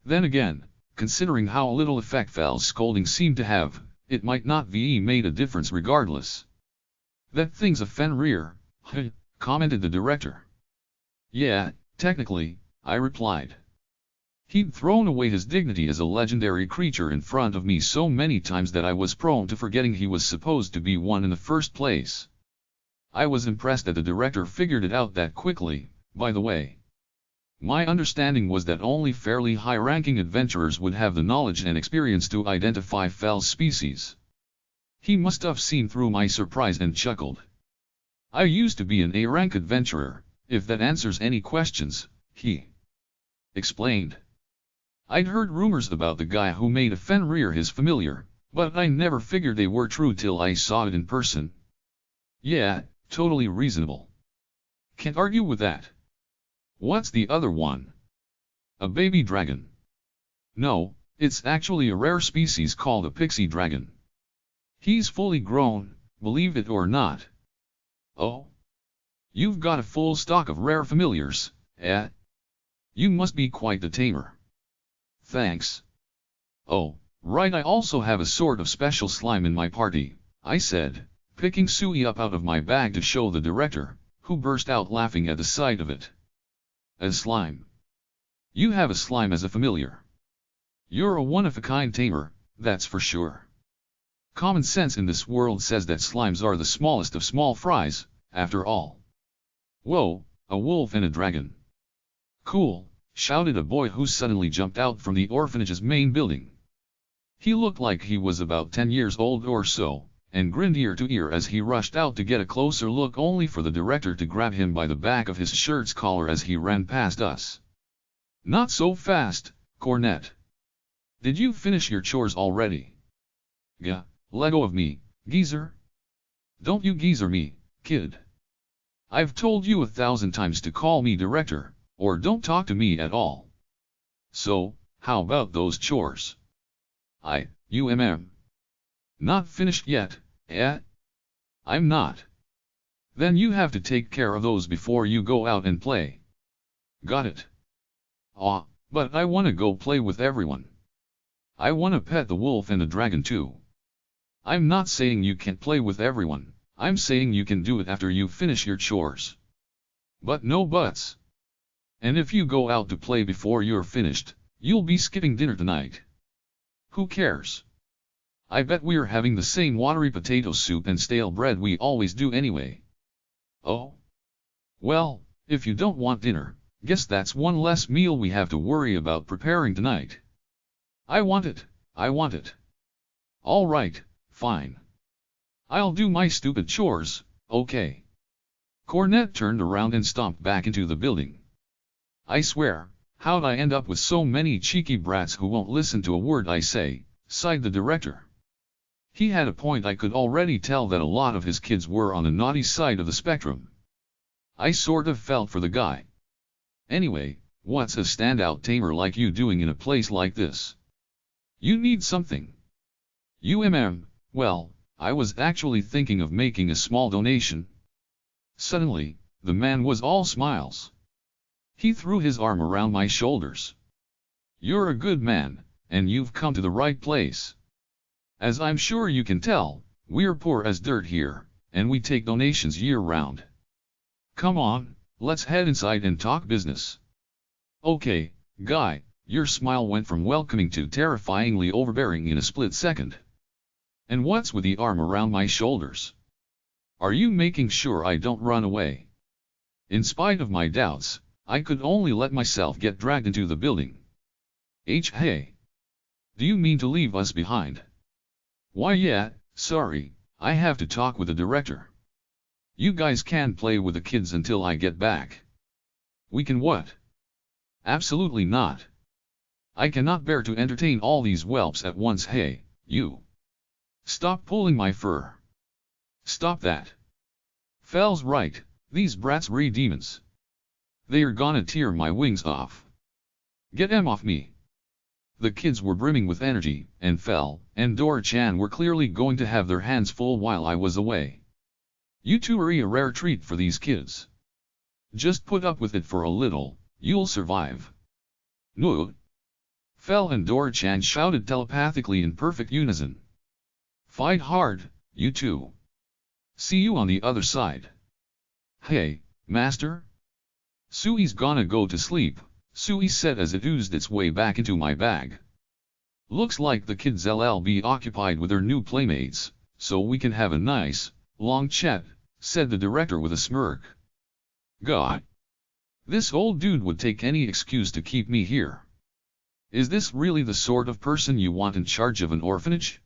Then again, considering how little effect Fel's scolding seemed to have, it might not be made a difference regardless. "That thing's a Fenrir," commented the director. "Yeah, technically," I replied. He'd thrown away his dignity as a legendary creature in front of me so many times that I was prone to forgetting he was supposed to be one in the first place. I was impressed that the director figured it out that quickly, by the way. My understanding was that only fairly high-ranking adventurers would have the knowledge and experience to identify Fel's species. He must have seen through my surprise and chuckled. "I used to be an A-rank adventurer, if that answers any questions," he explained. I'd heard rumors about the guy who made a Fenrir his familiar, but I never figured they were true till I saw it in person. "Yeah, totally reasonable. Can't argue with that." "What's the other one?" "A baby dragon." "No, it's actually a rare species called a pixie dragon. He's fully grown, believe it or not." "Oh? You've got a full stock of rare familiars, eh? You must be quite the tamer." "Thanks." "Oh, right, I also have a sort of special slime in my party," I said, picking Sui up out of my bag to show the director, who burst out laughing at the sight of it. "A slime? You have a slime as a familiar. You're a one-of-a-kind tamer, that's for sure. Common sense in this world says that slimes are the smallest of small fries, after all. Whoa, a wolf and a dragon. Cool, shouted a boy who suddenly jumped out from the orphanage's main building. He looked like he was about 10 years old or so, and grinned ear to ear as he rushed out to get a closer look, only for the director to grab him by the back of his shirt's collar as he ran past us. Not so fast, Cornet. Did you finish your chores already? Gah, let go of me, geezer. Don't you geezer me, kid. I've told you 1,000 times to call me director, or don't talk to me at all. So, how about those chores? Not finished yet, eh? I'm not. Then you have to take care of those before you go out and play. Got it. Aw, but I wanna go play with everyone. I wanna pet the wolf and the dragon too. I'm not saying you can't play with everyone, I'm saying you can do it after you finish your chores. But no buts. And if you go out to play before you're finished, you'll be skipping dinner tonight. Who cares? I bet we're having the same watery potato soup and stale bread we always do anyway. Oh? Well, if you don't want dinner, guess that's one less meal we have to worry about preparing tonight. I want it, I want it. All right, fine. I'll do my stupid chores, okay. Cornet turned around and stomped back into the building. I swear, how'd I end up with so many cheeky brats who won't listen to a word I say, sighed the director. He had a point. I could already tell that a lot of his kids were on the naughty side of the spectrum. I sort of felt for the guy. Anyway, what's a standout tamer like you doing in a place like this? You need something. Well, I was actually thinking of making a small donation. Suddenly, the man was all smiles. He threw his arm around my shoulders. You're a good man, and you've come to the right place. As I'm sure you can tell, we're poor as dirt here, and we take donations year-round. Come on, let's head inside and talk business. Okay, guy, your smile went from welcoming to terrifyingly overbearing in a split second. And what's with the arm around my shoulders? Are you making sure I don't run away? In spite of my doubts, I could only let myself get dragged into the building. Hey. Do you mean to leave us behind? Why yeah, sorry, I have to talk with the director. You guys can play with the kids until I get back. We can what? Absolutely not. I cannot bear to entertain all these whelps at once. Hey, you. Stop pulling my fur. Stop that. Fell's right, these brats re demons. They are gonna tear my wings off. Get 'em off me. The kids were brimming with energy, and Fell and Dora-chan were clearly going to have their hands full while I was away. You two are a rare treat for these kids. Just put up with it for a little, you'll survive. No. Fell and Dora-chan shouted telepathically in perfect unison. Fight hard, you two. See you on the other side. Hey, master? Sui's gonna go to sleep, Sui said as it oozed its way back into my bag. Looks like the kids will be occupied with their new playmates, so we can have a nice, long chat, said the director with a smirk. God. This old dude would take any excuse to keep me here. Is this really the sort of person you want in charge of an orphanage?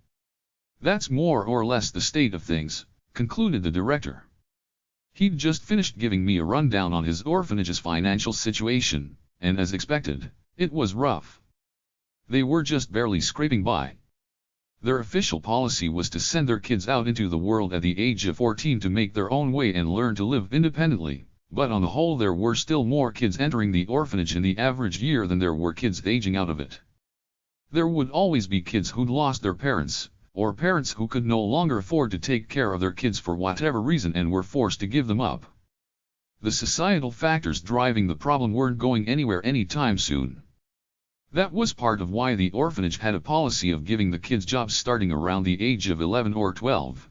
That's more or less the state of things, concluded the director. He'd just finished giving me a rundown on his orphanage's financial situation, and as expected, it was rough. They were just barely scraping by. Their official policy was to send their kids out into the world at the age of 14 to make their own way and learn to live independently, but on the whole there were still more kids entering the orphanage in the average year than there were kids aging out of it. There would always be kids who'd lost their parents, or parents who could no longer afford to take care of their kids for whatever reason and were forced to give them up. The societal factors driving the problem weren't going anywhere anytime soon. That was part of why the orphanage had a policy of giving the kids jobs starting around the age of 11 or 12.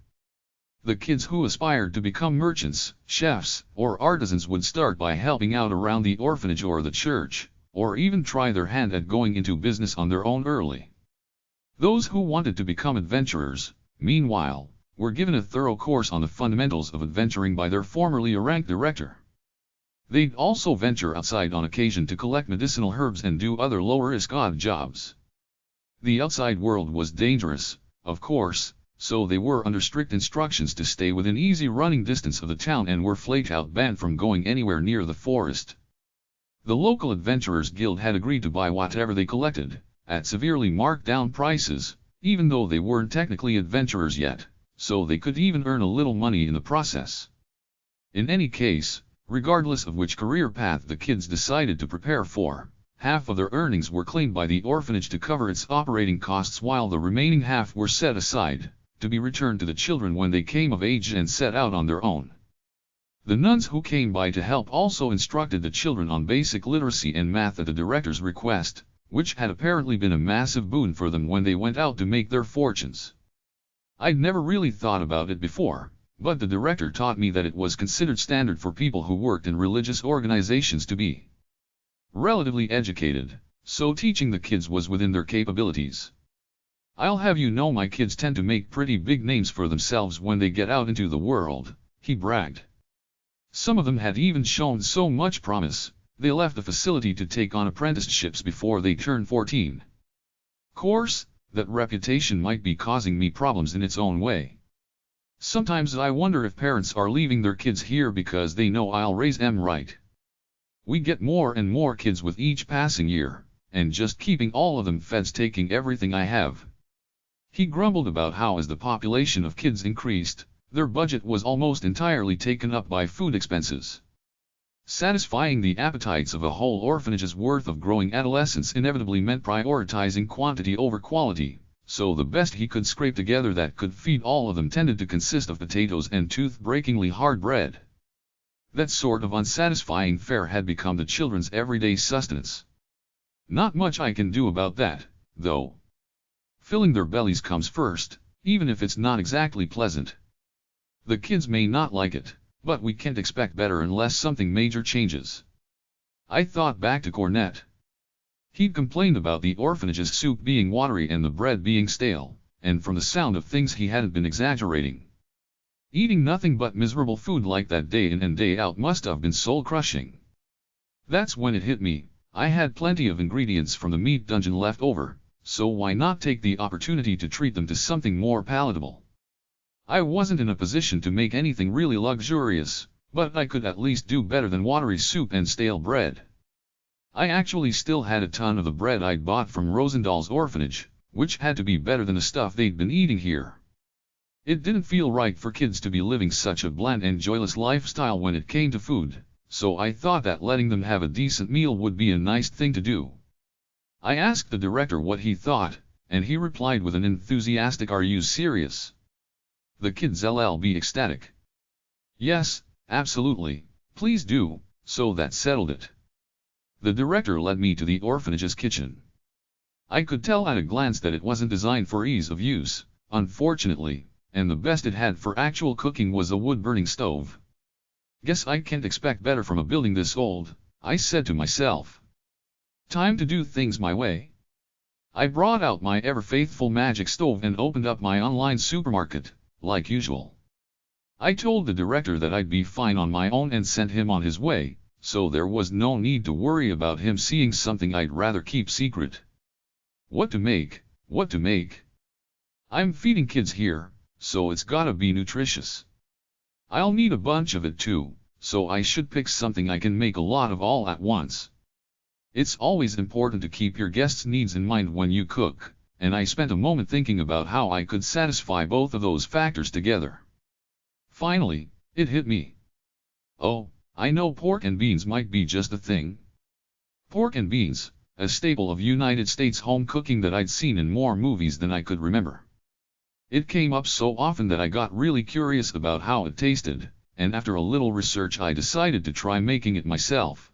The kids who aspired to become merchants, chefs, or artisans would start by helping out around the orphanage or the church, or even try their hand at going into business on their own early. Those who wanted to become adventurers, meanwhile, were given a thorough course on the fundamentals of adventuring by their formerly ranked director. They'd also venture outside on occasion to collect medicinal herbs and do other lower-risk odd jobs. The outside world was dangerous, of course, so they were under strict instructions to stay within easy running distance of the town and were flat-out banned from going anywhere near the forest. The local adventurers guild had agreed to buy whatever they collected, at severely marked down prices, even though they weren't technically adventurers yet, so they could even earn a little money in the process. In any case, regardless of which career path the kids decided to prepare for, half of their earnings were claimed by the orphanage to cover its operating costs while the remaining half were set aside, to be returned to the children when they came of age and set out on their own. The nuns who came by to help also instructed the children on basic literacy and math at the director's request, which had apparently been a massive boon for them when they went out to make their fortunes. I'd never really thought about it before, but the director taught me that it was considered standard for people who worked in religious organizations to be relatively educated, so teaching the kids was within their capabilities. I'll have you know my kids tend to make pretty big names for themselves when they get out into the world, he bragged. Some of them had even shown so much promise, they left the facility to take on apprenticeships before they turned 14. Course, that reputation might be causing me problems in its own way. Sometimes I wonder if parents are leaving their kids here because they know I'll raise them right. We get more and more kids with each passing year, and just keeping all of them fed's taking everything I have. He grumbled about how as the population of kids increased, their budget was almost entirely taken up by food expenses. Satisfying the appetites of a whole orphanage's worth of growing adolescents inevitably meant prioritizing quantity over quality, so the best he could scrape together that could feed all of them tended to consist of potatoes and tooth-breakingly hard bread. That sort of unsatisfying fare had become the children's everyday sustenance. Not much I can do about that, though. Filling their bellies comes first, even if it's not exactly pleasant. The kids may not like it, but we can't expect better unless something major changes. I thought back to Cornet. He'd complained about the orphanage's soup being watery and the bread being stale, and from the sound of things he hadn't been exaggerating. Eating nothing but miserable food like that day in and day out must have been soul-crushing. That's when it hit me, I had plenty of ingredients from the meat dungeon left over, so why not take the opportunity to treat them to something more palatable? I wasn't in a position to make anything really luxurious, but I could at least do better than watery soup and stale bread. I actually still had a ton of the bread I'd bought from Rosendal's orphanage, which had to be better than the stuff they'd been eating here. It didn't feel right for kids to be living such a bland and joyless lifestyle when it came to food, so I thought that letting them have a decent meal would be a nice thing to do. I asked the director what he thought, and he replied with an enthusiastic "Are you serious?" The kids LLB ecstatic. Yes, absolutely, please do, so that settled it. The director led me to the orphanage's kitchen. I could tell at a glance that it wasn't designed for ease of use, unfortunately, and the best it had for actual cooking was a wood-burning stove. Guess I can't expect better from a building this old, I said to myself. Time to do things my way. I brought out my ever-faithful magic stove and opened up my online supermarket, like usual. I told the director that I'd be fine on my own and sent him on his way, so there was no need to worry about him seeing something I'd rather keep secret. What to make, what to make? I'm feeding kids here, so it's gotta be nutritious. I'll need a bunch of it too, so I should pick something I can make a lot of all at once. It's always important to keep your guests' needs in mind when you cook, and I spent a moment thinking about how I could satisfy both of those factors together. Finally, it hit me. Oh, I know pork and beans might be just a thing. Pork and beans, a staple of United States home cooking that I'd seen in more movies than I could remember. It came up so often that I got really curious about how it tasted, and after a little research I decided to try making it myself.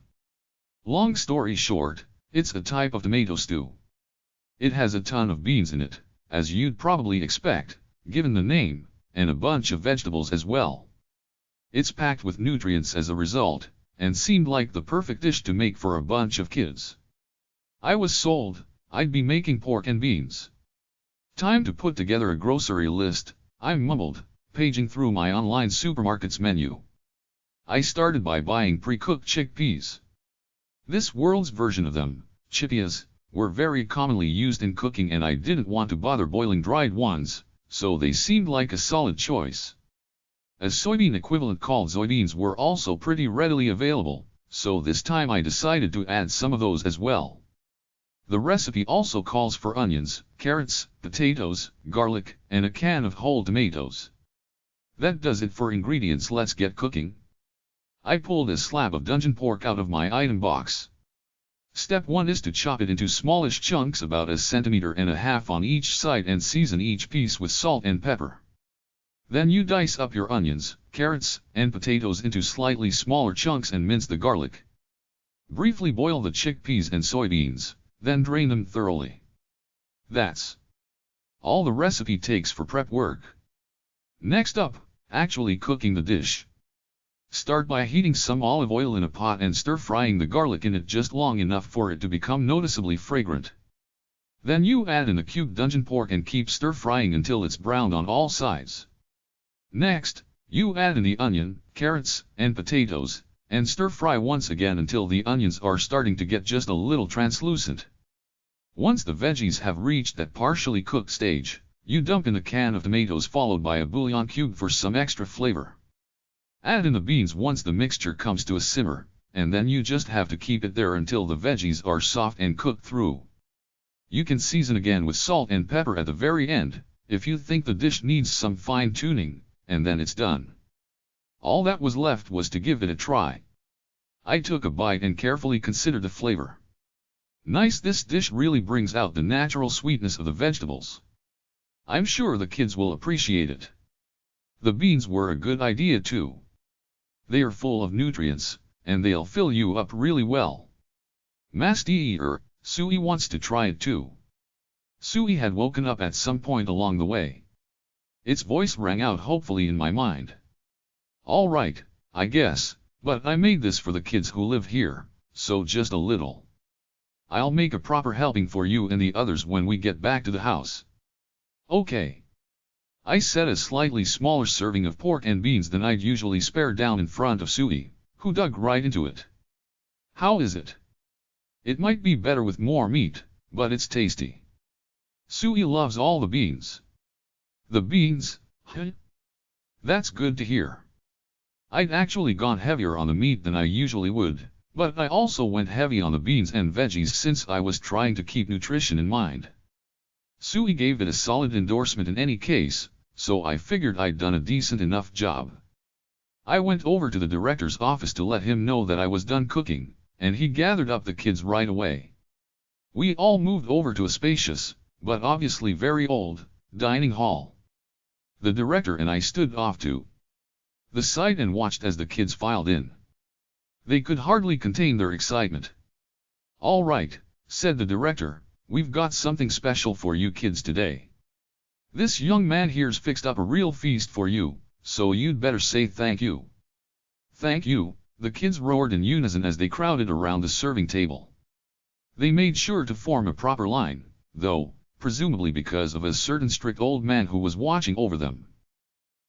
Long story short, it's a type of tomato stew. It has a ton of beans in it, as you'd probably expect, given the name, and a bunch of vegetables as well. It's packed with nutrients as a result, and seemed like the perfect dish to make for a bunch of kids. I was sold. I'd be making pork and beans. Time to put together a grocery list, I mumbled, paging through my online supermarket's menu. I started by buying pre-cooked chickpeas. This world's version of them, chipias, were very commonly used in cooking, and I didn't want to bother boiling dried ones, so they seemed like a solid choice. A soybean equivalent called soybeans were also pretty readily available, so this time I decided to add some of those as well. The recipe also calls for onions, carrots, potatoes, garlic, and a can of whole tomatoes. That does it for ingredients. Let's get cooking. I pulled a slab of dungeon pork out of my item box. Step 1 is to chop it into smallish chunks about 1.5 centimeters on each side and season each piece with salt and pepper. Then you dice up your onions, carrots, and potatoes into slightly smaller chunks and mince the garlic. Briefly boil the chickpeas and soybeans, then drain them thoroughly. That's all the recipe takes for prep work. Next up, actually cooking the dish. Start by heating some olive oil in a pot and stir-frying the garlic in it just long enough for it to become noticeably fragrant. Then you add in the cubed dungeon pork and keep stir-frying until it's browned on all sides. Next, you add in the onion, carrots, and potatoes, and stir-fry once again until the onions are starting to get just a little translucent. Once the veggies have reached that partially cooked stage, you dump in a can of tomatoes followed by a bouillon cube for some extra flavor. Add in the beans once the mixture comes to a simmer, and then you just have to keep it there until the veggies are soft and cooked through. You can season again with salt and pepper at the very end, if you think the dish needs some fine-tuning, and then it's done. All that was left was to give it a try. I took a bite and carefully considered the flavor. Nice, this dish really brings out the natural sweetness of the vegetables. I'm sure the kids will appreciate it. The beans were a good idea too. They are full of nutrients, and they'll fill you up really well. Master, Sui wants to try it too. Sui had woken up at some point along the way. Its voice rang out hopefully in my mind. All right, I guess, but I made this for the kids who live here, so just a little. I'll make a proper helping for you and the others when we get back to the house. Okay. I set a slightly smaller serving of pork and beans than I'd usually spare down in front of Sui, who dug right into it. How is it? It might be better with more meat, but it's tasty. Sui loves all the beans. The beans? Huh? That's good to hear. I'd actually gone heavier on the meat than I usually would, but I also went heavy on the beans and veggies since I was trying to keep nutrition in mind. Sui gave it a solid endorsement in any case, so I figured I'd done a decent enough job. I went over to the director's office to let him know that I was done cooking, and he gathered up the kids right away. We all moved over to a spacious, but obviously very old, dining hall. The director and I stood off to the side and watched as the kids filed in. They could hardly contain their excitement. All right, said the director. We've got something special for you kids today. This young man here's fixed up a real feast for you, so you'd better say thank you. Thank you, the kids roared in unison as they crowded around the serving table. They made sure to form a proper line, though, presumably because of a certain strict old man who was watching over them.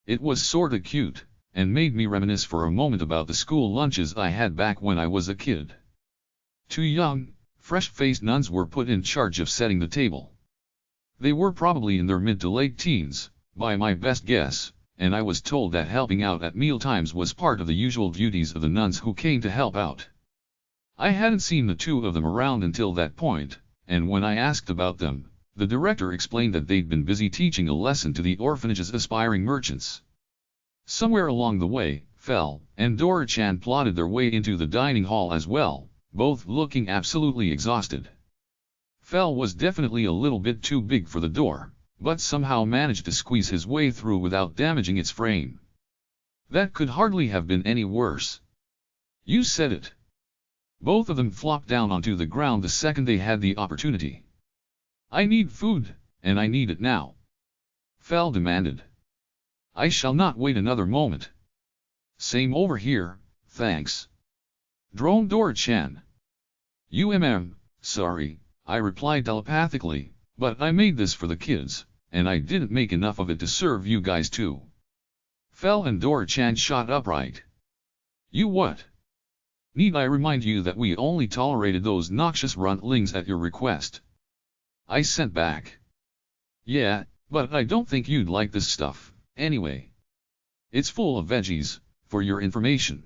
It was sorta cute, and made me reminisce for a moment about the school lunches I had back when I was a kid. 2 young, fresh-faced nuns were put in charge of setting the table. They were probably in their mid to late teens, by my best guess, and I was told that helping out at mealtimes was part of the usual duties of the nuns who came to help out. I hadn't seen the 2 of them around until that point, and when I asked about them, the director explained that they'd been busy teaching a lesson to the orphanage's aspiring merchants. Somewhere along the way, Fel and Dora-chan plodded their way into the dining hall as well, both looking absolutely exhausted. Fel was definitely a little bit too big for the door, but somehow managed to squeeze his way through without damaging its frame. That could hardly have been any worse. You said it. Both of them flopped down onto the ground the second they had the opportunity. I need food, and I need it now. Fel demanded. I shall not wait another moment. Same over here, thanks. Droned Dora-chan. Sorry, I replied telepathically, but I made this for the kids, and I didn't make enough of it to serve you guys too. Fell and Dora-chan shot upright. You what? Need I remind you that we only tolerated those noxious runtlings at your request? I sent back. Yeah, but I don't think you'd like this stuff, anyway. It's full of veggies, for your information.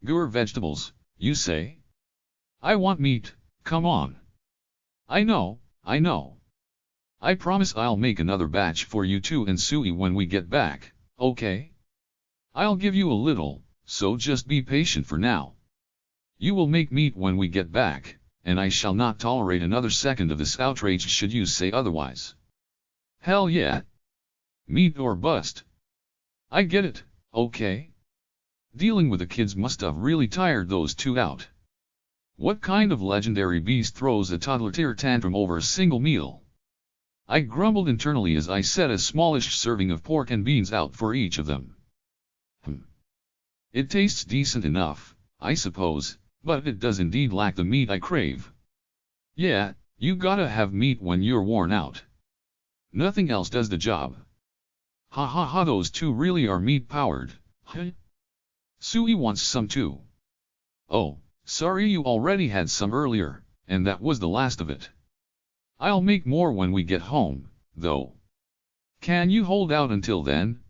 Gur vegetables, you say? I want meat, come on. I know. I promise I'll make another batch for you too and Sui when we get back, okay? I'll give you a little, so just be patient for now. You will make meat when we get back, and I shall not tolerate another second of this outrage should you say otherwise. Hell yeah. Meat or bust. I get it, okay? Dealing with the kids must have really tired those two out. What kind of legendary beast throws a toddler tantrum over a single meal? I grumbled internally as I set a smallish serving of pork and beans out for each of them. It tastes decent enough, I suppose, but it does indeed lack the meat I crave. Yeah, you gotta have meat when you're worn out. Nothing else does the job. Ha ha ha, those two really are meat-powered, huh? Sui wants some too. Oh, sorry you already had some earlier, and that was the last of it. I'll make more when we get home, though. Can you hold out until then?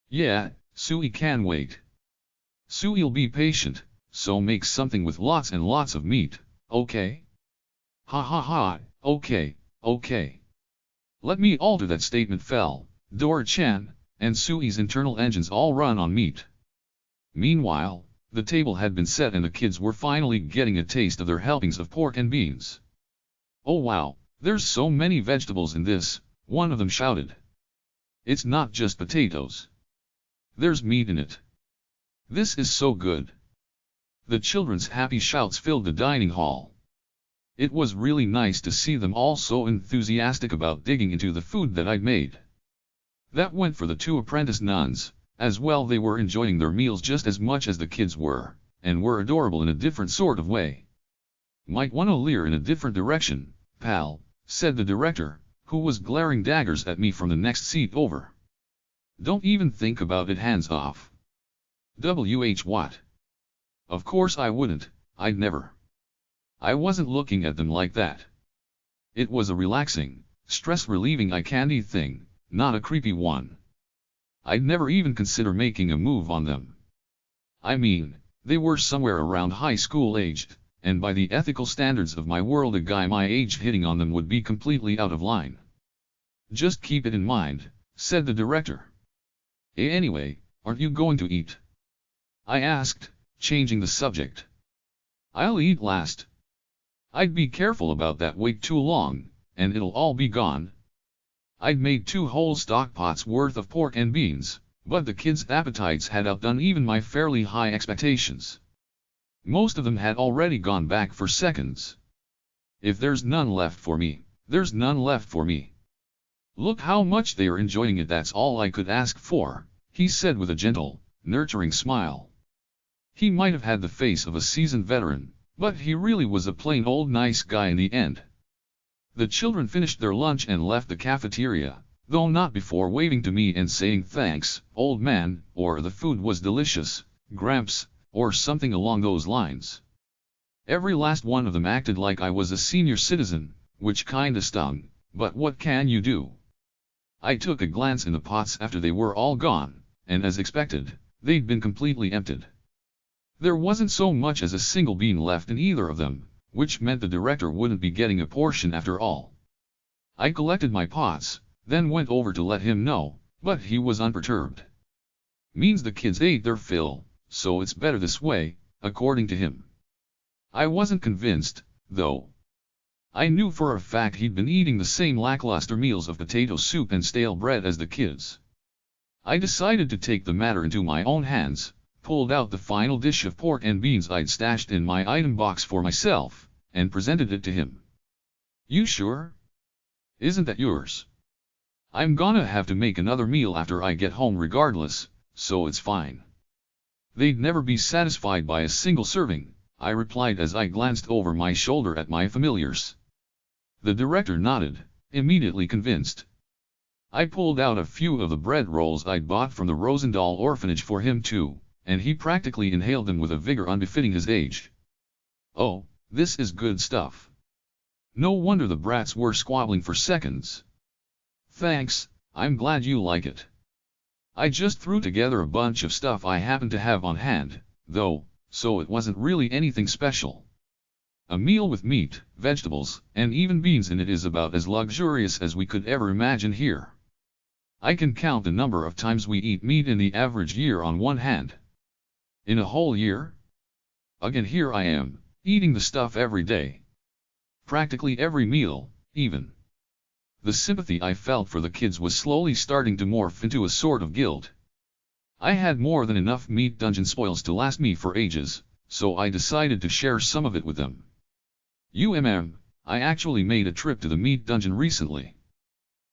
Yeah, Sui can wait. Sui'll be patient, so make something with lots and lots of meat, okay? Ha ha ha, okay. Let me alter that statement. Fell, Dora-chan, and Sui's internal engines all run on meat. Meanwhile, the table had been set and the kids were finally getting a taste of their helpings of pork and beans. Oh wow, there's so many vegetables in this, one of them shouted. It's not just potatoes. There's meat in it. This is so good. The children's happy shouts filled the dining hall. It was really nice to see them all so enthusiastic about digging into the food that I'd made. That went for the two apprentice nuns, as well. They were enjoying their meals just as much as the kids were, and were adorable in a different sort of way. Might wanna leer in a different direction, pal, said the director, who was glaring daggers at me from the next seat over. Don't even think about it, hands off. What? Of course I wouldn't, I'd never. I wasn't looking at them like that. It was a relaxing, stress-relieving eye candy thing, not a creepy one. I'd never even consider making a move on them. I mean, they were somewhere around high school aged, and by the ethical standards of my world a guy my age hitting on them would be completely out of line. Just keep it in mind, said the director. Anyway, aren't you going to eat? I asked, changing the subject. I'll eat last. I'd be careful about that, wait too long, and it'll all be gone. I'd made 2 whole stock pots worth of pork and beans, but the kids' appetites had outdone even my fairly high expectations. Most of them had already gone back for seconds. If there's none left for me, there's none left for me. Look how much they are enjoying it, that's all I could ask for, he said with a gentle, nurturing smile. He might have had the face of a seasoned veteran, but he really was a plain old nice guy in the end. The children finished their lunch and left the cafeteria, though not before waving to me and saying thanks, old man, or the food was delicious, Gramps, or something along those lines. Every last one of them acted like I was a senior citizen, which kinda stung, but what can you do? I took a glance in the pots after they were all gone, and as expected, they'd been completely emptied. There wasn't so much as a single bean left in either of them, which meant the director wouldn't be getting a portion after all. I collected my pots, then went over to let him know, but he was unperturbed. Means the kids ate their fill, so it's better this way, according to him. I wasn't convinced, though. I knew for a fact he'd been eating the same lackluster meals of potato soup and stale bread as the kids. I decided to take the matter into my own hands, pulled out the final dish of pork and beans I'd stashed in my item box for myself, and presented it to him. You sure? Isn't that yours? I'm gonna have to make another meal after I get home regardless, so it's fine. They'd never be satisfied by a single serving, I replied as I glanced over my shoulder at my familiars. The director nodded, immediately convinced. I pulled out a few of the bread rolls I'd bought from the Rosendahl orphanage for him too, and he practically inhaled them with a vigor unbefitting his age. Oh, this is good stuff. No wonder the brats were squabbling for seconds. Thanks, I'm glad you like it. I just threw together a bunch of stuff I happened to have on hand, though, so it wasn't really anything special. A meal with meat, vegetables, and even beans in it is about as luxurious as we could ever imagine here. I can count the number of times we eat meat in the average year on one hand. In a whole year? Again, here I am, eating the stuff every day. Practically every meal, even. The sympathy I felt for the kids was slowly starting to morph into a sort of guilt. I had more than enough meat dungeon spoils to last me for ages, so I decided to share some of it with them. I actually made a trip to the meat dungeon recently.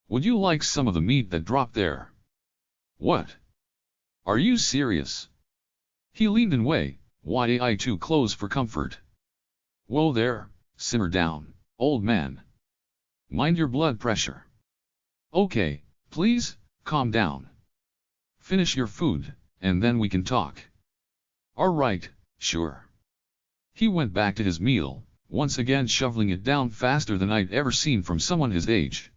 Would you like some of the meat that dropped there? What? Are you serious? He leaned in way, wide eye too close for comfort. Whoa there, simmer down, old man. Mind your blood pressure. Okay, please, calm down. Finish your food, and then we can talk. Alright, sure. He went back to his meal, once again shoveling it down faster than I'd ever seen from someone his age.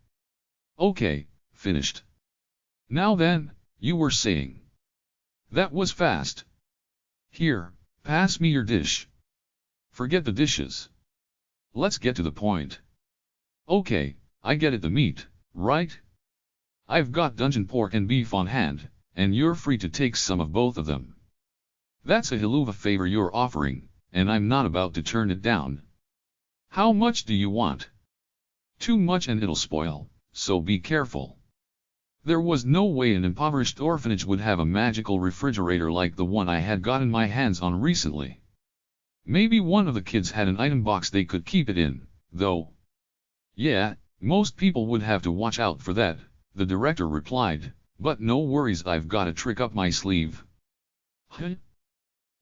Okay, finished. Now then, you were saying. That was fast. Here, pass me your dish. Forget the dishes. Let's get to the point. Okay, I get it, the meat, right? I've got dungeon pork and beef on hand, and you're free to take some of both of them. That's a hell of a favor you're offering, and I'm not about to turn it down. How much do you want? Too much and it'll spoil, so be careful. There was no way an impoverished orphanage would have a magical refrigerator like the one I had gotten my hands on recently. Maybe one of the kids had an item box they could keep it in, though. Yeah, most people would have to watch out for that, the director replied, but no worries, I've got a trick up my sleeve. Huh?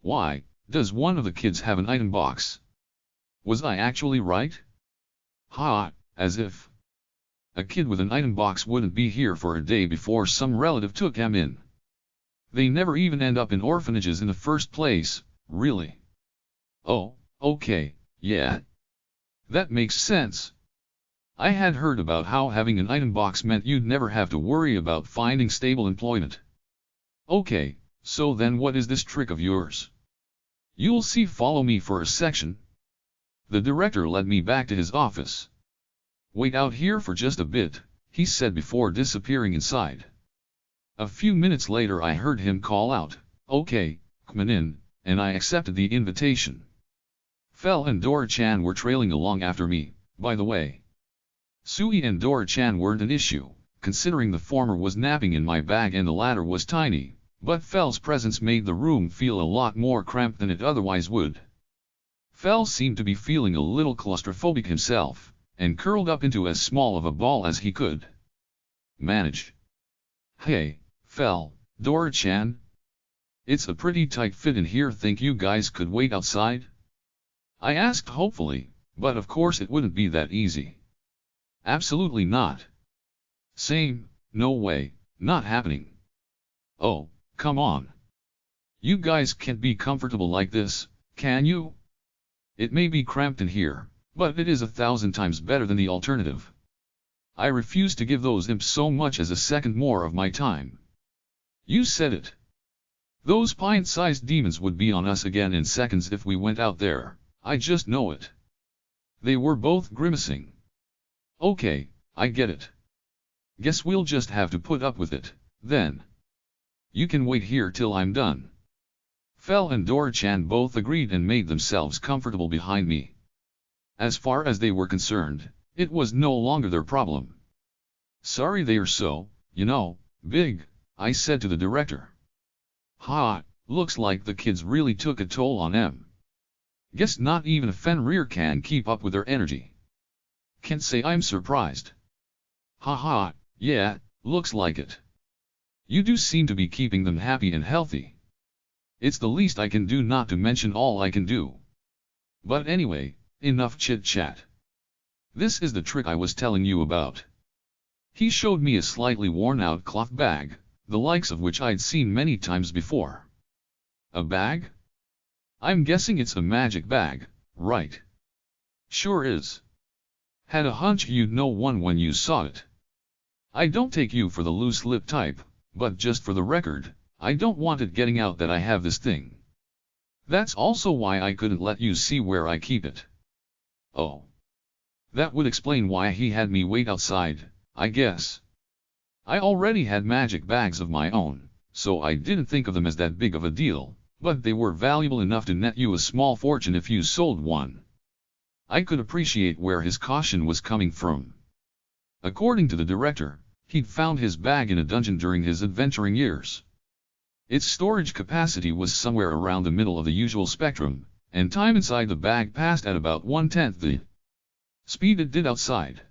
Why, does one of the kids have an item box? Was I actually right? Ha, as if. A kid with an item box wouldn't be here for a day before some relative took him in. They never even end up in orphanages in the first place, really. Oh, okay, yeah. That makes sense. I had heard about how having an item box meant you'd never have to worry about finding stable employment. Okay, so then what is this trick of yours? You'll see, follow me for a section. The director led me back to his office. Wait out here for just a bit, he said before disappearing inside. A few minutes later I heard him call out, okay, come in, and I accepted the invitation. Fel and Dora-chan were trailing along after me, by the way. Sui and Dora-chan weren't an issue, considering the former was napping in my bag and the latter was tiny, but Fel's presence made the room feel a lot more cramped than it otherwise would. Fel seemed to be feeling a little claustrophobic himself, and curled up into as small of a ball as he could manage. Hey, Fel, Dora-chan? It's a pretty tight fit in here, think you guys could wait outside? I asked hopefully, but of course it wouldn't be that easy. Absolutely not. Same, no way, not happening. Oh, come on. You guys can't be comfortable like this, can you? It may be cramped in here, but it is 1,000 times better than the alternative. I refuse to give those imps so much as a second more of my time. You said it. Those pint-sized demons would be on us again in seconds if we went out there, I just know it. They were both grimacing. Okay, I get it. Guess we'll just have to put up with it, then. You can wait here till I'm done. Fel and Dora-chan both agreed and made themselves comfortable behind me. As far as they were concerned, it was no longer their problem. Sorry they're so, big, I said to the director. Ha, looks like the kids really took a toll on them. Guess not even a Fenrir can keep up with their energy. Can't say I'm surprised. Ha, yeah, looks like it. You do seem to be keeping them happy and healthy. It's the least I can do, not to mention all I can do. But anyway, enough chit-chat. This is the trick I was telling you about. He showed me a slightly worn-out cloth bag, the likes of which I'd seen many times before. A bag? I'm guessing it's a magic bag, right? Sure is. Had a hunch you'd know one when you saw it. I don't take you for the loose-lip type, but just for the record, I don't want it getting out that I have this thing. That's also why I couldn't let you see where I keep it. Oh. That would explain why he had me wait outside, I guess. I already had magic bags of my own, so I didn't think of them as that big of a deal, but they were valuable enough to net you a small fortune if you sold one. I could appreciate where his caution was coming from. According to the director, he'd found his bag in a dungeon during his adventuring years. Its storage capacity was somewhere around the middle of the usual spectrum, and time inside the bag passed at about 1/10 the speed it did outside.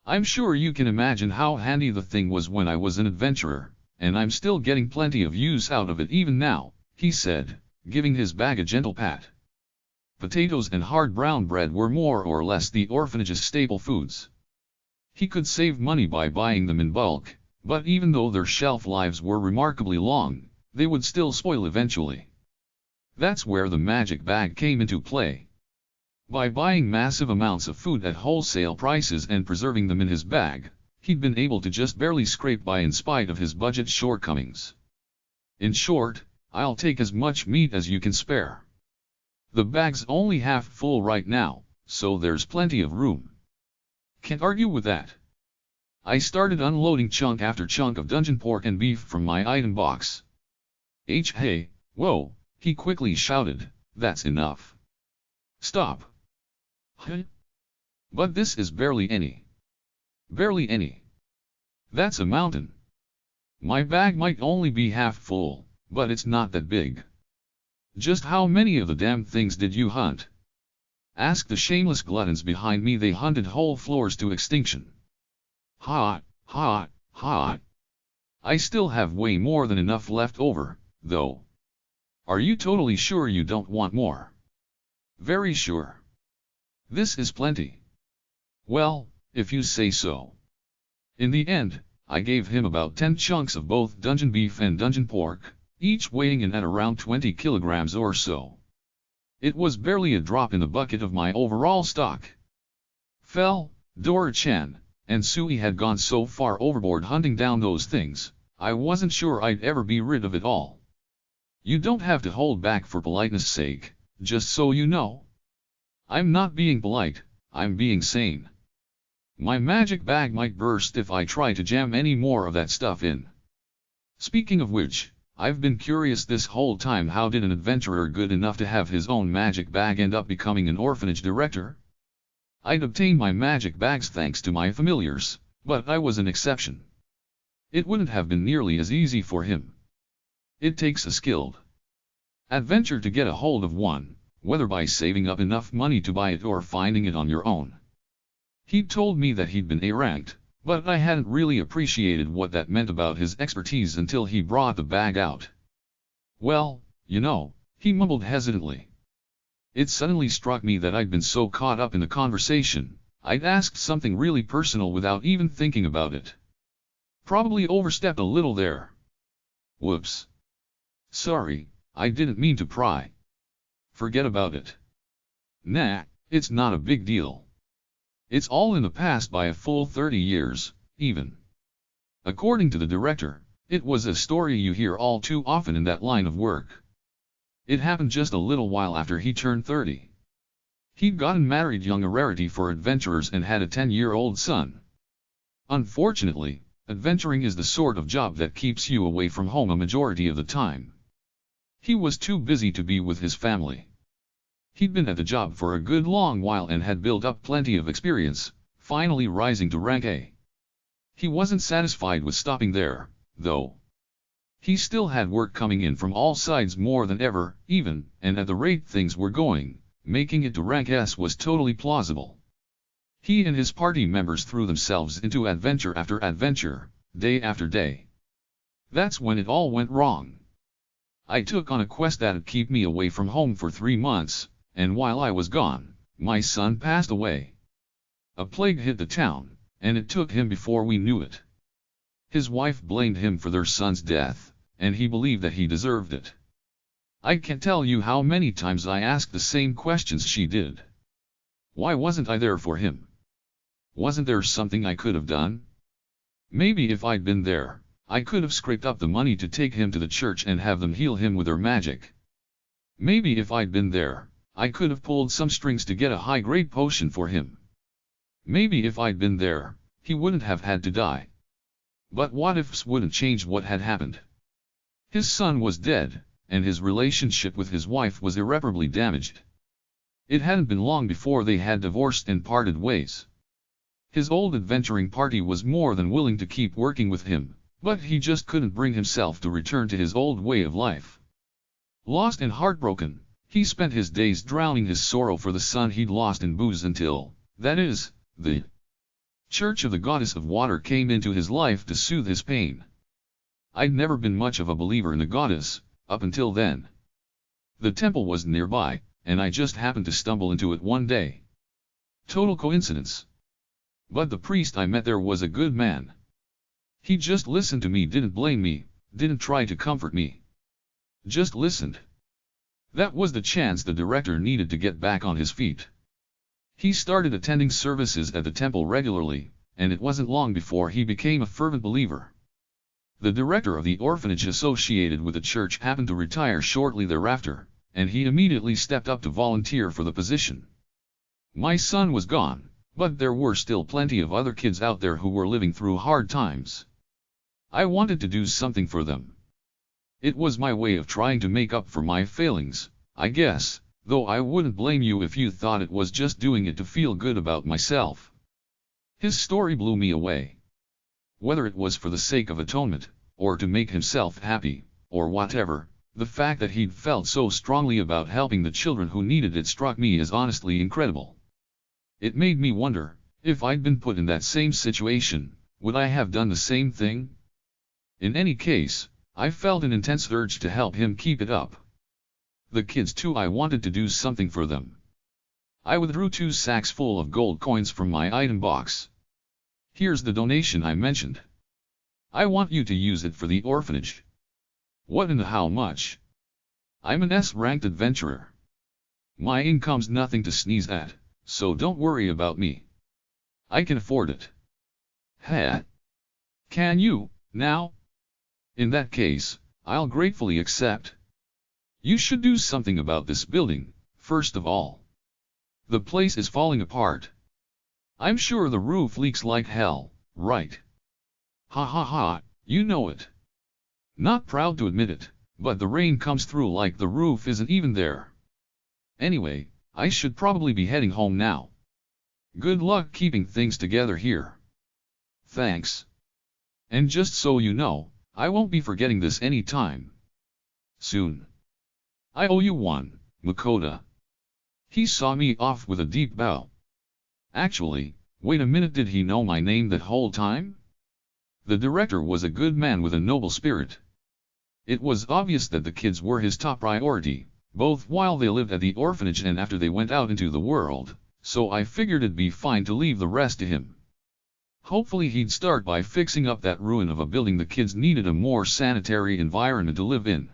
I'm sure you can imagine how handy the thing was when I was an adventurer, and I'm still getting plenty of use out of it even now, he said, giving his bag a gentle pat. Potatoes and hard brown bread were more or less the orphanage's staple foods. He could save money by buying them in bulk, but even though their shelf lives were remarkably long, they would still spoil eventually. That's where the magic bag came into play. By buying massive amounts of food at wholesale prices and preserving them in his bag, he'd been able to just barely scrape by in spite of his budget shortcomings. In short, I'll take as much meat as you can spare. The bag's only half full right now, so there's plenty of room. Can't argue with that. I started unloading chunk after chunk of dungeon pork and beef from my item box. Hey, whoa, he quickly shouted, that's enough. Stop. Huh? But this is barely any. Barely any. That's a mountain. My bag might only be half full, but it's not that big. Just how many of the damn things did you hunt? Ask the shameless gluttons behind me. They hunted whole floors to extinction. Hot. I still have way more than enough left over, though. Are you totally sure you don't want more? Very sure. This is plenty. Well, if you say so. In the end, I gave him about 10 chunks of both dungeon beef and dungeon pork, each weighing in at around 20 kilograms or so. It was barely a drop in the bucket of my overall stock. Dora-chan, and Sui had gone so far overboard hunting down those things, I wasn't sure I'd ever be rid of it all. You don't have to hold back for politeness' sake, just so you know. I'm not being polite, I'm being sane. My magic bag might burst if I try to jam any more of that stuff in. Speaking of which, I've been curious this whole time, how did an adventurer good enough to have his own magic bag end up becoming an orphanage director? I'd obtained my magic bags thanks to my familiars, but I was an exception. It wouldn't have been nearly as easy for him. It takes a skilled adventurer to get a hold of one, whether by saving up enough money to buy it or finding it on your own. He'd told me that he'd been A-ranked, but I hadn't really appreciated what that meant about his expertise until he brought the bag out. Well, you know, he mumbled hesitantly. It suddenly struck me that I'd been so caught up in the conversation, I'd asked something really personal without even thinking about it. Probably overstepped a little there. Whoops. Sorry, I didn't mean to pry. Forget about it. Nah, it's not a big deal. It's all in the past by a full 30 years, even. According to the director, it was a story you hear all too often in that line of work. It happened just a little while after he turned 30. He'd gotten married young, a rarity for adventurers, and had a 10-year-old son. Unfortunately, adventuring is the sort of job that keeps you away from home a majority of the time. He was too busy to be with his family. He'd been at the job for a good long while and had built up plenty of experience, finally rising to rank A. He wasn't satisfied with stopping there, though. He still had work coming in from all sides more than ever, even, and at the rate things were going, making it to rank S was totally plausible. He and his party members threw themselves into adventure after adventure, day after day. That's when it all went wrong. I took on a quest that'd keep me away from home for 3 months, and while I was gone, my son passed away. A plague hit the town, and it took him before we knew it. His wife blamed him for their son's death, and he believed that he deserved it. I can't tell you how many times I asked the same questions she did. Why wasn't I there for him? Wasn't there something I could have done? Maybe if I'd been there, I could have scraped up the money to take him to the church and have them heal him with their magic. Maybe if I'd been there, I could have pulled some strings to get a high-grade potion for him. Maybe if I'd been there, he wouldn't have had to die. But what ifs wouldn't change what had happened. His son was dead, and his relationship with his wife was irreparably damaged. It hadn't been long before they had divorced and parted ways. His old adventuring party was more than willing to keep working with him, but he just couldn't bring himself to return to his old way of life. Lost and heartbroken, he spent his days drowning his sorrow for the son he'd lost in booze until, that is, the Church of the Goddess of Water came into his life to soothe his pain. I'd never been much of a believer in the goddess, up until then. The temple was nearby, and I just happened to stumble into it one day. Total coincidence. But the priest I met there was a good man. He just listened to me, didn't blame me, didn't try to comfort me. Just listened. That was the chance the director needed to get back on his feet. He started attending services at the temple regularly, and it wasn't long before he became a fervent believer. The director of the orphanage associated with the church happened to retire shortly thereafter, and he immediately stepped up to volunteer for the position. My son was gone, but there were still plenty of other kids out there who were living through hard times. I wanted to do something for them. It was my way of trying to make up for my failings, I guess, though I wouldn't blame you if you thought it was just doing it to feel good about myself. His story blew me away. Whether it was for the sake of atonement, or to make himself happy, or whatever, the fact that he'd felt so strongly about helping the children who needed it struck me as honestly incredible. It made me wonder, if I'd been put in that same situation, would I have done the same thing? In any case, I felt an intense urge to help him keep it up. The kids too, I wanted to do something for them. I withdrew 2 sacks full of gold coins from my item box. Here's the donation I mentioned. I want you to use it for the orphanage. What and how much? I'm an S-ranked adventurer. My income's nothing to sneeze at, so don't worry about me. I can afford it. Huh? Can you, now? In that case, I'll gratefully accept. You should do something about this building, first of all. The place is falling apart. I'm sure the roof leaks like hell, right? Ha ha ha, you know it. Not proud to admit it, but the rain comes through like the roof isn't even there. Anyway, I should probably be heading home now. Good luck keeping things together here. Thanks. And just so you know, I won't be forgetting this any time soon. I owe you one, Makoto. He saw me off with a deep bow. Actually, wait a minute, did he know my name that whole time? The director was a good man with a noble spirit. It was obvious that the kids were his top priority, both while they lived at the orphanage and after they went out into the world, so I figured it'd be fine to leave the rest to him. Hopefully he'd start by fixing up that ruin of a building the kids needed a more sanitary environment to live in.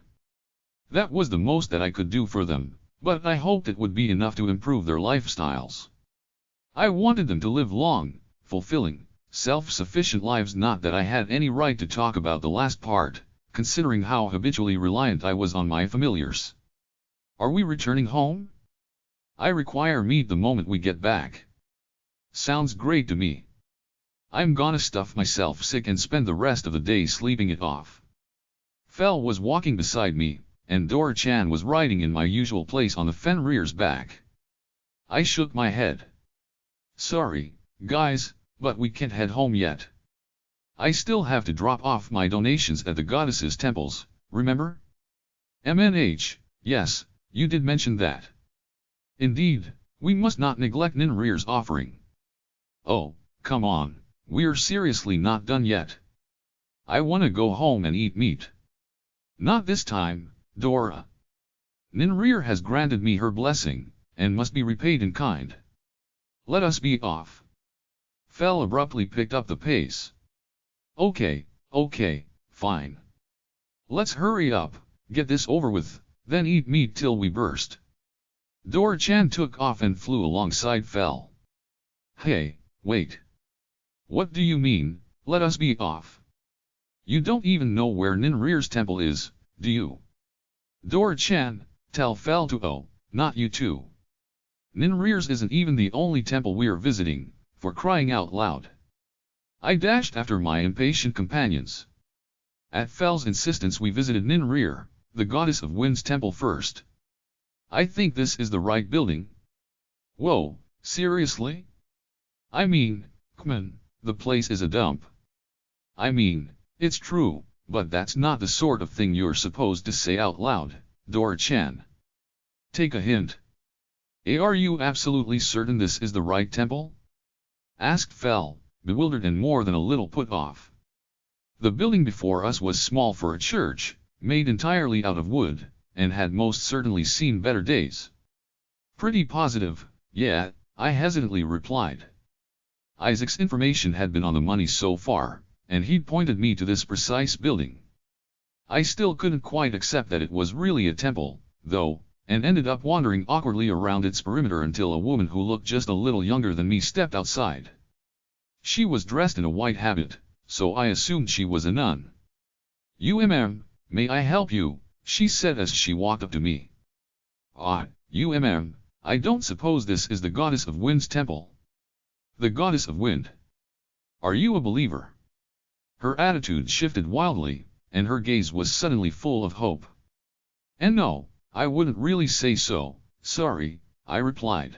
That was the most that I could do for them, but I hoped it would be enough to improve their lifestyles. I wanted them to live long, fulfilling, self-sufficient lives. Not that I had any right to talk about the last part, considering how habitually reliant I was on my familiars. Are we returning home? I require meat the moment we get back. Sounds great to me. I'm gonna stuff myself sick and spend the rest of the day sleeping it off. Fell was walking beside me, and Dora-chan was riding in my usual place on the Fenrir's back. I shook my head. Sorry, guys, but we can't head home yet. I still have to drop off my donations at the goddess's temples, remember? MNH, yes, you did mention that. Indeed, we must not neglect Ninrir's offering. Oh, come on, we're seriously not done yet. I want to go home and eat meat. Not this time, Dora. Ninrir has granted me her blessing, and must be repaid in kind. Let us be off. Fel abruptly picked up the pace. Okay, fine. Let's hurry up, get this over with, then eat meat till we burst. Dora-chan took off and flew alongside Fel. Hey, wait. What do you mean, let us be off? You don't even know where Ninrir's temple is, do you? Dora-chan, tell Fel to not you too. Ninrir's isn't even the only temple we're visiting, for crying out loud. I dashed after my impatient companions. At Fel's insistence we visited Ninrir, the goddess of wind's temple first. I think this is the right building. Whoa, seriously? I mean, come on, the place is a dump. I mean, it's true, but that's not the sort of thing you're supposed to say out loud, Dora-chan. Take a hint. Are you absolutely certain this is the right temple? Asked Fel, bewildered and more than a little put off. The building before us was small for a church, made entirely out of wood, and had most certainly seen better days. Pretty positive, yeah, I hesitantly replied. Isaac's information had been on the money so far, and he'd pointed me to this precise building. I still couldn't quite accept that it was really a temple, though, and ended up wandering awkwardly around its perimeter until a woman who looked just a little younger than me stepped outside. She was dressed in a white habit, so I assumed she was a nun. May I help you? She said as she walked up to me. I don't suppose this is the goddess of wind's temple. The goddess of wind. Are you a believer? Her attitude shifted wildly, and her gaze was suddenly full of hope. And no, I wouldn't really say so, sorry, I replied.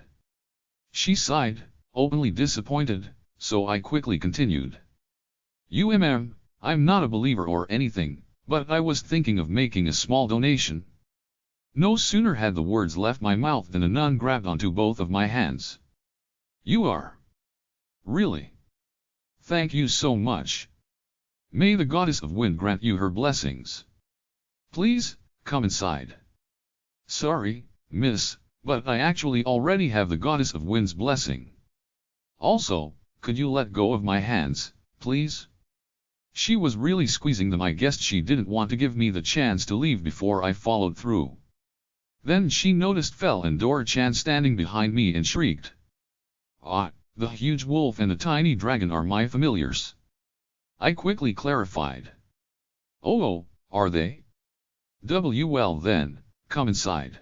She sighed, openly disappointed, so I quickly continued. I'm not a believer or anything, but I was thinking of making a small donation. No sooner had the words left my mouth than a nun grabbed onto both of my hands. You are? Really? Thank you so much. May the goddess of wind grant you her blessings. Please, come inside. Sorry, miss, but I actually already have the goddess of wind's blessing. Also, could you let go of my hands, please? She was really squeezing them. I guessed she didn't want to give me the chance to leave before I followed through. Then she noticed Fel and Dora-chan standing behind me and shrieked. The huge wolf and the tiny dragon are my familiars. I quickly clarified. Oh, are they? Well then, come inside.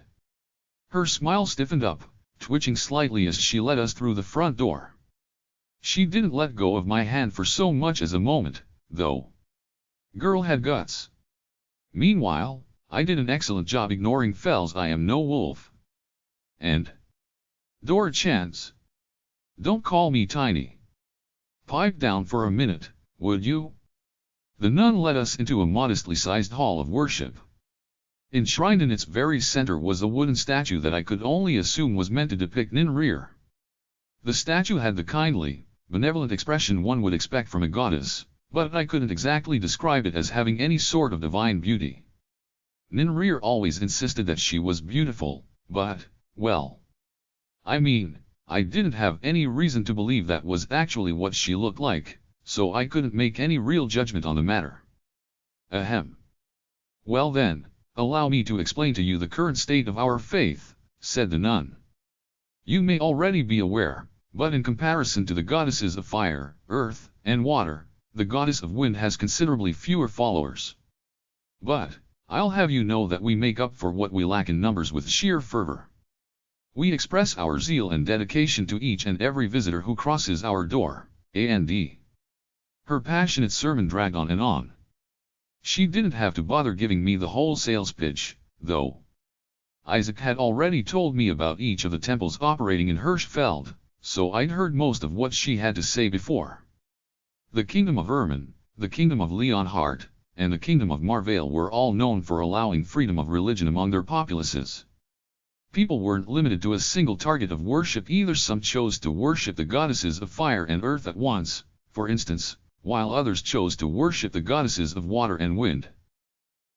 Her smile stiffened up, twitching slightly as she led us through the front door. She didn't let go of my hand for so much as a moment, though. Girl had guts. Meanwhile, I did an excellent job ignoring Fel's I am no wolf. And Dora-chan's. Don't call me tiny. Pipe down for a minute, would you? The nun led us into a modestly sized hall of worship. Enshrined in its very center was a wooden statue that I could only assume was meant to depict Ninrir. The statue had the kindly, benevolent expression one would expect from a goddess, but I couldn't exactly describe it as having any sort of divine beauty. Ninrir always insisted that she was beautiful, but, well, I mean, I didn't have any reason to believe that was actually what she looked like, so I couldn't make any real judgment on the matter. Ahem. Well then, allow me to explain to you the current state of our faith, said the nun. You may already be aware, but in comparison to the goddesses of fire, earth, and water, the goddess of wind has considerably fewer followers. But, I'll have you know that we make up for what we lack in numbers with sheer fervor. We express our zeal and dedication to each and every visitor who crosses our door, and. Her passionate sermon dragged on and on. She didn't have to bother giving me the whole sales pitch, though. Isaac had already told me about each of the temples operating in Hirschfeld, so I'd heard most of what she had to say before. The Kingdom of Ermin, the Kingdom of Leonhardt, and the Kingdom of Marvale were all known for allowing freedom of religion among their populaces. People weren't limited to a single target of worship either. Some chose to worship the goddesses of fire and earth at once, for instance, while others chose to worship the goddesses of water and wind.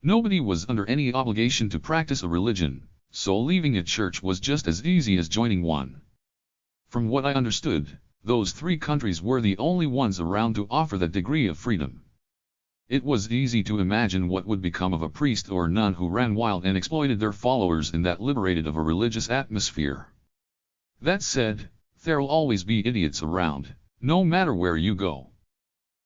Nobody was under any obligation to practice a religion, so leaving a church was just as easy as joining one. From what I understood, those 3 countries were the only ones around to offer that degree of freedom. It was easy to imagine what would become of a priest or nun who ran wild and exploited their followers in that liberated of a religious atmosphere. That said, there'll always be idiots around, no matter where you go.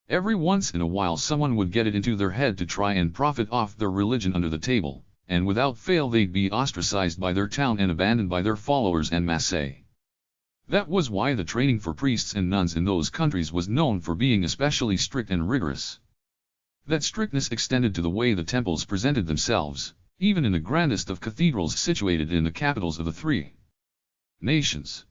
Every once in a while someone would get it into their head to try and profit off their religion under the table, and without fail they'd be ostracized by their town and abandoned by their followers en masse. That was why the training for priests and nuns in those countries was known for being especially strict and rigorous. That strictness extended to the way the temples presented themselves, even in the grandest of cathedrals situated in the capitals of the 3 nations.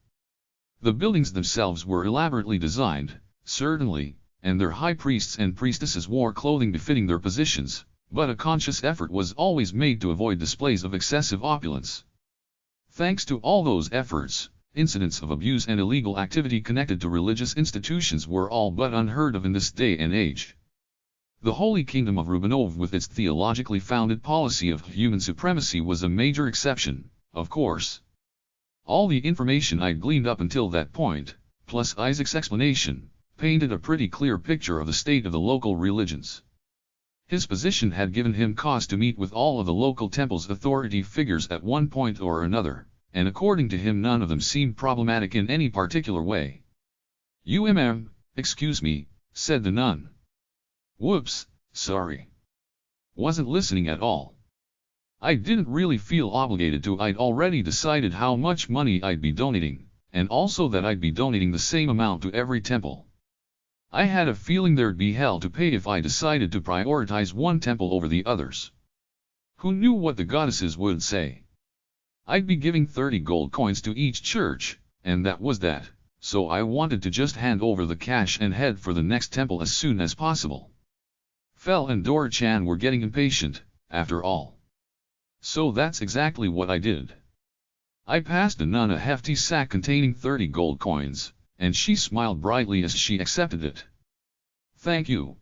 The buildings themselves were elaborately designed, certainly, and their high priests and priestesses wore clothing befitting their positions, but a conscious effort was always made to avoid displays of excessive opulence. Thanks to all those efforts, incidents of abuse and illegal activity connected to religious institutions were all but unheard of in this day and age. The Holy Kingdom of Rubenov with its theologically founded policy of human supremacy was a major exception, of course. All the information I'd gleaned up until that point, plus Isaac's explanation, painted a pretty clear picture of the state of the local religions. His position had given him cause to meet with all of the local temple's authority figures at one point or another, and according to him none of them seemed problematic in any particular way. Excuse me, said the nun. Whoops, sorry. Wasn't listening at all. I didn't really feel obligated to. I'd already decided how much money I'd be donating, and also that I'd be donating the same amount to every temple. I had a feeling there'd be hell to pay if I decided to prioritize one temple over the others. Who knew what the goddesses would say? I'd be giving 30 gold coins to each church, and that was that, so I wanted to just hand over the cash and head for the next temple as soon as possible. Fel and Dora-chan were getting impatient, after all. So that's exactly what I did. I passed the nun a hefty sack containing 30 gold coins, and she smiled brightly as she accepted it. Thank you.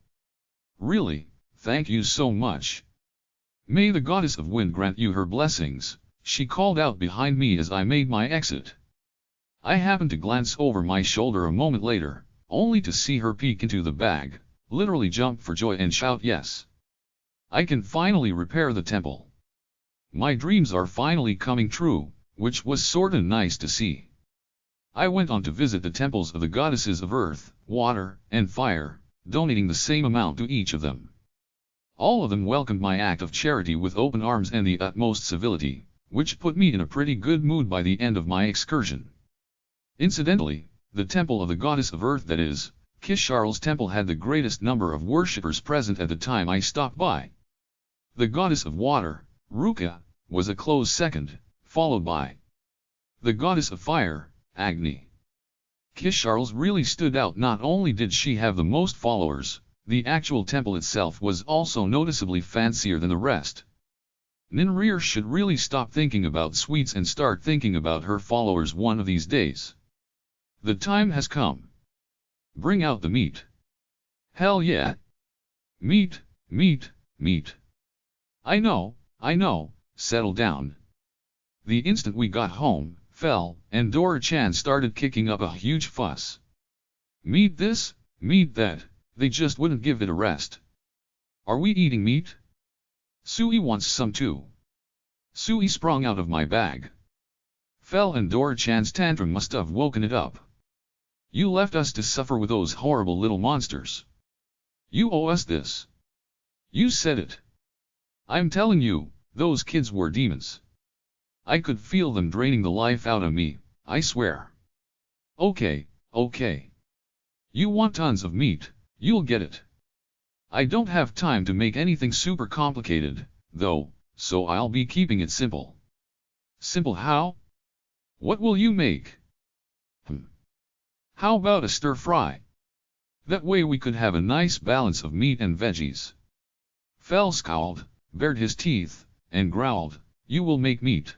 Really, thank you so much. May the goddess of wind grant you her blessings, she called out behind me as I made my exit. I happened to glance over my shoulder a moment later, only to see her peek into the bag, literally jump for joy and shout yes. I can finally repair the temple. My dreams are finally coming true, which was sorta nice to see. I went on to visit the temples of the goddesses of earth, water, and fire, donating the same amount to each of them. All of them welcomed my act of charity with open arms and the utmost civility, which put me in a pretty good mood by the end of my excursion. Incidentally, the temple of the goddess of earth, that is, Kisharl's temple, had the greatest number of worshippers present at the time I stopped by. The goddess of water, Ruka, was a close second, followed by the goddess of fire, Agni. Kisharl's really stood out. Not only did she have the most followers, the actual temple itself was also noticeably fancier than the rest. Ninrir should really stop thinking about sweets and start thinking about her followers one of these days. The time has come. Bring out the meat. Hell yeah. Meat, meat, meat. I know, settle down. The instant we got home, Fel and Dora-chan started kicking up a huge fuss. Meat this, meat that, they just wouldn't give it a rest. Are we eating meat? Sui wants some too. Sui sprung out of my bag. Fel and Dora-chan's tantrum must have woken it up. You left us to suffer with those horrible little monsters. You owe us this. You said it. I'm telling you, those kids were demons. I could feel them draining the life out of me, I swear. Okay. You want tons of meat, you'll get it. I don't have time to make anything super complicated, though, so I'll be keeping it simple. Simple how? What will you make? How about a stir fry? That way we could have a nice balance of meat and veggies. Fel scowled, bared his teeth, and growled, you will make meat.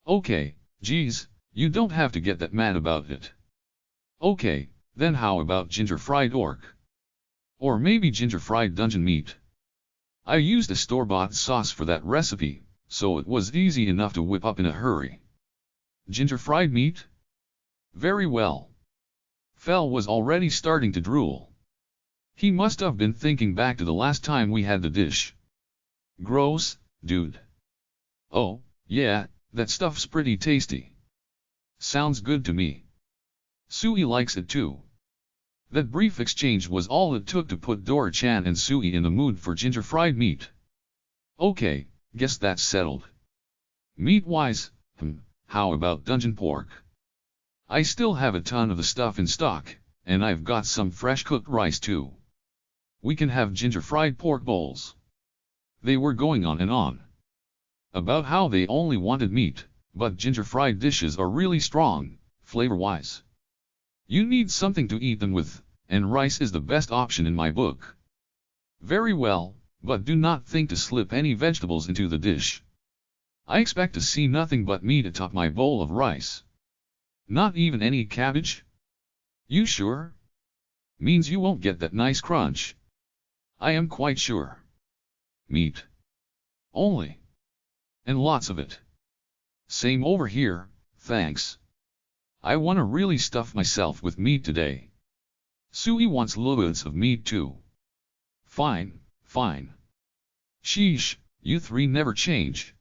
Okay, geez, you don't have to get that mad about it. Okay, then how about ginger-fried orc? Or maybe ginger-fried dungeon meat? I used a store-bought sauce for that recipe, so it was easy enough to whip up in a hurry. Ginger-fried meat? Very well. Fel was already starting to drool. He must have been thinking back to the last time we had the dish. Gross, dude. Oh, yeah, that stuff's pretty tasty. Sounds good to me. Sui likes it too. That brief exchange was all it took to put Dora-chan and Sui in the mood for ginger fried meat. Okay, guess that's settled. Meat-wise, how about dungeon pork? I still have a ton of the stuff in stock, and I've got some fresh cooked rice too. We can have ginger fried pork bowls. They were going on and on about how they only wanted meat, but ginger fried dishes are really strong, flavor-wise. You need something to eat them with, and rice is the best option in my book. Very well, but do not think to slip any vegetables into the dish. I expect to see nothing but meat atop my bowl of rice. Not even any cabbage? You sure? Means you won't get that nice crunch. I am quite sure. Meat. Only. And lots of it. Same over here, thanks. I wanna really stuff myself with meat today. Sui wants loads of meat too. Fine, fine. Sheesh, you three never change.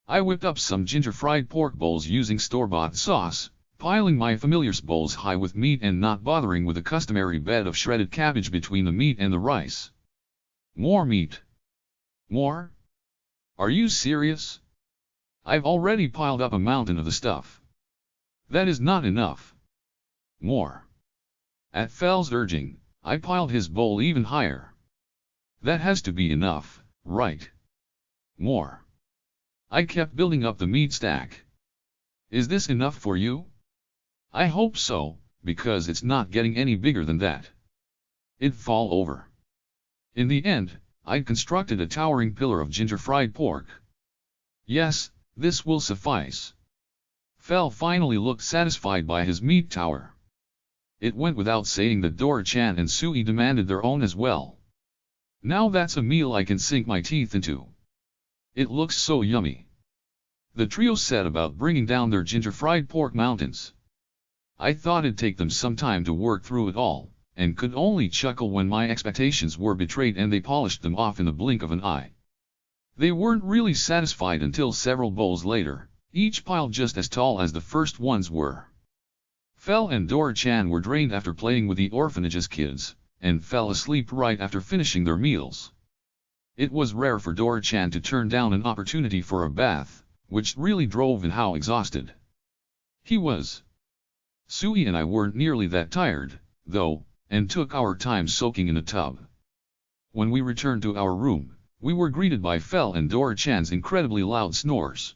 I whipped up some ginger fried pork bowls using store-bought sauce, piling my familiars bowls high with meat and not bothering with a customary bed of shredded cabbage between the meat and the rice. More meat. More? Are you serious? I've already piled up a mountain of the stuff. That is not enough. More. At Fel's urging, I piled his bowl even higher. That has to be enough, right? More. I kept building up the meat stack. Is this enough for you? I hope so, because it's not getting any bigger than that. It'd fall over. In the end, I'd constructed a towering pillar of ginger fried pork. Yes, this will suffice. Fel finally looked satisfied by his meat tower. It went without saying that Dora-chan and Sui demanded their own as well. Now that's a meal I can sink my teeth into. It looks so yummy. The trio set about bringing down their ginger fried pork mountains. I thought it'd take them some time to work through it all, and could only chuckle when my expectations were betrayed and they polished them off in the blink of an eye. They weren't really satisfied until several bowls later, each pile just as tall as the first ones were. Fel and Dora-chan were drained after playing with the orphanage's kids, and fell asleep right after finishing their meals. It was rare for Dora-chan to turn down an opportunity for a bath, which really drove in how exhausted he was. Sui and I weren't nearly that tired, though, and took our time soaking in a tub. When we returned to our room, we were greeted by Fel and Dora-chan's incredibly loud snores.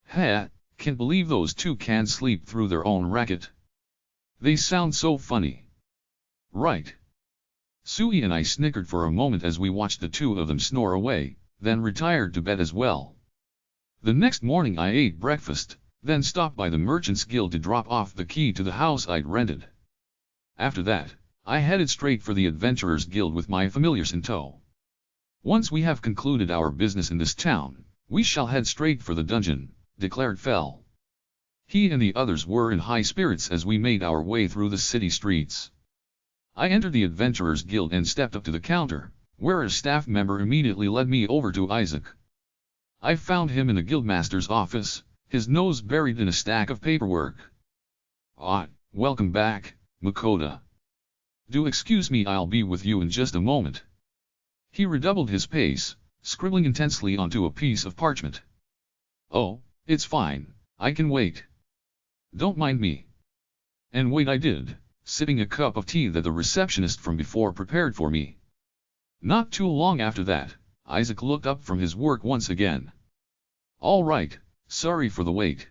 Heh, can't believe those two can sleep through their own racket. They sound so funny. Right. Sui and I snickered for a moment as we watched the two of them snore away, then retired to bed as well. The next morning I ate breakfast, then stopped by the Merchants Guild to drop off the key to the house I'd rented. After that, I headed straight for the Adventurers Guild with my familiars in tow. Once we have concluded our business in this town, we shall head straight for the dungeon, declared Fel. He and the others were in high spirits as we made our way through the city streets. I entered the Adventurers Guild and stepped up to the counter, where a staff member immediately led me over to Isaac. I found him in the guildmaster's office, his nose buried in a stack of paperwork. Ah, welcome back, Makoto. Do excuse me, I'll be with you in just a moment. He redoubled his pace, scribbling intensely onto a piece of parchment. Oh, it's fine, I can wait. Don't mind me. And wait I did, sipping a cup of tea that the receptionist from before prepared for me. Not too long after that, Isaac looked up from his work once again. All right, sorry for the wait.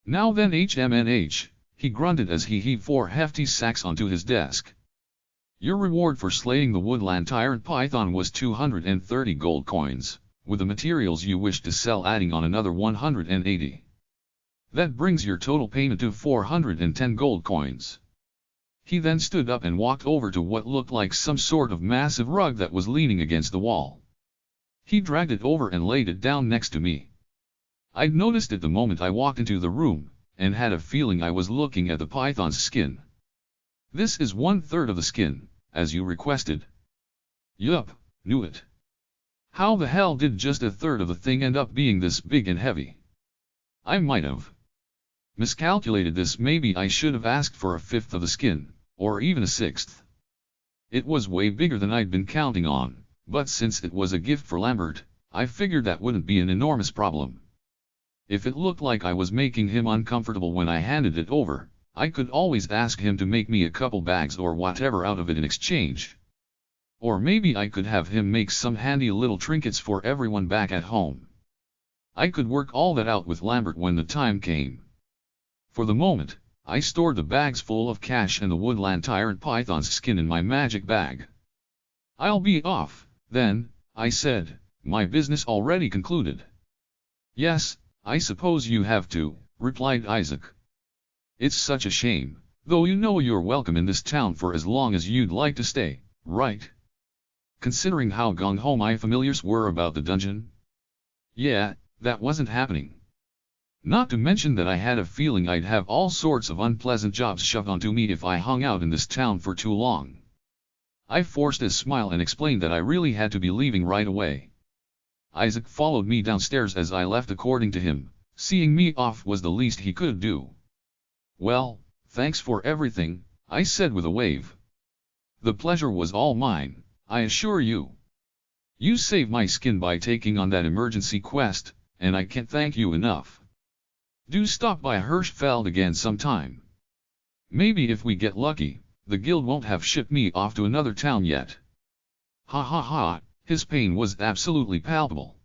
Now then HMNH, he grunted as he heaved 4 hefty sacks onto his desk. Your reward for slaying the woodland tyrant python was 230 gold coins, with the materials you wish to sell adding on another 180. That brings your total payment to 410 gold coins. He then stood up and walked over to what looked like some sort of massive rug that was leaning against the wall. He dragged it over and laid it down next to me. I'd noticed it the moment I walked into the room, and had a feeling I was looking at the python's skin. This is 1/3 of the skin, as you requested. Yup, knew it. How the hell did just 1/3 of the thing end up being this big and heavy? I might have miscalculated this. Maybe I should have asked for 1/5 of the skin, or even 1/6. It was way bigger than I'd been counting on, but since it was a gift for Lambert, I figured that wouldn't be an enormous problem. If it looked like I was making him uncomfortable when I handed it over, I could always ask him to make me a couple bags or whatever out of it in exchange. Or maybe I could have him make some handy little trinkets for everyone back at home. I could work all that out with Lambert when the time came. For the moment, I stored the bags full of cash and the woodland tyrant python's skin in my magic bag. I'll be off, then, I said, my business already concluded. Yes, I suppose you have to, replied Isaac. It's such a shame, though you know you're welcome in this town for as long as you'd like to stay, right? Considering how gung-ho my familiars were about the dungeon. Yeah, that wasn't happening. Not to mention that I had a feeling I'd have all sorts of unpleasant jobs shoved onto me if I hung out in this town for too long. I forced a smile and explained that I really had to be leaving right away. Isaac followed me downstairs as I left. According to him, seeing me off was the least he could do. Well, thanks for everything, I said with a wave. The pleasure was all mine, I assure you. You saved my skin by taking on that emergency quest, and I can't thank you enough. Do stop by Hirschfeld again sometime. Maybe if we get lucky, the guild won't have shipped me off to another town yet. Ha ha ha, his pain was absolutely palpable.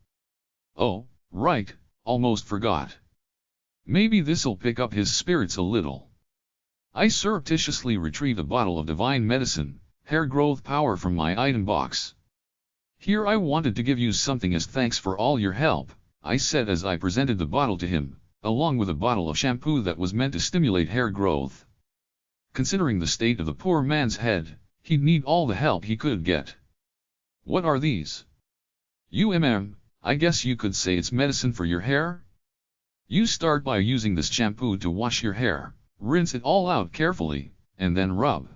Oh, right, almost forgot. Maybe this'll pick up his spirits a little. I surreptitiously retrieved a bottle of divine medicine, hair growth power from my item box. Here, I wanted to give you something as thanks for all your help, I said as I presented the bottle to him, along with a bottle of shampoo that was meant to stimulate hair growth. Considering the state of the poor man's head, he'd need all the help he could get. What are these? I guess you could say it's medicine for your hair? You start by using this shampoo to wash your hair, rinse it all out carefully, and then rub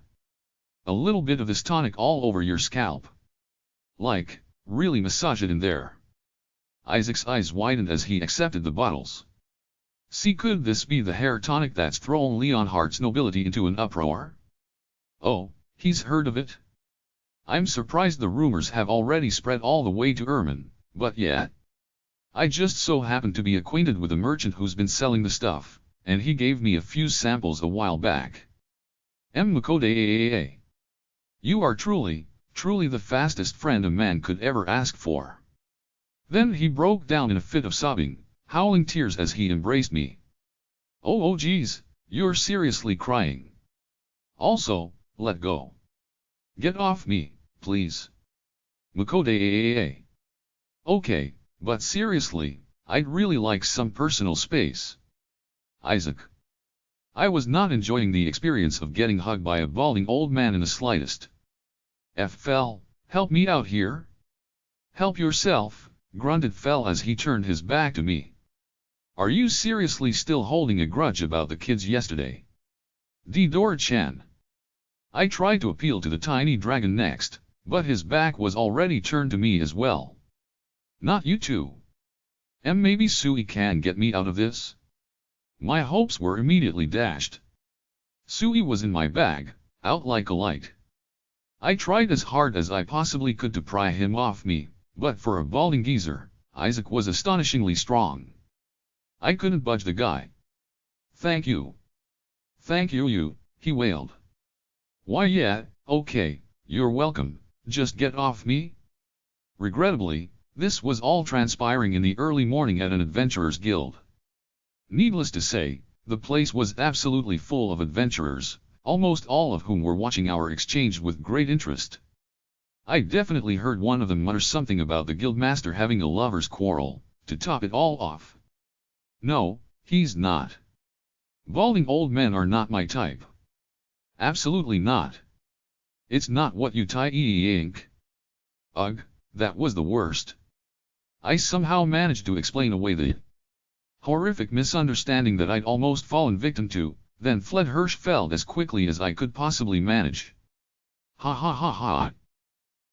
a little bit of this tonic all over your scalp. Like, really massage it in there. Isaac's eyes widened as he accepted the bottles. See, could this be the hair tonic that's thrown Leonhardt's nobility into an uproar? Oh, he's heard of it? I'm surprised the rumors have already spread all the way to Ermin, but yeah. I just so happen to be acquainted with a merchant who's been selling the stuff, and he gave me a few samples a while back. Makode. You are truly the fastest friend a man could ever ask for. Then he broke down in a fit of sobbing, howling tears as he embraced me. Oh geez, you're seriously crying. Also, let go. Get off me, please. Makode. Okay, but seriously, I'd really like some personal space. Isaac. I was not enjoying the experience of getting hugged by a balding old man in the slightest. Fell, help me out here. Help yourself, grunted Fell as he turned his back to me. Are you seriously still holding a grudge about the kids yesterday? Dora-chan. I tried to appeal to the tiny dragon next, but his back was already turned to me as well. Not you two. Maybe Sui can get me out of this? My hopes were immediately dashed. Sui was in my bag, out like a light. I tried as hard as I possibly could to pry him off me, but for a balding geezer, Isaac was astonishingly strong. I couldn't budge the guy. Thank you. Thank you, he wailed. Why yeah, okay, you're welcome, just get off me. Regrettably, this was all transpiring in the early morning at an adventurers' guild. Needless to say, the place was absolutely full of adventurers, almost all of whom were watching our exchange with great interest. I definitely heard one of them mutter something about the guildmaster having a lover's quarrel, to top it all off. No, he's not. Balding old men are not my type. Absolutely not. It's not what you think. Ugh, that was the worst. I somehow managed to explain away the horrific misunderstanding that I'd almost fallen victim to, then fled Hirschfeld as quickly as I could possibly manage. Ha ha ha ha.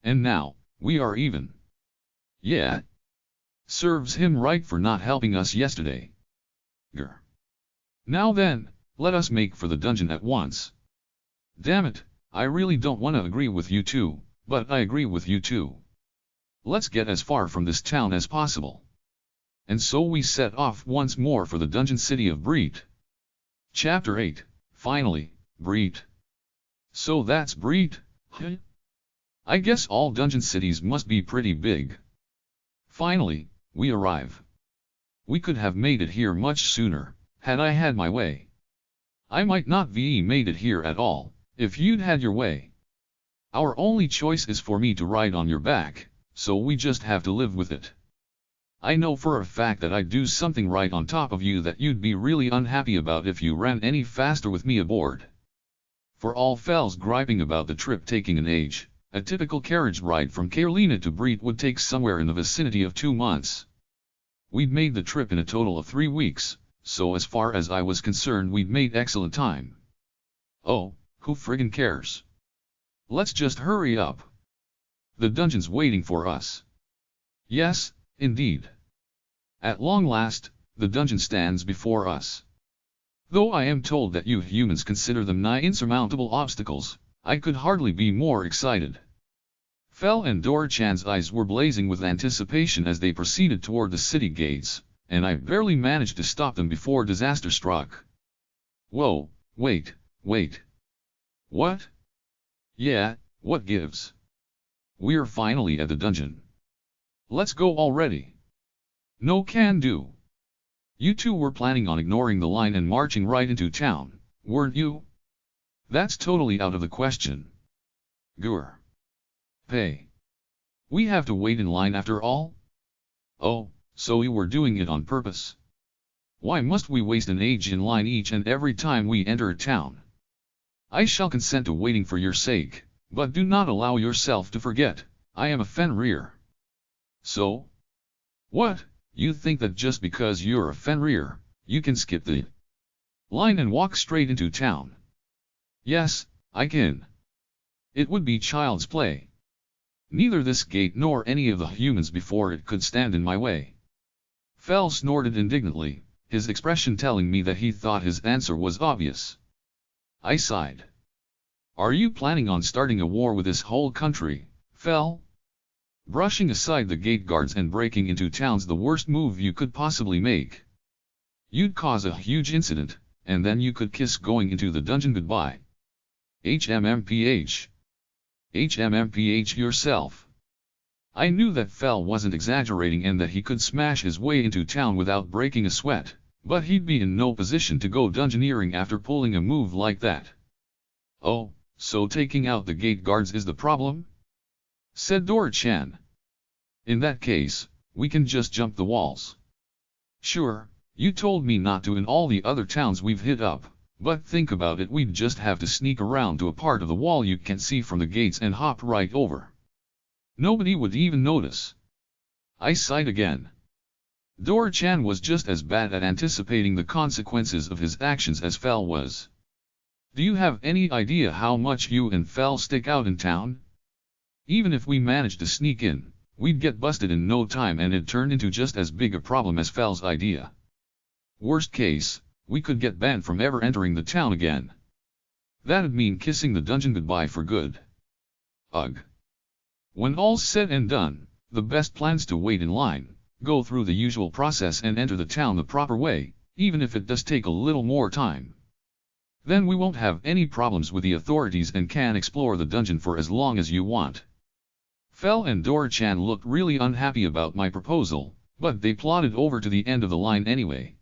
And now, we are even. Yeah. Serves him right for not helping us yesterday. Grr. Now then, let us make for the dungeon at once. Damn it, I really don't want to agree with you two, but I agree with you too. Let's get as far from this town as possible. And so we set off once more for the dungeon city of Breet. Chapter 8, finally, Breet. So that's Breet, huh? I guess all dungeon cities must be pretty big. Finally, we arrive. We could have made it here much sooner, had I had my way. I might not have made it here at all, if you'd had your way. Our only choice is for me to ride on your back, so we just have to live with it. I know for a fact that I'd do something right on top of you that you'd be really unhappy about if you ran any faster with me aboard. For all Fell's griping about the trip taking an age, a typical carriage ride from Carolina to Breet would take somewhere in the vicinity of 2 months. We'd made the trip in a total of 3 weeks, so as far as I was concerned we'd made excellent time. Oh, who friggin' cares? Let's just hurry up. The dungeon's waiting for us. Yes, indeed. At long last, the dungeon stands before us. Though I am told that you humans consider them nigh insurmountable obstacles, I could hardly be more excited. Fell and Dora-chan's eyes were blazing with anticipation as they proceeded toward the city gates, and I barely managed to stop them before disaster struck. Whoa, wait. What? Yeah, what gives? We're finally at the dungeon. Let's go already. No can do. You two were planning on ignoring the line and marching right into town, weren't you? That's totally out of the question. Grr. Pay. We have to wait in line after all? Oh, so you were doing it on purpose. Why must we waste an age in line each and every time we enter a town? I shall consent to waiting for your sake, but do not allow yourself to forget, I am a Fenrir. So? What, you think that just because you're a Fenrir, you can skip the line and walk straight into town? Yes, I can. It would be child's play. Neither this gate nor any of the humans before it could stand in my way. Fell snorted indignantly, his expression telling me that he thought his answer was obvious. I sighed. Are you planning on starting a war with this whole country, Fell? Brushing aside the gate guards and breaking into town's the worst move you could possibly make. You'd cause a huge incident, and then you could kiss going into the dungeon goodbye. HMMPH. HMMPH yourself. I knew that Fell wasn't exaggerating and that he could smash his way into town without breaking a sweat, but he'd be in no position to go dungeoneering after pulling a move like that. Oh, so taking out the gate guards is the problem? Said Dora-chan. In that case, we can just jump the walls. Sure, you told me not to in all the other towns we've hit up, but think about it, we'd just have to sneak around to a part of the wall you can see from the gates and hop right over. Nobody would even notice. I sighed again. Dora-chan was just as bad at anticipating the consequences of his actions as Fell was. Do you have any idea how much you and Fell stick out in town? Even if we managed to sneak in, we'd get busted in no time and it'd turn into just as big a problem as Fell's idea. Worst case, we could get banned from ever entering the town again. That'd mean kissing the dungeon goodbye for good. Ugh. When all's said and done, the best plan's to wait in line, go through the usual process and enter the town the proper way, even if it does take a little more time. Then we won't have any problems with the authorities and can explore the dungeon for as long as you want. Fell and Dora-chan looked really unhappy about my proposal, but they plodded over to the end of the line anyway.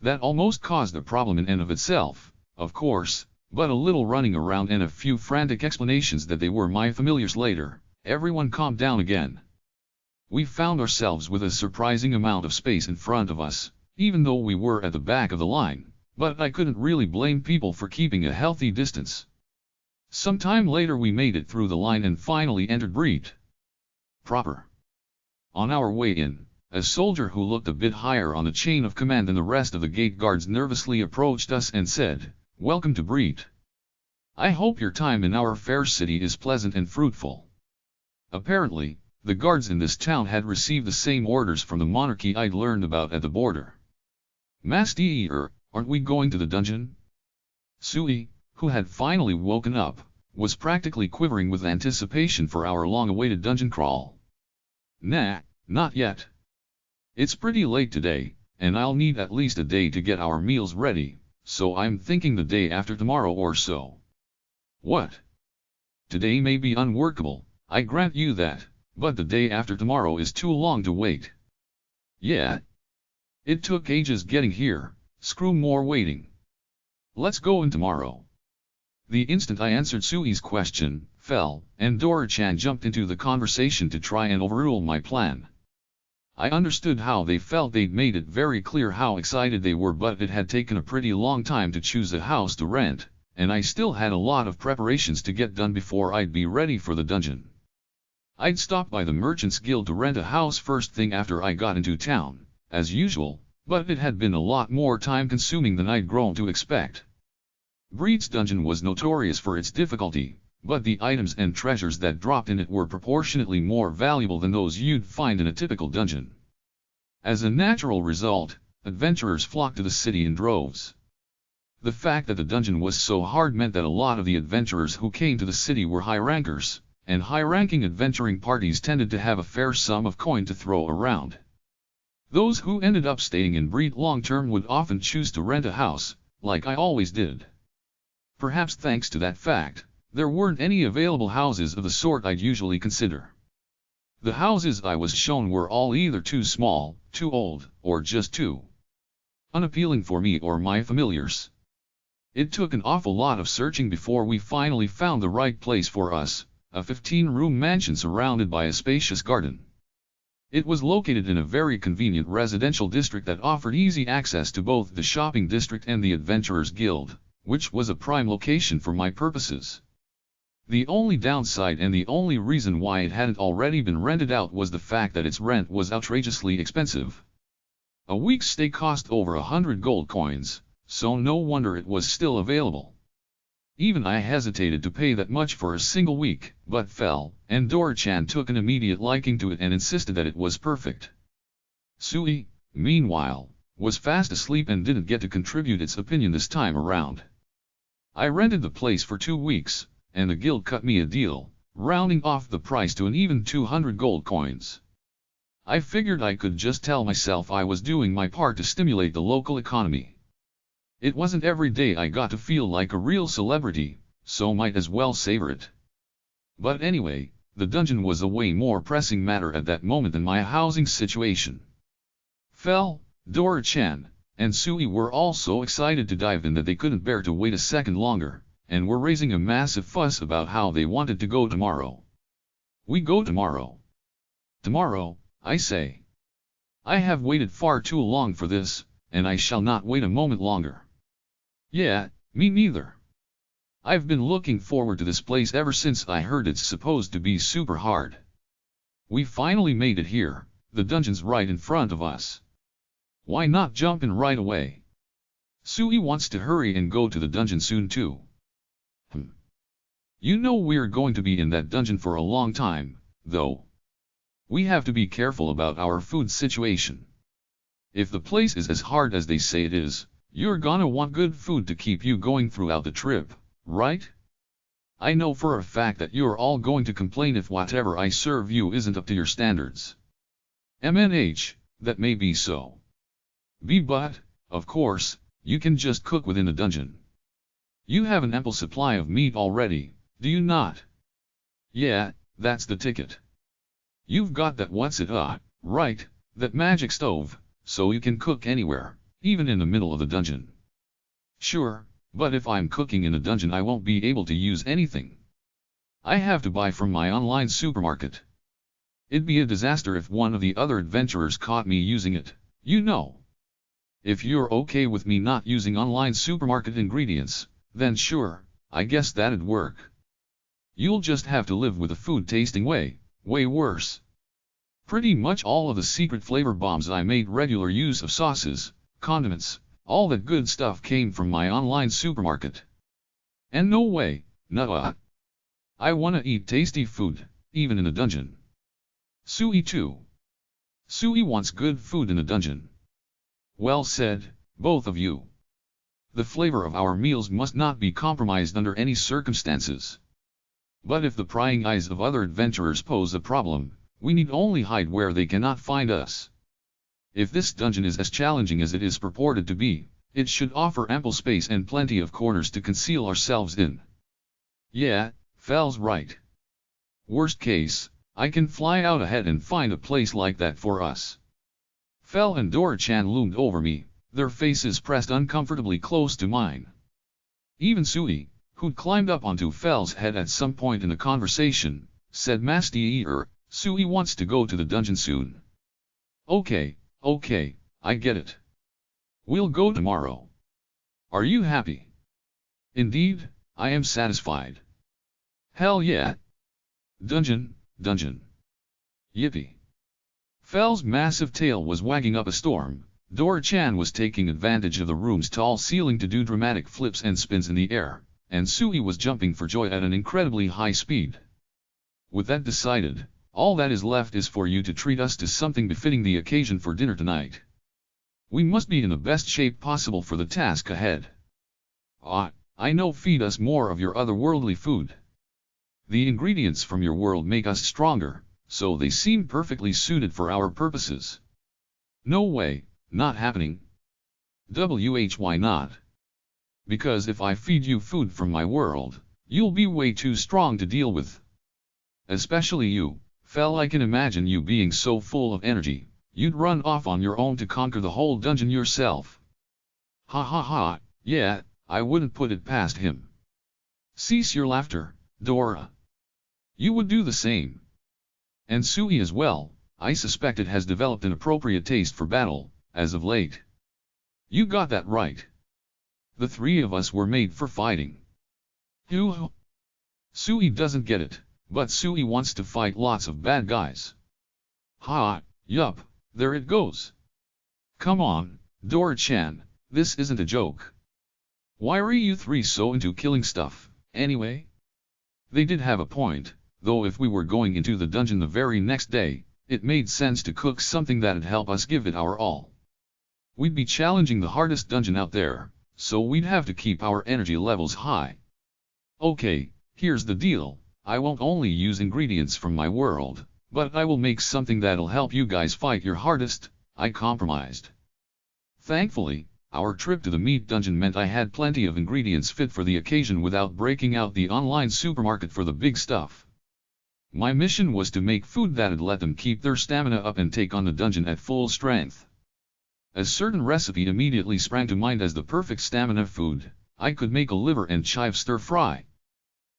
That almost caused a problem in and of itself, of course, but a little running around and a few frantic explanations that they were my familiars later, everyone calmed down again. We found ourselves with a surprising amount of space in front of us, even though we were at the back of the line, but I couldn't really blame people for keeping a healthy distance. Some time later we made it through the line and finally entered Breet proper. On our way in, a soldier who looked a bit higher on the chain of command than the rest of the gate guards nervously approached us and said, welcome to Breed. I hope your time in our fair city is pleasant and fruitful. Apparently, the guards in this town had received the same orders from the monarchy I'd learned about at the border. Master, aren't we going to the dungeon? Sui, who had finally woken up, was practically quivering with anticipation for our long-awaited dungeon crawl. Nah, not yet. It's pretty late today, and I'll need at least a day to get our meals ready, so I'm thinking the day after tomorrow or so. What? Today may be unworkable, I grant you that, but the day after tomorrow is too long to wait. Yeah. It took ages getting here, screw more waiting. Let's go in tomorrow. The instant I answered Sui's question, Fel and Dora-chan jumped into the conversation to try and overrule my plan. I understood how they felt. They'd made it very clear how excited they were, but it had taken a pretty long time to choose a house to rent, and I still had a lot of preparations to get done before I'd be ready for the dungeon. I'd stop by the Merchants Guild to rent a house first thing after I got into town, as usual, but it had been a lot more time-consuming than I'd grown to expect. Breed's dungeon was notorious for its difficulty, but the items and treasures that dropped in it were proportionately more valuable than those you'd find in a typical dungeon. As a natural result, adventurers flocked to the city in droves. The fact that the dungeon was so hard meant that a lot of the adventurers who came to the city were high rankers, and high-ranking adventuring parties tended to have a fair sum of coin to throw around. Those who ended up staying in Breed long-term would often choose to rent a house, like I always did. Perhaps thanks to that fact, there weren't any available houses of the sort I'd usually consider. The houses I was shown were all either too small, too old, or just too unappealing for me or my familiars. It took an awful lot of searching before we finally found the right place for us, a 15-room mansion surrounded by a spacious garden. It was located in a very convenient residential district that offered easy access to both the shopping district and the Adventurers Guild, which was a prime location for my purposes. The only downside and the only reason why it hadn't already been rented out was the fact that its rent was outrageously expensive. A week's stay cost over 100 gold coins, so no wonder it was still available. Even I hesitated to pay that much for a single week, but Fel and Dora-chan took an immediate liking to it and insisted that it was perfect. Sui, meanwhile, was fast asleep and didn't get to contribute its opinion this time around. I rented the place for 2 weeks, and the guild cut me a deal, rounding off the price to an even 200 gold coins. I figured I could just tell myself I was doing my part to stimulate the local economy. It wasn't every day I got to feel like a real celebrity, so might as well savor it. But anyway, the dungeon was a way more pressing matter at that moment than my housing situation. Fel, Dora-chan, and Sui were all so excited to dive in that they couldn't bear to wait a second longer, and were raising a massive fuss about how they wanted to go tomorrow. We go tomorrow. Tomorrow, I say. I have waited far too long for this, and I shall not wait a moment longer. Yeah, me neither. I've been looking forward to this place ever since I heard it's supposed to be super hard. We finally made it here, the dungeon's right in front of us. Why not jump in right away? Sui wants to hurry and go to the dungeon soon too. You know we're going to be in that dungeon for a long time, though. We have to be careful about our food situation. If the place is as hard as they say it is, you're gonna want good food to keep you going throughout the trip, right? I know for a fact that you're all going to complain if whatever I serve you isn't up to your standards. MNH, that may be so. But, of course, you can just cook within the dungeon. You have an ample supply of meat already, do you not? Yeah, that's the ticket. You've got that right, that magic stove, so you can cook anywhere, even in the middle of the dungeon. Sure, but if I'm cooking in a dungeon I won't be able to use anything. I have to buy from my online supermarket. It'd be a disaster if one of the other adventurers caught me using it, you know. If you're okay with me not using online supermarket ingredients, then sure, I guess that'd work. You'll just have to live with the food tasting way worse. Pretty much all of the secret flavor bombs I made regular use of sauces, condiments, all that good stuff came from my online supermarket. And no way, nuh-uh. I wanna eat tasty food, even in a dungeon. Sui too. Sui wants good food in a dungeon. Well said, both of you. The flavor of our meals must not be compromised under any circumstances. But if the prying eyes of other adventurers pose a problem, we need only hide where they cannot find us. If this dungeon is as challenging as it is purported to be, it should offer ample space and plenty of corners to conceal ourselves in. Yeah, Fel's right. Worst case, I can fly out ahead and find a place like that for us. Fel and Dora-chan loomed over me, their faces pressed uncomfortably close to mine. Even Sui, who'd climbed up onto Fel's head at some point in the conversation, said, Master, Sui wants to go to the dungeon soon. Okay, I get it. We'll go tomorrow. Are you happy? Indeed, I am satisfied. Hell yeah. Dungeon. Yippee. Fel's massive tail was wagging up a storm. Dora-chan was taking advantage of the room's tall ceiling to do dramatic flips and spins in the air, and Sui was jumping for joy at an incredibly high speed. With that decided, all that is left is for you to treat us to something befitting the occasion for dinner tonight. We must be in the best shape possible for the task ahead. I know, feed us more of your otherworldly food. The ingredients from your world make us stronger, so they seem perfectly suited for our purposes. No way, not happening. Why not? Because if I feed you food from my world, you'll be way too strong to deal with. Especially you, Fel. I can imagine you being so full of energy, you'd run off on your own to conquer the whole dungeon yourself. Ha, yeah, I wouldn't put it past him. Cease your laughter, Dora. You would do the same. And Sui as well. I suspect it has developed an appropriate taste for battle, as of late. You got that right. The three of us were made for fighting. Sui doesn't get it, but Sui wants to fight lots of bad guys. Yup, there it goes. Come on, Dora-chan, this isn't a joke. Why are you three so into killing stuff, anyway? They did have a point, though. If we were going into the dungeon the very next day, it made sense to cook something that'd help us give it our all. We'd be challenging the hardest dungeon out there, so we'd have to keep our energy levels high. Okay, here's the deal. I won't only use ingredients from my world, but I will make something that'll help you guys fight your hardest. I compromised. Thankfully, our trip to the meat dungeon meant I had plenty of ingredients fit for the occasion without breaking out the online supermarket for the big stuff. My mission was to make food that'd let them keep their stamina up and take on the dungeon at full strength. A certain recipe immediately sprang to mind as the perfect stamina food. I could make a liver and chive stir-fry.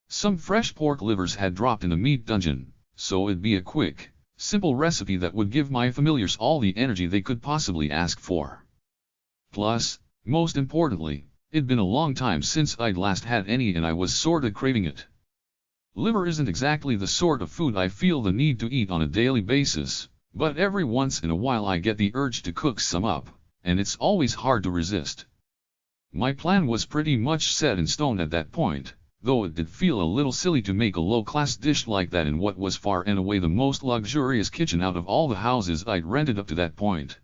Some fresh pork livers had dropped in the meat dungeon, so it'd be a quick, simple recipe that would give my familiars all the energy they could possibly ask for. Plus, most importantly, it'd been a long time since I'd last had any and I was sorta craving it. Liver isn't exactly the sort of food I feel the need to eat on a daily basis, but every once in a while I get the urge to cook some up, and it's always hard to resist. My plan was pretty much set in stone at that point, though it did feel a little silly to make a low-class dish like that in what was far and away the most luxurious kitchen out of all the houses I'd rented up to that point.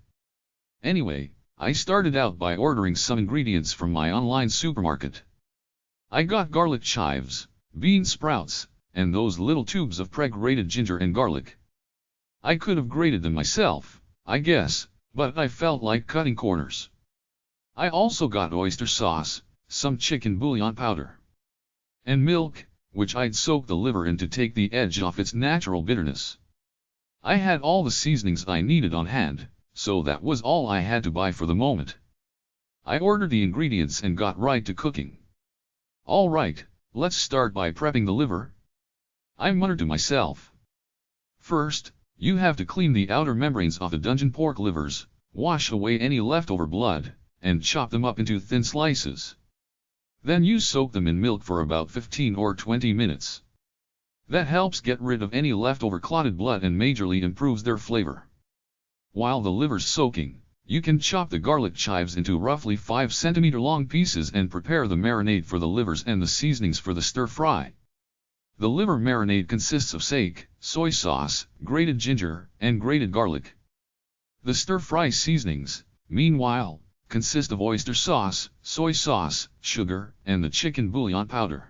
Anyway, I started out by ordering some ingredients from my online supermarket. I got garlic chives, bean sprouts, and those little tubes of pre-grated ginger and garlic. I could have grated them myself, I guess, but I felt like cutting corners. I also got oyster sauce, some chicken bouillon powder, and milk, which I'd soaked the liver in to take the edge off its natural bitterness. I had all the seasonings I needed on hand, so that was all I had to buy for the moment. I ordered the ingredients and got right to cooking. Alright, let's start by prepping the liver. I muttered to myself. First, you have to clean the outer membranes off the dungeon pork livers, wash away any leftover blood, and chop them up into thin slices. Then you soak them in milk for about 15 or 20 minutes. That helps get rid of any leftover clotted blood and majorly improves their flavor. While the liver's soaking, You can chop the garlic chives into roughly 5 cm long pieces and prepare the marinade for the livers and the seasonings for the stir-fry. The liver marinade consists of sake, soy sauce, grated ginger, and grated garlic. The stir-fry seasonings, meanwhile, consist of oyster sauce, soy sauce, sugar, and the chicken bouillon powder.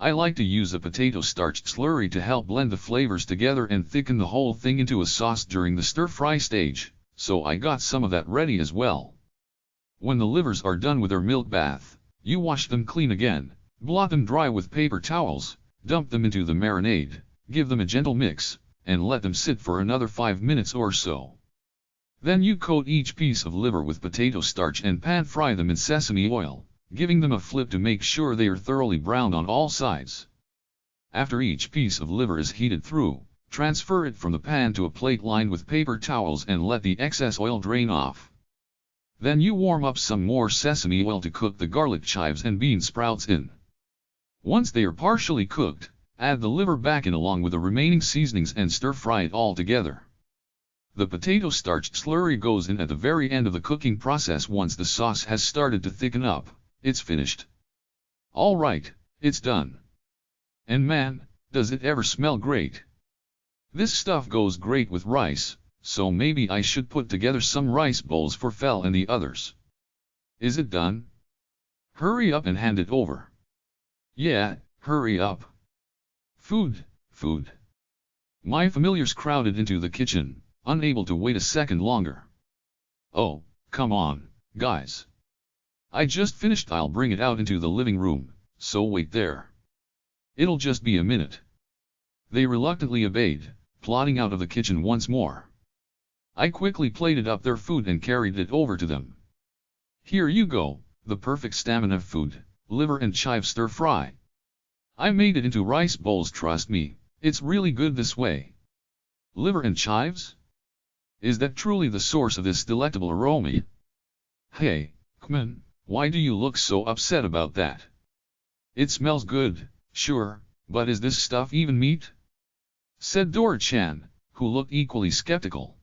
I like to use a potato starch slurry to help blend the flavors together and thicken the whole thing into a sauce during the stir-fry stage, so I got some of that ready as well. When the livers are done with their milk bath, you wash them clean again, blot them dry with paper towels, dump them into the marinade, give them a gentle mix, and let them sit for another 5 minutes or so. Then you coat each piece of liver with potato starch and pan fry them in sesame oil, giving them a flip to make sure they are thoroughly browned on all sides. After each piece of liver is heated through, transfer it from the pan to a plate lined with paper towels and let the excess oil drain off. Then you warm up some more sesame oil to cook the garlic chives and bean sprouts in. Once they are partially cooked, add the liver back in along with the remaining seasonings and stir-fry it all together. The potato starch slurry goes in at the very end of the cooking process. Once the sauce has started to thicken up, it's finished. Alright, it's done. And man, does it ever smell great. This stuff goes great with rice, so maybe I should put together some rice bowls for Fel and the others. Is it done? Hurry up and hand it over. Yeah, hurry up. Food, food. My familiars crowded into the kitchen, unable to wait a second longer. Oh, come on, guys. I just finished. I'll bring it out into the living room, so wait there. It'll just be a minute. They reluctantly obeyed, plodding out of the kitchen once more. I quickly plated up their food and carried it over to them. Here you go, the perfect stamina food, liver and chive stir-fry. I made it into rice bowls, trust me, it's really good this way. Liver and chives? Is that truly the source of this delectable aroma? Hey, Kman, why do you look so upset about that? It smells good, sure, but is this stuff even meat? Said Dora-chan, who looked equally skeptical.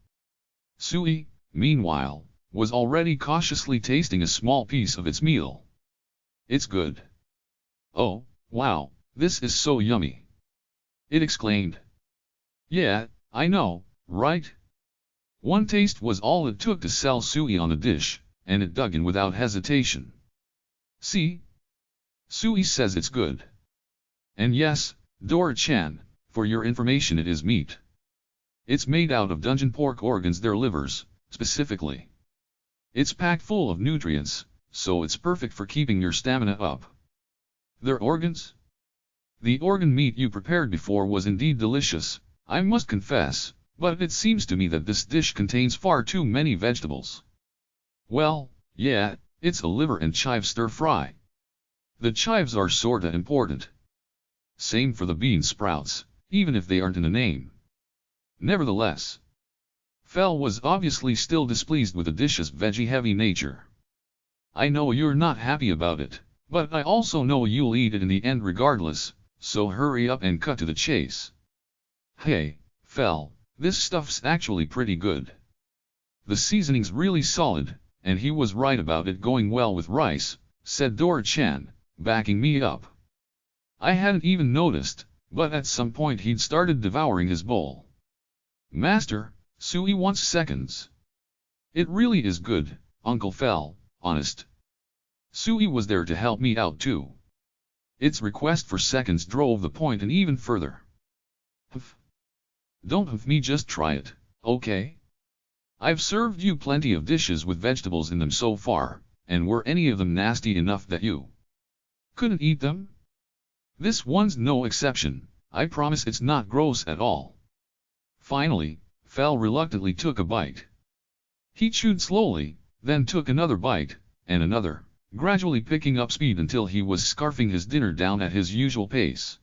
Sui, meanwhile, was already cautiously tasting a small piece of its meal. It's good. Oh, wow, this is so yummy. It exclaimed. Yeah, I know, right? One taste was all it took to sell Sui on the dish, and it dug in without hesitation. See? Sui says it's good. And yes, Dora-chan, for your information, it is meat. It's made out of dungeon pork organs, their livers, specifically. It's packed full of nutrients, so it's perfect for keeping your stamina up. Their organs? The organ meat you prepared before was indeed delicious, I must confess, but it seems to me that this dish contains far too many vegetables. Well, yeah, it's a liver and chive stir-fry. The chives are sorta important. Same for the bean sprouts, even if they aren't in the name. Nevertheless, Fel was obviously still displeased with the dish's veggie-heavy nature. I know you're not happy about it, but I also know you'll eat it in the end regardless, so hurry up and cut to the chase. Hey, Fel, this stuff's actually pretty good. The seasoning's really solid, and he was right about it going well with rice, said Dora-chan, backing me up. I hadn't even noticed, but at some point he'd started devouring his bowl. Master, Sui wants seconds. It really is good, Uncle Fel, honest. Sui was there to help me out too. Its request for seconds drove the point and even further. Humph. Don't humph me, just try it, okay? I've served you plenty of dishes with vegetables in them so far, and were any of them nasty enough that you couldn't eat them? This one's no exception, I promise it's not gross at all. Finally, Fel reluctantly took a bite. He chewed slowly, then took another bite, and another, gradually picking up speed until he was scarfing his dinner down at his usual pace.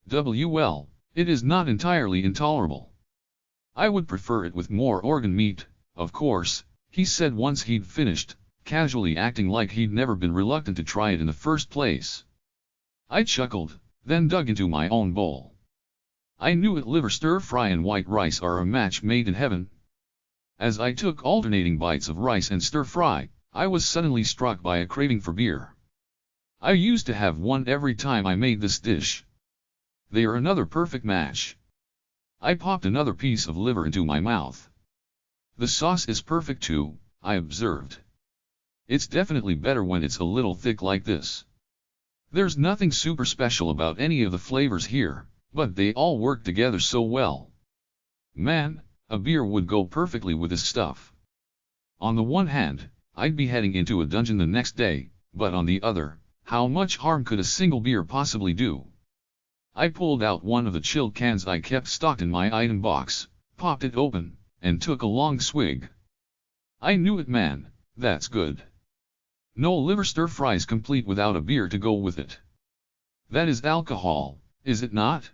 Well, it is not entirely intolerable. I would prefer it with more organ meat, of course, he said once he'd finished, casually acting like he'd never been reluctant to try it in the first place. I chuckled, then dug into my own bowl. I knew it, liver stir-fry and white rice are a match made in heaven. As I took alternating bites of rice and stir-fry, I was suddenly struck by a craving for beer. I used to have one every time I made this dish. They are another perfect match. I popped another piece of liver into my mouth. The sauce is perfect too, I observed. It's definitely better when it's a little thick like this. There's nothing super special about any of the flavors here, but they all work together so well. Man, a beer would go perfectly with this stuff. On the one hand, I'd be heading into a dungeon the next day, but on the other, how much harm could a single beer possibly do? I pulled out one of the chilled cans I kept stocked in my item box, popped it open, and took a long swig. I knew it, man, that's good. No liver stir-fries complete without a beer to go with it. That is alcohol, is it not?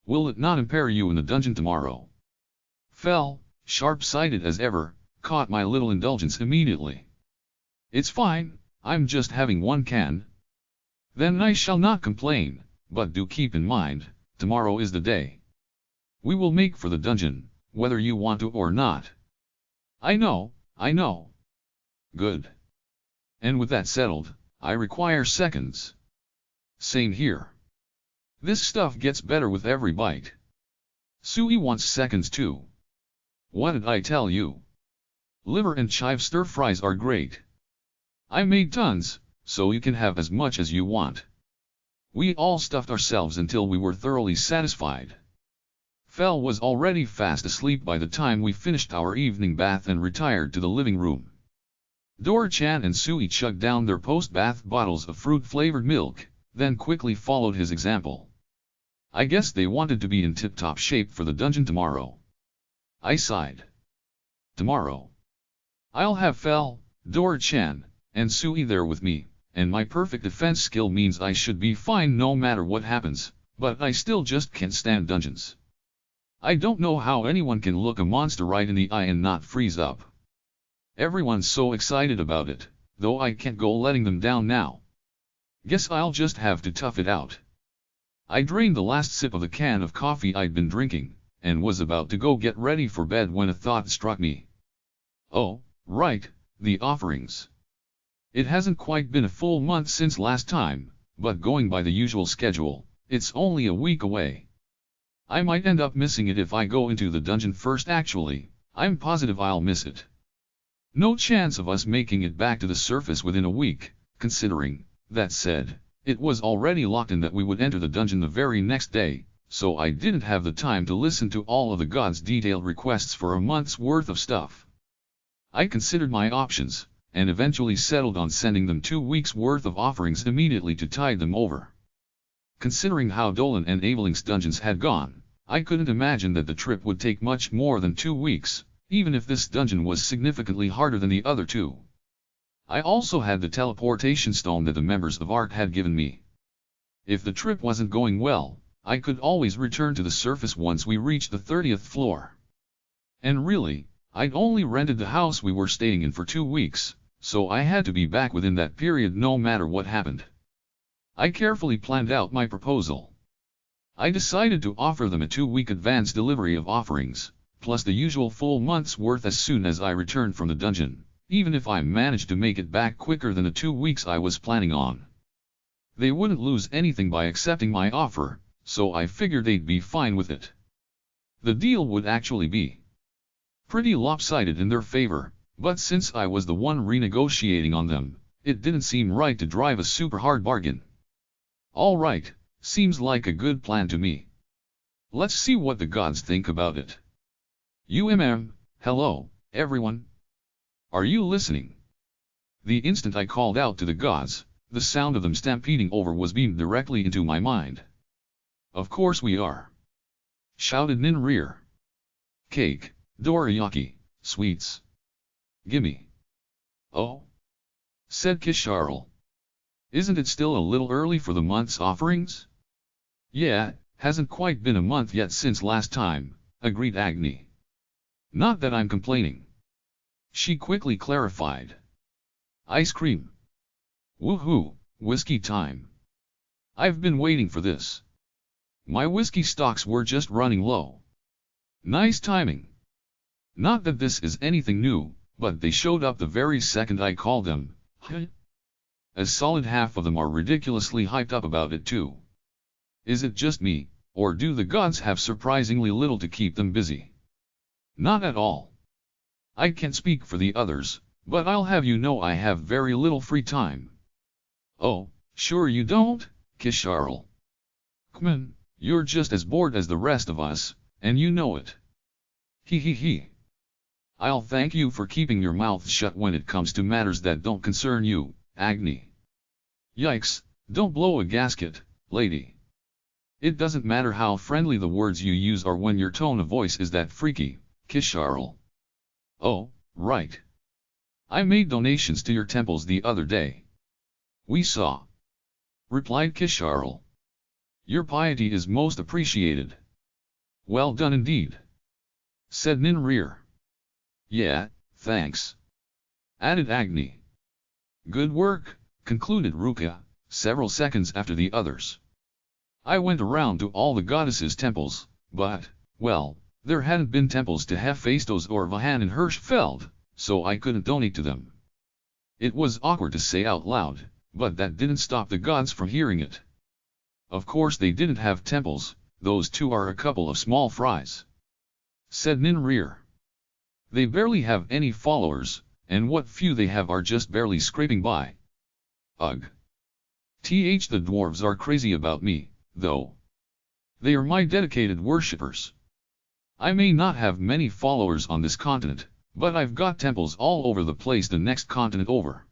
Will it not impair you in the dungeon tomorrow? Fell, sharp-sighted as ever, caught my little indulgence immediately. It's fine, I'm just having one can. Then I shall not complain, but do keep in mind, tomorrow is the day. We will make for the dungeon, whether you want to or not. I know. Good. And with that settled, I require seconds. Same here. This stuff gets better with every bite. Sui wants seconds too. What did I tell you? Liver and chive stir-fries are great. I made tons, so you can have as much as you want. We all stuffed ourselves until we were thoroughly satisfied. Fell was already fast asleep by the time we finished our evening bath and retired to the living room. Dora-chan and Sui chugged down their post-bath bottles of fruit-flavored milk, then quickly followed his example. I guess they wanted to be in tip-top shape for the dungeon tomorrow. I sighed. Tomorrow. I'll have Fell, Dora-chan, and Sui there with me, and my perfect defense skill means I should be fine no matter what happens, but I still just can't stand dungeons. I don't know how anyone can look a monster right in the eye and not freeze up. Everyone's so excited about it, though I can't go letting them down now. Guess I'll just have to tough it out. I drained the last sip of the can of coffee I'd been drinking, and was about to go get ready for bed when a thought struck me. Oh, right, the offerings. It hasn't quite been a full month since last time, but going by the usual schedule, it's only a week away. I might end up missing it if I go into the dungeon first. Actually, I'm positive I'll miss it. No chance of us making it back to the surface within a week, considering, that said, it was already locked in that we would enter the dungeon the very next day, so I didn't have the time to listen to all of the gods' detailed requests for a month's worth of stuff. I considered my options, and eventually settled on sending them 2 weeks' worth of offerings immediately to tide them over. Considering how Dolan and Aveling's dungeons had gone, I couldn't imagine that the trip would take much more than 2 weeks, even if this dungeon was significantly harder than the other two. I also had the teleportation stone that the members of ARC had given me. If the trip wasn't going well, I could always return to the surface once we reached the 30th floor. And really, I'd only rented the house we were staying in for 2 weeks, so I had to be back within that period no matter what happened. I carefully planned out my proposal. I decided to offer them a 2-week advance delivery of offerings, plus the usual full month's worth as soon as I returned from the dungeon, even if I managed to make it back quicker than the 2 weeks I was planning on. They wouldn't lose anything by accepting my offer, so I figured they'd be fine with it. The deal would actually be pretty lopsided in their favor, but since I was the one renegotiating on them, it didn't seem right to drive a super hard bargain. Alright, seems like a good plan to me. Let's see what the gods think about it. Hello, everyone. Are you listening? The instant I called out to the gods, the sound of them stampeding over was beamed directly into my mind. Of course we are. Shouted Ninrir. Cake, dorayaki, sweets. Gimme. Oh? Said Kisharl. Isn't it still a little early for the month's offerings? Yeah, hasn't quite been a month yet since last time, agreed Agni. Not that I'm complaining. She quickly clarified. Ice cream. Woohoo, whiskey time. I've been waiting for this. My whiskey stocks were just running low. Nice timing. Not that this is anything new, but they showed up the very second I called them. A solid half of them are ridiculously hyped up about it too. Is it just me, or do the gods have surprisingly little to keep them busy? Not at all. I can't speak for the others, but I'll have you know I have very little free time. Oh, sure you don't, Kisharl. Come on, you're just as bored as the rest of us, and you know it. He. I'll thank you for keeping your mouth shut when it comes to matters that don't concern you, Agni. Yikes, don't blow a gasket, lady. It doesn't matter how friendly the words you use are when your tone of voice is that freaky, Kisharl. Oh, right. I made donations to your temples the other day. We saw, replied Kisharl. Your piety is most appreciated. Well done indeed, said Ninrir. Yeah, thanks, added Agni. Good work, concluded Ruka, several seconds after the others. I went around to all the goddesses' temples, but, well, there hadn't been temples to Hephaestos or Vahan in Hirschfeld, so I couldn't donate to them. It was awkward to say out loud, but that didn't stop the gods from hearing it. Of course they didn't have temples, those two are a couple of small fries, said Ninrir. They barely have any followers, and what few they have are just barely scraping by. Ugh. The dwarves are crazy about me, though. They are my dedicated worshippers. I may not have many followers on this continent, but I've got temples all over the place the next continent over.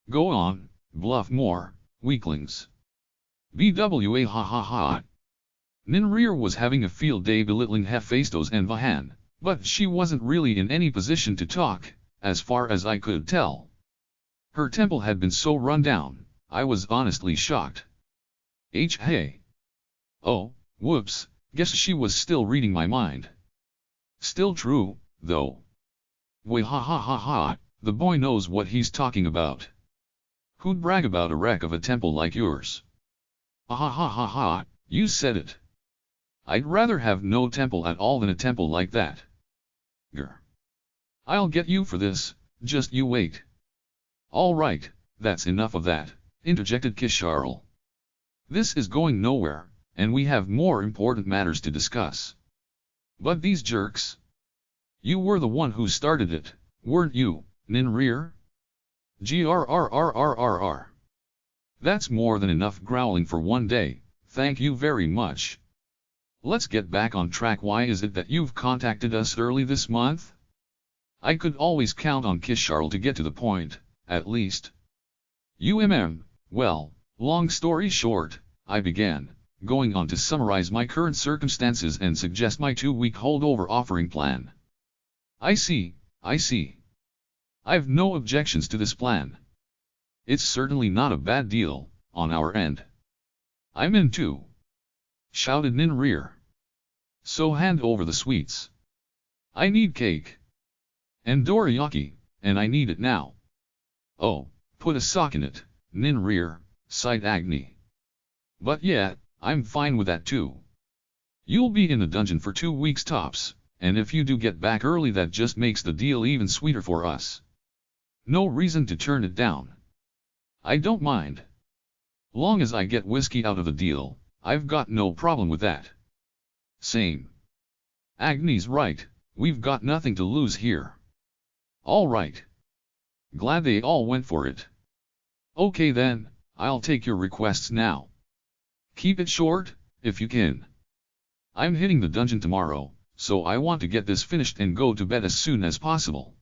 Go on, bluff more, weaklings. BWA ha ha ha. Ninrir was having a field day belittling Hephaestos and Vahan, but she wasn't really in any position to talk, as far as I could tell. Her temple had been so run down, I was honestly shocked. Hey. Oh, whoops, guess she was still reading my mind. Still true, though. Way ha ha ha ha, the boy knows what he's talking about. Who'd brag about a wreck of a temple like yours? Ha ha ha ha ha, you said it. I'd rather have no temple at all than a temple like that. Grr. I'll get you for this, just you wait. All right, that's enough of that, interjected Kisharl. This is going nowhere, and we have more important matters to discuss. But these jerks? You were the one who started it, weren't you, Ninrir? Grrrrrrrr. That's more than enough growling for one day, thank you very much. Let's get back on track. Why is it that you've contacted us early this month? I could always count on Kisharl to get to the point, at least. Well, long story short, I began, going on to summarize my current circumstances and suggest my 2-week holdover offering plan. I see. I've no objections to this plan. It's certainly not a bad deal, on our end. I'm in too, shouted Ninrir. So hand over the sweets. I need cake. And dorayaki, and I need it now. Oh, put a sock in it, Ninrir, sighed Agni. But yeah, I'm fine with that too. You'll be in the dungeon for 2 weeks tops, and if you do get back early that just makes the deal even sweeter for us. No reason to turn it down. I don't mind. Long as I get whiskey out of the deal, I've got no problem with that. Same. Agni's right, we've got nothing to lose here. All right. Glad they all went for it. Okay then, I'll take your requests now. Keep it short, if you can. I'm hitting the dungeon tomorrow, so I want to get this finished and go to bed as soon as possible.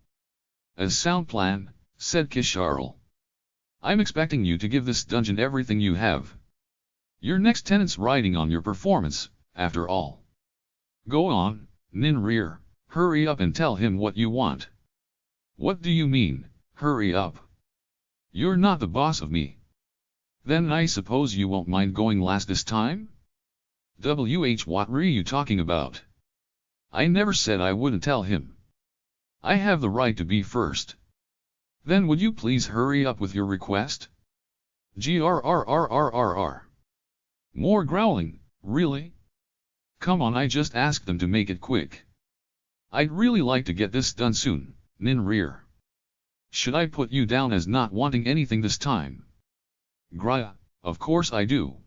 A sound plan, said Kisharl. I'm expecting you to give this dungeon everything you have. Your next tenant's riding on your performance, after all. Go on, Ninrir, hurry up and tell him what you want. What do you mean, hurry up? You're not the boss of me. Then I suppose you won't mind going last this time? What were you talking about? I never said I wouldn't tell him. I have the right to be first. Then would you please hurry up with your request? Grrrrrrrr. More growling, really? Come on, I just asked them to make it quick. I'd really like to get this done soon, Nin Rear. Should I put you down as not wanting anything this time? Graya, of course I do.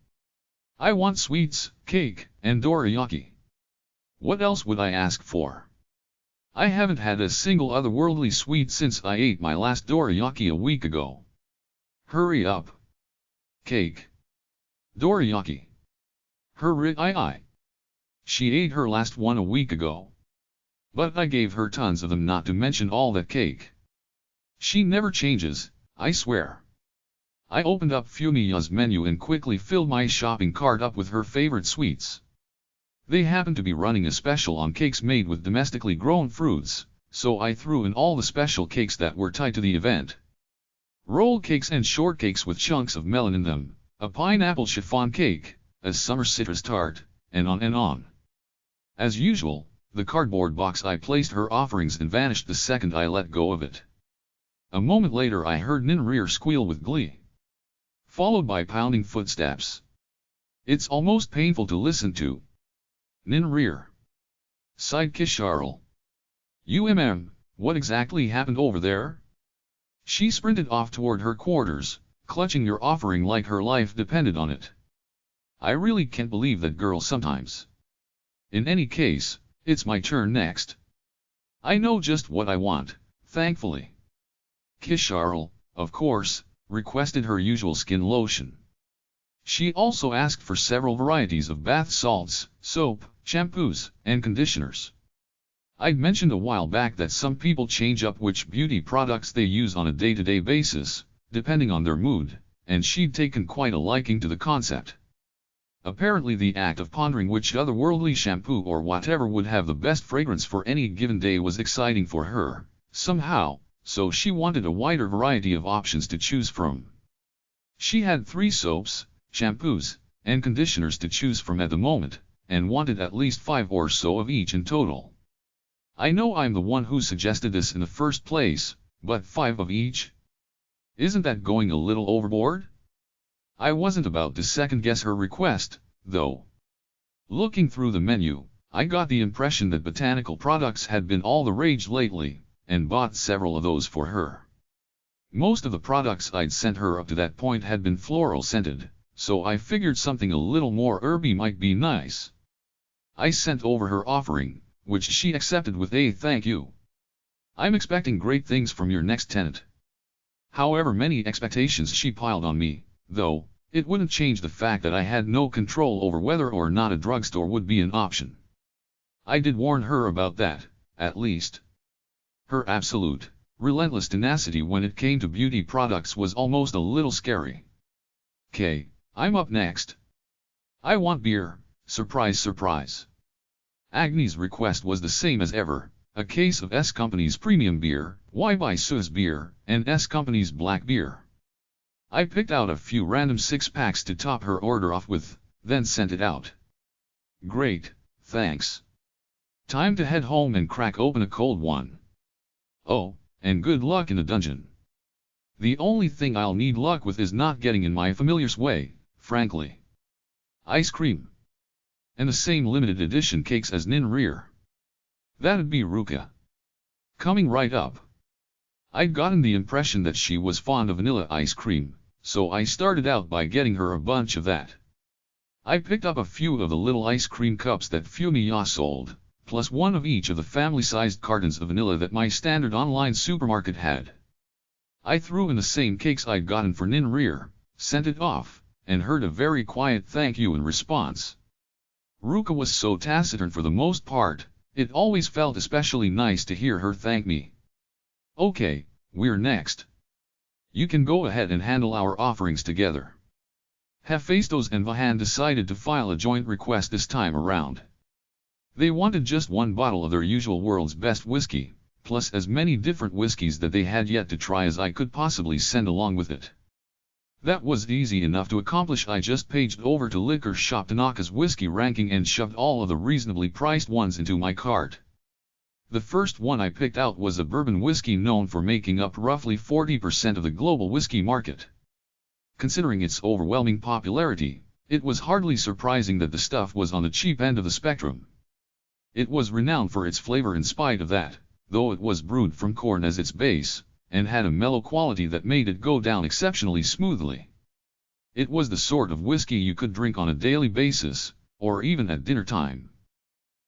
I want sweets, cake, and dorayaki. What else would I ask for? I haven't had a single otherworldly sweet since I ate my last dorayaki a week ago. Hurry up. Cake. Dorayaki. Hurry. She ate her last one a week ago. But I gave her tons of them, not to mention all that cake. She never changes, I swear. I opened up Fumiya's menu and quickly filled my shopping cart up with her favorite sweets. They happened to be running a special on cakes made with domestically grown fruits, so I threw in all the special cakes that were tied to the event. Rolled cakes and shortcakes with chunks of melon in them, a pineapple chiffon cake, a summer citrus tart, and on and on. As usual, the cardboard box I placed her offerings in vanished the second I let go of it. A moment later I heard Nin Rear squeal with glee, followed by pounding footsteps. It's almost painful to listen to. Nin Rear. Sighed Kisharl. What exactly happened over there? She sprinted off toward her quarters, clutching your offering like her life depended on it. I really can't believe that girl sometimes. In any case, it's my turn next. I know just what I want, thankfully. Kisharl, of course, requested her usual skin lotion. She also asked for several varieties of bath salts, soap, shampoos, and conditioners. I'd mentioned a while back that some people change up which beauty products they use on a day-to-day basis, depending on their mood, and she'd taken quite a liking to the concept. Apparently the act of pondering which otherworldly shampoo or whatever would have the best fragrance for any given day was exciting for her, somehow, so she wanted a wider variety of options to choose from. She had 3 soaps, shampoos, and conditioners to choose from at the moment, and wanted at least 5 or so of each in total. I know I'm the one who suggested this in the first place, but 5 of each? Isn't that going a little overboard? I wasn't about to second-guess her request, though. Looking through the menu, I got the impression that botanical products had been all the rage lately, and bought several of those for her. Most of the products I'd sent her up to that point had been floral-scented, so I figured something a little more herby might be nice. I sent over her offering, which she accepted with a thank you. I'm expecting great things from your next tenant. However many expectations she piled on me, though, it wouldn't change the fact that I had no control over whether or not a drugstore would be an option. I did warn her about that, at least. Her absolute, relentless tenacity when it came to beauty products was almost a little scary. I'm up next. I want beer, surprise surprise. Agni's request was the same as ever, a case of S Company's premium beer, Y by Suez beer, and S Company's black beer. I picked out a few random 6-packs to top her order off with, then sent it out. Great, thanks. Time to head home and crack open a cold one. Oh, and good luck in the dungeon. The only thing I'll need luck with is not getting in my familiar's way, frankly. Ice cream. And the same limited edition cakes as Nin Rear. That'd be Ruka. Coming right up. I'd gotten the impression that she was fond of vanilla ice cream, so I started out by getting her a bunch of that. I picked up a few of the little ice cream cups that Fumiya sold, plus one of each of the family-sized cartons of vanilla that my standard online supermarket had. I threw in the same cakes I'd gotten for Nin Rear, sent it off, and heard a very quiet thank you in response. Ruka was so taciturn for the most part, it always felt especially nice to hear her thank me. Okay, we're next. You can go ahead and handle our offerings together. Hephaestus and Vahan decided to file a joint request this time around. They wanted just 1 bottle of their usual world's best whiskey, plus as many different whiskeys that they had yet to try as I could possibly send along with it. That was easy enough to accomplish. I just paged over to Liquor Shop Tanaka's whiskey ranking and shoved all of the reasonably priced ones into my cart. The first one I picked out was a bourbon whiskey known for making up roughly 40% of the global whiskey market. Considering its overwhelming popularity, it was hardly surprising that the stuff was on the cheap end of the spectrum. It was renowned for its flavor in spite of that, though it was brewed from corn as its base, and had a mellow quality that made it go down exceptionally smoothly. It was the sort of whiskey you could drink on a daily basis, or even at dinner time.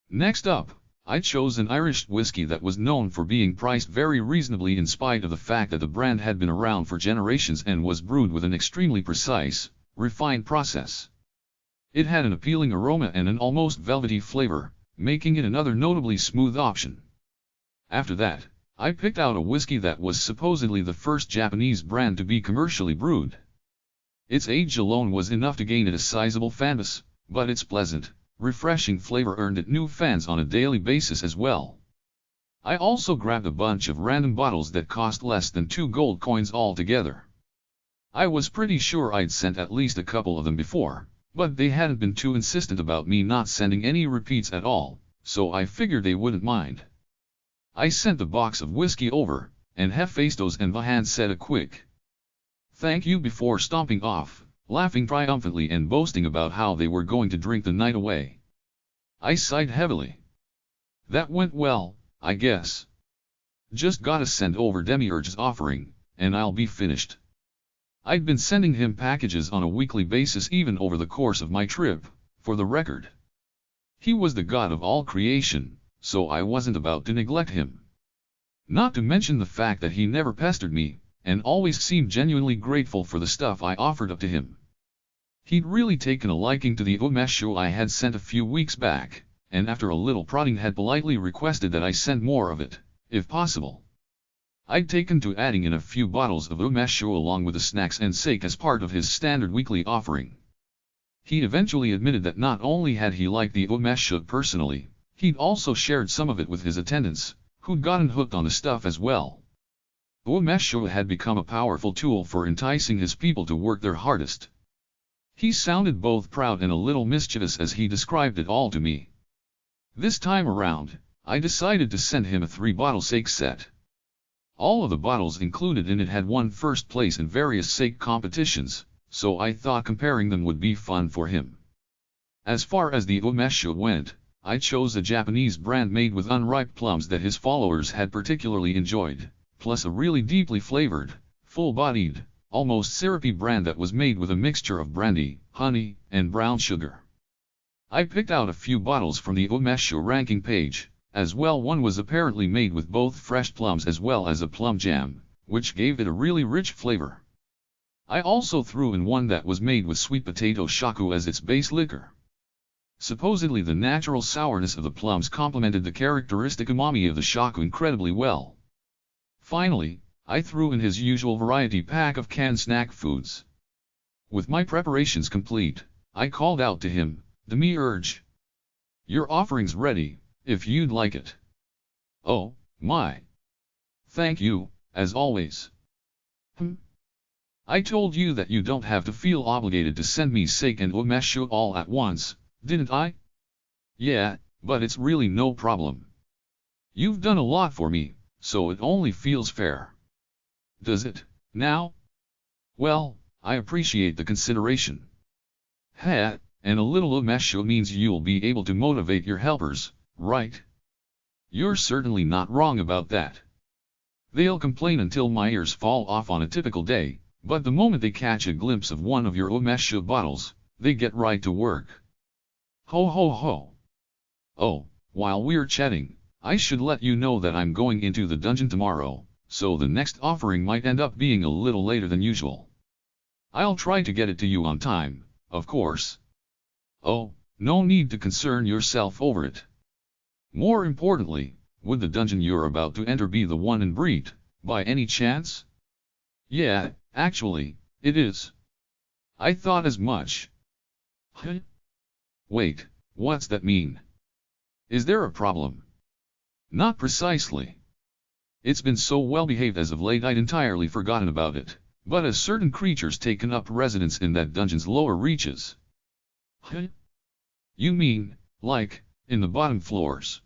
Next up, I chose an Irish whiskey that was known for being priced very reasonably in spite of the fact that the brand had been around for generations and was brewed with an extremely precise, refined process. It had an appealing aroma and an almost velvety flavor, making it another notably smooth option. After that, I picked out a whiskey that was supposedly the first Japanese brand to be commercially brewed. Its age alone was enough to gain it a sizable fanbase, but its pleasant, refreshing flavor earned it new fans on a daily basis as well. I also grabbed a bunch of random bottles that cost less than 2 gold coins altogether. I was pretty sure I'd sent at least a couple of them before, but they hadn't been too insistent about me not sending any repeats at all, so I figured they wouldn't mind. I sent the box of whiskey over, and Hephaestus and Vahan said a quick thank you before stomping off, laughing triumphantly and boasting about how they were going to drink the night away. I sighed heavily. That went well, I guess. Just gotta send over Demiurge's offering, and I'll be finished. I'd been sending him packages on a weekly basis even over the course of my trip, for the record. He was the god of all creation, so I wasn't about to neglect him. Not to mention the fact that he never pestered me, and always seemed genuinely grateful for the stuff I offered up to him. He'd really taken a liking to the umeshu I had sent a few weeks back, and after a little prodding had politely requested that I send more of it, if possible. I'd taken to adding in a few bottles of umeshu along with the snacks and sake as part of his standard weekly offering. He eventually admitted that not only had he liked the umeshu personally, he'd also shared some of it with his attendants, who'd gotten hooked on the stuff as well. Umeshu had become a powerful tool for enticing his people to work their hardest. He sounded both proud and a little mischievous as he described it all to me. This time around, I decided to send him a 3-bottle sake set. All of the bottles included in it had won first place in various sake competitions, so I thought comparing them would be fun for him. As far as the umeshu went, I chose a Japanese brand made with unripe plums that his followers had particularly enjoyed, plus a really deeply flavored, full-bodied, almost syrupy brand that was made with a mixture of brandy, honey, and brown sugar. I picked out a few bottles from the umeshu ranking page. As well, one was apparently made with both fresh plums as well as a plum jam, which gave it a really rich flavor. I also threw in one that was made with sweet potato shaku as its base liquor. Supposedly the natural sourness of the plums complemented the characteristic umami of the shaku incredibly well. Finally, I threw in his usual variety pack of canned snack foods. With my preparations complete, I called out to him, "Demiurge, your offering's ready, if you'd like it." "Oh, my. Thank you, as always." I told you that you don't have to feel obligated to send me sake and umeshu all at once, didn't I?" "Yeah, but it's really no problem. You've done a lot for me, so it only feels fair." "Does it, now? Well, I appreciate the consideration." "Ha, and a little umeshu means you'll be able to motivate your helpers, right?" "You're certainly not wrong about that. They'll complain until my ears fall off on a typical day, but the moment they catch a glimpse of one of your umeshu bottles, they get right to work." "Ho ho ho. Oh, while we're chatting, I should let you know that I'm going into the dungeon tomorrow, so the next offering might end up being a little later than usual. I'll try to get it to you on time, of course." "Oh, no need to concern yourself over it. More importantly, would the dungeon you're about to enter be the one in Breed, by any chance?" "Yeah, actually, it is." "I thought as much." "Huh? Wait, what's that mean? Is there a problem?" "Not precisely. It's been so well behaved as of late I'd entirely forgotten about it, but a certain creature's taken up residence in that dungeon's lower reaches." "Huh? You mean, like, in the bottom floors?"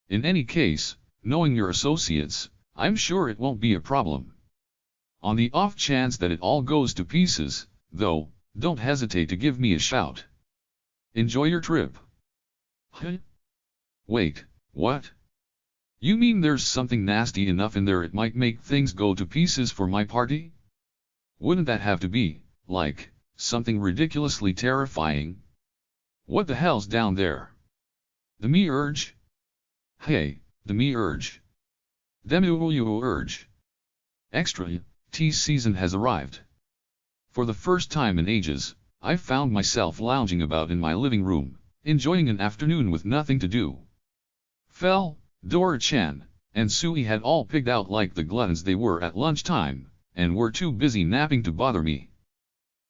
"In any case, knowing your associates, I'm sure it won't be a problem. On the off chance that it all goes to pieces, though, don't hesitate to give me a shout. Enjoy your trip." "Huh? Wait, what? You mean there's something nasty enough in there it might make things go to pieces for my party? Wouldn't that have to be, like, something ridiculously terrifying? What the hell's down there? The me urge? Hey, the me urge. Demu urge. Extra, tea season has arrived. For the first time in ages, I found myself lounging about in my living room, enjoying an afternoon with nothing to do. Fel, Dora-chan, and Sui had all pigged out like the gluttons they were at lunchtime, and were too busy napping to bother me.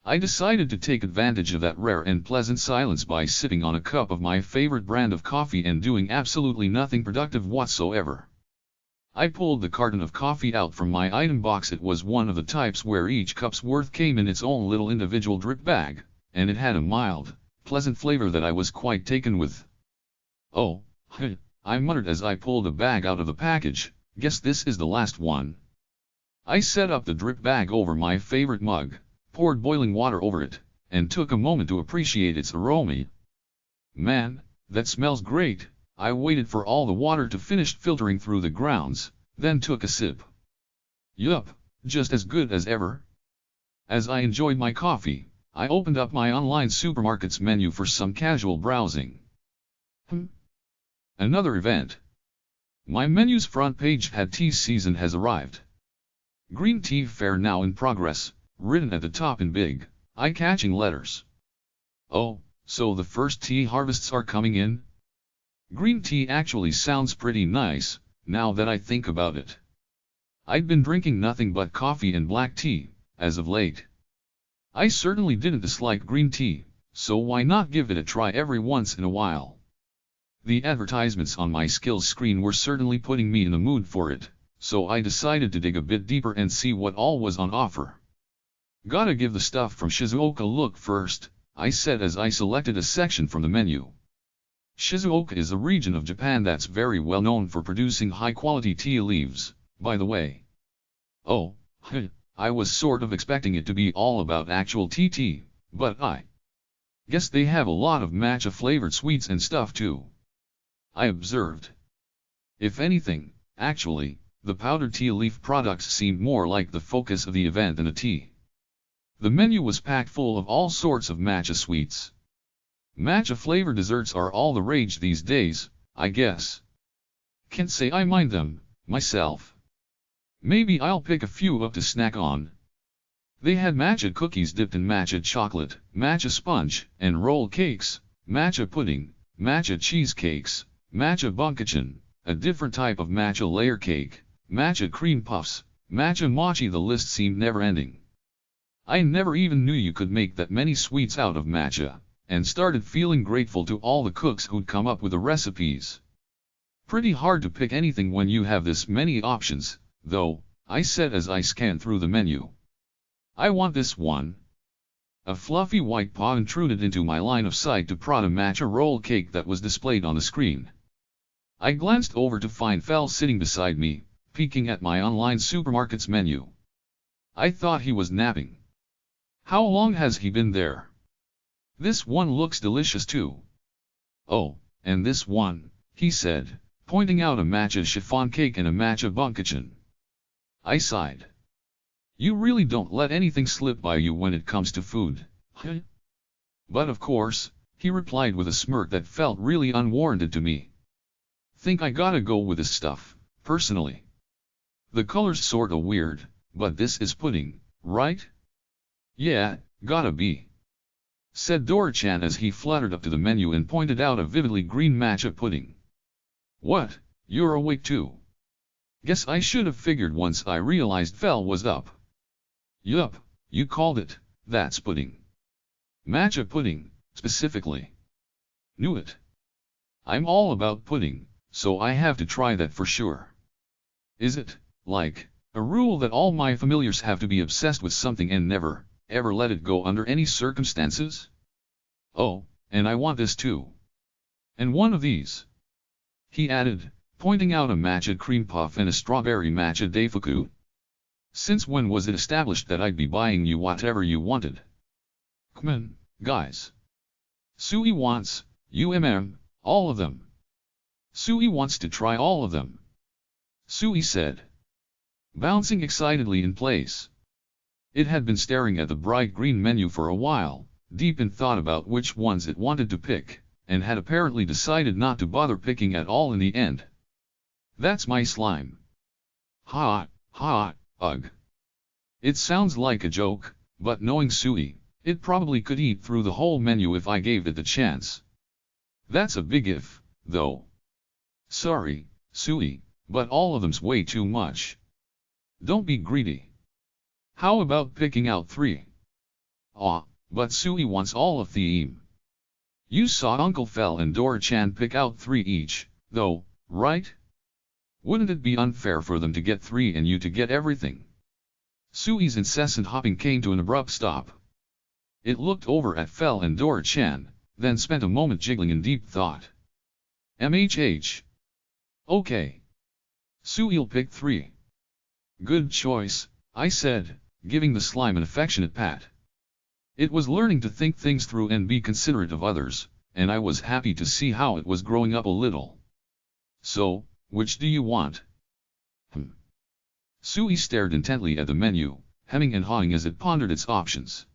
I decided to take advantage of that rare and pleasant silence by sipping on a cup of my favorite brand of coffee and doing absolutely nothing productive whatsoever. I pulled the carton of coffee out from my item box. It was one of the types where each cup's worth came in its own little individual drip bag, and it had a mild, pleasant flavor that I was quite taken with. Oh, I muttered as I pulled a bag out of the package, guess this is the last one. I set up the drip bag over my favorite mug, poured boiling water over it, and took a moment to appreciate its aroma. Man, that smells great. I waited for all the water to finish filtering through the grounds, then took a sip. Yup, just as good as ever. As I enjoyed my coffee, I opened up my online supermarket's menu for some casual browsing. Another event. My menu's front page had tea season has arrived. Green tea fair now in progress, written at the top in big, eye-catching letters. Oh, so the first tea harvests are coming in? Green tea actually sounds pretty nice, now that I think about it. I'd been drinking nothing but coffee and black tea, as of late. I certainly didn't dislike green tea, so why not give it a try every once in a while? The advertisements on my skills screen were certainly putting me in the mood for it, so I decided to dig a bit deeper and see what all was on offer. Gotta give the stuff from Shizuoka a look first, I said as I selected a section from the menu. Shizuoka is a region of Japan that's very well known for producing high-quality tea leaves, by the way. Oh, I was sort of expecting it to be all about actual tea, but I guess they have a lot of matcha-flavored sweets and stuff too. I observed. If anything, actually, the powdered tea leaf products seemed more like the focus of the event than the tea. The menu was packed full of all sorts of matcha sweets. Matcha-flavored desserts are all the rage these days, I guess. Can't say I mind them, myself. Maybe I'll pick a few up to snack on. They had matcha cookies dipped in matcha chocolate, matcha sponge and roll cakes, matcha pudding, matcha cheesecakes, matcha bunkachan, a different type of matcha layer cake, matcha cream puffs, matcha mochi. The list seemed never-ending. I never even knew you could make that many sweets out of matcha, and started feeling grateful to all the cooks who'd come up with the recipes. Pretty hard to pick anything when you have this many options, though, I said as I scanned through the menu. I want this one. A fluffy white paw intruded into my line of sight to prod a matcha roll cake that was displayed on the screen. I glanced over to find Fel sitting beside me, peeking at my online supermarket's menu. I thought he was napping. How long has he been there? This one looks delicious too. Oh, and this one, he said, pointing out a matcha chiffon cake and a matcha bunkachan. I sighed. You really don't let anything slip by you when it comes to food, huh? But of course, he replied with a smirk that felt really unwarranted to me. Think I gotta go with this stuff, personally. The color's sorta weird, but this is pudding, right? Yeah, gotta be. Said Dora-chan as he fluttered up to the menu and pointed out a vividly green matcha pudding. What, you're awake too? Guess I should have figured once I realized Fel was up. Yup, you called it, that's pudding. Matcha pudding, specifically. Knew it. I'm all about pudding, so I have to try that for sure. Is it, like, a rule that all my familiars have to be obsessed with something and never, ever let it go under any circumstances? Oh, and I want this too. And one of these. He added, pointing out a matcha cream puff and a strawberry matcha daifuku. Since when was it established that I'd be buying you whatever you wanted? Come on, guys. Sui wants, all of them. Sui wants to try all of them, Sui said, bouncing excitedly in place. It had been staring at the bright green menu for a while, deep in thought about which ones it wanted to pick, and had apparently decided not to bother picking at all in the end. That's my slime. Ha, ugh. It sounds like a joke, but knowing Sui, it probably could eat through the whole menu if I gave it the chance. That's a big if, though. Sorry, Sui, but all of them's way too much. Don't be greedy. How about picking out 3? But Sui wants all of them. You saw Uncle Fel and Dora-chan pick out 3 each, though, right? Wouldn't it be unfair for them to get 3 and you to get everything? Sui's incessant hopping came to an abrupt stop. It looked over at Fel and Dora-chan, then spent a moment jiggling in deep thought. Okay. Sui'll pick 3. Good choice, I said, giving the slime an affectionate pat. It was learning to think things through and be considerate of others, and I was happy to see how it was growing up a little. So, which do you want? Sui stared intently at the menu, hemming and hawing as it pondered its options.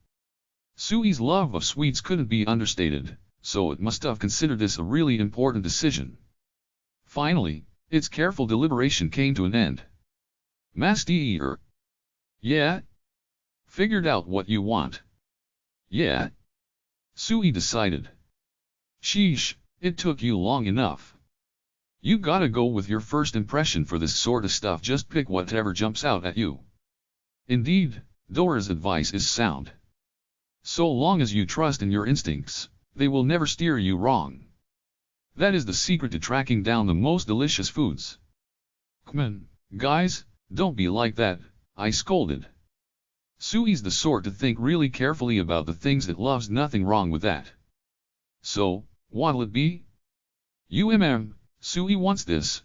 Sui's love of sweets couldn't be understated, so it must have considered this a really important decision. Finally, its careful deliberation came to an end. Master. Yeah? Figured out what you want. Yeah? Sui decided. Sheesh, it took you long enough. You gotta go with your first impression for this sort of stuff, just pick whatever jumps out at you. Indeed, Dora's advice is sound. So long as you trust in your instincts, they will never steer you wrong. That is the secret to tracking down the most delicious foods. Come on, guys, don't be like that, I scolded. Sui's the sort to think really carefully about the things it loves, nothing wrong with that. So, what'll it be? Sui wants this,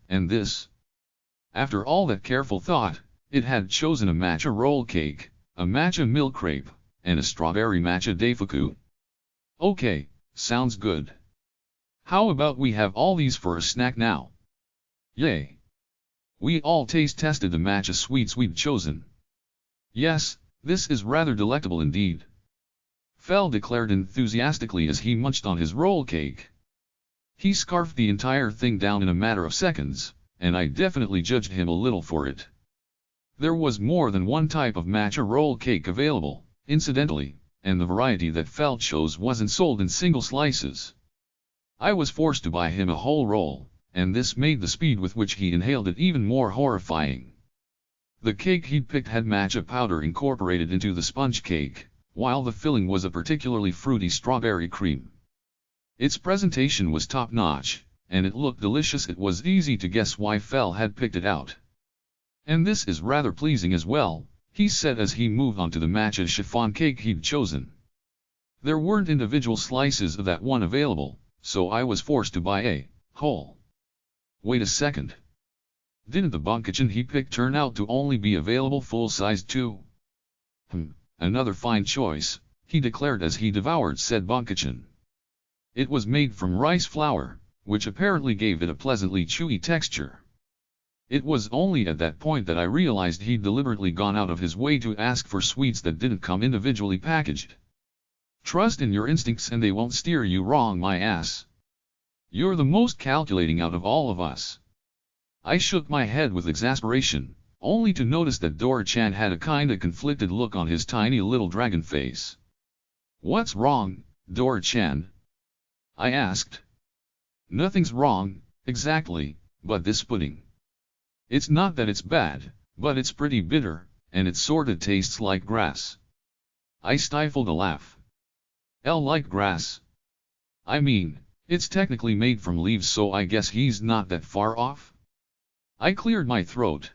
and this. After all that careful thought, it had chosen a matcha roll cake, a matcha milk crepe, and a strawberry matcha daifuku. Okay, sounds good. How about we have all these for a snack now? Yay! We all taste tested the matcha sweets we'd chosen. Yes, this is rather delectable indeed. Fel declared enthusiastically as he munched on his roll cake. He scarfed the entire thing down in a matter of seconds, and I definitely judged him a little for it. There was more than one type of matcha roll cake available, incidentally, and the variety that Fel chose wasn't sold in single slices. I was forced to buy him a whole roll, and this made the speed with which he inhaled it even more horrifying. The cake he'd picked had matcha powder incorporated into the sponge cake, while the filling was a particularly fruity strawberry cream. Its presentation was top-notch, and it looked delicious. It was easy to guess why Fel had picked it out. And this is rather pleasing as well, he said as he moved on to the matcha chiffon cake he'd chosen. There weren't individual slices of that one available, so I was forced to buy a whole. Wait a second. Didn't the bunkachan he picked turn out to only be available full-sized too? Another fine choice, he declared as he devoured said bunkachan. It was made from rice flour, which apparently gave it a pleasantly chewy texture. It was only at that point that I realized he'd deliberately gone out of his way to ask for sweets that didn't come individually packaged. Trust in your instincts and they won't steer you wrong, my ass. You're the most calculating out of all of us. I shook my head with exasperation, only to notice that Dora-chan had a kinda conflicted look on his tiny little dragon face. What's wrong, Dora-chan? I asked. Nothing's wrong, exactly, but this pudding. It's not that it's bad, but it's pretty bitter, and it sorta tastes like grass. I stifled a laugh. Like grass? I mean, it's technically made from leaves, so I guess he's not that far off. I cleared my throat.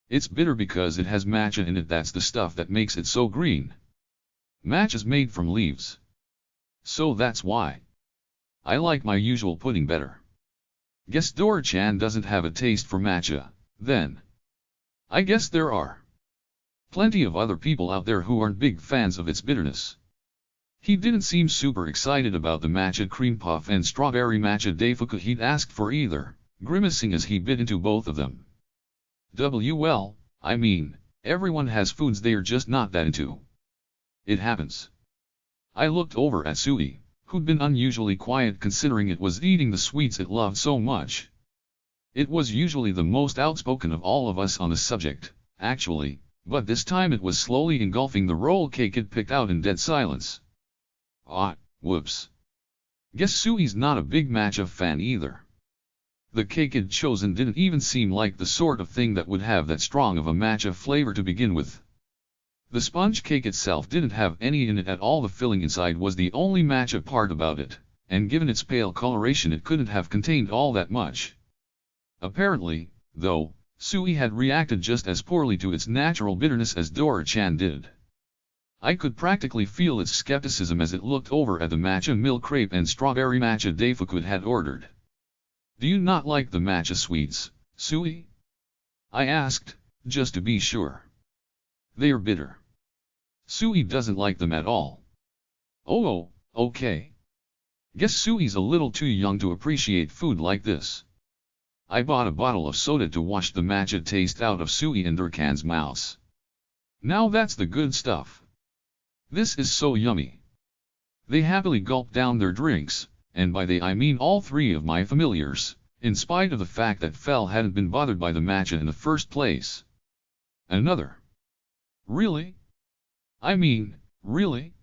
It's bitter because it has matcha in it. That's the stuff that makes it so green. Matcha's made from leaves. So that's why. I like my usual pudding better. Guess Dora-chan doesn't have a taste for matcha, then. I guess there are plenty of other people out there who aren't big fans of its bitterness. He didn't seem super excited about the matcha cream puff and strawberry matcha daifuku he'd asked for either, grimacing as he bit into both of them. Well, I mean, everyone has foods they're just not that into. It happens. I looked over at Sui, who'd been unusually quiet considering it was eating the sweets it loved so much. It was usually the most outspoken of all of us on the subject, actually, but this time it was slowly engulfing the roll cake it picked out in dead silence. Ah, whoops. Guess Sui's not a big matcha fan either. The cake it'd chosen didn't even seem like the sort of thing that would have that strong of a matcha flavor to begin with. The sponge cake itself didn't have any in it at all. The filling inside was the only matcha part about it, and given its pale coloration it couldn't have contained all that much. Apparently, though, Sui had reacted just as poorly to its natural bitterness as Dora-chan did. I could practically feel its skepticism as it looked over at the matcha milk crepe and strawberry matcha daifuku it had ordered. Do you not like the matcha sweets, Sui? I asked, just to be sure. They are bitter. Sui doesn't like them at all. Oh, okay. Guess Sui's a little too young to appreciate food like this. I bought a bottle of soda to wash the matcha taste out of Sui and Durkan's mouths. Now that's the good stuff. This is so yummy. They happily gulped down their drinks, and by they I mean all three of my familiars, in spite of the fact that Fel hadn't been bothered by the matcha in the first place. Another. Really? I mean, really?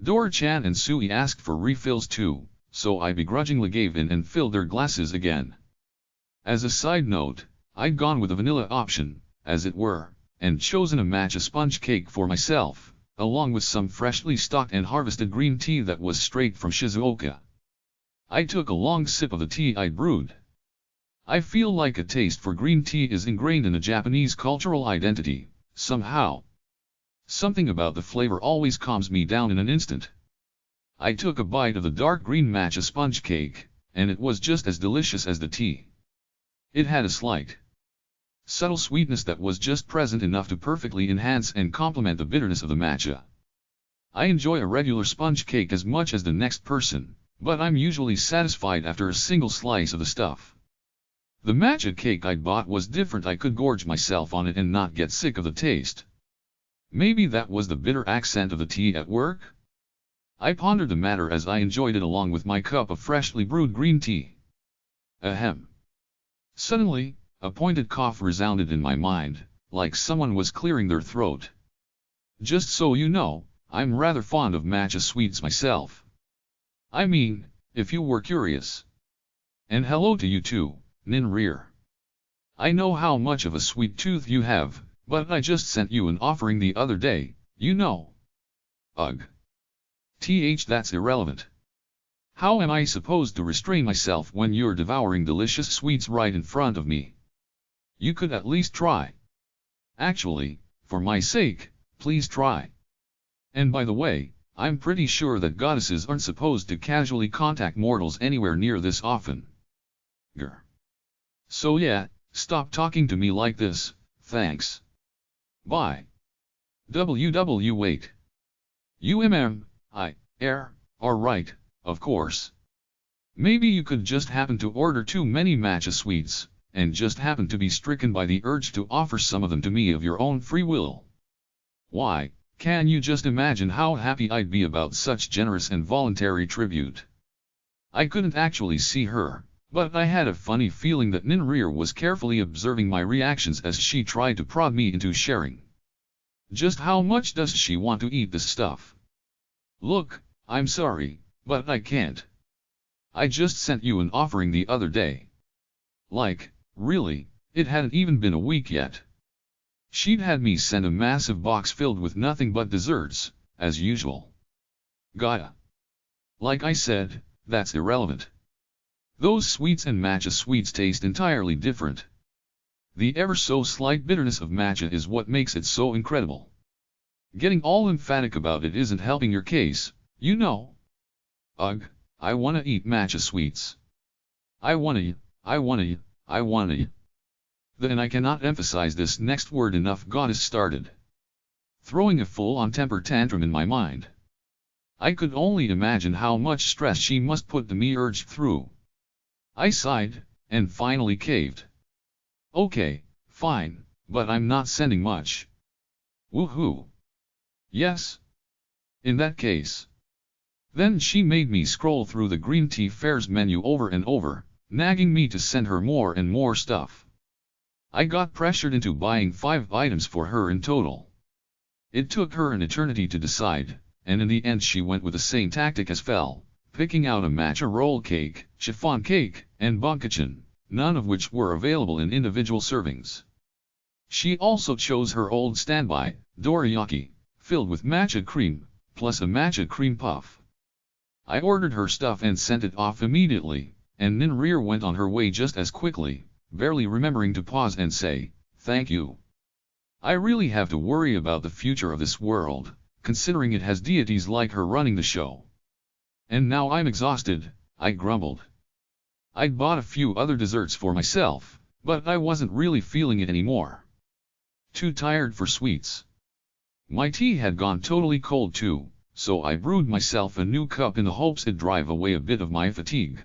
Dora-chan and Sui asked for refills too, so I begrudgingly gave in and filled their glasses again. As a side note, I'd gone with a vanilla option, as it were, and chosen a matcha sponge cake for myself, along with some freshly stocked and harvested green tea that was straight from Shizuoka. I took a long sip of the tea I'd brewed. I feel like a taste for green tea is ingrained in the Japanese cultural identity, somehow. Something about the flavor always calms me down in an instant. I took a bite of the dark green matcha sponge cake, and it was just as delicious as the tea. It had a slight, subtle sweetness that was just present enough to perfectly enhance and complement the bitterness of the matcha. I enjoy a regular sponge cake as much as the next person, but I'm usually satisfied after a single slice of the stuff. The matcha cake I'd bought was different. I could gorge myself on it and not get sick of the taste. Maybe that was the bitter accent of the tea at work? I pondered the matter as I enjoyed it along with my cup of freshly brewed green tea. Ahem. Suddenly, a pointed cough resounded in my mind, like someone was clearing their throat. Just so you know, I'm rather fond of matcha sweets myself. I mean, if you were curious. And hello to you too, Ninrir. I know how much of a sweet tooth you have, but I just sent you an offering the other day, you know. Ugh. That's irrelevant. How am I supposed to restrain myself when you're devouring delicious sweets right in front of me? You could at least try. Actually, for my sake, please try. And by the way, I'm pretty sure that goddesses aren't supposed to casually contact mortals anywhere near this often. Grr. So yeah, stop talking to me like this, thanks. Bye. Wait. Right, of course. Maybe you could just happen to order too many matcha sweets, and just happen to be stricken by the urge to offer some of them to me of your own free will. Why, can you just imagine how happy I'd be about such generous and voluntary tribute? I couldn't actually see her, but I had a funny feeling that Ninrir was carefully observing my reactions as she tried to prod me into sharing. Just how much does she want to eat this stuff? Look, I'm sorry, but I can't. I just sent you an offering the other day. Like, really, it hadn't even been a week yet. She'd had me send a massive box filled with nothing but desserts, as usual. Gaia. Like I said, that's irrelevant. Those sweets and matcha sweets taste entirely different. The ever so slight bitterness of matcha is what makes it so incredible. Getting all emphatic about it isn't helping your case, you know. Ugh, I wanna eat matcha sweets. I wanna. Then I cannot emphasize this next word enough. Goddess started throwing a full-on temper tantrum in my mind. I could only imagine how much stress she must put the me urged through. I sighed, and finally caved. Okay, fine, but I'm not sending much. Woohoo. Yes. In that case. Then she made me scroll through the green tea fares menu over and over, nagging me to send her more and more stuff. I got pressured into buying 5 items for her in total. It took her an eternity to decide, and in the end she went with the same tactic as Fel, picking out a matcha roll cake, chiffon cake, and banchan, none of which were available in individual servings. She also chose her old standby, dorayaki, filled with matcha cream, plus a matcha cream puff. I ordered her stuff and sent it off immediately, and Ninrir went on her way just as quickly, barely remembering to pause and say, "Thank you. I really have to worry about the future of this world, considering it has deities like her running the show. And now I'm exhausted," I grumbled. I'd bought a few other desserts for myself, but I wasn't really feeling it anymore. Too tired for sweets. My tea had gone totally cold too, so I brewed myself a new cup in the hopes it'd drive away a bit of my fatigue.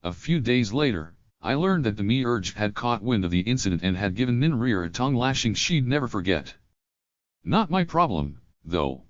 A few days later, I learned that the me urge had caught wind of the incident and had given Ninrir a tongue lashing she'd never forget. Not my problem, though.